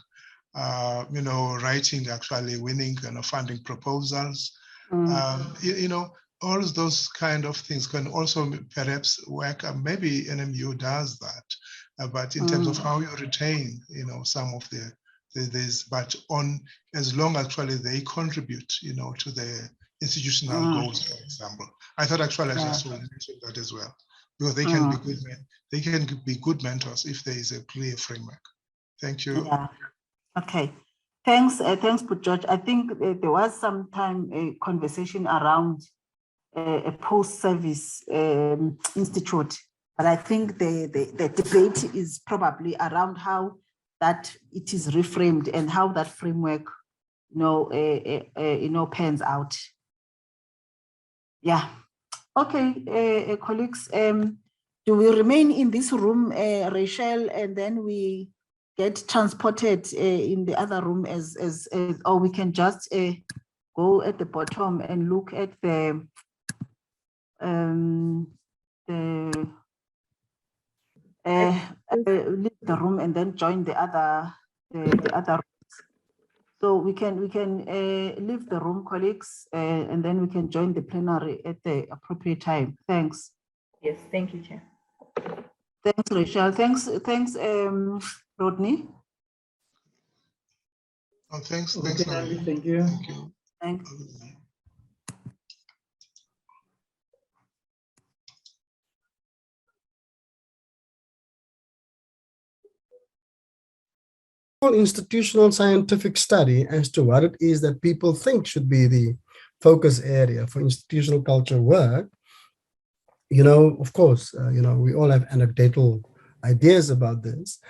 Writing, actually winning funding proposals, all those kind of things can also perhaps work. Maybe NMU does that, but in terms of how you retain, some of these, but as long actually they contribute, to the institutional goals, for example. I thought actually I just will mention that as well, because they can be good men. They can be good mentors if there is a clear framework. Thank you. Yeah. Okay, thanks, George. I think there was some time a conversation around a post-service institute, but I think the debate is probably around how that it is reframed and how that framework, pans out. Yeah. Okay, colleagues. Do we remain in this room, Rachel, and then we get transported in the other room or we can just go at the bottom and look at the leave the room and then join the other rooms. So we can leave the room, colleagues, and then we can join the plenary at the appropriate time. Thanks. Yes, thank you, Chair. Thanks, Rachel. Thanks, Rodney. Oh, thanks, Okay, thanks, Nandi, Naomi. thank you. Thank you. Thanks. Institutional scientific study as to what it is that people think should be the focus area for institutional culture work. You know, of course, you know, we all have anecdotal ideas about this,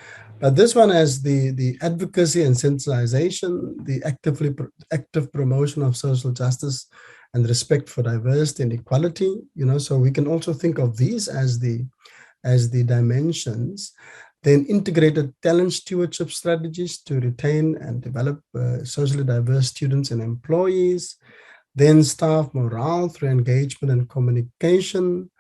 but this one has the advocacy and sensitization, the active promotion of social justice and respect for diversity and equality, you know, so we can also think of these as the dimensions. Then integrated talent stewardship strategies to retain and develop socially diverse students and employees. Then staff morale through engagement and communication.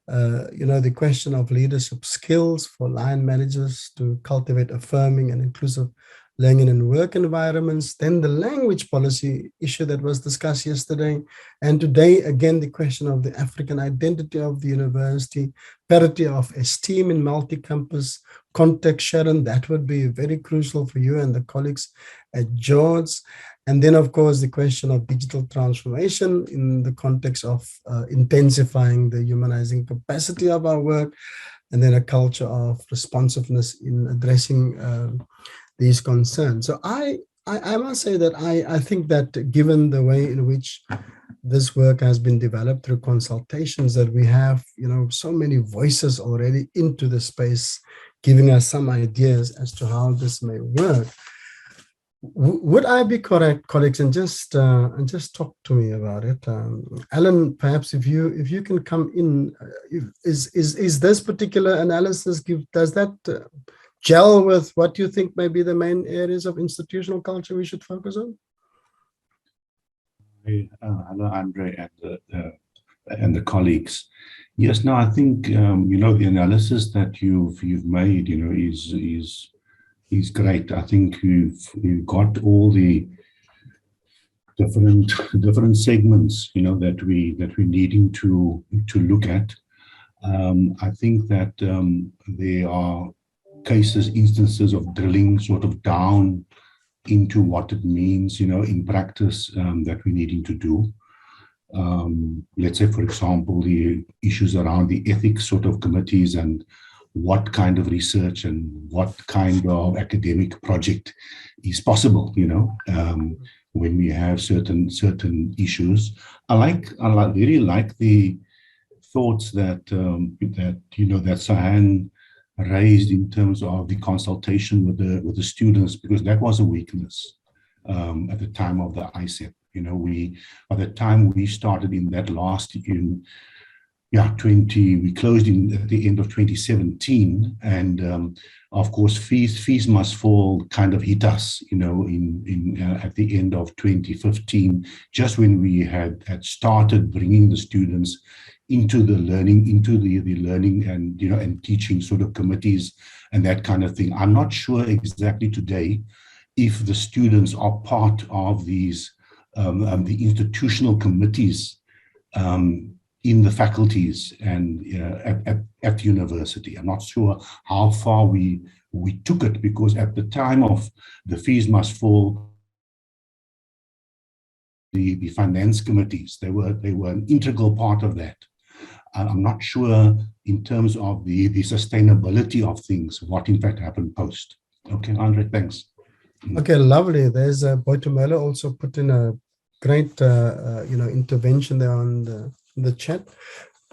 You know, the question of leadership skills for line managers to cultivate affirming and inclusive learning and work environments. Then the language policy issue that was discussed yesterday. And today, again, the question of the African identity of the university, parity of esteem in multi-campus context. Sharon, that would be very crucial for you and the colleagues at George. And then, of course, the question of digital transformation in the context of intensifying the humanizing capacity of our work, and then a culture of responsiveness in addressing these concerns. So I must say that I think that given the way in which this work has been developed through consultations, that we have, you know, so many voices already into the space, giving us some ideas as to how this may work. Would I be correct, colleagues, and just talk to me about it? Alan, perhaps if you can come in, is this particular analysis does that gel with what you think may be the main areas of institutional culture we should focus on? Hello, Andre, and the colleagues. Yes, no, I think you know, the analysis that you've made, you know, is great. I think you've got all the different segments, you know, that we're needing to look at. I think that there are instances of drilling sort of down into what it means, you know, in practice that we're needing to do. Let's say, for example, the issues around the ethics sort of committees and what kind of research and what kind of academic project is possible, you know, when we have certain issues. I really like the thoughts that you know, that Sahan raised in terms of the consultation with the students, because that was a weakness at the time of the ISEP. You know, by the time we started in that last we closed at the end of 2017, and of course fees must fall kind of hit us, you know, at the end of 2015, just when we had started bringing the students into the learning and, you know, and teaching sort of committees and that kind of thing. I'm not sure exactly today if the students are part of these the institutional committees in the faculties and at the university. I'm not sure how far we took it, because at the time of the fees must fall, the finance committees, they were an integral part of that. I'm not sure in terms of the sustainability of things, what in fact happened post. Okay, Andre, thanks. Okay, lovely. There's Boitumelo also put in a great you know, intervention there on the chat.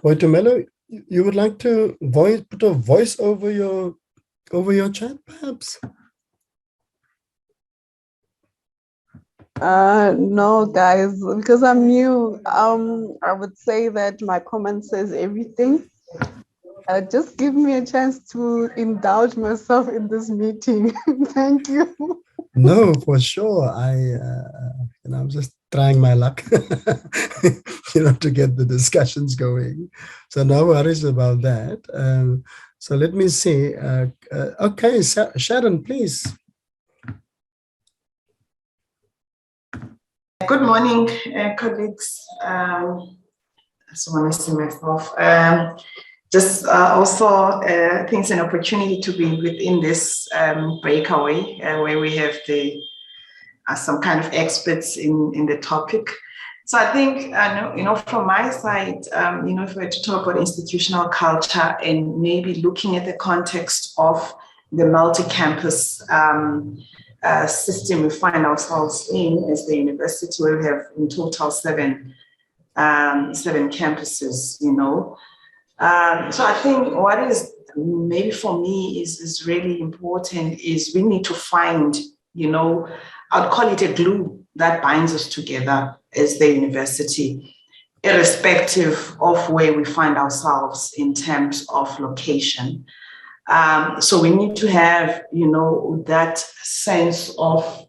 Boitumelo, you would like to put a voice over your chat, perhaps? No, guys, because I'm new. I would say that my comment says everything. Just give me a chance to indulge myself in this meeting. Thank you. No, for sure. You know, I'm just trying my luck, you know, to get the discussions going. So no worries about that. So let me see. Okay, Sharon, please. Good morning, colleagues. I just want to see myself. Just also, I think it's an opportunity to be within this breakaway where we have some kind of experts in the topic. So I think, from my side, if we were to talk about institutional culture and maybe looking at the context of the multi-campus system we find ourselves in as the university, where we have in total seven campuses, so I think what is maybe for me is really important is we need to find, I'd call it a glue that binds us together as the university, irrespective of where we find ourselves in terms of location. So we need to have, that sense of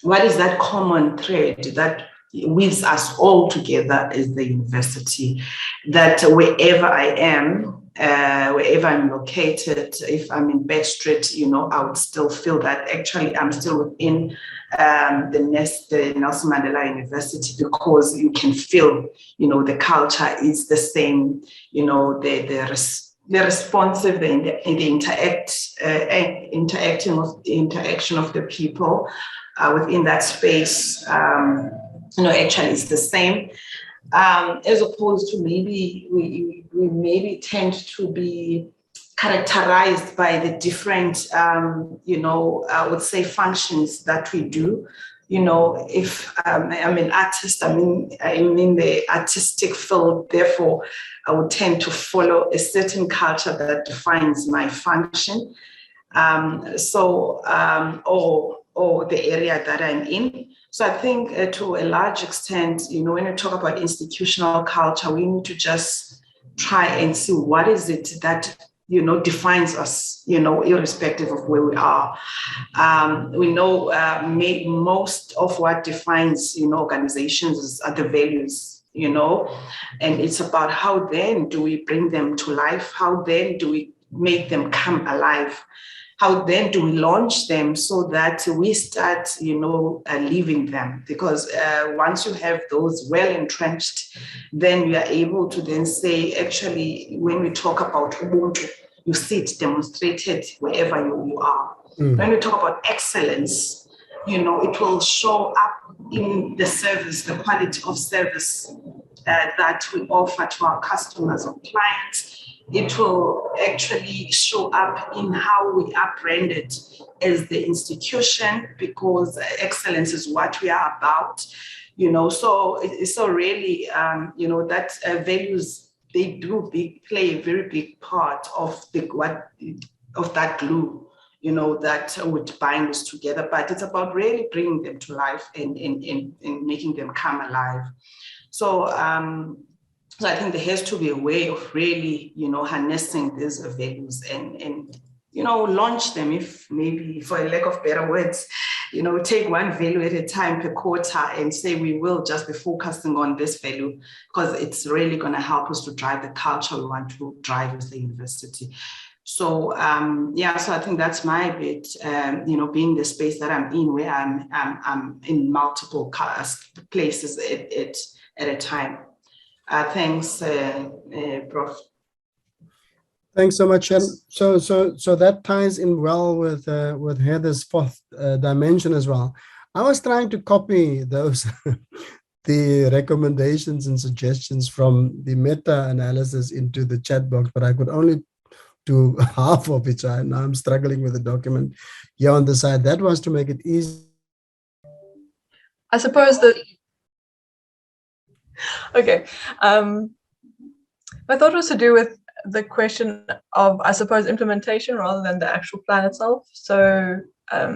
what is that common thread that weaves us all together as the university, that wherever I am, wherever I'm located, if I'm in Bedford, I would still feel that actually I'm still within the Nelson Mandela University, because you can feel, the culture is the same, the responsive, the interaction of the people within that space, actually is the same, as opposed to maybe we maybe tend to be characterized by the different, I would say, functions that we do. If I'm an artist, I'm in the artistic field, therefore I would tend to follow a certain culture that defines my function. Or the area that I'm in. So I think to a large extent, when we talk about institutional culture, we need to just try and see what is it that, defines us, irrespective of where we are. We know most of what defines, organizations are the values, and it's about how then do we bring them to life? How then do we make them come alive? How then do we launch them so that we start, living them? Because once you have those well entrenched, then you are able to then say, actually, when we talk about Ubuntu, you see it demonstrated wherever you are. When we talk about excellence, it will show up in the service, the quality of service that we offer to our customers or clients. It will actually show up in how we are branded as the institution, because excellence is what we are about, so really, that values, they do play a very big part of that glue, that would bind us together. But it's about really bringing them to life and making them come alive. So I think there has to be a way of really, harnessing these values and launch them, if maybe for a lack of better words, take one value at a time per quarter and say we will just be focusing on this value, because it's really going to help us to drive the culture we want to drive as the university. So so I think that's my bit, being the space that I'm in, where I'm in multiple places at a time. Thanks, Prof. Thanks so much. And so that ties in well with Heather's fourth dimension as well. I was trying to copy those the recommendations and suggestions from the meta-analysis into the chat box, but I could only do half of it. So now I'm struggling with the document here on the side. That was to make it easy. I suppose that. Okay. My thought was to do with the question of, I suppose, implementation rather than the actual plan itself. So, I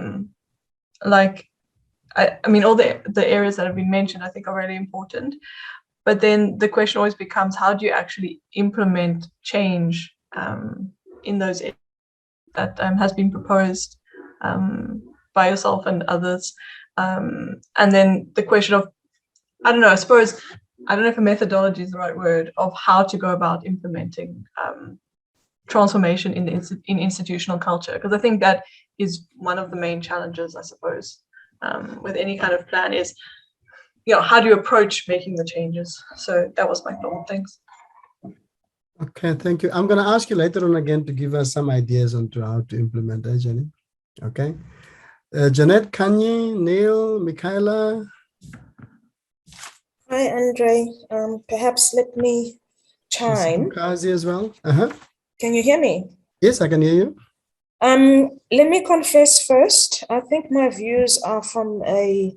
mean, all the areas that have been mentioned, I think, are really important. But then the question always becomes, how do you actually implement change in those areas that has been proposed by yourself and others? And then the question of, I don't know, I suppose, I don't know if a methodology is the right word, of how to go about implementing transformation in institutional culture, because I think that is one of the main challenges, I suppose, with any kind of plan, is how do you approach making the changes? So that was my thought. Thanks. Okay, thank you. I'm going to ask you later on again to give us some ideas on to how to implement that, Jenny. Okay. Jeanette, Kanye, Neil, Michaela. Hi, Andre. Perhaps let me chime. Kazi as well. Can you hear me? Yes, I can hear you. Let me confess first. I think my views are from a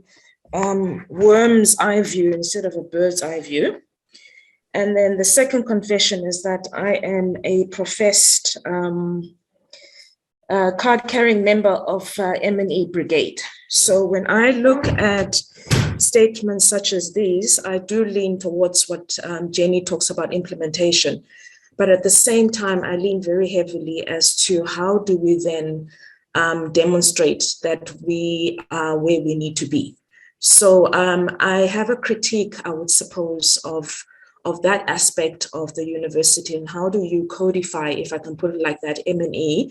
worm's eye view instead of a bird's eye view. And then the second confession is that I am a professed card-carrying member of M&E Brigade. So when I look at statements such as these, I do lean towards what Jenny talks about implementation. But at the same time, I lean very heavily as to how do we then demonstrate that we are where we need to be. So I have a critique, I would suppose, of that aspect of the university and how do you codify, if I can put it like that, M&E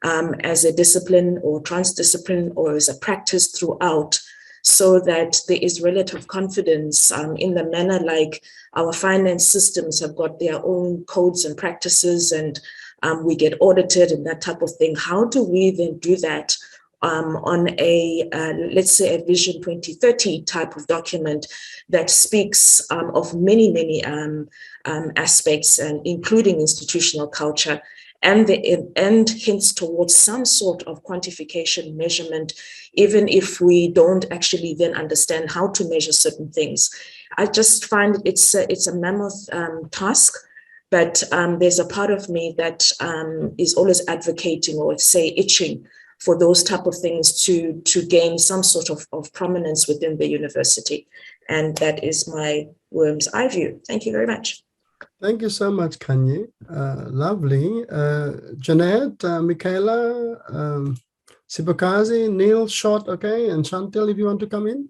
as a discipline or transdiscipline or as a practice throughout, so that there is relative confidence in the manner like our finance systems have got their own codes and practices and we get audited and that type of thing. How do we then do that on a, let's say, a Vision 2030 type of document that speaks of many, many aspects, and including institutional culture, and hints towards some sort of quantification measurement, even if we don't actually then understand how to measure certain things. I just find it's a mammoth task, but there's a part of me that is always advocating or say itching for those type of things to gain some sort of prominence within the university. And that is my worm's eye view. Thank you very much. Thank you so much, Kanye. Lovely. Jeanette, Michaela, Sibokazi, Neil, short, okay, and Chantel, if you want to come in.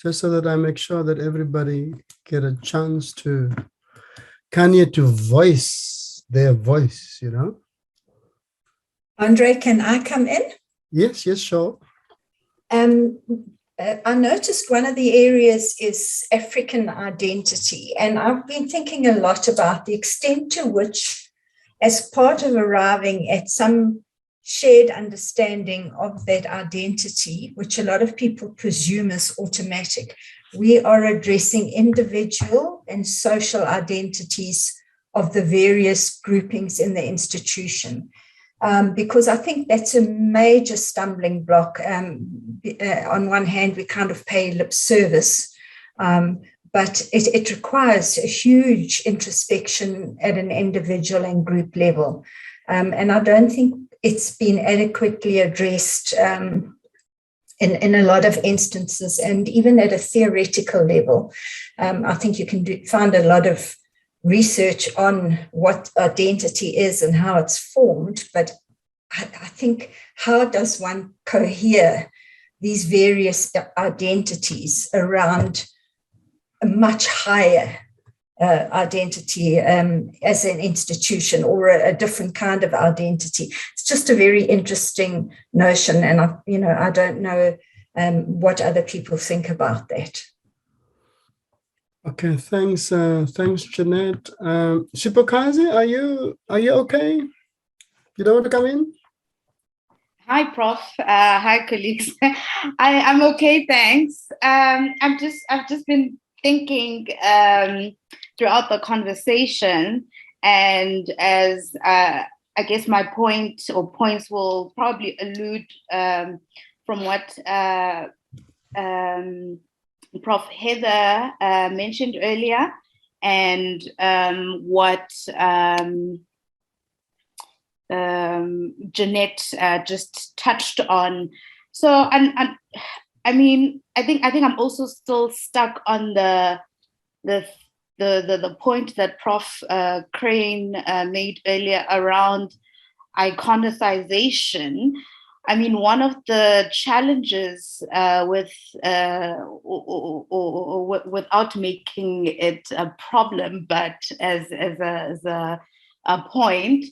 Just so that I make sure that everybody get a chance to, Kanye, to voice their voice, you know. Andre, can I come in? Yes, sure. I noticed one of the areas is African identity, and I've been thinking a lot about the extent to which, as part of arriving at some shared understanding of that identity, which a lot of people presume is automatic, we are addressing individual and social identities of the various groupings in the institution. Because I think that's a major stumbling block. On one hand, we kind of pay lip service, but it requires a huge introspection at an individual and group level. And I don't think it's been adequately addressed in a lot of instances, and even at a theoretical level. I think you can find a lot of research on what identity is and how it's formed, but I think, how does one cohere these various identities around a much higher identity as an institution, or a different kind of identity? It's just a very interesting notion, and I don't know what other people think about that. Okay, thanks, Jeanette. Sipokazi, are you okay? You don't want to come in? Hi, Prof. Hi, colleagues. I'm okay, thanks. I've just been thinking throughout the conversation, and as I guess my point or points will probably allude from what Prof. Heather mentioned earlier, and what Jeanette just touched on. So, I mean, I think I'm also still stuck on the point that Prof. Crane made earlier around iconicization. I mean, one of the challenges without making it a problem, but as a point,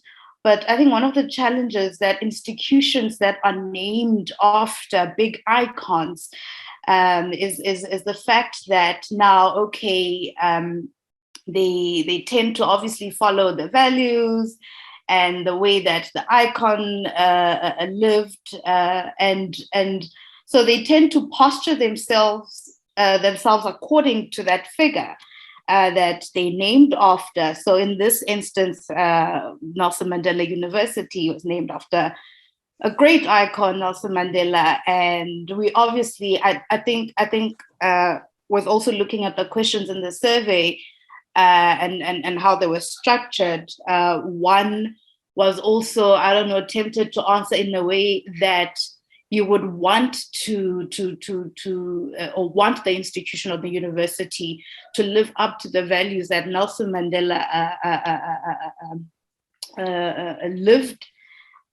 But I think one of the challenges that institutions that are named after big icons is the fact that now, okay, they tend to obviously follow the values and the way that the icon lived, and so they tend to posture themselves according to that figure that they named after. So in this instance, Nelson Mandela University was named after a great icon, Nelson Mandela, and we obviously, I think, was also looking at the questions in the survey and how they were structured. One was also, I don't know, tempted to answer in a way that you would want or want the institution or the university to live up to the values that Nelson Mandela lived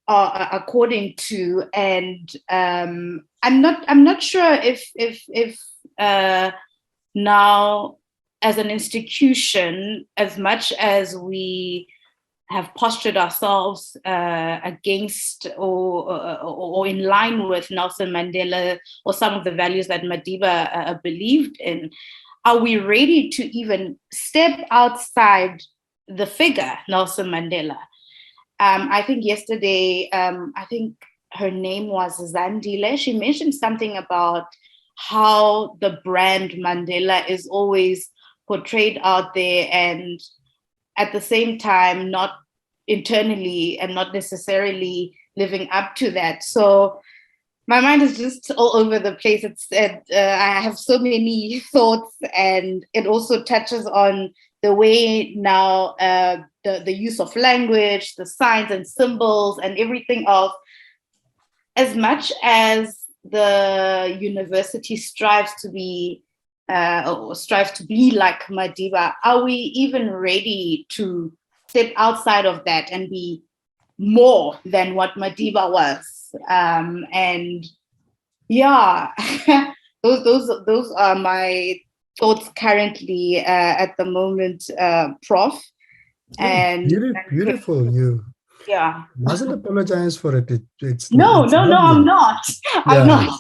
according to. And I'm not sure if now, as an institution, as much as we have postured ourselves against or in line with Nelson Mandela or some of the values that Madiba believed in, are we ready to even step outside the figure Nelson Mandela? I think yesterday, I think her name was Zandile, she mentioned something about how the brand Mandela is always portrayed out there, and at the same time not internally and not necessarily living up to that. So my mind is just all over the place. I have so many thoughts, and it also touches on the way now the use of language, the signs and symbols and everything else. As much as the university strives to be like Madiba, are we even ready to step outside of that and be more than what Madiba was? And yeah, those are my thoughts currently at the moment, Prof. And Beautiful, you. Yeah. Mustn't apologize for it. It's No, it's I'm lovely. not. I'm Yeah. not.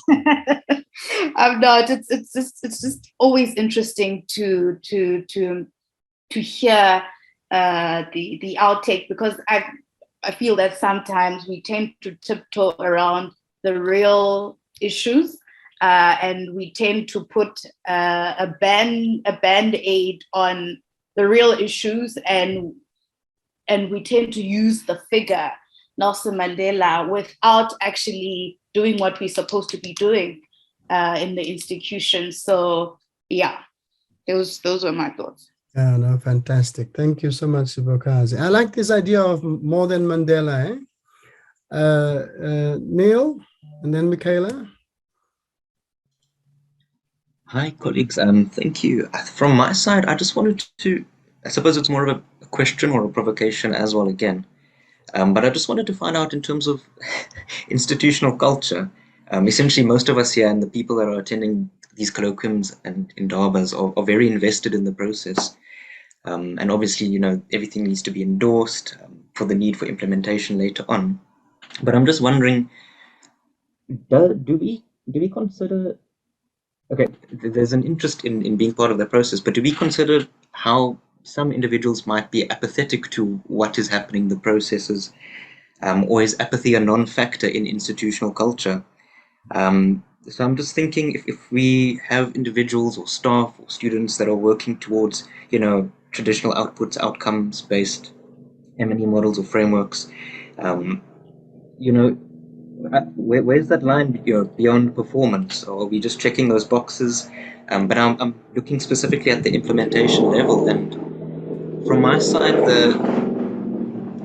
I'm not. It's just always interesting to hear the outtake, because I feel that sometimes we tend to tiptoe around the real issues, and we tend to put a band-aid on the real issues, and we tend to use the figure Nelson Mandela without actually doing what we're supposed to be doing in the institution. So yeah, those were my thoughts. Yeah, no, fantastic. Thank you so much, Sibokazi. I like this idea of more than Mandela. Neil, and then Michaela. Hi, colleagues. Thank you. From my side, I just wanted to, I suppose it's more of a question or a provocation as well again. But I just wanted to find out in terms of institutional culture. Essentially, most of us here and the people that are attending these colloquiums and Indabas are very invested in the process. And obviously, you know, everything needs to be endorsed for the need for implementation later on. But I'm just wondering, do we consider, okay, there's an interest in being part of the process, but do we consider how some individuals might be apathetic to what is happening, the processes, or is apathy a non-factor in institutional culture? So I'm just thinking, if we have individuals or staff or students that are working towards, you know, traditional outputs, outcomes-based M&E models or frameworks, you know, where's that line beyond performance? Or are we just checking those boxes? But I'm looking specifically at the implementation level, and from my side,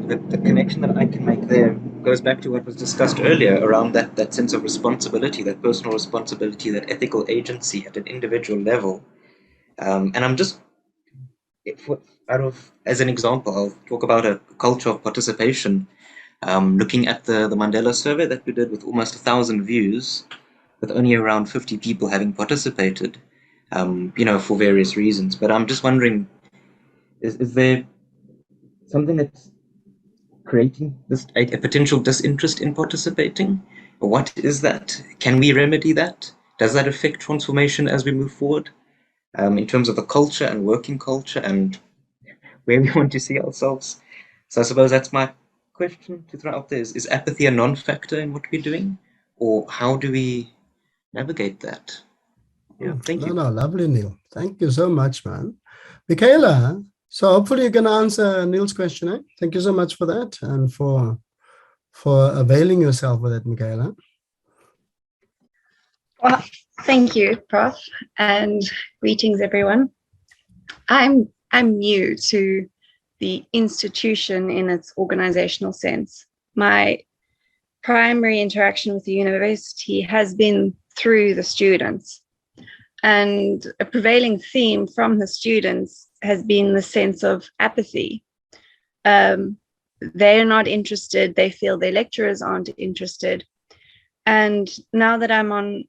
the connection that I can make there goes back to what was discussed earlier around that sense of responsibility, that personal responsibility, that ethical agency at an individual level. And I'm just, as an example, I'll talk about a culture of participation. Looking at the Mandela survey that we did with almost 1,000 views, with only around 50 people having participated, you know, for various reasons. But I'm just wondering, is there something that's creating this a potential disinterest in participating? What is that? Can we remedy that? Does that affect transformation as we move forward, in terms of the culture and working culture and where we want to see ourselves? So I suppose that's my question to throw out there. Is apathy a non-factor in what we're doing, or how do we navigate that? Yeah, thank you. No, lovely, Neil. Thank you so much, man. Michaela, so hopefully you can answer Neil's question. Eh? Thank you so much for that and for availing yourself with it, Michaela. Well, thank you, Prof, and greetings, everyone. I'm new to the institution in its organizational sense. My primary interaction with the university has been through the students. And a prevailing theme from the students has been the sense of apathy. They're not interested. They feel their lecturers aren't interested. And now that I'm on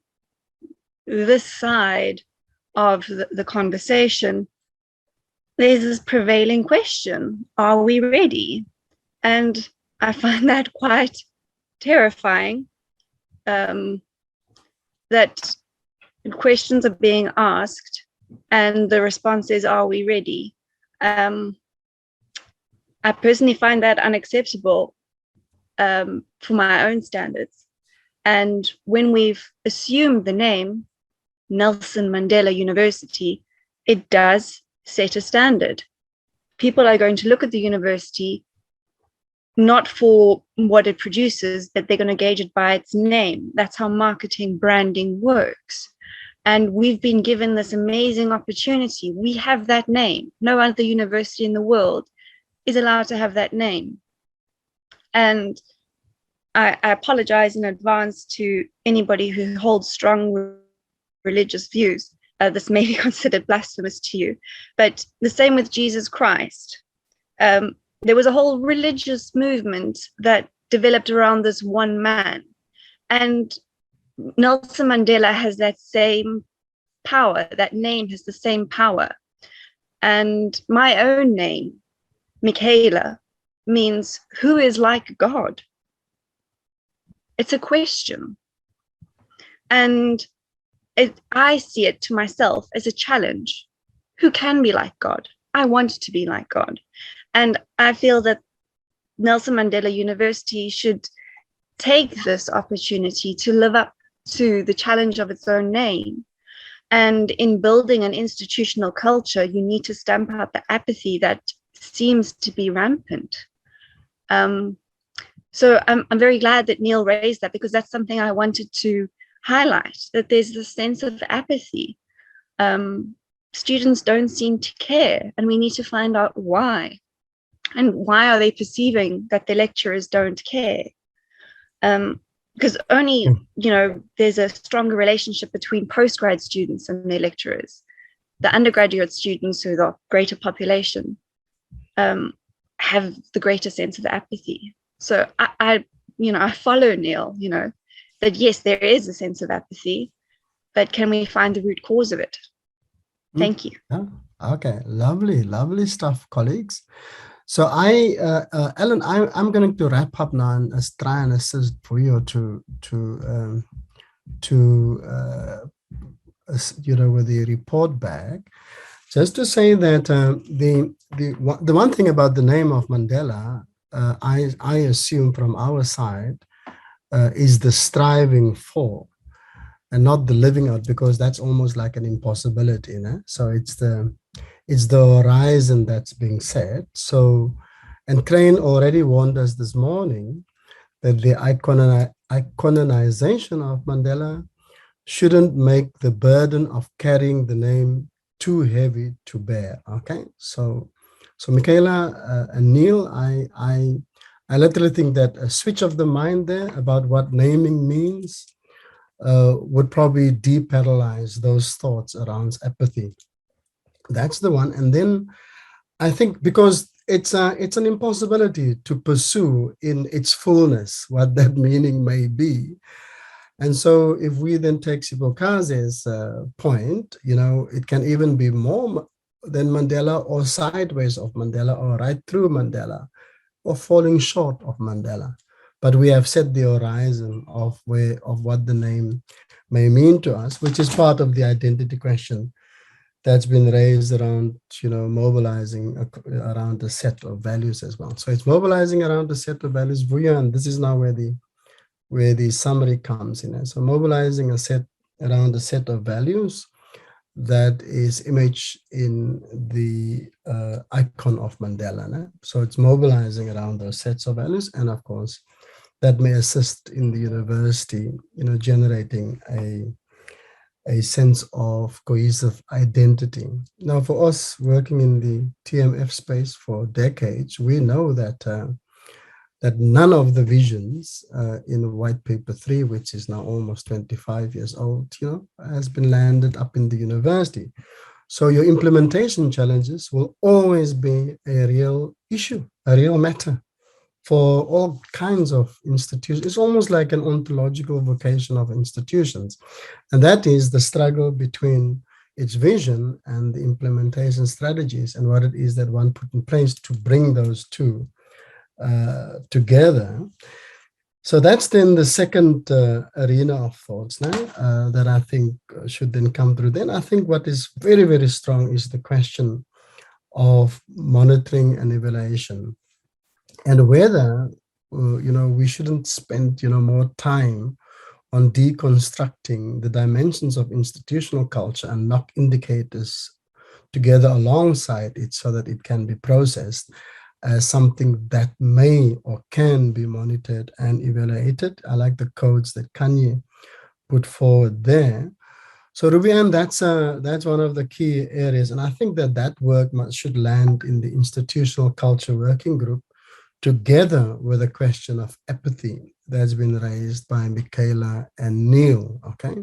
this side of the conversation, there's this prevailing question: are we ready? And I find that quite terrifying, that questions are being asked and the response is, are we ready? I personally find that unacceptable for my own standards. And when we've assumed the name Nelson Mandela University, it does set a standard. People are going to look at the university not for what it produces, but they're going to gauge it by its name. That's how marketing, branding works. And we've been given this amazing opportunity. We have that name. No other university in the world is allowed to have that name. And I apologize in advance to anybody who holds strong religious views. This may be considered blasphemous to you, but the same with Jesus Christ. There was a whole religious movement that developed around this one man. And Nelson Mandela has that same power. That name has the same power. And my own name, Michaela, means who is like God? It's a question. And I see it to myself as a challenge. Who can be like God? I want to be like God. And I feel that Nelson Mandela University should take this opportunity to live up to the challenge of its own name. And in building an institutional culture, you need to stamp out the apathy that seems to be rampant. So I'm very glad that Neil raised that, because that's something I wanted to highlight, that there's this sense of apathy. Students don't seem to care, and we need to find out why. And why are they perceiving that their lecturers don't care? Because only, there's a stronger relationship between postgrad students and their lecturers. The undergraduate students, who are the greater population, have the greater sense of apathy. So I follow Neil, that yes, there is a sense of apathy, but can we find the root cause of it? Thank you. Yeah. Okay, lovely stuff, colleagues. So Ellen, I'm going to wrap up now and try and assist for you with the report back. Just to say that the one thing about the name of Mandela, I assume from our side, is the striving for, and not the living out, because that's almost like an impossibility. So it's the horizon that's being set. So, and Crane already warned us this morning that the iconization of Mandela shouldn't make the burden of carrying the name too heavy to bear. Okay, so Michaela and Neil, I literally think that a switch of the mind there about what naming means would probably deparalyze those thoughts around apathy. That's the one. And then I think, because it's an impossibility to pursue in its fullness what that meaning may be. And so if we then take Sibokaze's point, it can even be more than Mandela, or sideways of Mandela, or right through Mandela, falling short of Mandela. But we have set the horizon of what the name may mean to us, which is part of the identity question that's been raised around, mobilizing around a set of values as well. So it's mobilizing around a set of values, Vuya, and this is now where the summary comes in. So mobilizing around a set of values that is imaged in the icon of Mandela. No? So it's mobilizing around those sets of values, and of course, that may assist in the university, generating a sense of cohesive identity. Now, for us working in the TMF space for decades, we know that that none of the visions in White Paper 3, which is now almost 25 years old, has been landed up in the university. So your implementation challenges will always be a real issue, a real matter for all kinds of institutions. It's almost like an ontological vocation of institutions. And that is the struggle between its vision and the implementation strategies and what it is that one put in place to bring those two together. So that's then the second arena of thoughts now that I think should then come through. Then I think what is very, very strong is the question of monitoring and evaluation, and whether we shouldn't spend more time on deconstructing the dimensions of institutional culture and knock indicators together alongside it so that it can be processed as something that may or can be monitored and evaluated. I like the codes that Kanye put forward there. So Rubian, that's one of the key areas, and I think that work should land in the institutional culture working group, together with the question of apathy that's been raised by Michaela and Neil. Okay,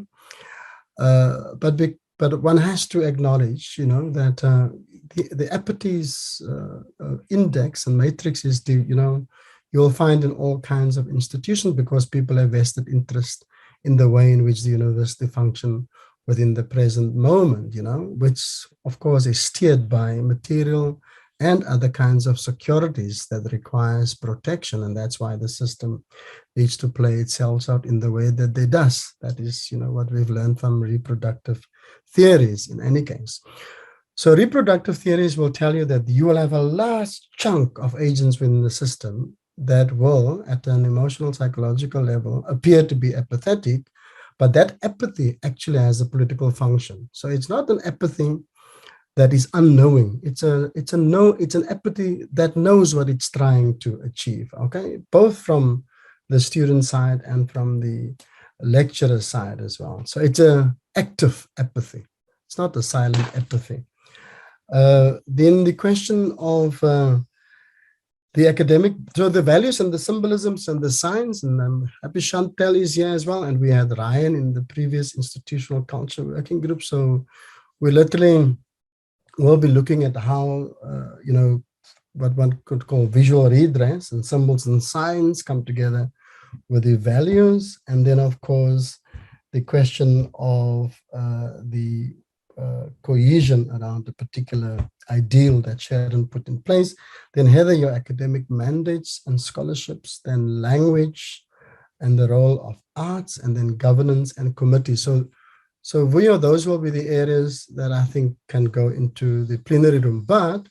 but one has to acknowledge, that the apathy's index and matrix is you'll find in all kinds of institutions, because people have vested interest in the way in which the university function within the present moment, which of course is steered by material and other kinds of securities that requires protection. And that's why the system needs to play itself out in the way that it does. That is, what we've learned from reproductive theories in any case. So reproductive theories will tell you that you will have a large chunk of agents within the system that will, at an emotional, psychological level, appear to be apathetic, but that apathy actually has a political function. So it's not an apathy that is unknowing. It's an apathy that knows what it's trying to achieve. Okay, both from the student side and from the lecturer side as well. So it's an active apathy. It's not a silent apathy. Then the question of the academic, so the values and the symbolisms and the signs, and I'm happy Chantel is here as well, and we had Ryan in the previous institutional culture working group. So we literally will be looking at how, what one could call visual redress, and symbols and signs come together with the values. And then, of course, the question of the cohesion around a particular ideal that Sharon put in place. Then Heather, your academic mandates and scholarships, then language and the role of arts, and then governance and committee. So Vuyo, those will be the areas that I think can go into the plenary room. But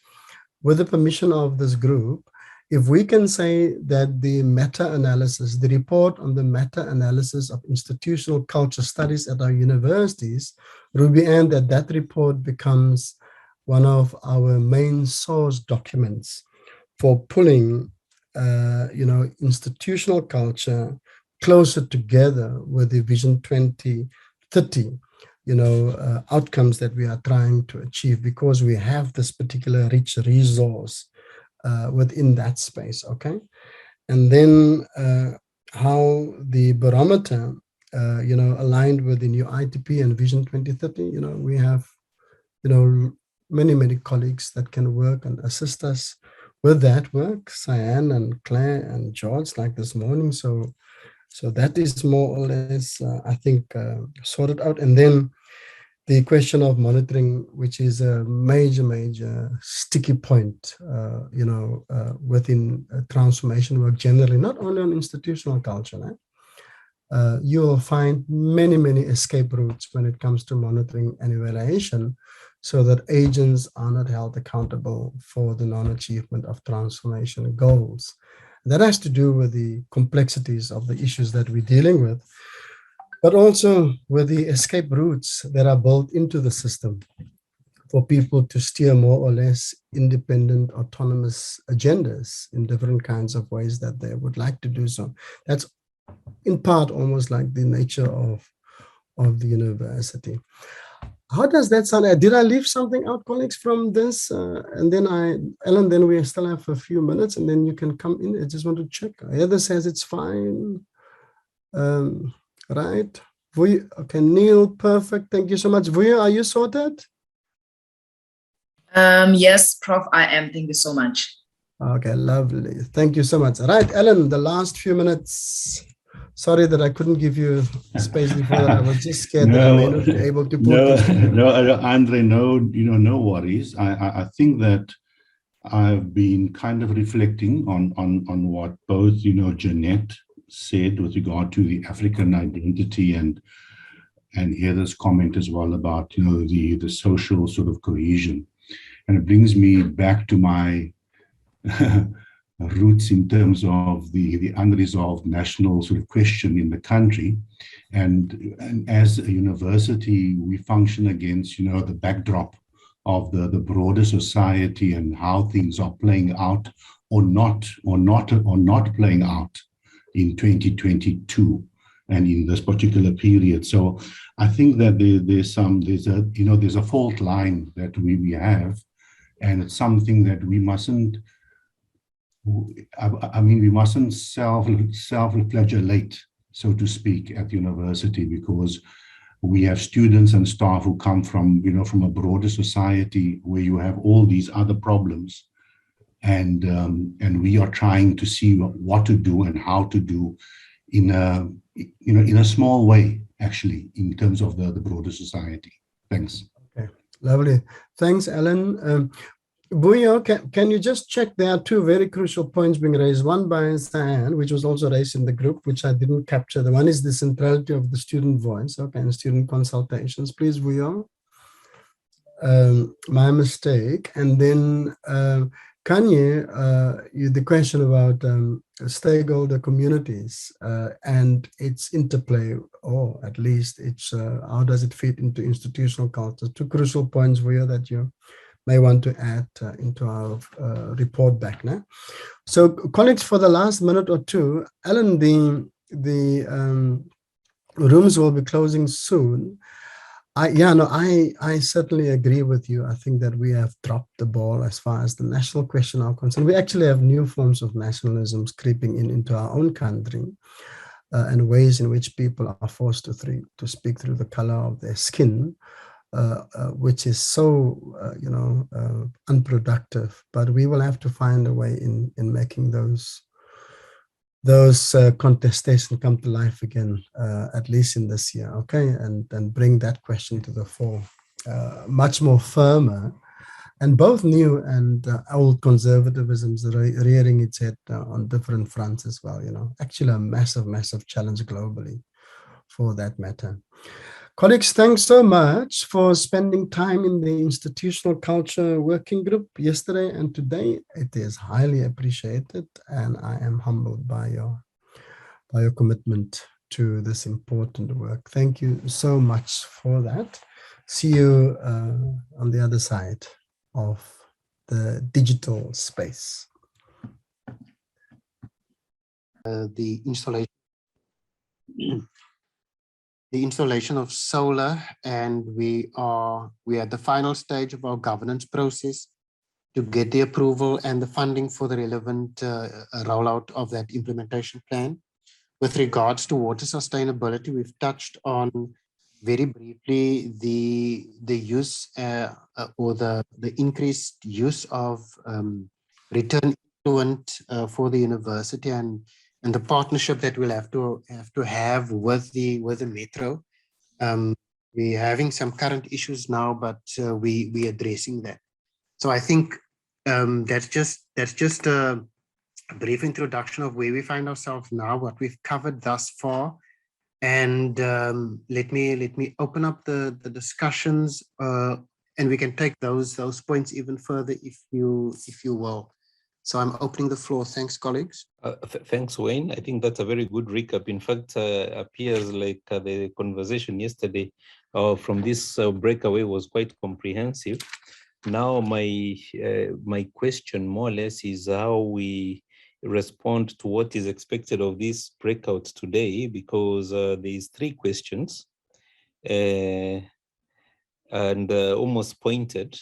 with the permission of this group, if we can say that the meta-analysis, the report on the meta-analysis of institutional culture studies at our universities, Ruby Ann, that report becomes one of our main source documents for pulling, institutional culture closer together with the Vision 2030, outcomes that we are trying to achieve, because we have this particular rich resource within that space. Okay, and then how the barometer, aligned with the new ITP and Vision 2030. We have, many colleagues that can work and assist us with that work. Cyan and Claire and George, like this morning. So that is more or less, I think, sorted out. And then the question of monitoring, which is a major sticky point, within transformation work generally, not only on institutional culture. You will find many escape routes when it comes to monitoring and evaluation, so that agents are not held accountable for the non-achievement of transformation goals. That has to do with the complexities of the issues that we're dealing with, but also with the escape routes that are built into the system for people to steer more or less independent, autonomous agendas in different kinds of ways that they would like to do so. That's in part almost like the nature of the university. How does that sound? Did I leave something out, colleagues, from this? And then Ellen, then we still have a few minutes and then you can come in. I just want to check. Heather says it's fine. Right. Okay, Neil, perfect. Thank you so much. Vuyo, are you sorted? Yes, Prof, I am. Thank you so much. Okay, lovely. Thank you so much. Right, Ellen, the last few minutes. Sorry that I couldn't give you space before that. I was just scared that I may not be able to pull things together. No, Andre, no worries. I think that I've been kind of reflecting on what both, Jeanette said with regard to the African identity and Heather's comment as well about, the social sort of cohesion. And it brings me back to my roots in terms of the unresolved national sort of question in the country. And as a university, we function against, the backdrop of the broader society and how things are playing out or not playing out in 2022 and in this particular period. So I think that there's a fault line that we have, and it's something that we mustn't self-flagellate, so to speak, at the university, because we have students and staff who come from, from a broader society where you have all these other problems, and we are trying to see what to do and how to do in a small way, actually, in terms of the broader society. Thanks. Okay, lovely. Thanks, Alan. Vuyo, can you just check? There are two very crucial points being raised. One by Sahan, which was also raised in the group, which I didn't capture. The one is the centrality of the student voice, okay, and student consultations. Please, Vuyo. My mistake. And then Kanye, the question about stakeholder communities and its interplay, or at least it's how does it fit into institutional culture? Two crucial points, Vuyo, that you may want to add into our report back now. So colleagues, for the last minute or two, Alan, the rooms will be closing soon. I certainly agree with you. I think that we have dropped the ball as far as the national question are concerned. We actually have new forms of nationalisms creeping into our own country, and ways in which people are forced to speak through the color of their skin, which is so unproductive. But we will have to find a way in making those contestations come to life again, at least in this year, okay, and bring that question to the fore, much more firmer, and both new and old conservatisms rearing its head on different fronts as well. Actually a massive challenge globally, for that matter. Colleagues, thanks so much for spending time in the Institutional Culture Working Group yesterday and today. It is highly appreciated, and I am humbled by your commitment to this important work. Thank you so much for that. See you on the other side of the digital space. The installation of solar, and we are at the final stage of our governance process to get the approval and the funding for the relevant rollout of that implementation plan. With regards to water sustainability, we've touched on very briefly the use or the increased use of return influent for the university, and the partnership that we'll have to have with the metro we're having some current issues now, but we're addressing that. So I think that's just a brief introduction of where we find ourselves now, what we've covered thus far. And let me open up the discussions, and we can take those points even further if you will. So I'm opening the floor. Thanks, colleagues. Thanks, Wayne. I think that's a very good recap. In fact, appears like the conversation yesterday from this breakaway was quite comprehensive. Now, my question more or less is how we respond to what is expected of this breakout today, because there is 3 questions and almost pointed.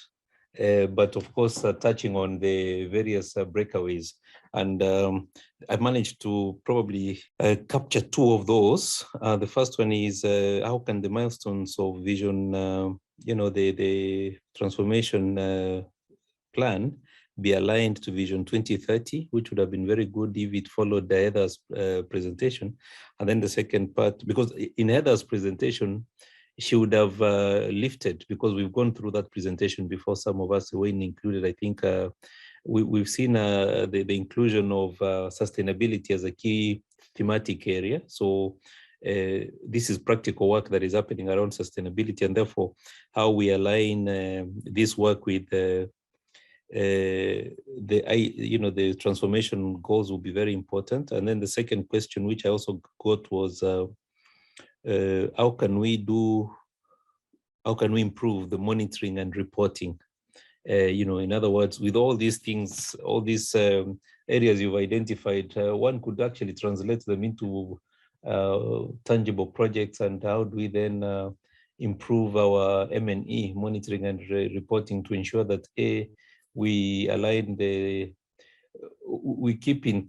But of course, touching on the various breakaways. And I managed to probably capture 2 of those. The first one is how can the milestones of vision, the transformation plan be aligned to Vision 2030, which would have been very good if it followed the Heather's presentation. And then the second part, because in Heather's presentation, she would have lifted, because we've gone through that presentation before, some of us, Wayne included. I think we've seen the inclusion of sustainability as a key thematic area. So this is practical work that is happening around sustainability, and therefore how we align this work with the transformation goals will be very important. And then the second question, which I also got, was how can we improve the monitoring and reporting? In other words, with all these things, all these areas you've identified, one could actually translate them into tangible projects. And how do we then improve our M&E, monitoring and reporting, to ensure that we align we keep in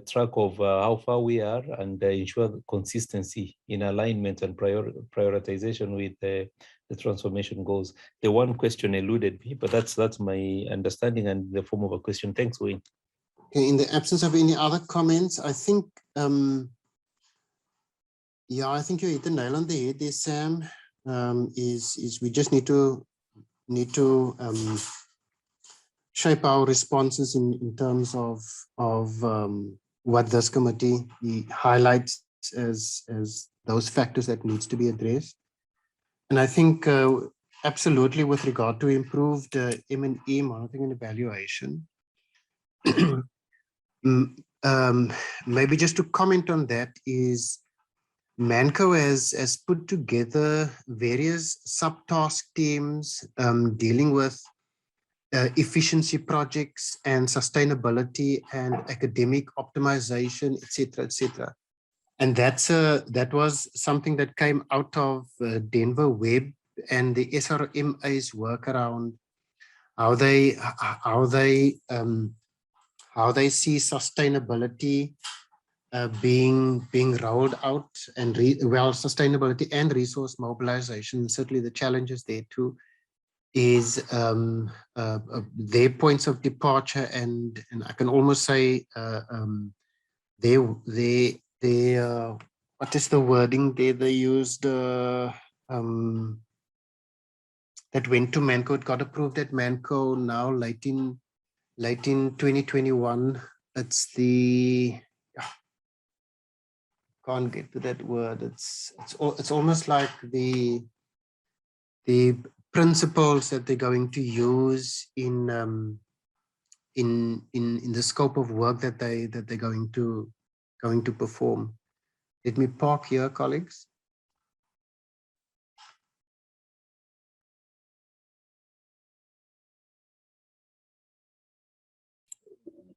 track of how far we are, and ensure the consistency in alignment and prioritization with the transformation goals. The one question eluded me, but that's my understanding and the form of a question. Thanks, Wayne. Okay, in the absence of any other comments, I think, I think you hit the nail on the head there, Sam. Is we just need to shape our responses in terms of what this committee highlights as those factors that needs to be addressed. And I think absolutely, with regard to improved M&E monitoring and evaluation, maybe just to comment on that is, MANCO has put together various subtask teams dealing with efficiency projects and sustainability and academic optimization, etc., etc. And that was something that came out of Denver Web and the SRMA's work around how they see sustainability being rolled out, and sustainability and resource mobilization. Certainly the challenges there too is their points of departure, and I can almost say they what is the wording there they used, that went to MANCO. It got approved at MANCO now late in 2021. It's the can't get to that word. It's almost like the principles that they're going to use in the scope of work that they're going to perform. Let me park here, colleagues.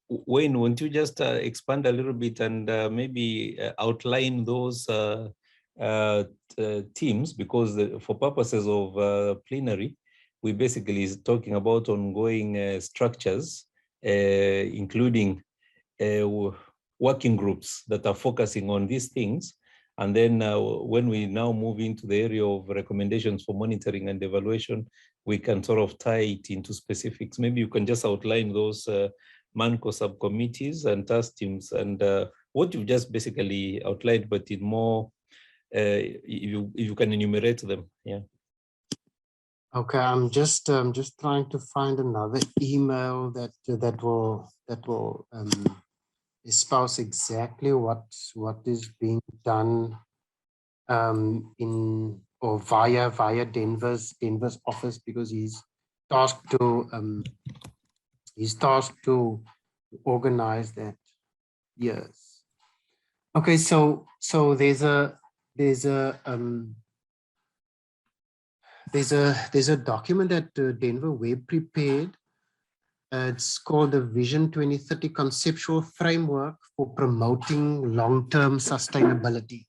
Wayne, won't you just expand a little bit and maybe outline those teams, because for purposes of plenary, we basically is talking about ongoing structures, including working groups that are focusing on these things. And then when we now move into the area of recommendations for monitoring and evaluation, we can sort of tie it into specifics. Maybe you can just outline those MANCO subcommittees and task teams, and what you've just basically outlined, but in more if you can enumerate them. Yeah. Okay, I'm just trying to find another email that will espouse exactly what is being done in or via Denver's office, because he's tasked to organize that. Yes. Okay, so there's a document that Denver Web prepared. It's called the Vision 2030 Conceptual Framework for Promoting Long-Term Sustainability.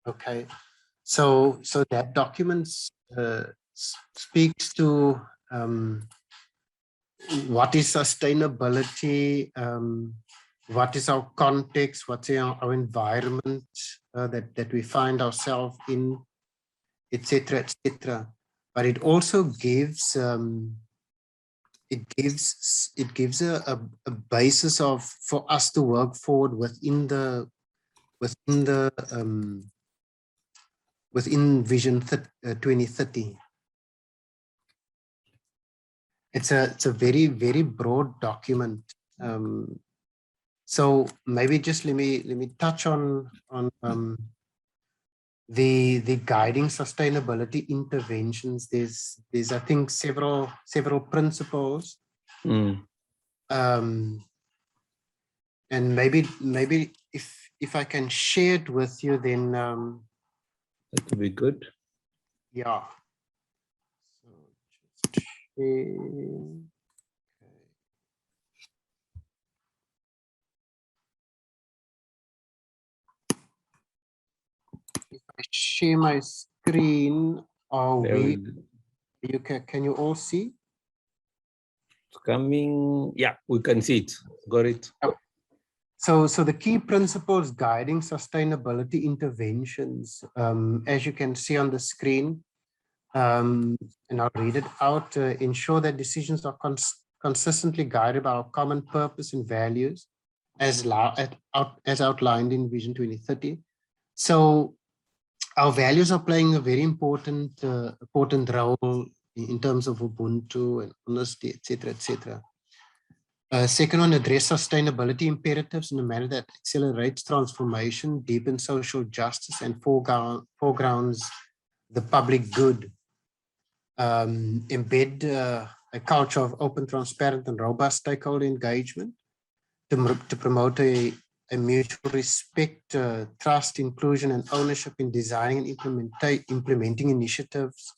Okay, so that document speaks to what is sustainability, what is our context, what's our environment that we find ourselves in, etc., etc. But it also gives it gives a basis for us to work forward within Vision 2030. It's a very, very broad document. So maybe just let me touch on the guiding sustainability interventions. There's I think several principles. And maybe if I can share it with you, then that would be good. Yeah. If I share my screen, can you all see? It's coming. Yeah, we can see it. Got it. Oh. So the key principles guiding sustainability interventions, as you can see on the screen, and I'll read it out, ensure that decisions are consistently guided by our common purpose and values as outlined in Vision 2030. So our values are playing a very important role in terms of Ubuntu and honesty, etc., etc. Second one, address sustainability imperatives in a manner that accelerates transformation, deepens social justice, and foregrounds the public good. Embed a culture of open, transparent, and robust stakeholder engagement to promote a mutual respect, trust, inclusion, and ownership in designing and implementing initiatives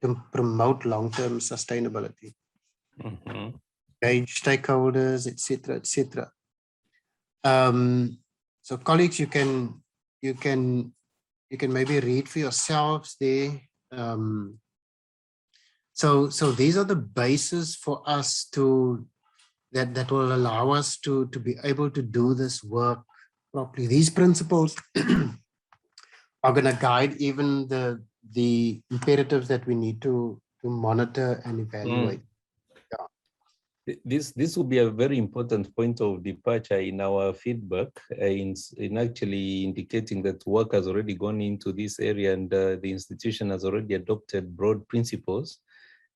to promote long-term sustainability. Engage stakeholders, etc., etc. So, colleagues, you can maybe read for yourselves there. So these are the bases for us that will allow us to be able to do this work properly. These principles are going to guide even the imperatives that we need to monitor and evaluate. This will be a very important point of departure in our feedback, in actually indicating that work has already gone into this area and the institution has already adopted broad principles.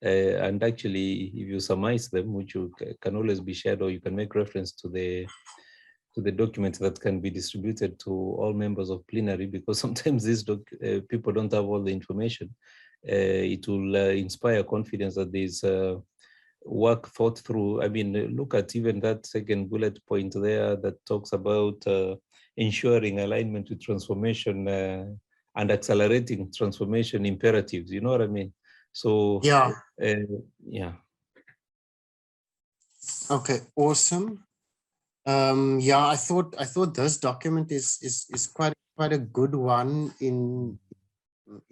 And actually, if you surmise them, which can always be shared, or you can make reference to the document that can be distributed to all members of plenary, because sometimes these people don't have all the information. It will inspire confidence that there's work thought through. I mean, look at even that second bullet point there that talks about ensuring alignment with transformation and accelerating transformation imperatives. You know what I mean? So yeah. Yeah. Okay, awesome. Yeah, I thought this document is quite a good one in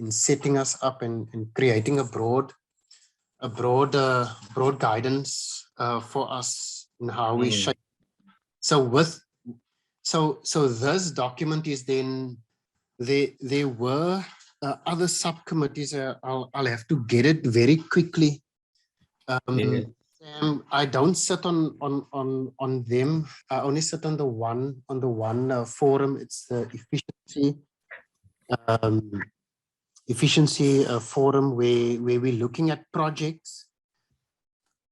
setting us up and creating a broad guidance for us in how we shape. So this document is then there were other subcommittees. I'll have to get it very quickly. I don't sit on them. I only sit on the one forum. It's the efficiency efficiency forum where we're looking at projects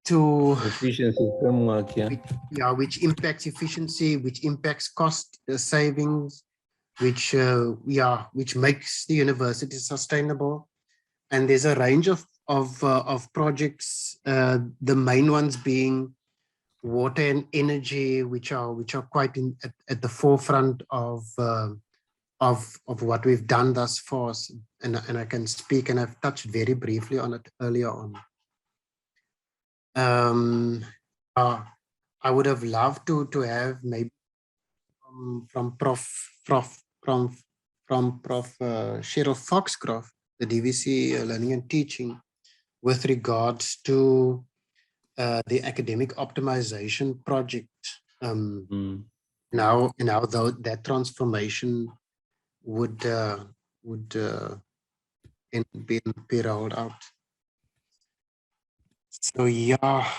to efficiency framework, which impacts efficiency, which impacts cost savings, which makes the university sustainable. And there's a range of projects, the main ones being water and energy, which are quite at the forefront of what we've done thus far. And I can speak, and I've touched very briefly on it earlier on. I would have loved to have maybe from Prof. Cheryl Foxcroft, the DVC Learning and Teaching, with regards to the academic optimization project. Now though that transformation would be rolled out. So yeah.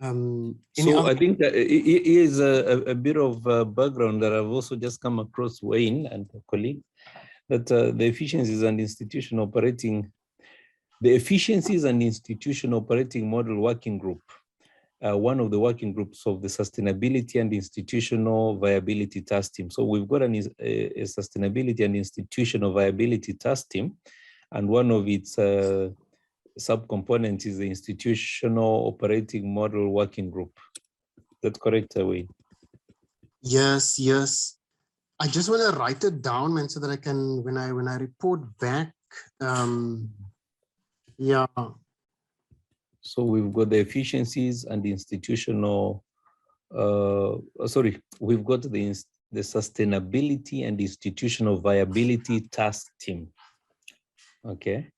So I think that here's a bit of background that I've also just come across, Wayne and a colleague, that the efficiencies and institution operating model working group, one of the working groups of the sustainability and institutional viability task team. So we've got a sustainability and institutional viability task team, and one of its subcomponents is the institutional operating model working group. That's correct, Wayne? Yes. I just want to write it down, man, so that I can, when I report back, yeah. So we've got the efficiencies and the institutional, we've got the sustainability and institutional viability task team. Okay.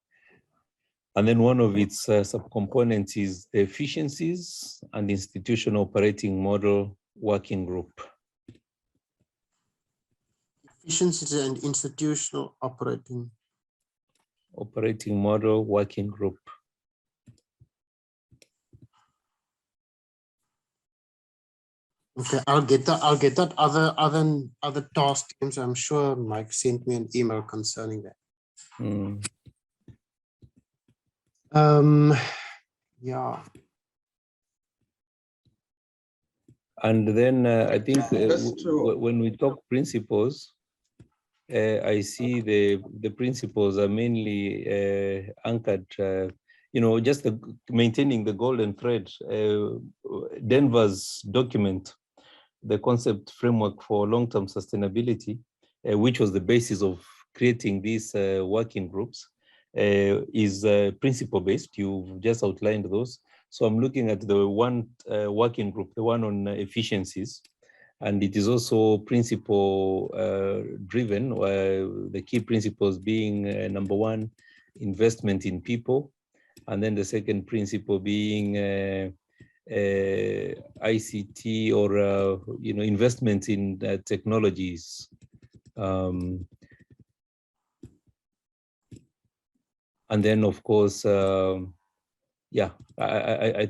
And then one of its subcomponents is the efficiencies and institutional operating model working group. Efficiencies and institutional operating model working group. Okay, I'll get that other task teams. I'm sure Mike sent me an email concerning that. Yeah. And then I think when we talk principles, I see the principles are mainly anchored, just maintaining the golden thread. Denver's document, the concept framework for long-term sustainability, which was the basis of creating these working groups, is principle-based. You've just outlined those. So I'm looking at the one working group, the one on efficiencies, and it is also principle driven, the key principles being number one, investment in people, and then the second principle being ICT or investment in technologies. And then, of course, I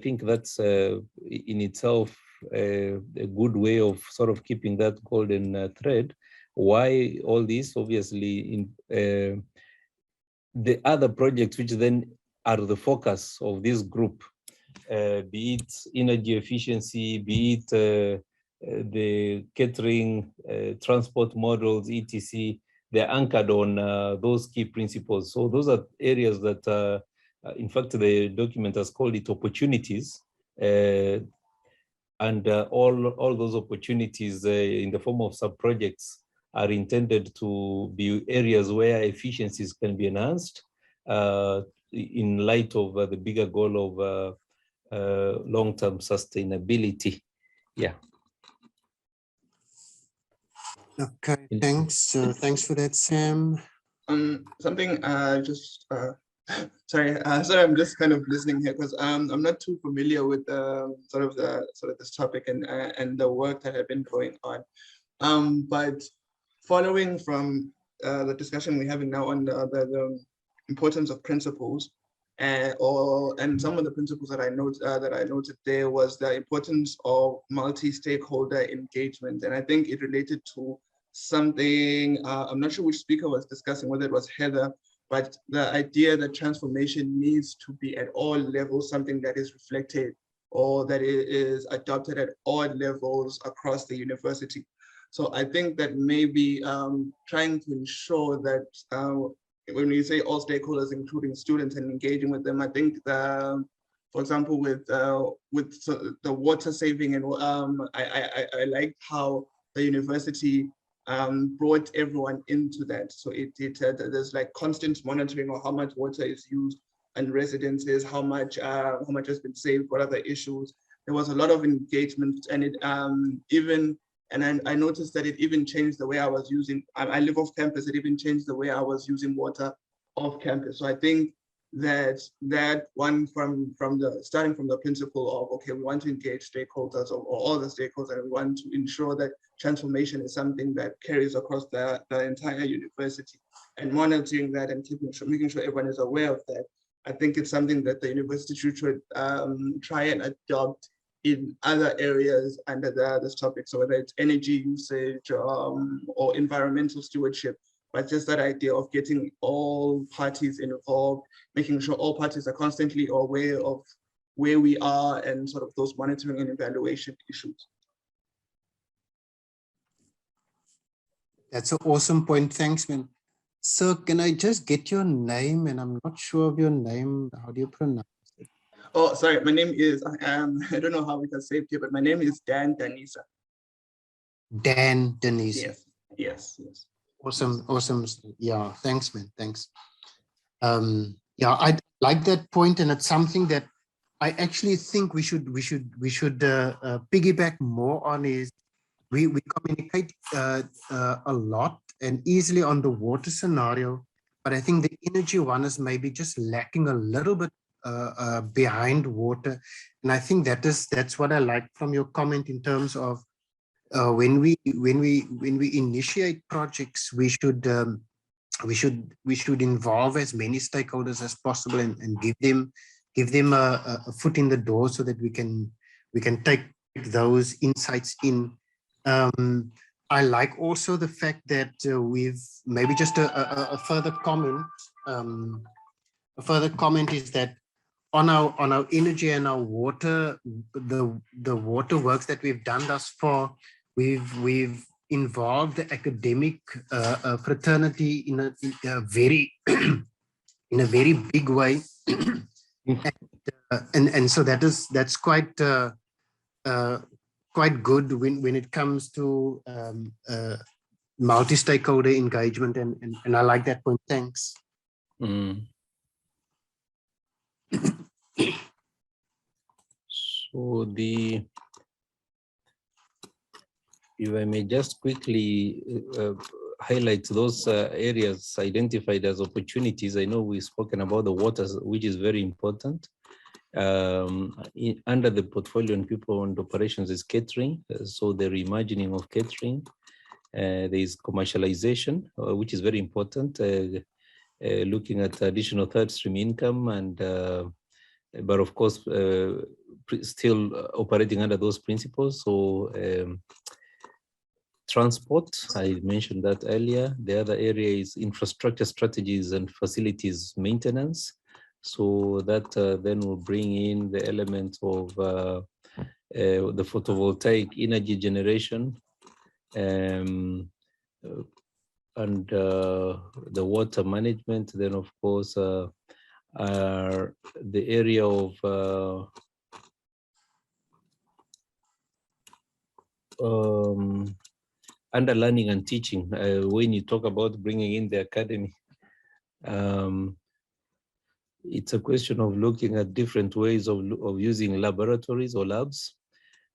think that's in itself a good way of sort of keeping that golden thread. Why all this? Obviously, in the other projects, which then are the focus of this group, be it energy efficiency, be it the catering, transport models, etc., they're anchored on those key principles. So those are areas that, in fact, the document has called it opportunities. And all those opportunities in the form of sub-projects are intended to be areas where efficiencies can be enhanced in light of the bigger goal of long-term sustainability. Yeah. Okay, thanks. Thanks for that, Sam. Something just sorry, I'm just kind of listening here because I'm not too familiar with sort of this topic and the work that had been going on. But following from the discussion we're having now on the importance of principles, and some of the principles that I noted there was the importance of multi-stakeholder engagement, and I think it related to something, I'm not sure which speaker was discussing, whether it was Heather, but the idea that transformation needs to be at all levels, something that is reflected or that is adopted at all levels across the university. So I think that maybe trying to ensure that when we say all stakeholders, including students, and engaging with them, I think for example, with the water saving, and I liked how the university brought everyone into that. So there's like constant monitoring of how much water is used and residences, how much has been saved, what are the issues. There was a lot of engagement, and it I noticed that it even changed the way I was using. I live off campus. It even changed the way I was using water off campus. So I think that one starting from the principle of, okay, we want to engage stakeholders or all the stakeholders, and we want to ensure that transformation is something that carries across the entire university, and monitoring that and making sure everyone is aware of that. I think it's something that the university should try and adopt in other areas under this topic. So whether it's energy usage or environmental stewardship, but just that idea of getting all parties involved, making sure all parties are constantly aware of where we are and sort of those monitoring and evaluation issues. That's an awesome point. Thanks, man. Sir, can I just get your name? And I'm not sure of your name. How do you pronounce it? Oh, sorry. My name is, I don't know how we can say it here, but my name is Dan Danisa. Dan Danisa. Yes, yes, yes. Awesome, awesome. Yeah, thanks, man. Thanks. Yeah, I like that point, and it's something that I actually think we should piggyback more on. Is we communicate a lot and easily on the water scenario, but I think the energy one is maybe just lacking a little bit behind water, and I think that's what I like from your comment in terms of when we initiate projects, we should involve as many stakeholders as possible and give them a foot in the door so that we can take those insights in. I like also the fact that we've maybe just a further comment. A further comment is that on our energy and our water, the water works that we've done thus far, we've involved the academic fraternity in a very in a very big way, and so that's quite quite good when it comes to multi-stakeholder engagement, and I like that point. Thanks. Mm. So if I may just quickly highlight those areas identified as opportunities. I know we've spoken about the waters, which is very important. Under the portfolio and people and operations is catering. So the reimagining of catering. There is commercialization, which is very important. Looking at additional third stream income, and but of course still operating under those principles. So transport, I mentioned that earlier. The other area is infrastructure strategies and facilities maintenance. So that then will bring in the element of the photovoltaic energy generation, and the water management. Then of course the area of under learning and teaching. When you talk about bringing in the academy, it's a question of looking at different ways of using laboratories or labs,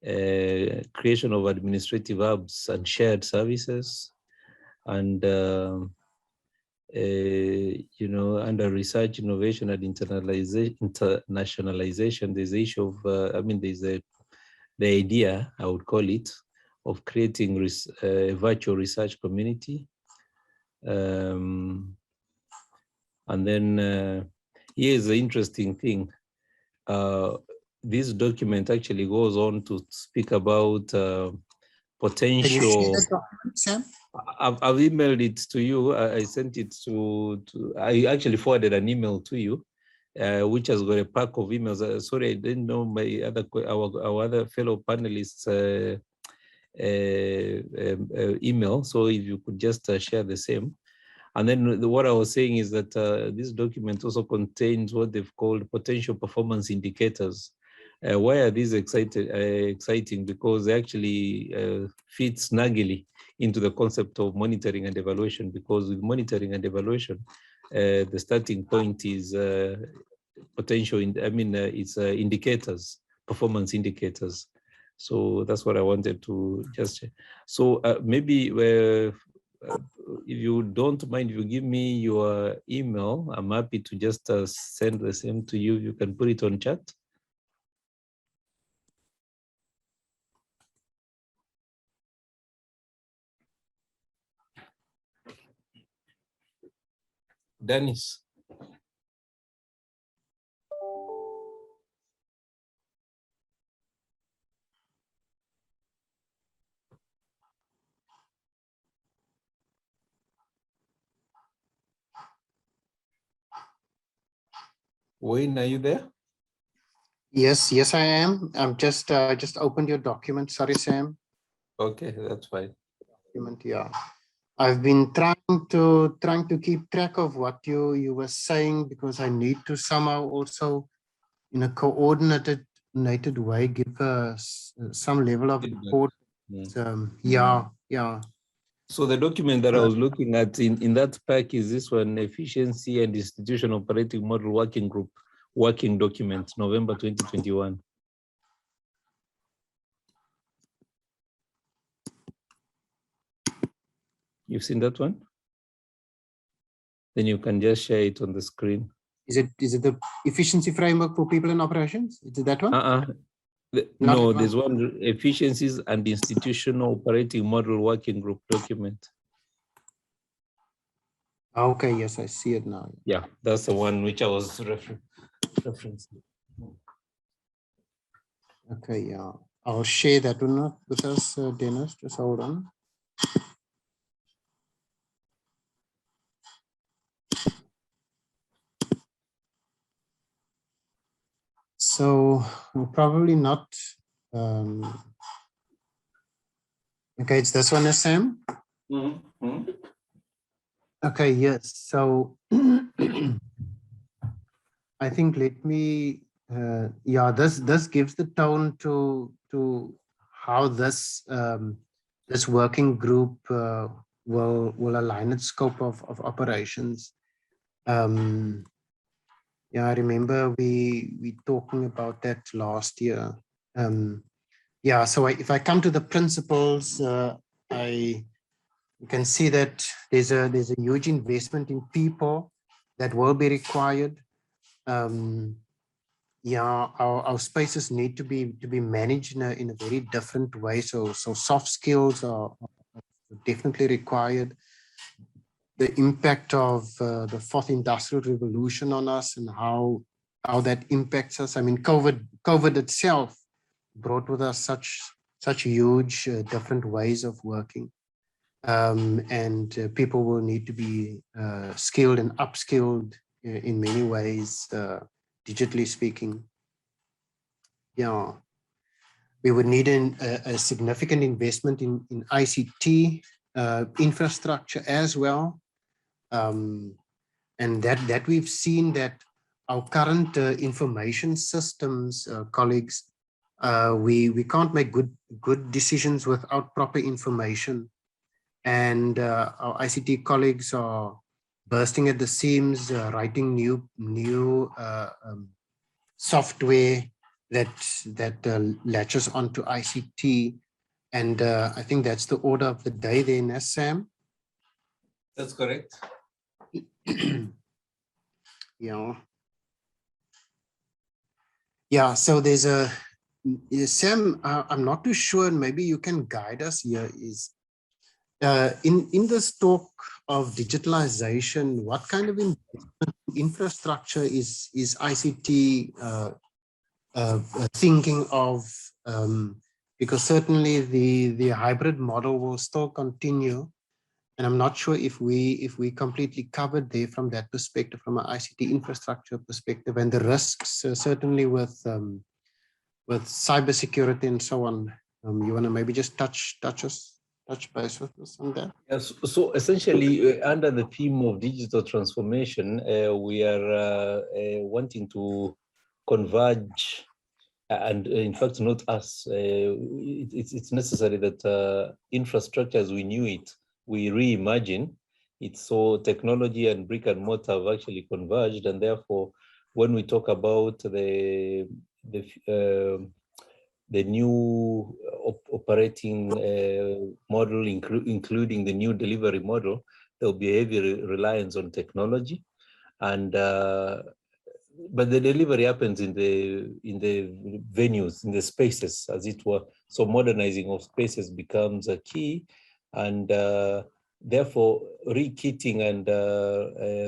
creation of administrative hubs and shared services, and you know, under research, innovation, and internationalization, there's the issue of, I mean, there's the idea, I would call it, of creating a virtual research community. And then here's the interesting thing. This document actually goes on to speak about potential. Can you share that document, Sam? I've emailed it to you. I sent it I actually forwarded an email to you, which has got a pack of emails. Sorry, I didn't know my our other fellow panelists' email. So if you could just share the same. And then what I was saying is that this document also contains what they've called potential performance indicators. Why are these exciting? Because they actually fit snugly into the concept of monitoring and evaluation, because with monitoring and evaluation, the starting point is potential, it's indicators, performance indicators. So that's what I wanted to just share. So maybe if you don't mind, if you give me your email, I'm happy to just send the same to you. You can put it on chat. Dennis. Wayne, are you there? Yes, yes, I am. I'm just opened your document. Sorry, Sam. Okay, that's fine. Document, yeah. I've been trying to keep track of what you were saying, because I need to somehow also, in a coordinated way, give some level of report. Yeah. So the document that I was looking at in that pack is this one: Efficiency and Institution Operating Model Working Group Working Document, November 2021. You've seen that one? Then you can just share it on the screen. Is it the efficiency framework for people in operations? Is it that one? No, there's one: Efficiencies and Institutional Operating Model Working Group Document. Okay, yes, I see it now. Yeah, that's the one which I was referencing. Okay, yeah. I'll share that one with us, Dennis. Just hold on. So probably not. Okay, it's this one, Sam. Okay, yes. So I think let me. This gives the tone to how this this working group will align its scope of operations. Yeah, I remember we talking about that last year. Yeah, so if I come to the principles, you can see that there's a huge investment in people that will be required. Yeah, our spaces need to be managed in a very different way. So soft skills are definitely required. The impact of the fourth industrial revolution on us and how that impacts us. I mean, COVID itself brought with us such huge different ways of working, and people will need to be skilled and upskilled in many ways, digitally speaking. Yeah, we would need a significant investment in ICT infrastructure as well. And that we've seen that our current information systems, colleagues, we can't make good decisions without proper information. And our ICT colleagues are bursting at the seams, writing new software that latches onto ICT. And I think that's the order of the day there, Sam. That's correct. Yeah, so there's Sam, I'm not too sure, and maybe you can guide us here, is in this talk of digitalization, what kind of infrastructure is ICT thinking of? Because certainly the hybrid model will still continue. And I'm not sure if we completely covered there from that perspective, from an ICT infrastructure perspective, and the risks certainly with cybersecurity and so on. You want to maybe just touch base with us on that? Yes. So essentially, under the theme of digital transformation, we are wanting to converge, and in fact, not us. It's necessary that infrastructure as we knew it, we reimagine it. So technology and brick and mortar have actually converged, and therefore, when we talk about the new operating model, including the new delivery model, there will be a heavy reliance on technology, and but the delivery happens in the venues, in the spaces, as it were. So modernizing of spaces becomes a key, and therefore rekitting and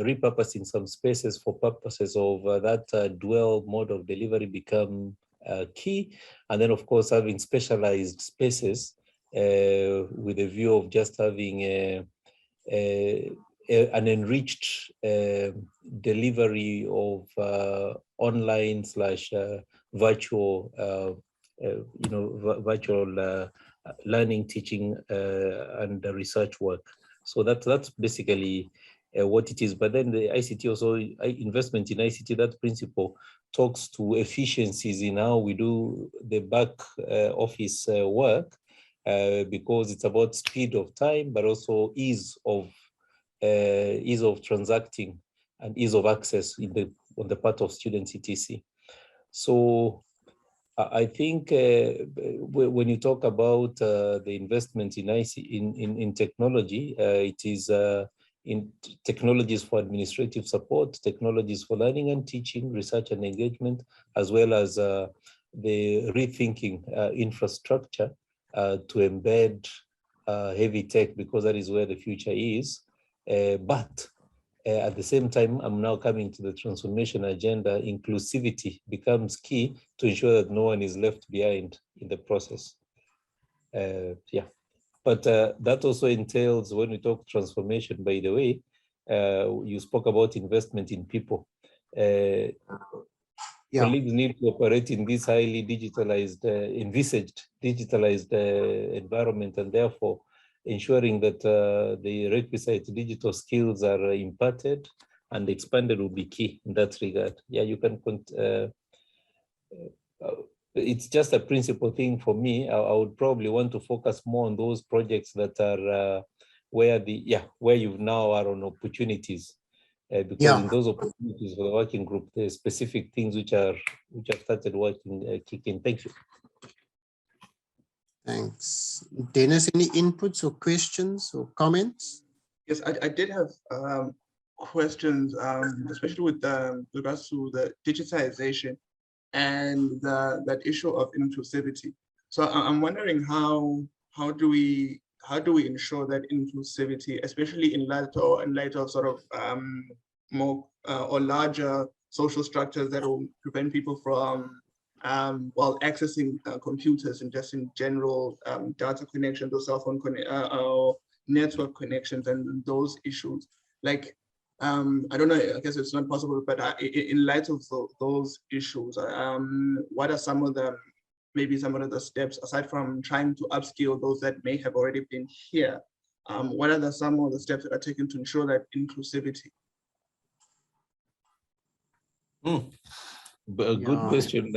repurposing some spaces for purposes of that dual mode of delivery become key. And then, of course, having specialized spaces with a view of just having an enriched delivery of online / virtual, virtual learning, teaching, and research work. So that's basically what it is. But then the ICT also, investment in ICT, that principle talks to efficiencies in how we do the back office work, because it's about speed of time, but also ease of transacting and ease of access on the part of students, etc. So I think when you talk about the investment in in technology, it is in technologies for administrative support, technologies for learning and teaching, research and engagement, as well as the rethinking infrastructure to embed heavy tech, because that is where the future is. But at the same time, I'm now coming to the transformation agenda. Inclusivity becomes key to ensure that no one is left behind in the process. Yeah, but that also entails, when we talk transformation, by the way, you spoke about investment in people. Colleagues need to operate in this highly digitalized, envisaged digitalized environment, and therefore ensuring that the requisite digital skills are imparted and expanded will be key in that regard. Yeah, you can, it's just a principal thing for me. I would probably want to focus more on those projects that are where you now are on opportunities. Because in those opportunities for the working group, there's specific things which have started working, kick in. Thank you. Thanks. Dennis, any inputs or questions or comments? Yes, I did have questions, especially with regards to the digitization and that issue of inclusivity. So I'm wondering how do we ensure that inclusivity, especially in light of sort of more or larger social structures that will prevent people from accessing computers and just in general data connections or cell phone or network connections and those issues. Like, I don't know, I guess it's not possible, but in light of those issues, what are some of the steps, aside from trying to upskill those that may have already been here? What are some of the steps that are taken to ensure that inclusivity? Good question.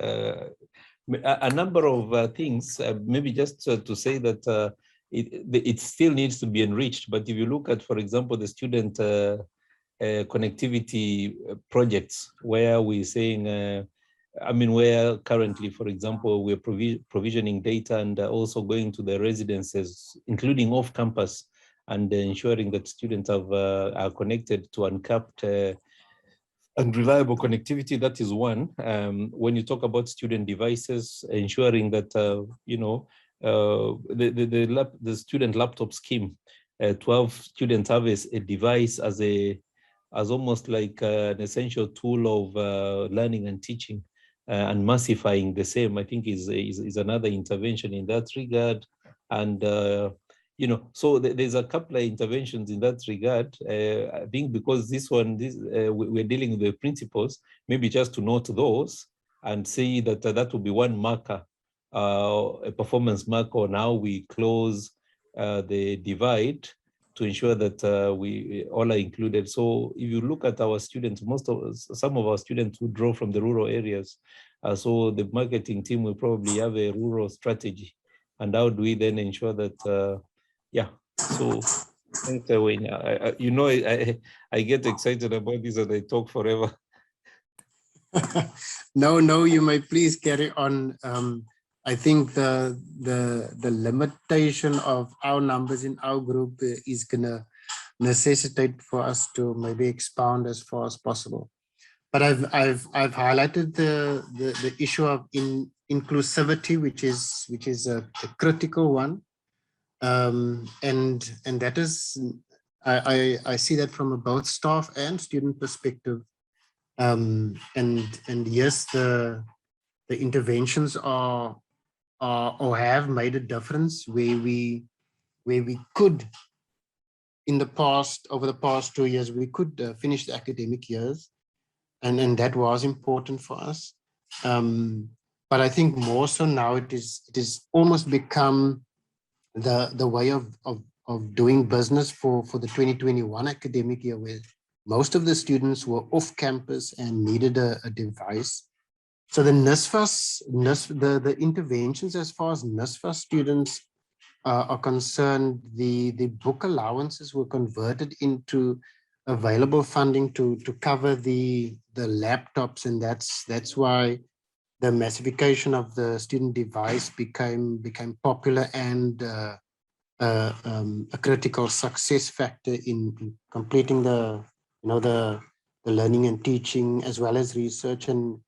A number of things, maybe just to say that it still needs to be enriched. But if you look at, for example, the student connectivity projects, where we're saying, where currently, for example, we're provisioning data and also going to the residences, including off campus, and ensuring that students are connected to uncapped and reliable connectivity. That is one. When you talk about student devices, ensuring that the student laptop scheme, 12 students have a device as almost like an essential tool of learning and teaching, and massifying the same, I think is another intervention in that regard. And So there's a couple of interventions in that regard. I think because we're dealing with the principles, maybe just to note those and see that that will be one marker, a performance marker on how we close the divide to ensure that we all are included. So if you look at our students, some of our students who draw from the rural areas, so the marketing team will probably have a rural strategy. And how do we then ensure that, so thanks, Wayne. I get excited about this and I talk forever. No, you may please carry on. I think the limitation of our numbers in our group is gonna necessitate for us to maybe expound as far as possible. But I've highlighted the issue of inclusivity, which is a critical one, and that is I see that from a both staff and student perspective. And yes, the interventions are or have made a difference where we could over the past 2 years we could finish the academic years, and that was important for us. But I think more so now it is almost become the way of doing business for the 2021 academic year, where most of the students were off campus and needed a device. So the the interventions as far as NSFAS students are concerned, the book allowances were converted into available funding to cover the laptops, and that's why the massification of the student device became popular and a critical success factor in completing the learning and teaching as well as research. And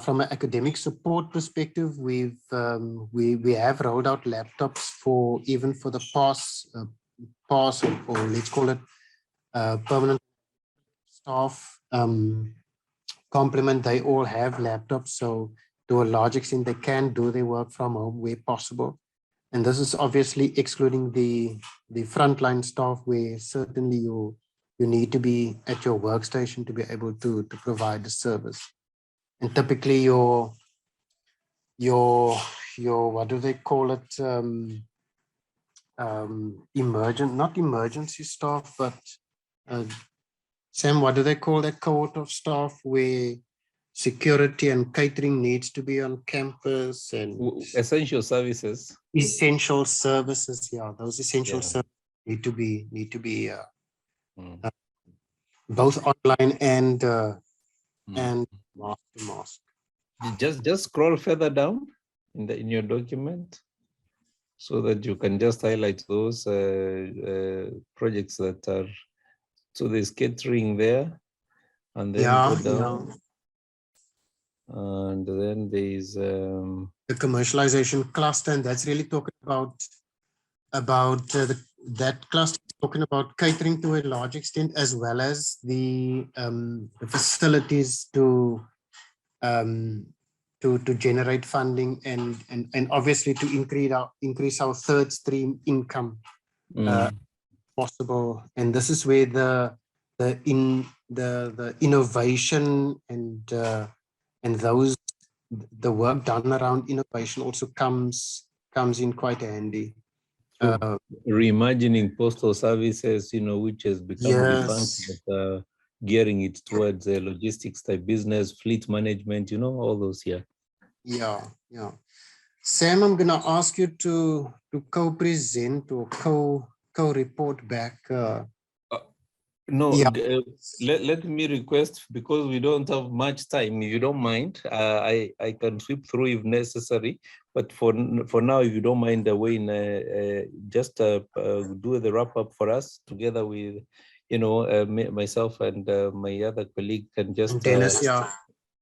from an academic support perspective, we have rolled out laptops for the pass or let's call it permanent staff complement. They all have laptops, so to a large extent they can do their work from home where possible. And this is obviously excluding the frontline staff, where certainly you need to be at your workstation to be able to provide the service. And typically your what do they call it? Not emergency staff, but Sam, what do they call that cohort of staff where security and catering needs to be on campus? And essential services. Essential services, those essential services need to be both online and mask to mask. Just scroll further down in your document so that you can just highlight those projects that are. So there's catering there, and then go down. And then there's the commercialization cluster, and that's really talking about that cluster is talking about catering to a large extent, as well as the facilities to generate funding and obviously to increase our third stream income possible. And this is where the innovation and the work done around innovation also comes in quite handy. Reimagining postal services, which has become defunct, but gearing it towards a logistics type business, fleet management, all those here. Yeah. Sam, I'm gonna ask you to co-present or co-report back. Let me request, because we don't have much time, if you don't mind, I can sweep through if necessary, but for now, if you don't mind, Wayne, just do the wrap up for us together with myself and my other colleague can just Dennis,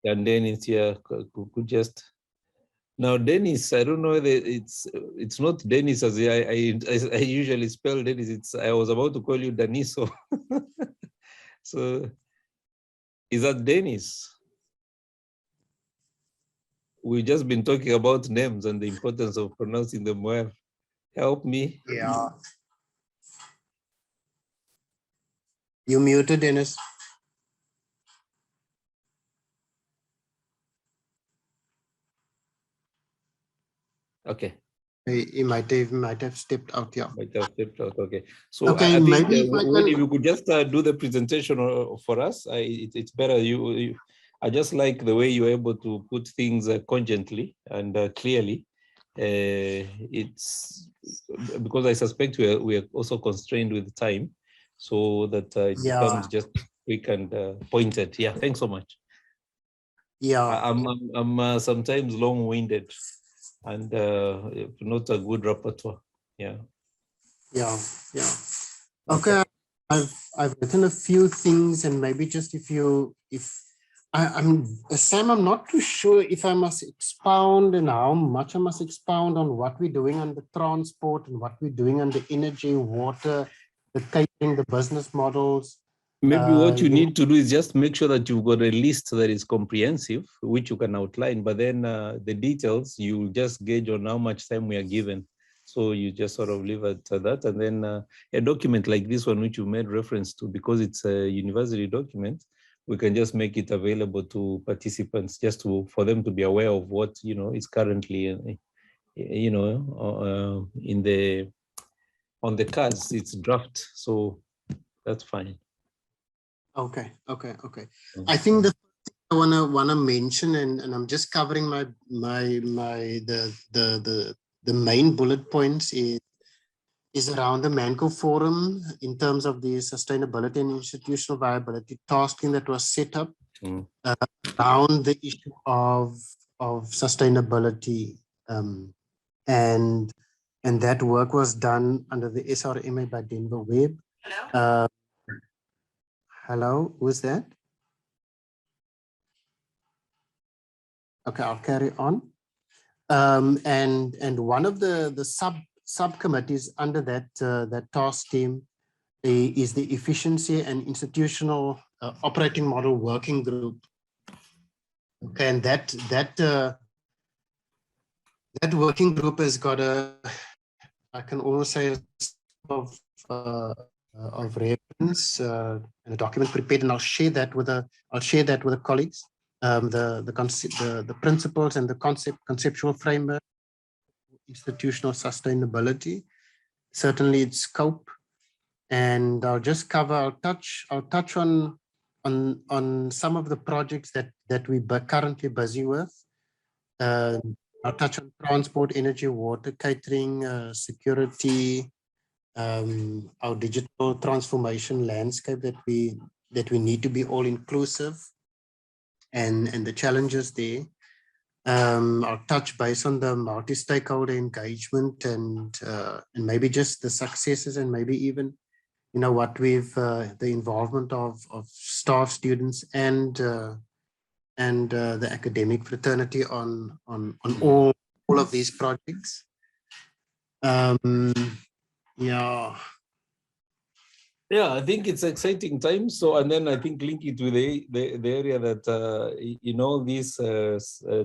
and Dennis here could just. Now, Dennis, I don't know whether it's not Dennis as I usually spell Dennis. I was about to call you Daniso. So, is that Dennis? We've just been talking about names and the importance of pronouncing them well. help me. Yeah. You muted, Dennis. Okay. He might have stepped out, yeah. Might have stepped out, okay. So Okay, I think maybe if I Woody, if can... you could just do the presentation for us, it's better. I just like the way you're able to put things cogently and clearly. It's because I suspect we are also constrained with time, so that it becomes just quick and pointed. Yeah, thanks so much. Yeah, I'm sometimes long-winded and not a good rapporteur. Yeah. Yeah. Okay. I've written a few things, and maybe just I'm Sam, I'm not too sure if I must expound and how much I must expound on what we're doing on the transport and what we're doing on the energy, water, the catering, the business models. Maybe what you need to do is just make sure that you've got a list that is comprehensive, which you can outline, but then the details, you just gauge on how much time we are given. So you just sort of leave it at that. And then a document like this one, which you made reference to, because it's a university document, we can just make it available to participants just for them to be aware of what, is currently, on the cards. It's draft. So that's fine. Okay. I think the I wanna mention, and I'm just covering the main bullet points is around the Manco Forum in terms of the sustainability and institutional viability tasking that was set up around the issue of sustainability, and that work was done under the SRMA by Denver Webb. Hello, who's that? Okay, I'll carry on. And one of the subcommittees under that task team is the Efficiency and Institutional Operating Model Working Group. Okay, and that working group has got I can almost say of reference and a document prepared, and I'll share that with the colleagues. The principles and the conceptual framework, institutional sustainability, certainly its scope, and I'll touch on some of the projects that we currently busy with. I'll touch on transport, energy, water, catering, security, our digital transformation landscape that we need to be all inclusive, and the challenges there. I'll touch base on the multi-stakeholder engagement and maybe just the successes, and maybe even what we've the involvement of staff, students, and the academic fraternity on all of these projects. Yeah, I think it's exciting times. So, and then I think link it with the area that, these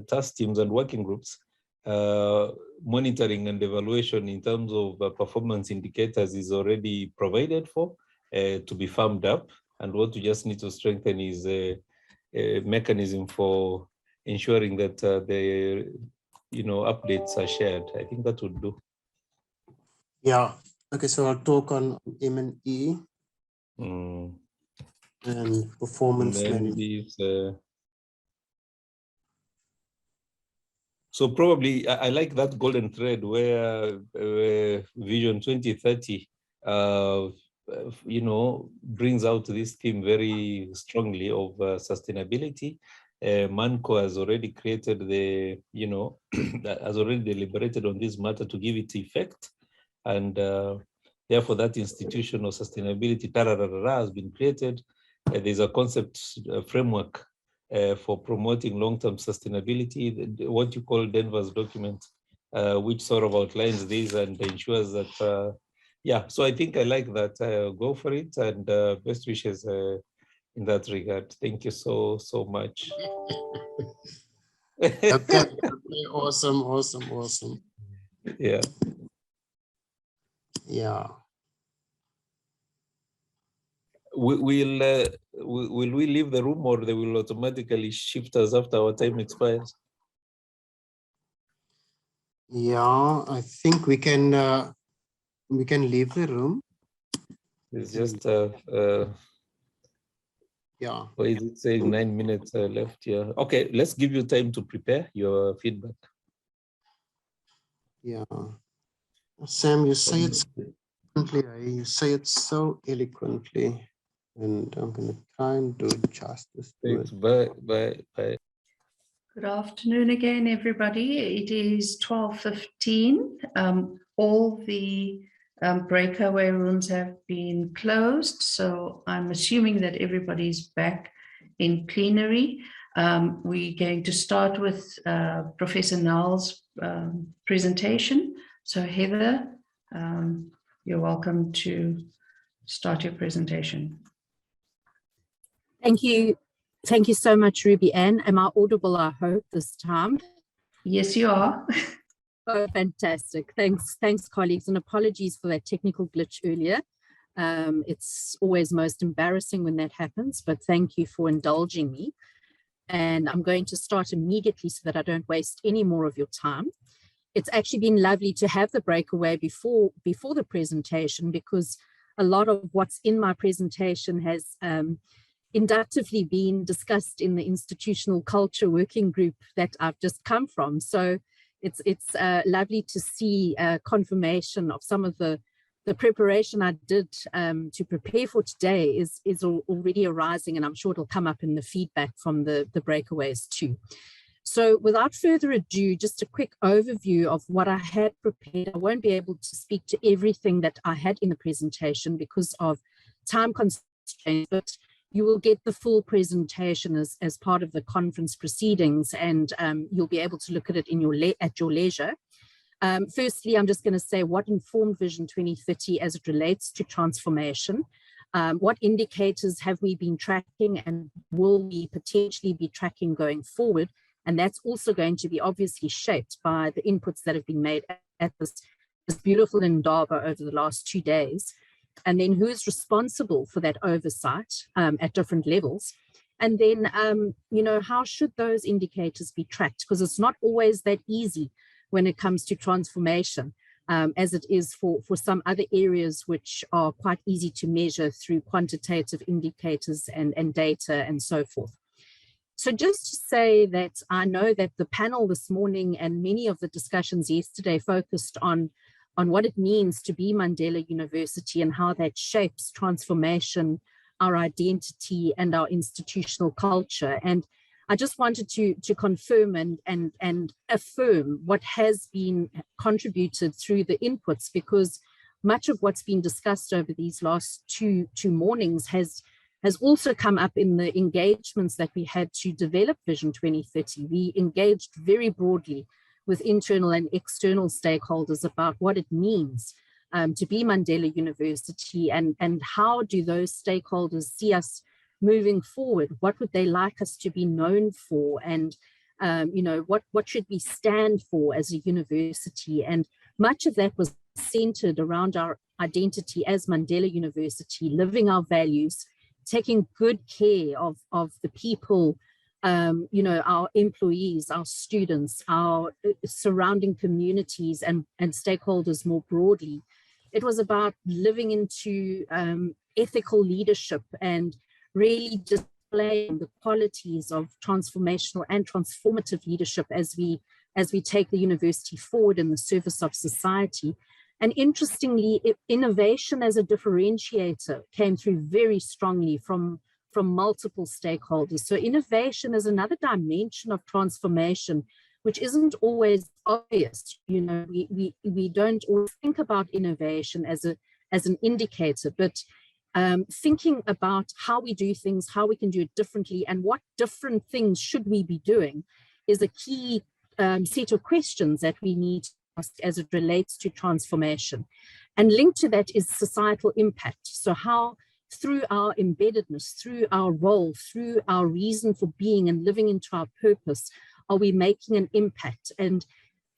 task teams and working groups, monitoring and evaluation in terms of performance indicators is already provided for to be firmed up. And what we just need to strengthen is a mechanism for ensuring that the, updates are shared. I think that would do. Yeah. Okay, so I'll talk on M&E and performance management. So probably I like that golden thread where Vision 2030, brings out this theme very strongly of sustainability. Manco has already created has already deliberated on this matter to give it effect. And therefore that institutional sustainability has been created. There's a concept framework for promoting long-term sustainability, what you call Denver's document, which sort of outlines this and ensures that, so I think I like that. Go for it, and best wishes in that regard. Thank you so much. Okay, awesome. Yeah. Yeah. Will we leave the room, or they will automatically shift us after our time expires? Yeah, I think we can leave the room. It's just yeah. Or is it saying 9 minutes left here? Okay, let's give you time to prepare your feedback. Yeah. Sam, you say it eloquently. You say it so eloquently, and I'm going to try and do justice to it. Bye. Good afternoon again, everybody. It is 12:15. All the breakaway rooms have been closed, so I'm assuming that everybody's back in plenary. We're going to start with Professor Nal's presentation. So Heather, you're welcome to start your presentation. Thank you. Thank you so much, Ruby Ann. Am I audible, I hope, this time? Yes, you are. Oh, fantastic. Thanks, colleagues, and apologies for that technical glitch earlier. It's always most embarrassing when that happens, but thank you for indulging me. And I'm going to start immediately so that I don't waste any more of your time. It's actually been lovely to have the breakaway before the presentation, because a lot of what's in my presentation has inductively been discussed in the institutional culture working group that I've just come from. So it's lovely to see confirmation of some of the preparation I did to prepare for today is already arising, and I'm sure it'll come up in the feedback from the breakaways too. So without further ado, just a quick overview of what I had prepared. I won't be able to speak to everything that I had in the presentation because of time constraints, but you will get the full presentation as part of the conference proceedings, and you'll be able to look at it at your leisure. Firstly, I'm just going to say what informed Vision 2030 as it relates to transformation. What indicators have we been tracking and will we potentially be tracking going forward? And that's also going to be obviously shaped by the inputs that have been made at this beautiful Indaba over the last 2 days. And then who's responsible for that oversight at different levels? And then, how should those indicators be tracked? Because it's not always that easy when it comes to transformation, as it is for some other areas which are quite easy to measure through quantitative indicators and data and so forth. So just to say that I know that the panel this morning and many of the discussions yesterday focused on what it means to be Mandela University and how that shapes transformation, our identity and our institutional culture. And I just wanted to confirm and affirm what has been contributed through the inputs, because much of what's been discussed over these last two mornings has also come up in the engagements that we had to develop Vision 2030. We engaged very broadly with internal and external stakeholders about what it means to be Mandela University, and how do those stakeholders see us moving forward? What would they like us to be known for? And what should we stand for as a university? And much of that was centered around our identity as Mandela University, living our values, taking good care of the people, our employees, our students, our surrounding communities and stakeholders more broadly. It was about living into ethical leadership and really displaying the qualities of transformational and transformative leadership as we take the university forward in the service of society. And interestingly, innovation as a differentiator came through very strongly from multiple stakeholders. So innovation is another dimension of transformation, which isn't always obvious. We don't always think about innovation as an indicator, but thinking about how we do things, how we can do it differently, and what different things should we be doing is a key set of questions that we need to ask as it relates to transformation. And linked to that is societal impact. So how, through our embeddedness, through our role, through our reason for being and living into our purpose, are we making an impact? And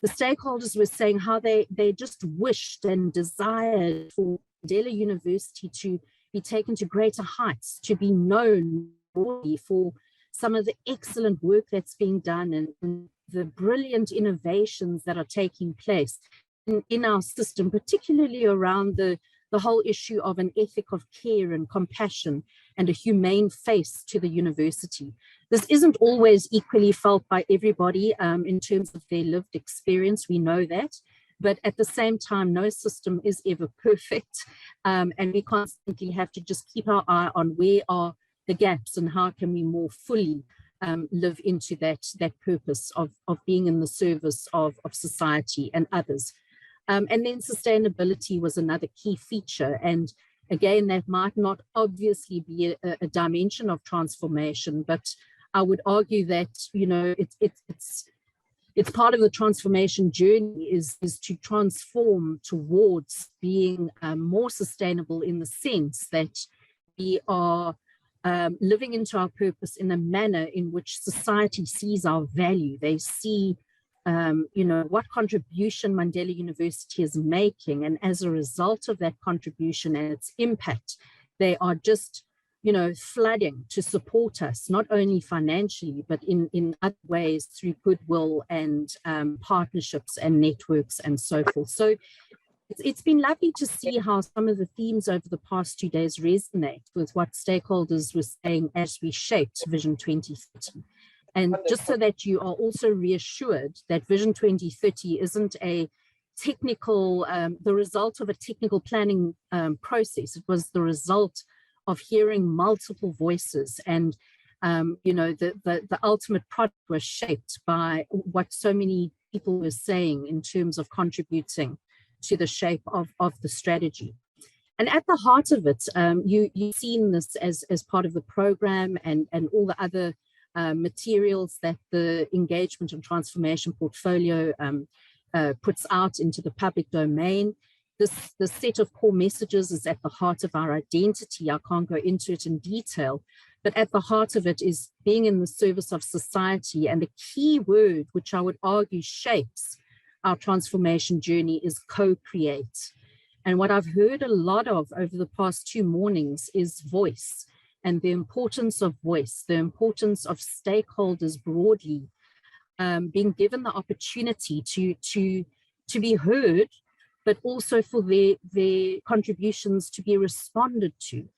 the stakeholders were saying how they just wished and desired for Mandela University to be taken to greater heights, to be known for some of the excellent work that's being done and the brilliant innovations that are taking place in our system, particularly around the whole issue of an ethic of care and compassion and a humane face to the university. This isn't always equally felt by everybody in terms of their lived experience, we know that, but at the same time, no system is ever perfect, and we constantly have to just keep our eye on where are the gaps and how can we more fully live into that purpose of being in the service of society and others. And then sustainability was another key feature. And again, that might not obviously be a dimension of transformation, but I would argue that, you know, it's part of the transformation journey is to transform towards being more sustainable in the sense that we are living into our purpose in a manner in which society sees our value. They see you know, what contribution Mandela University is making, and as a result of that contribution and its impact, they are just, you know, flooding to support us, not only financially, but in other ways through goodwill and partnerships and networks and so forth. So it's been lovely to see how some of the themes over the past 2 days resonate with what stakeholders were saying as we shaped Vision 2030. And just so that you are also reassured that Vision 2030 isn't a technical, the result of a technical planning process. It was the result of hearing multiple voices, and you know, the ultimate product was shaped by what so many people were saying in terms of contributing to the shape of the strategy. And at the heart of it, you've seen this as part of the program and all the other materials that the engagement and transformation portfolio puts out into the public domain. This set of core messages is at the heart of our identity. I can't go into it in detail, but at the heart of it is being in the service of society. And the key word, which I would argue shapes our transformation journey, is co-create. And what I've heard a lot of over the past 2 mornings is voice, and the importance of voice, the importance of stakeholders broadly being given the opportunity to be heard, but also for their contributions to be responded to.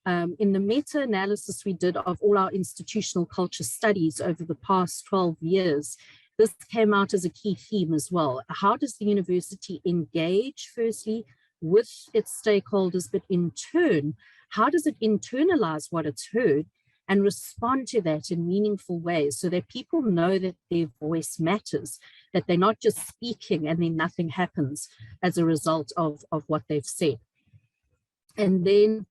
In the meta-analysis we did of all our institutional culture studies over the past 12 years, this came out as a key theme as well. How does the university engage, firstly, with its stakeholders, but in turn, how does it internalize what it's heard and respond to that in meaningful ways so that people know that their voice matters, that they're not just speaking and then nothing happens as a result of what they've said. And then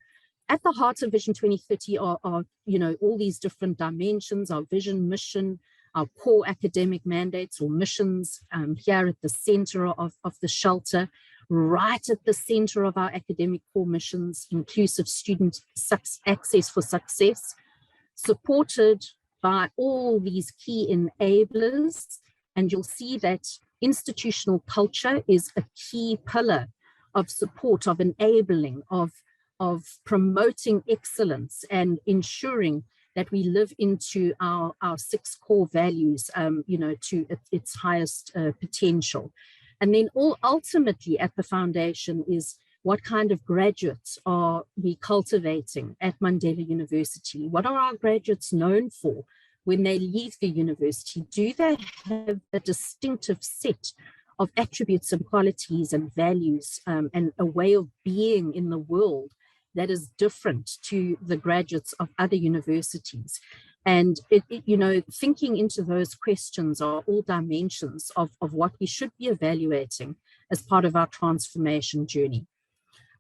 at the heart of Vision 2030 are you know, all these different dimensions, our vision, mission, our core academic mandates or missions here at the center of the shelter. Right at the center of our academic core missions, inclusive student access for success, supported by all these key enablers. And you'll see that institutional culture is a key pillar of support, of enabling, of promoting excellence and ensuring that we live into our 6 core values, you know, to its highest potential. And then ultimately at the foundation is what kind of graduates are we cultivating at Mandela University? What are our graduates known for when they leave the university? Do they have a distinctive set of attributes and qualities and values and a way of being in the world that is different to the graduates of other universities? And you know, thinking into those questions are all dimensions of what we should be evaluating as part of our transformation journey.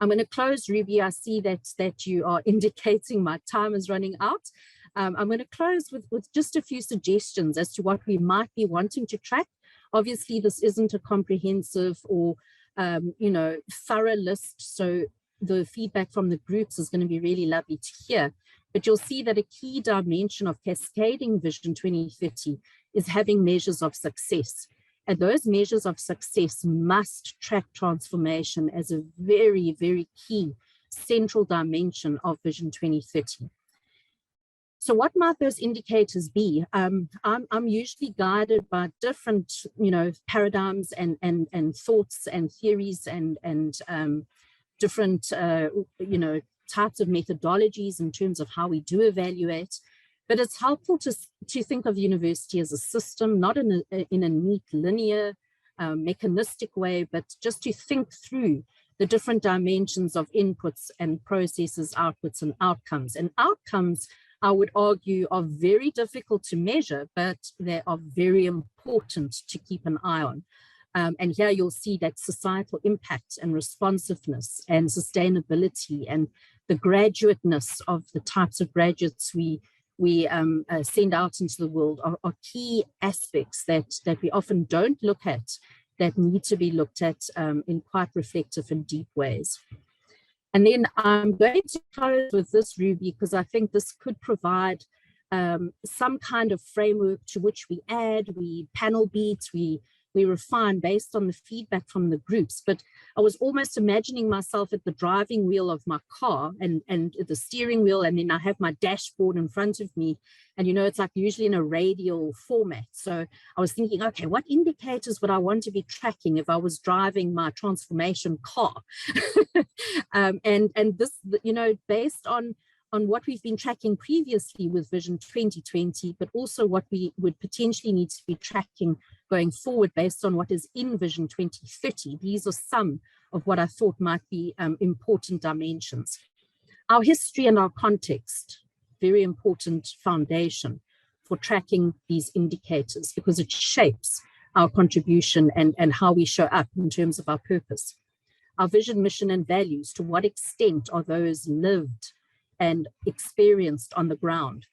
I'm going to close, Ruby. I see that you are indicating my time is running out. I'm going to close with just a few suggestions as to what we might be wanting to track. Obviously, this isn't a comprehensive or you know, thorough list, so the feedback from the groups is going to be really lovely to hear. But you'll see that a key dimension of cascading Vision 2030 is having measures of success. And those measures of success must track transformation as a very, very key central dimension of Vision 2030. So what might those indicators be? I'm usually guided by different, paradigms and thoughts and theories and different, types of methodologies in terms of how we do evaluate. But it's helpful to think of university as a system, not in a neat, linear, mechanistic way, but just to think through the different dimensions of inputs and processes, outputs and outcomes. And outcomes, I would argue, are very difficult to measure, but they are very important to keep an eye on. And here you'll see that societal impact and responsiveness and sustainability and the graduateness of the types of graduates we send out into the world are key aspects that we often don't look at, that need to be looked at in quite reflective and deep ways. And then I'm going to close with this, Ruby, because I think this could provide some kind of framework to which we add, we panel beat, we refine based on the feedback from the groups. But I was almost imagining myself at the driving wheel of my car and the steering wheel, and then I have my dashboard in front of me. And, it's like usually in a radial format. So I was thinking, okay, what indicators would I want to be tracking if I was driving my transformation car? and this, based on what we've been tracking previously with Vision 2020, but also what we would potentially need to be tracking going forward based on what is in Vision 2030. These are some of what I thought might be important dimensions. Our history and our context, very important foundation for tracking these indicators, because it shapes our contribution and how we show up in terms of our purpose. Our vision, mission, and values, to what extent are those lived and experienced on the ground?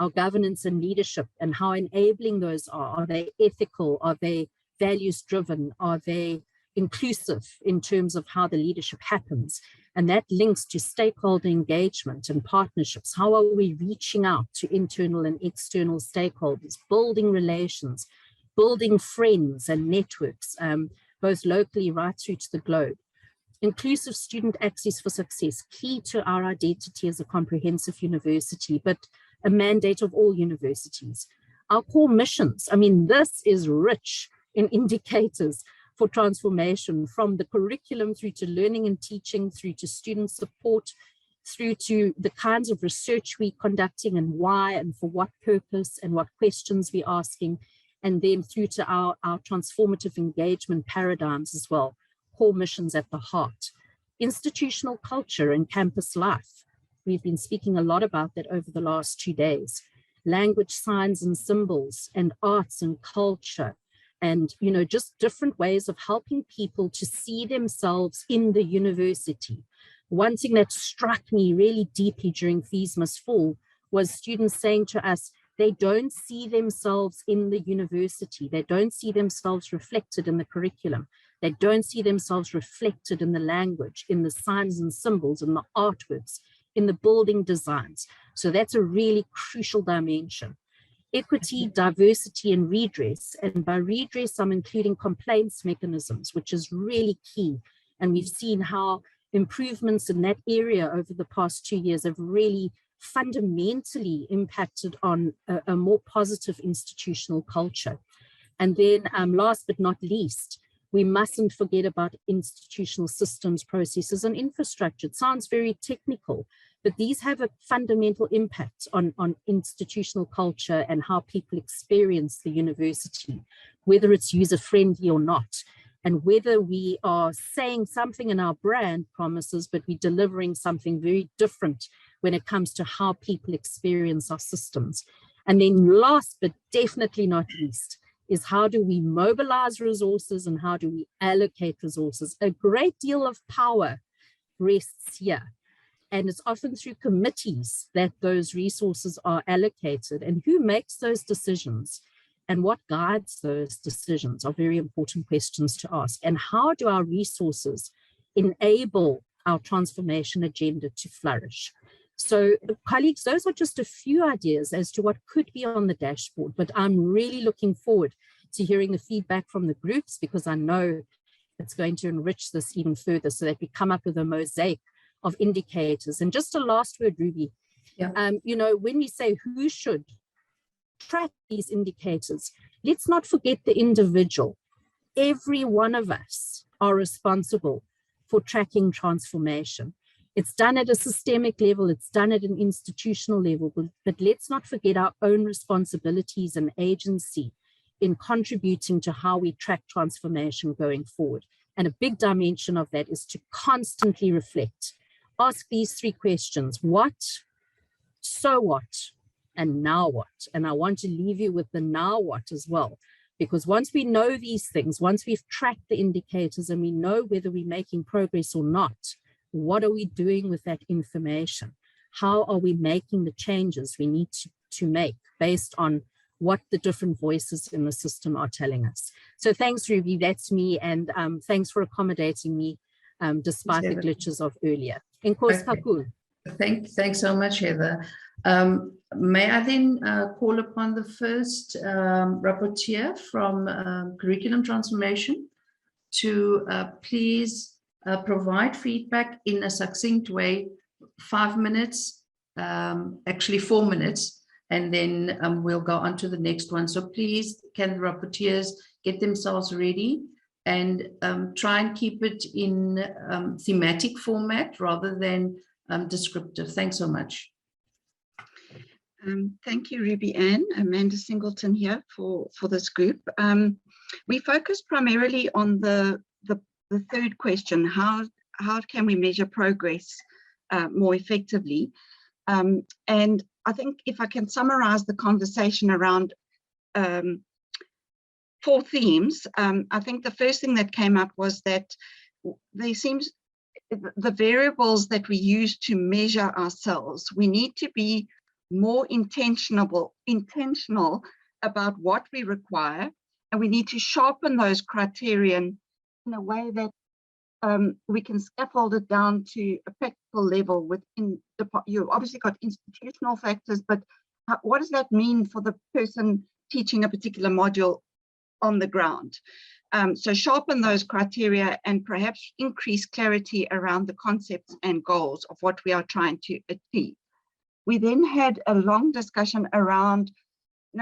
Our governance and leadership and how enabling those are they ethical? Are they values driven? Are they inclusive in terms of how the leadership happens? And that links to stakeholder engagement and partnerships. How are we reaching out to internal and external stakeholders, building relations, building friends and networks, both locally right through to the globe? Inclusive student access for success, key to our identity as a comprehensive university, but a mandate of all universities. Our core missions, this is rich in indicators for transformation, from the curriculum through to learning and teaching, through to student support, through to the kinds of research we're conducting and why and for what purpose and what questions we're asking, and then through to our transformative engagement paradigms as well. Core missions at the heart. Institutional culture and campus life. We've been speaking a lot about that over the last 2 days. Language, signs and symbols, and arts and culture, and just different ways of helping people to see themselves in the university. One thing that struck me really deeply during Fees Must Fall was students saying to us, they don't see themselves in the university. They don't see themselves reflected in the curriculum. They don't see themselves reflected in the language, in the signs and symbols, in the artworks, in the building designs. So that's a really crucial dimension. Equity, diversity, and redress. And by redress, I'm including complaints mechanisms, which is really key. And we've seen how improvements in that area over the past 2 years have really fundamentally impacted on a more positive institutional culture. And then last but not least, we mustn't forget about institutional systems, processes, and infrastructure. It sounds very technical, but these have a fundamental impact on institutional culture and how people experience the university, whether it's user-friendly or not, and whether we are saying something in our brand promises, but we're delivering something very different when it comes to how people experience our systems. And then last, but definitely not least, is how do we mobilize resources and how do we allocate resources? A great deal of power rests here. And it's often through committees that those resources are allocated. And who makes those decisions and what guides those decisions are very important questions to ask. And how do our resources enable our transformation agenda to flourish? So colleagues, those are just a few ideas as to what could be on the dashboard, but I'm really looking forward to hearing the feedback from the groups, because I know it's going to enrich this even further so that we come up with a mosaic of indicators. And just a last word, Ruby. Yeah. You know, when we say who should track these indicators, let's not forget the individual. Every one of us are responsible for tracking transformation. It's done at a systemic level, it's done at an institutional level, but let's not forget our own responsibilities and agency in contributing to how we track transformation going forward. And a big dimension of that is to constantly reflect. Ask these three questions: what, so what, and now what? And I want to leave you with the now what as well, because once we know these things, once we've tracked the indicators and we know whether we're making progress or not, what are we doing with that information? How are we making the changes we need to make based on what the different voices in the system are telling us? So thanks, Ruby, that's me. And thanks for accommodating me despite the glitches of earlier. Okay. Thanks so much, Heather. May I then call upon the first rapporteur from Curriculum Transformation to please provide feedback in a succinct way, 5 minutes, actually 4 minutes, and then we'll go on to the next one. So please, can the rapporteurs get themselves ready and try and keep it in thematic format rather than descriptive. Thanks so much. Thank you, Ruby Ann. Amanda Singleton here for this group. We focus primarily on the third question: how can we measure progress more effectively? And I think if I can summarize the conversation around 4 themes, I think the first thing that came up was that there seems the variables that we use to measure ourselves, we need to be more intentional about what we require, and we need to sharpen those criterion in a way that we can scaffold it down to a practical level within the, you've obviously got institutional factors, but what does that mean for the person teaching a particular module on the ground? So sharpen those criteria and perhaps increase clarity around the concepts and goals of what we are trying to achieve. We then had a long discussion around,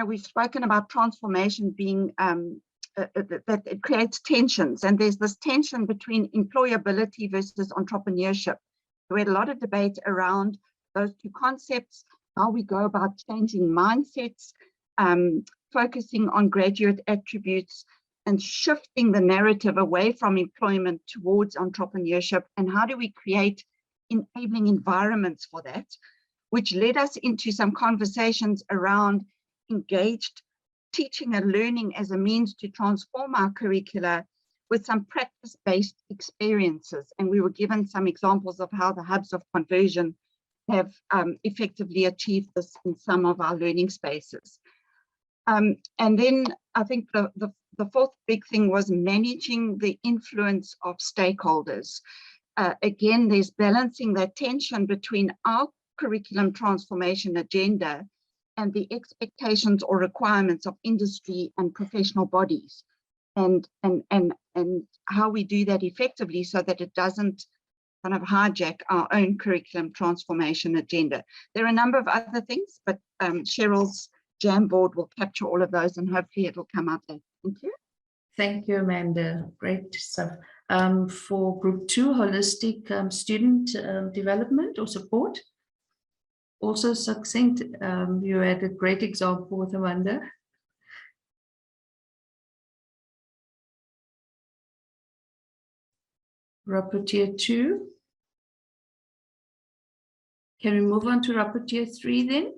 we've spoken about transformation being, that it creates tensions, and there's this tension between employability versus entrepreneurship. We had a lot of debate around those two concepts, how we go about changing mindsets, focusing on graduate attributes, and shifting the narrative away from employment towards entrepreneurship, and how do we create enabling environments for that, which led us into some conversations around engaged teaching and learning as a means to transform our curricula with some practice-based experiences. And we were given some examples of how the hubs of conversion have effectively achieved this in some of our learning spaces. And then I think the fourth big thing was managing the influence of stakeholders. Again, there's balancing that tension between our curriculum transformation agenda and the expectations or requirements of industry and professional bodies, and how we do that effectively so that it doesn't kind of hijack our own curriculum transformation agenda. There are a number of other things, but Cheryl's Jamboard will capture all of those, and hopefully it will come up there. Thank you. Thank you, Amanda. Great stuff. For Group 2, holistic student development or support, also succinct. You had a great example with Amanda. Rapporteur 2. Can we move on to Rapporteur 3 then?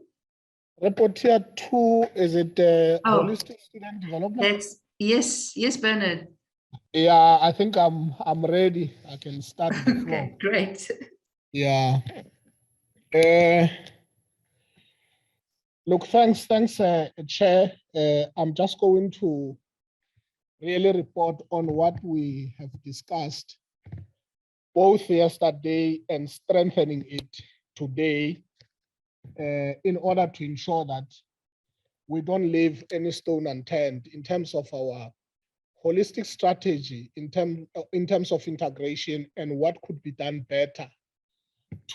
Rapporteur 2, is it holistic student development? Yes, Bernard. Yeah, I think I'm ready. I can start the floor. Okay, great. Yeah. Look, thanks, Chair. I'm just going to really report on what we have discussed both yesterday and strengthening it today in order to ensure that we don't leave any stone unturned in terms of our holistic strategy, in terms of integration and what could be done better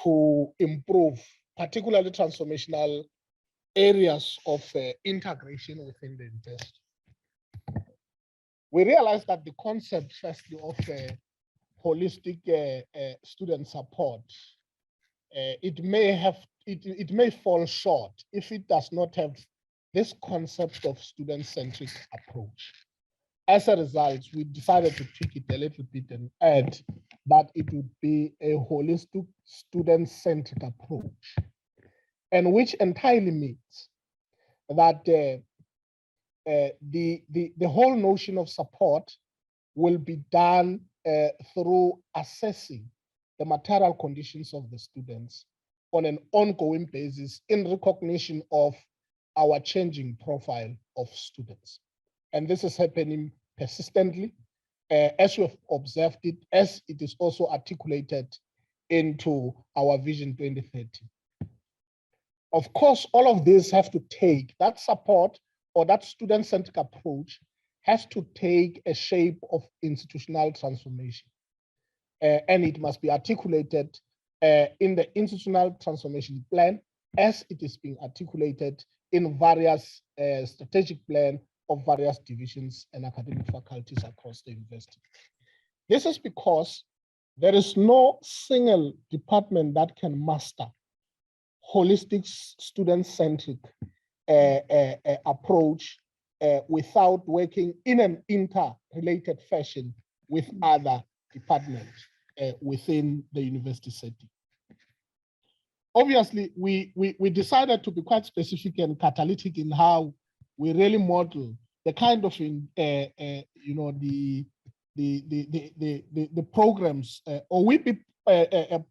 to improve, particularly transformational areas of integration within the university. We realized that the concept, firstly, of holistic student support, it may fall short if it does not have this concept of student-centric approach. As a result, we decided to tweak it a little bit and add that it would be a holistic student-centric approach, and which entirely means that the whole notion of support will be done through assessing the material conditions of the students on an ongoing basis in recognition of our changing profile of students. And this is happening persistently, as we have observed it, as it is also articulated into our Vision 2030. Of course, all of this have to take that support, or that student-centric approach has to take a shape of institutional transformation. And it must be articulated in the institutional transformation plan as it is being articulated in various strategic plan of various divisions and academic faculties across the university. This is because there is no single department that can master holistic student-centric approach without working in an interrelated fashion with other departments within the university setting. Obviously, we decided to be quite specific and catalytic in how we really model the kind of the programs, or we be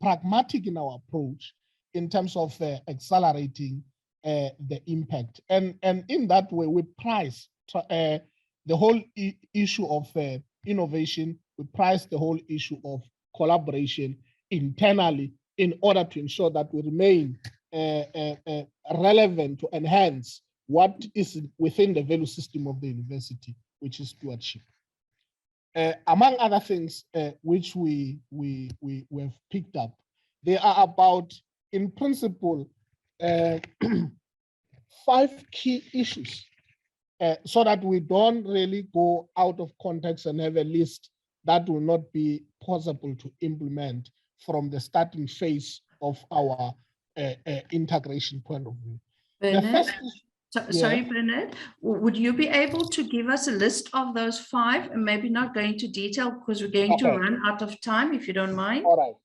pragmatic in our approach in terms of accelerating the impact. And in that way, we price the whole issue of innovation, we price the whole issue of collaboration internally in order to ensure that we remain relevant to enhance what is within the value system of the university, which is stewardship. Among other things which we have picked up, they are about, in principle, 5 key issues, so that we don't really go out of context and have a list that will not be possible to implement from the starting phase of our integration point of view. Bernard, sorry, Bernard, would you be able to give us a list of those 5 and maybe not go into detail because we're going to run out of time, if you don't mind? All right.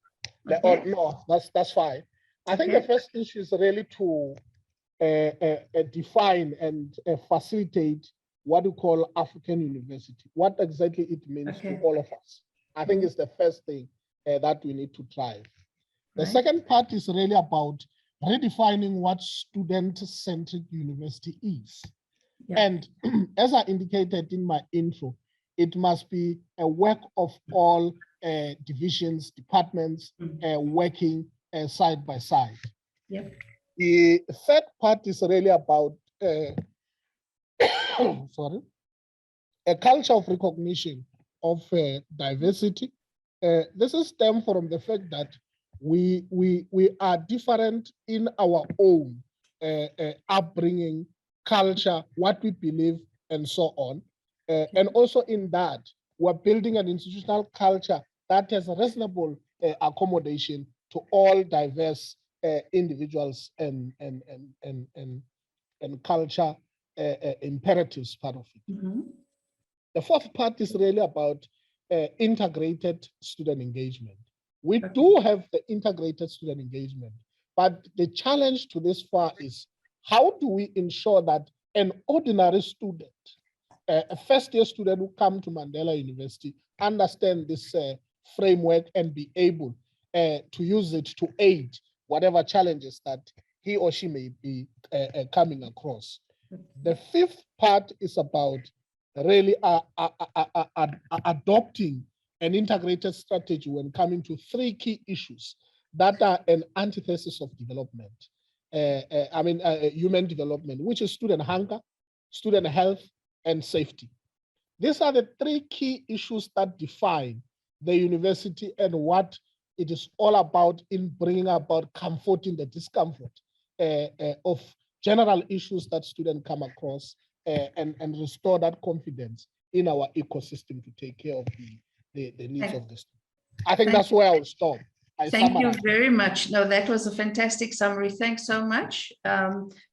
Okay. No, that's fine. I think the first issue is really to define and facilitate what we call African university, what exactly it means to all of us. I think it's the first thing that we need to drive. The second part is really about redefining what student-centric university is. And as I indicated in my intro, it must be a work of all divisions, departments working side by side. The third part is really about a culture of recognition of diversity. This is stemmed from the fact that we are different in our own upbringing, culture, what we believe, and so on. And also in that, we're building an institutional culture that has a reasonable accommodation to all diverse individuals and culture imperatives part of it. The fourth part is really about integrated student engagement. We do have the integrated student engagement, but the challenge to this far is how do we ensure that an ordinary student, a first-year student who come to Mandela University, understand this framework and be able to use it to aid whatever challenges that he or she may be coming across. The fifth part is about really adopting an integrated strategy when coming to 3 key issues that are an antithesis of development. human development, which is student hunger, student health, and safety. These are the three key issues that define the university and what it is all about in bringing about comfort in the discomfort of general issues that students come across and restore that confidence in our ecosystem to take care of the needs of the students. I think that's where I'll stop. Thank you very much. No, that was a fantastic summary. Thanks so much.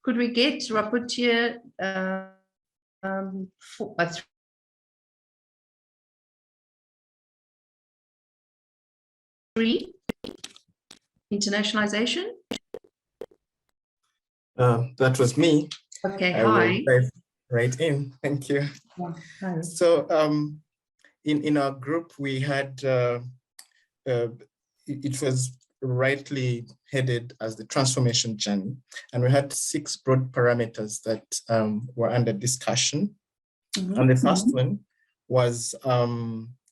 Could we get Rapporteur three, internationalization? That was me. Okay, I will hi. dive right in. Thank you. Hi. So in our group, we had, it was rightly headed as the transformation journey. And we had 6 broad parameters that were under discussion. Mm-hmm. And the first one was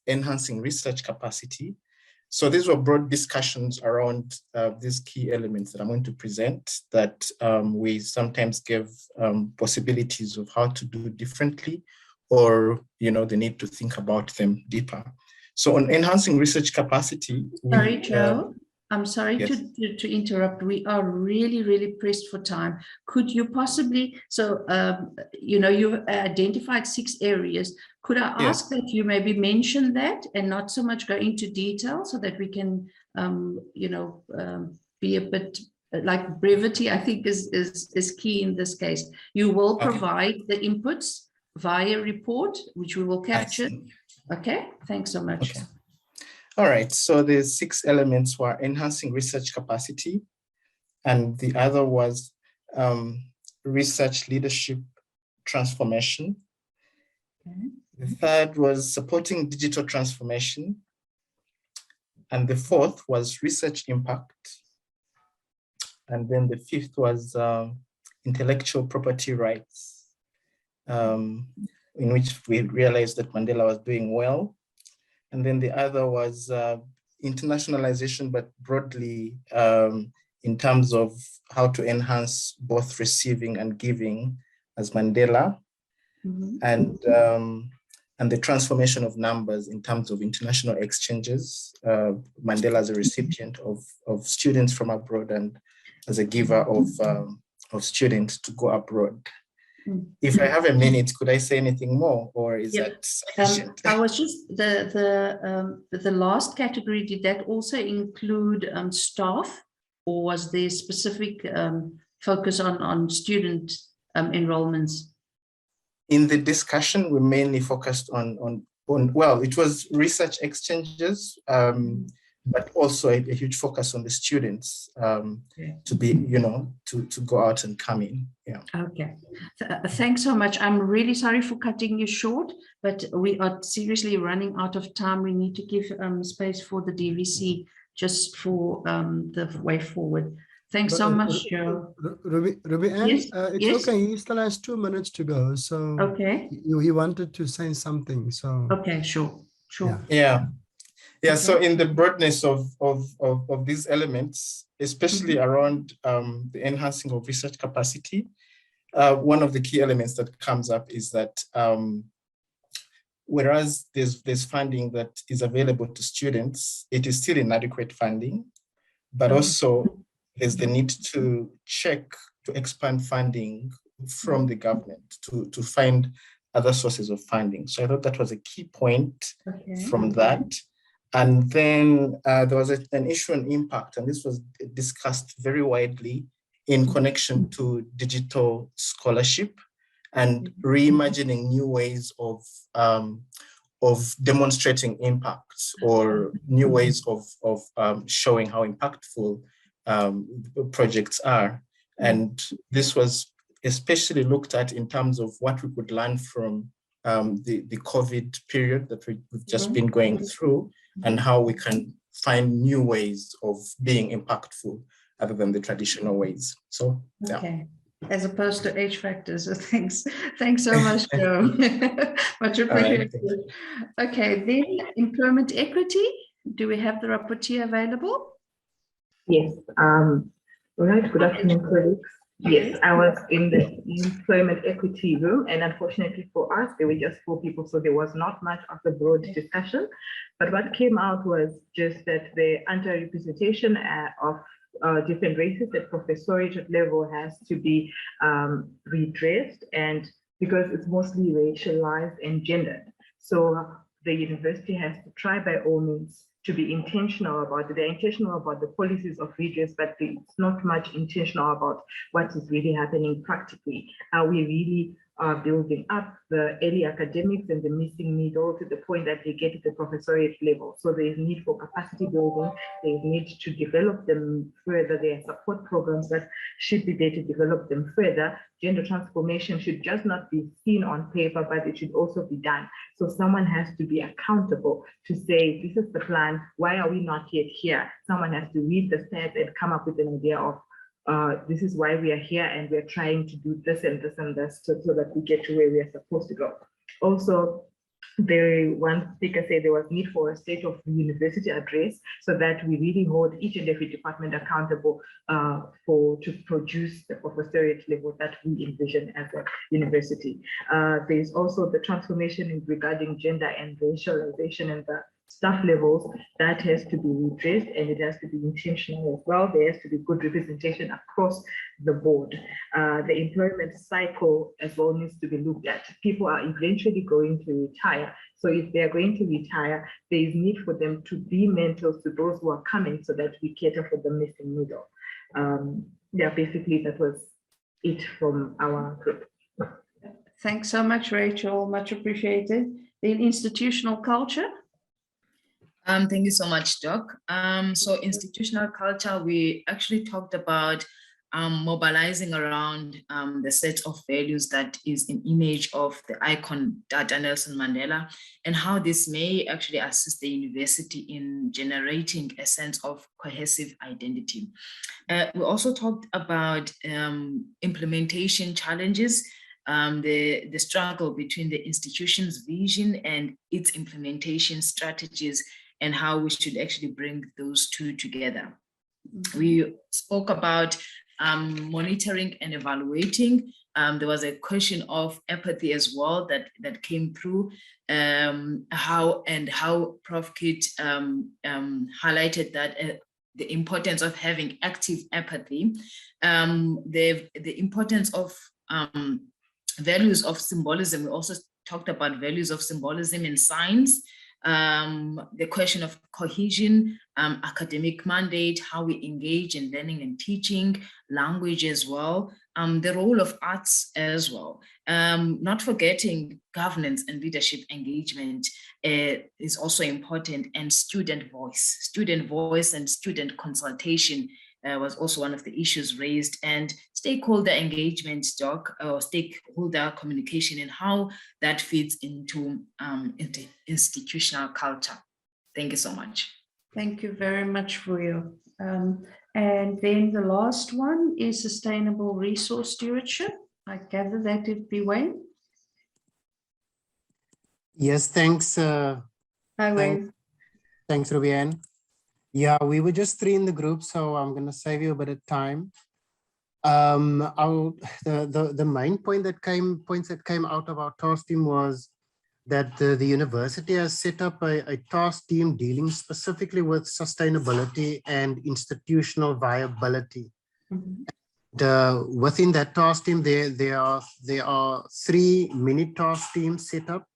enhancing research capacity. So these were broad discussions around these key elements that I'm going to present that we sometimes give possibilities of how to do differently, or the need to think about them deeper. So on enhancing research capacity. Sorry, Joe. I'm sorry yes. to interrupt. We are really, really pressed for time. Could you possibly, you identified 6 areas. Could I ask that you maybe mention that and not so much go into detail so that we can, be a bit like brevity, I think is key in this case. You will provide the inputs via report, which we will capture. Okay, thanks so much. Okay. All right, so the 6 elements were enhancing research capacity, and the other was research leadership transformation. Okay. The third was supporting digital transformation. And the 4th was research impact. And then the 5th was intellectual property rights, in which we realized that Mandela was doing well. And then the other was internationalization, but broadly in terms of how to enhance both receiving and giving as Mandela. Mm-hmm. And the transformation of numbers in terms of international exchanges. Mandela as a recipient of students from abroad and as a giver of students to go abroad. If I have a minute, could I say anything more, or is that sufficient? I was just the last category. Did that also include staff, or was there specific focus on student enrollments? In the discussion, we mainly focused on well, it was research exchanges, but also a huge focus on the students to be, to go out and come in. Yeah. Okay. Thanks so much. I'm really sorry for cutting you short, but we are seriously running out of time. We need to give space for the DVC just for the way forward. Thanks so much, Joe. Ruby Ann, yes? it's yes? okay. He still has 2 minutes to go. So okay. He wanted to say something. So okay, sure. Yeah. Yeah, so in the broadness of these elements, especially around the enhancing of research capacity, one of the key elements that comes up is that whereas there's funding that is available to students, it is still inadequate funding, but also there's the need to expand funding from the government to find other sources of funding. So I thought that was a key point from that. And then there was an issue on impact, and this was discussed very widely in connection to digital scholarship and reimagining new ways of demonstrating impact, or new ways of showing how impactful projects are. And this was especially looked at in terms of what we could learn from the COVID period that we've just been going through, and how we can find new ways of being impactful other than the traditional ways. So, yeah. Okay. As opposed to H factors. So thanks so much, Joe. Much appreciated. Right, okay, then employment equity. Do we have the rapporteur available? Yes. All right, good afternoon, colleagues. Yes, I was in the employment equity room, and unfortunately for us, there were just 4 people, so there was not much of a broad discussion. But what came out was just that the underrepresentation of different races at professoriate level has to be redressed, and because it's mostly racialized and gendered. So the university has to try by all means to be intentional about it. They're intentional about the policies of redress, but it's not much intentional about what is really happening practically. Are we really building up the early academics and the missing middle to the point that they get to the professoriate level? So there is need for capacity building. There is need to develop them further. There are support programs that should be there to develop them further. Gender transformation should just not be seen on paper, but it should also be done. So someone has to be accountable to say, this is the plan. Why are we not yet here? Someone has to read the stats and come up with an idea of this is why we are here, and we're trying to do this and this and this so that we get to where we are supposed to go. Also, one speaker said there was need for a state of the university address so that we really hold each and every department accountable to produce the professoriate level that we envision as a university. There's also the transformation regarding gender and racialization and the staff levels that has to be redressed, and it has to be intentional as well. There has to be good representation across the board. The employment cycle as well needs to be looked at. People are eventually going to retire. So if they're going to retire, there is need for them to be mentors to those who are coming so that we cater for the missing middle. Yeah, basically that was it from our group. Thanks so much, Rachel. Much appreciated. Then institutional culture. Thank you so much, Doc. So institutional culture, we actually talked about mobilizing around the set of values that is an image of the icon Dr. Nelson Mandela, and how this may actually assist the university in generating a sense of cohesive identity. We also talked about implementation challenges, the struggle between the institution's vision and its implementation strategies, and how we should actually bring those two together. We spoke about monitoring and evaluating. There was a question of empathy as well that came through, how Prof. Kit highlighted that the importance of having active empathy, the importance of values of symbolism. We also talked about values of symbolism in science, the question of cohesion, academic mandate, how we engage in learning and teaching, language as well, the role of arts as well. Not forgetting governance and leadership engagement is also important, and student voice and student consultation was also one of the issues raised, and stakeholder engagement, Doc, or stakeholder communication, and how that fits into institutional culture. Thank you so much. Thank you very much for you. And then the last one is sustainable resource stewardship. I gather that would be Wayne. Yes, thanks. Hi, Wayne. Thanks, Rubianne. Yeah, we were just 3 in the group, so I'm going to save you a bit of time. The main points that came out of our task team was that the university has set up a task team dealing specifically with sustainability and institutional viability. Mm-hmm. Within that task team, there are 3 mini task teams set up.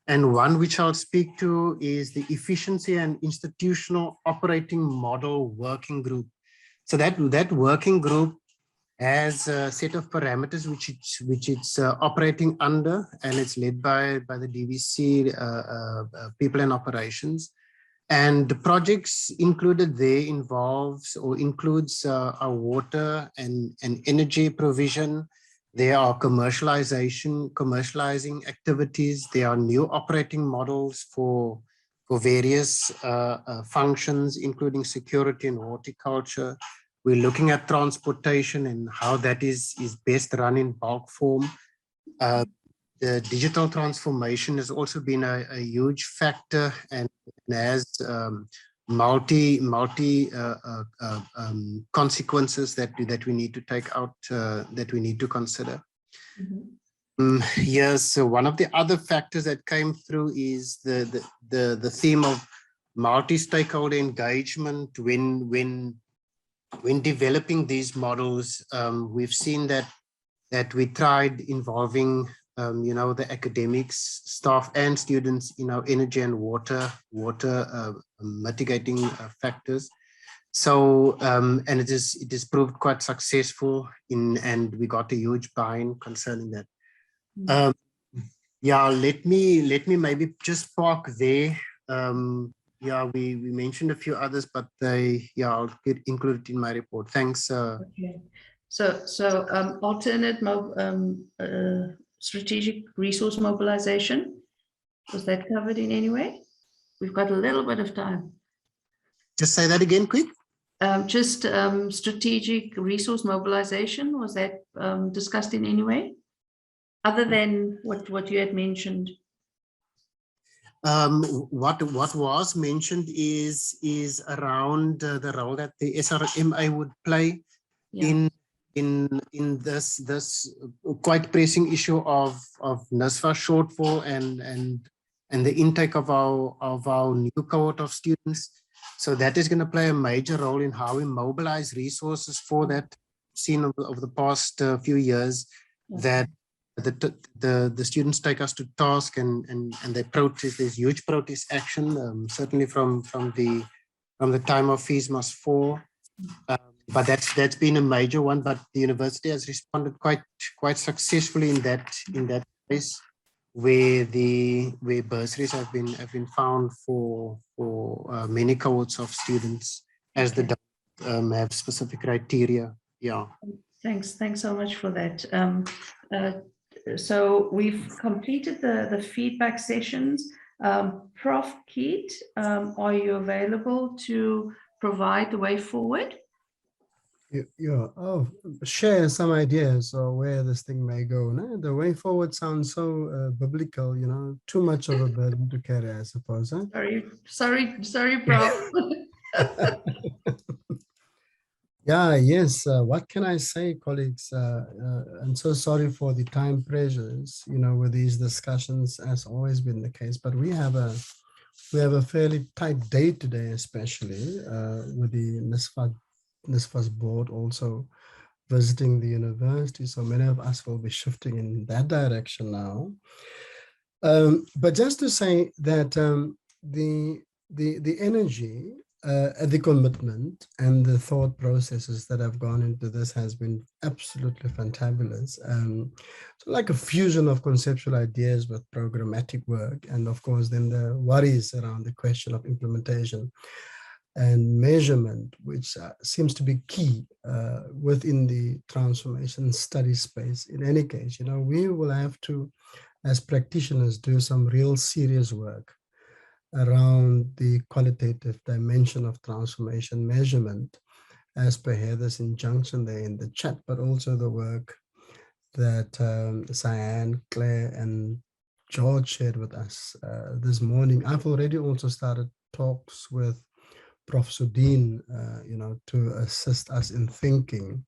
And one which I'll speak to is the Efficiency and Institutional Operating Model Working Group. So that working group has a set of parameters which it's operating under, and it's led by the DVC people and operations. And the projects included there includes our water and energy provision. There are commercializing activities. There are new operating models for various functions, including security and horticulture. We're looking at transportation and how that is best run in bulk form. The digital transformation has also been a huge factor and has multi consequences that we need to take out, that we need to consider. Yes, so one of the other factors that came through is the theme of multi-stakeholder engagement when developing these models. We've seen that we tried involving the academics, staff and students, energy and water mitigating factors. So, and it is proved quite successful and we got a huge buy-in concerning that. Yeah, let me maybe just park there. Yeah, we mentioned a few others, but I'll get included in my report. Thanks. Okay. So alternate strategic resource mobilization, was that covered in any way? We've got a little bit of time. Just say that again, quick. Just strategic resource mobilization, was that discussed in any way? Other than what you had mentioned? What was mentioned is around the role that the SRMA would play in this quite pressing issue of NSFA shortfall and the intake of our new cohort of students. So that is going to play a major role in how we mobilize resources for that. Seen over the past few years that the students take us to task and they protest. There's huge protest action, certainly from the time of Fees Must Fall. But that's been a major one. But the university has responded quite successfully in that space, where bursaries have been found for many cohorts of students as they have specific criteria. Yeah. Thanks so much for that. So we've completed the feedback sessions. Prof. Keat, are you available to provide the way forward? Yeah. Oh, share some ideas of where this thing may go. No? The way forward sounds so biblical, too much of a burden to carry, I suppose. Huh? Sorry, Prof. Yeah, yes. What can I say, colleagues? I'm so sorry for the time pressures, with these discussions, as always been the case. But we have a fairly tight day today, especially with the NSFA's board also visiting the university. So many of us will be shifting in that direction now. But just to say that the energy, the commitment and the thought processes that have gone into this has been absolutely fantabulous. So like a fusion of conceptual ideas with programmatic work, and of course then the worries around the question of implementation and measurement, which seems to be key within the transformation study space. In any case, we will have to, as practitioners, do some real serious work around the qualitative dimension of transformation measurement, as per Heather's injunction there in the chat, but also the work that Cyan, Claire, and George shared with us this morning. I've already also started talks with Prof. Sudin, to assist us in thinking,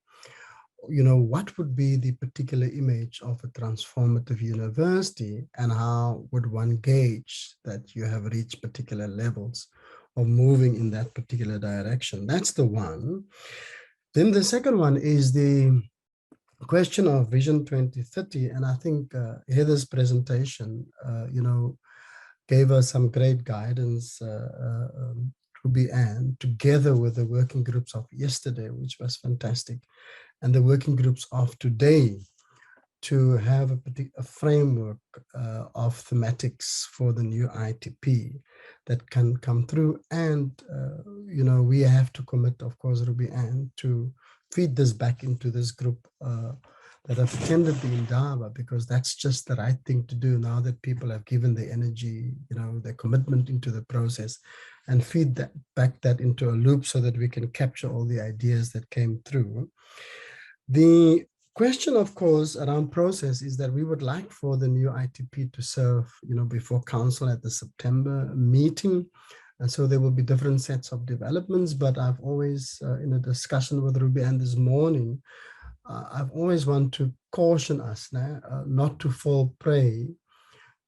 what would be the particular image of a transformative university, and how would one gauge that you have reached particular levels of moving in that particular direction? That's the one. Then the second one is the question of Vision 2030. And I think Heather's presentation, gave us some great guidance, Ruby Ann, together with the working groups of yesterday, which was fantastic, and the working groups of today, to have a framework of thematics for the new ITP that can come through. And, we have to commit, of course, Ruby Ann, to feed this back into this group that have attended the Indaba, because that's just the right thing to do now that people have given the energy, their commitment into the process, and feed that back into a loop so that we can capture all the ideas that came through. The question, of course, around process is that we would like for the new ITP to serve, before council at the September meeting. And so there will be different sets of developments, but I've always, in a discussion with Ruby Ann this morning, I've always want to caution us not to fall prey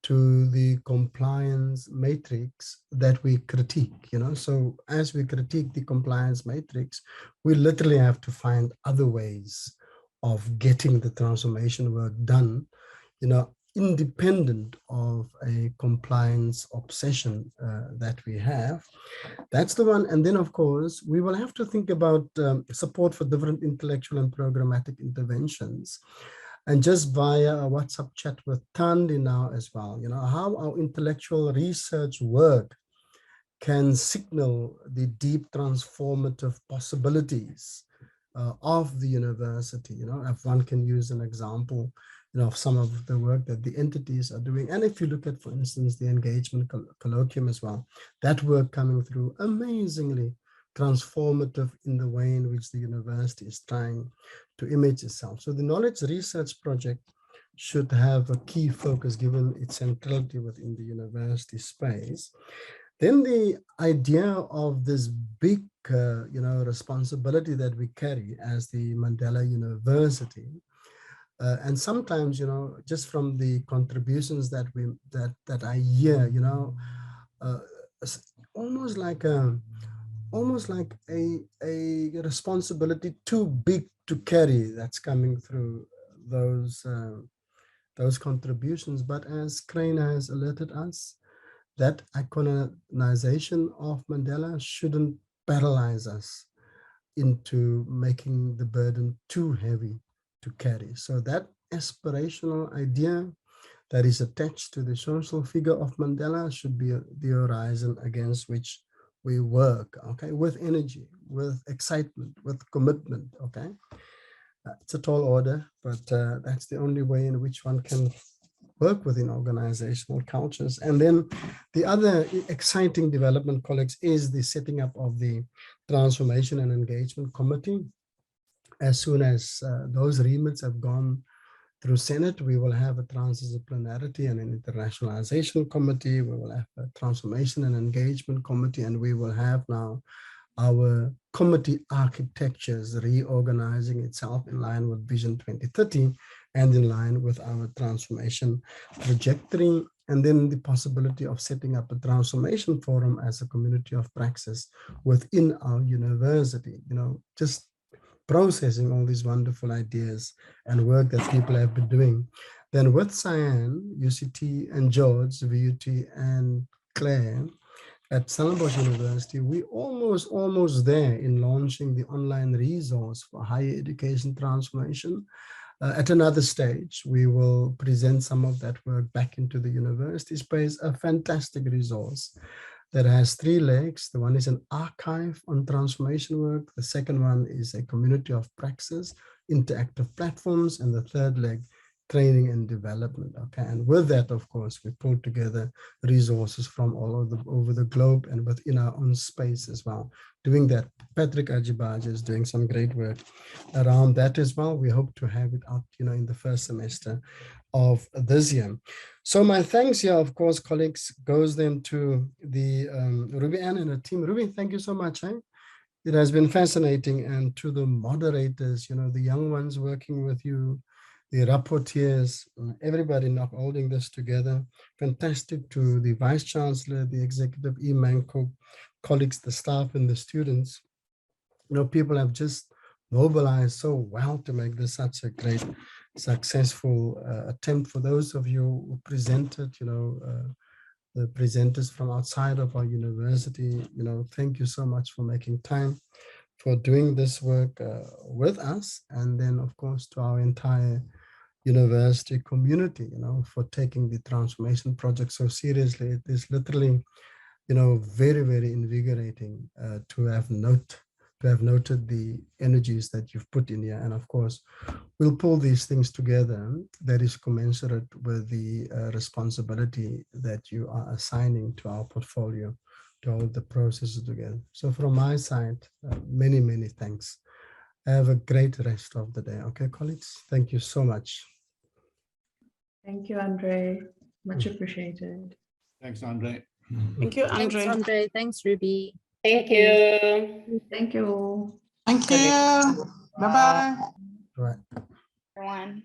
to the compliance matrix that we critique, So as we critique the compliance matrix, we literally have to find other ways of getting the transformation work done, independent of a compliance obsession that we have. That's the one. And then, of course, we will have to think about support for different intellectual and programmatic interventions. And just via a WhatsApp chat with Thandi now as well, how our intellectual research work can signal the deep transformative possibilities of the university. If one can use an example, of some of the work that the entities are doing. And if you look at, for instance, the engagement colloquium as well, that work coming through amazingly transformative in the way in which the university is trying to image itself. So the knowledge research project should have a key focus given its centrality within the university space. Then the idea of this big, responsibility that we carry as the Mandela University, and sometimes, just from the contributions that I hear, almost like a responsibility too big to carry that's coming through those contributions. But as Crane has alerted us, that iconization of Mandela shouldn't paralyze us into making the burden too heavy to carry. So that aspirational idea that is attached to the social figure of Mandela should be the horizon against which we work, okay, with energy, with excitement, with commitment, okay. It's a tall order, but that's the only way in which one can work within organizational cultures. And then the other exciting development, colleagues, is the setting up of the Transformation and Engagement Committee. As soon as those remits have gone through Senate, we will have a transdisciplinarity and an internationalization committee. We will have a transformation and engagement committee, and we will have now our committee architectures reorganizing itself in line with Vision 2030 and in line with our transformation trajectory. And then the possibility of setting up a transformation forum as a community of praxis within our university, just processing all these wonderful ideas and work that people have been doing. Then with Cyan, UCT, and George, VUT, and Claire at Stellenbosch University, we almost there in launching the online resource for higher education transformation. At another stage, we will present some of that work back into the university space, a fantastic resource that has 3 legs. The one is an archive on transformation work. The second one is a community of praxis, interactive platforms. And the third leg, training and development. Okay, and with that, of course, we pulled together resources from all over the globe and within our own space as well. Doing that, Patrick Ajibaja is doing some great work around that as well. We hope to have it out, in the first semester of this year. So my thanks here, of course, colleagues, goes then to the Ruby Ann and her team. Ruby, thank you so much. It has been fascinating. And to the moderators, the young ones working with you, the rapporteurs, everybody now holding this together. Fantastic to the Vice Chancellor, the Executive EMANCO colleagues, the staff and the students. People have just mobilized so well to make this such a great, successful attempt. For those of you who presented, the presenters from outside of our university, thank you so much for making time for doing this work with us. And then, of course, to our entire university community, for taking the transformation project so seriously. It is literally, very, very invigorating to have noted the energies that you've put in here. And of course, we'll pull these things together that is commensurate with the responsibility that you are assigning to our portfolio to hold the processes together. So from my side, many, many thanks. Have a great rest of the day. Okay, colleagues, thank you so much. Thank you, Andre. Much appreciated. Thanks, Andre. Thank you, Andre. Thanks, Andre. Thanks, Ruby. Thank you. Thank you. Thank you. Bye-bye. Right. Everyone.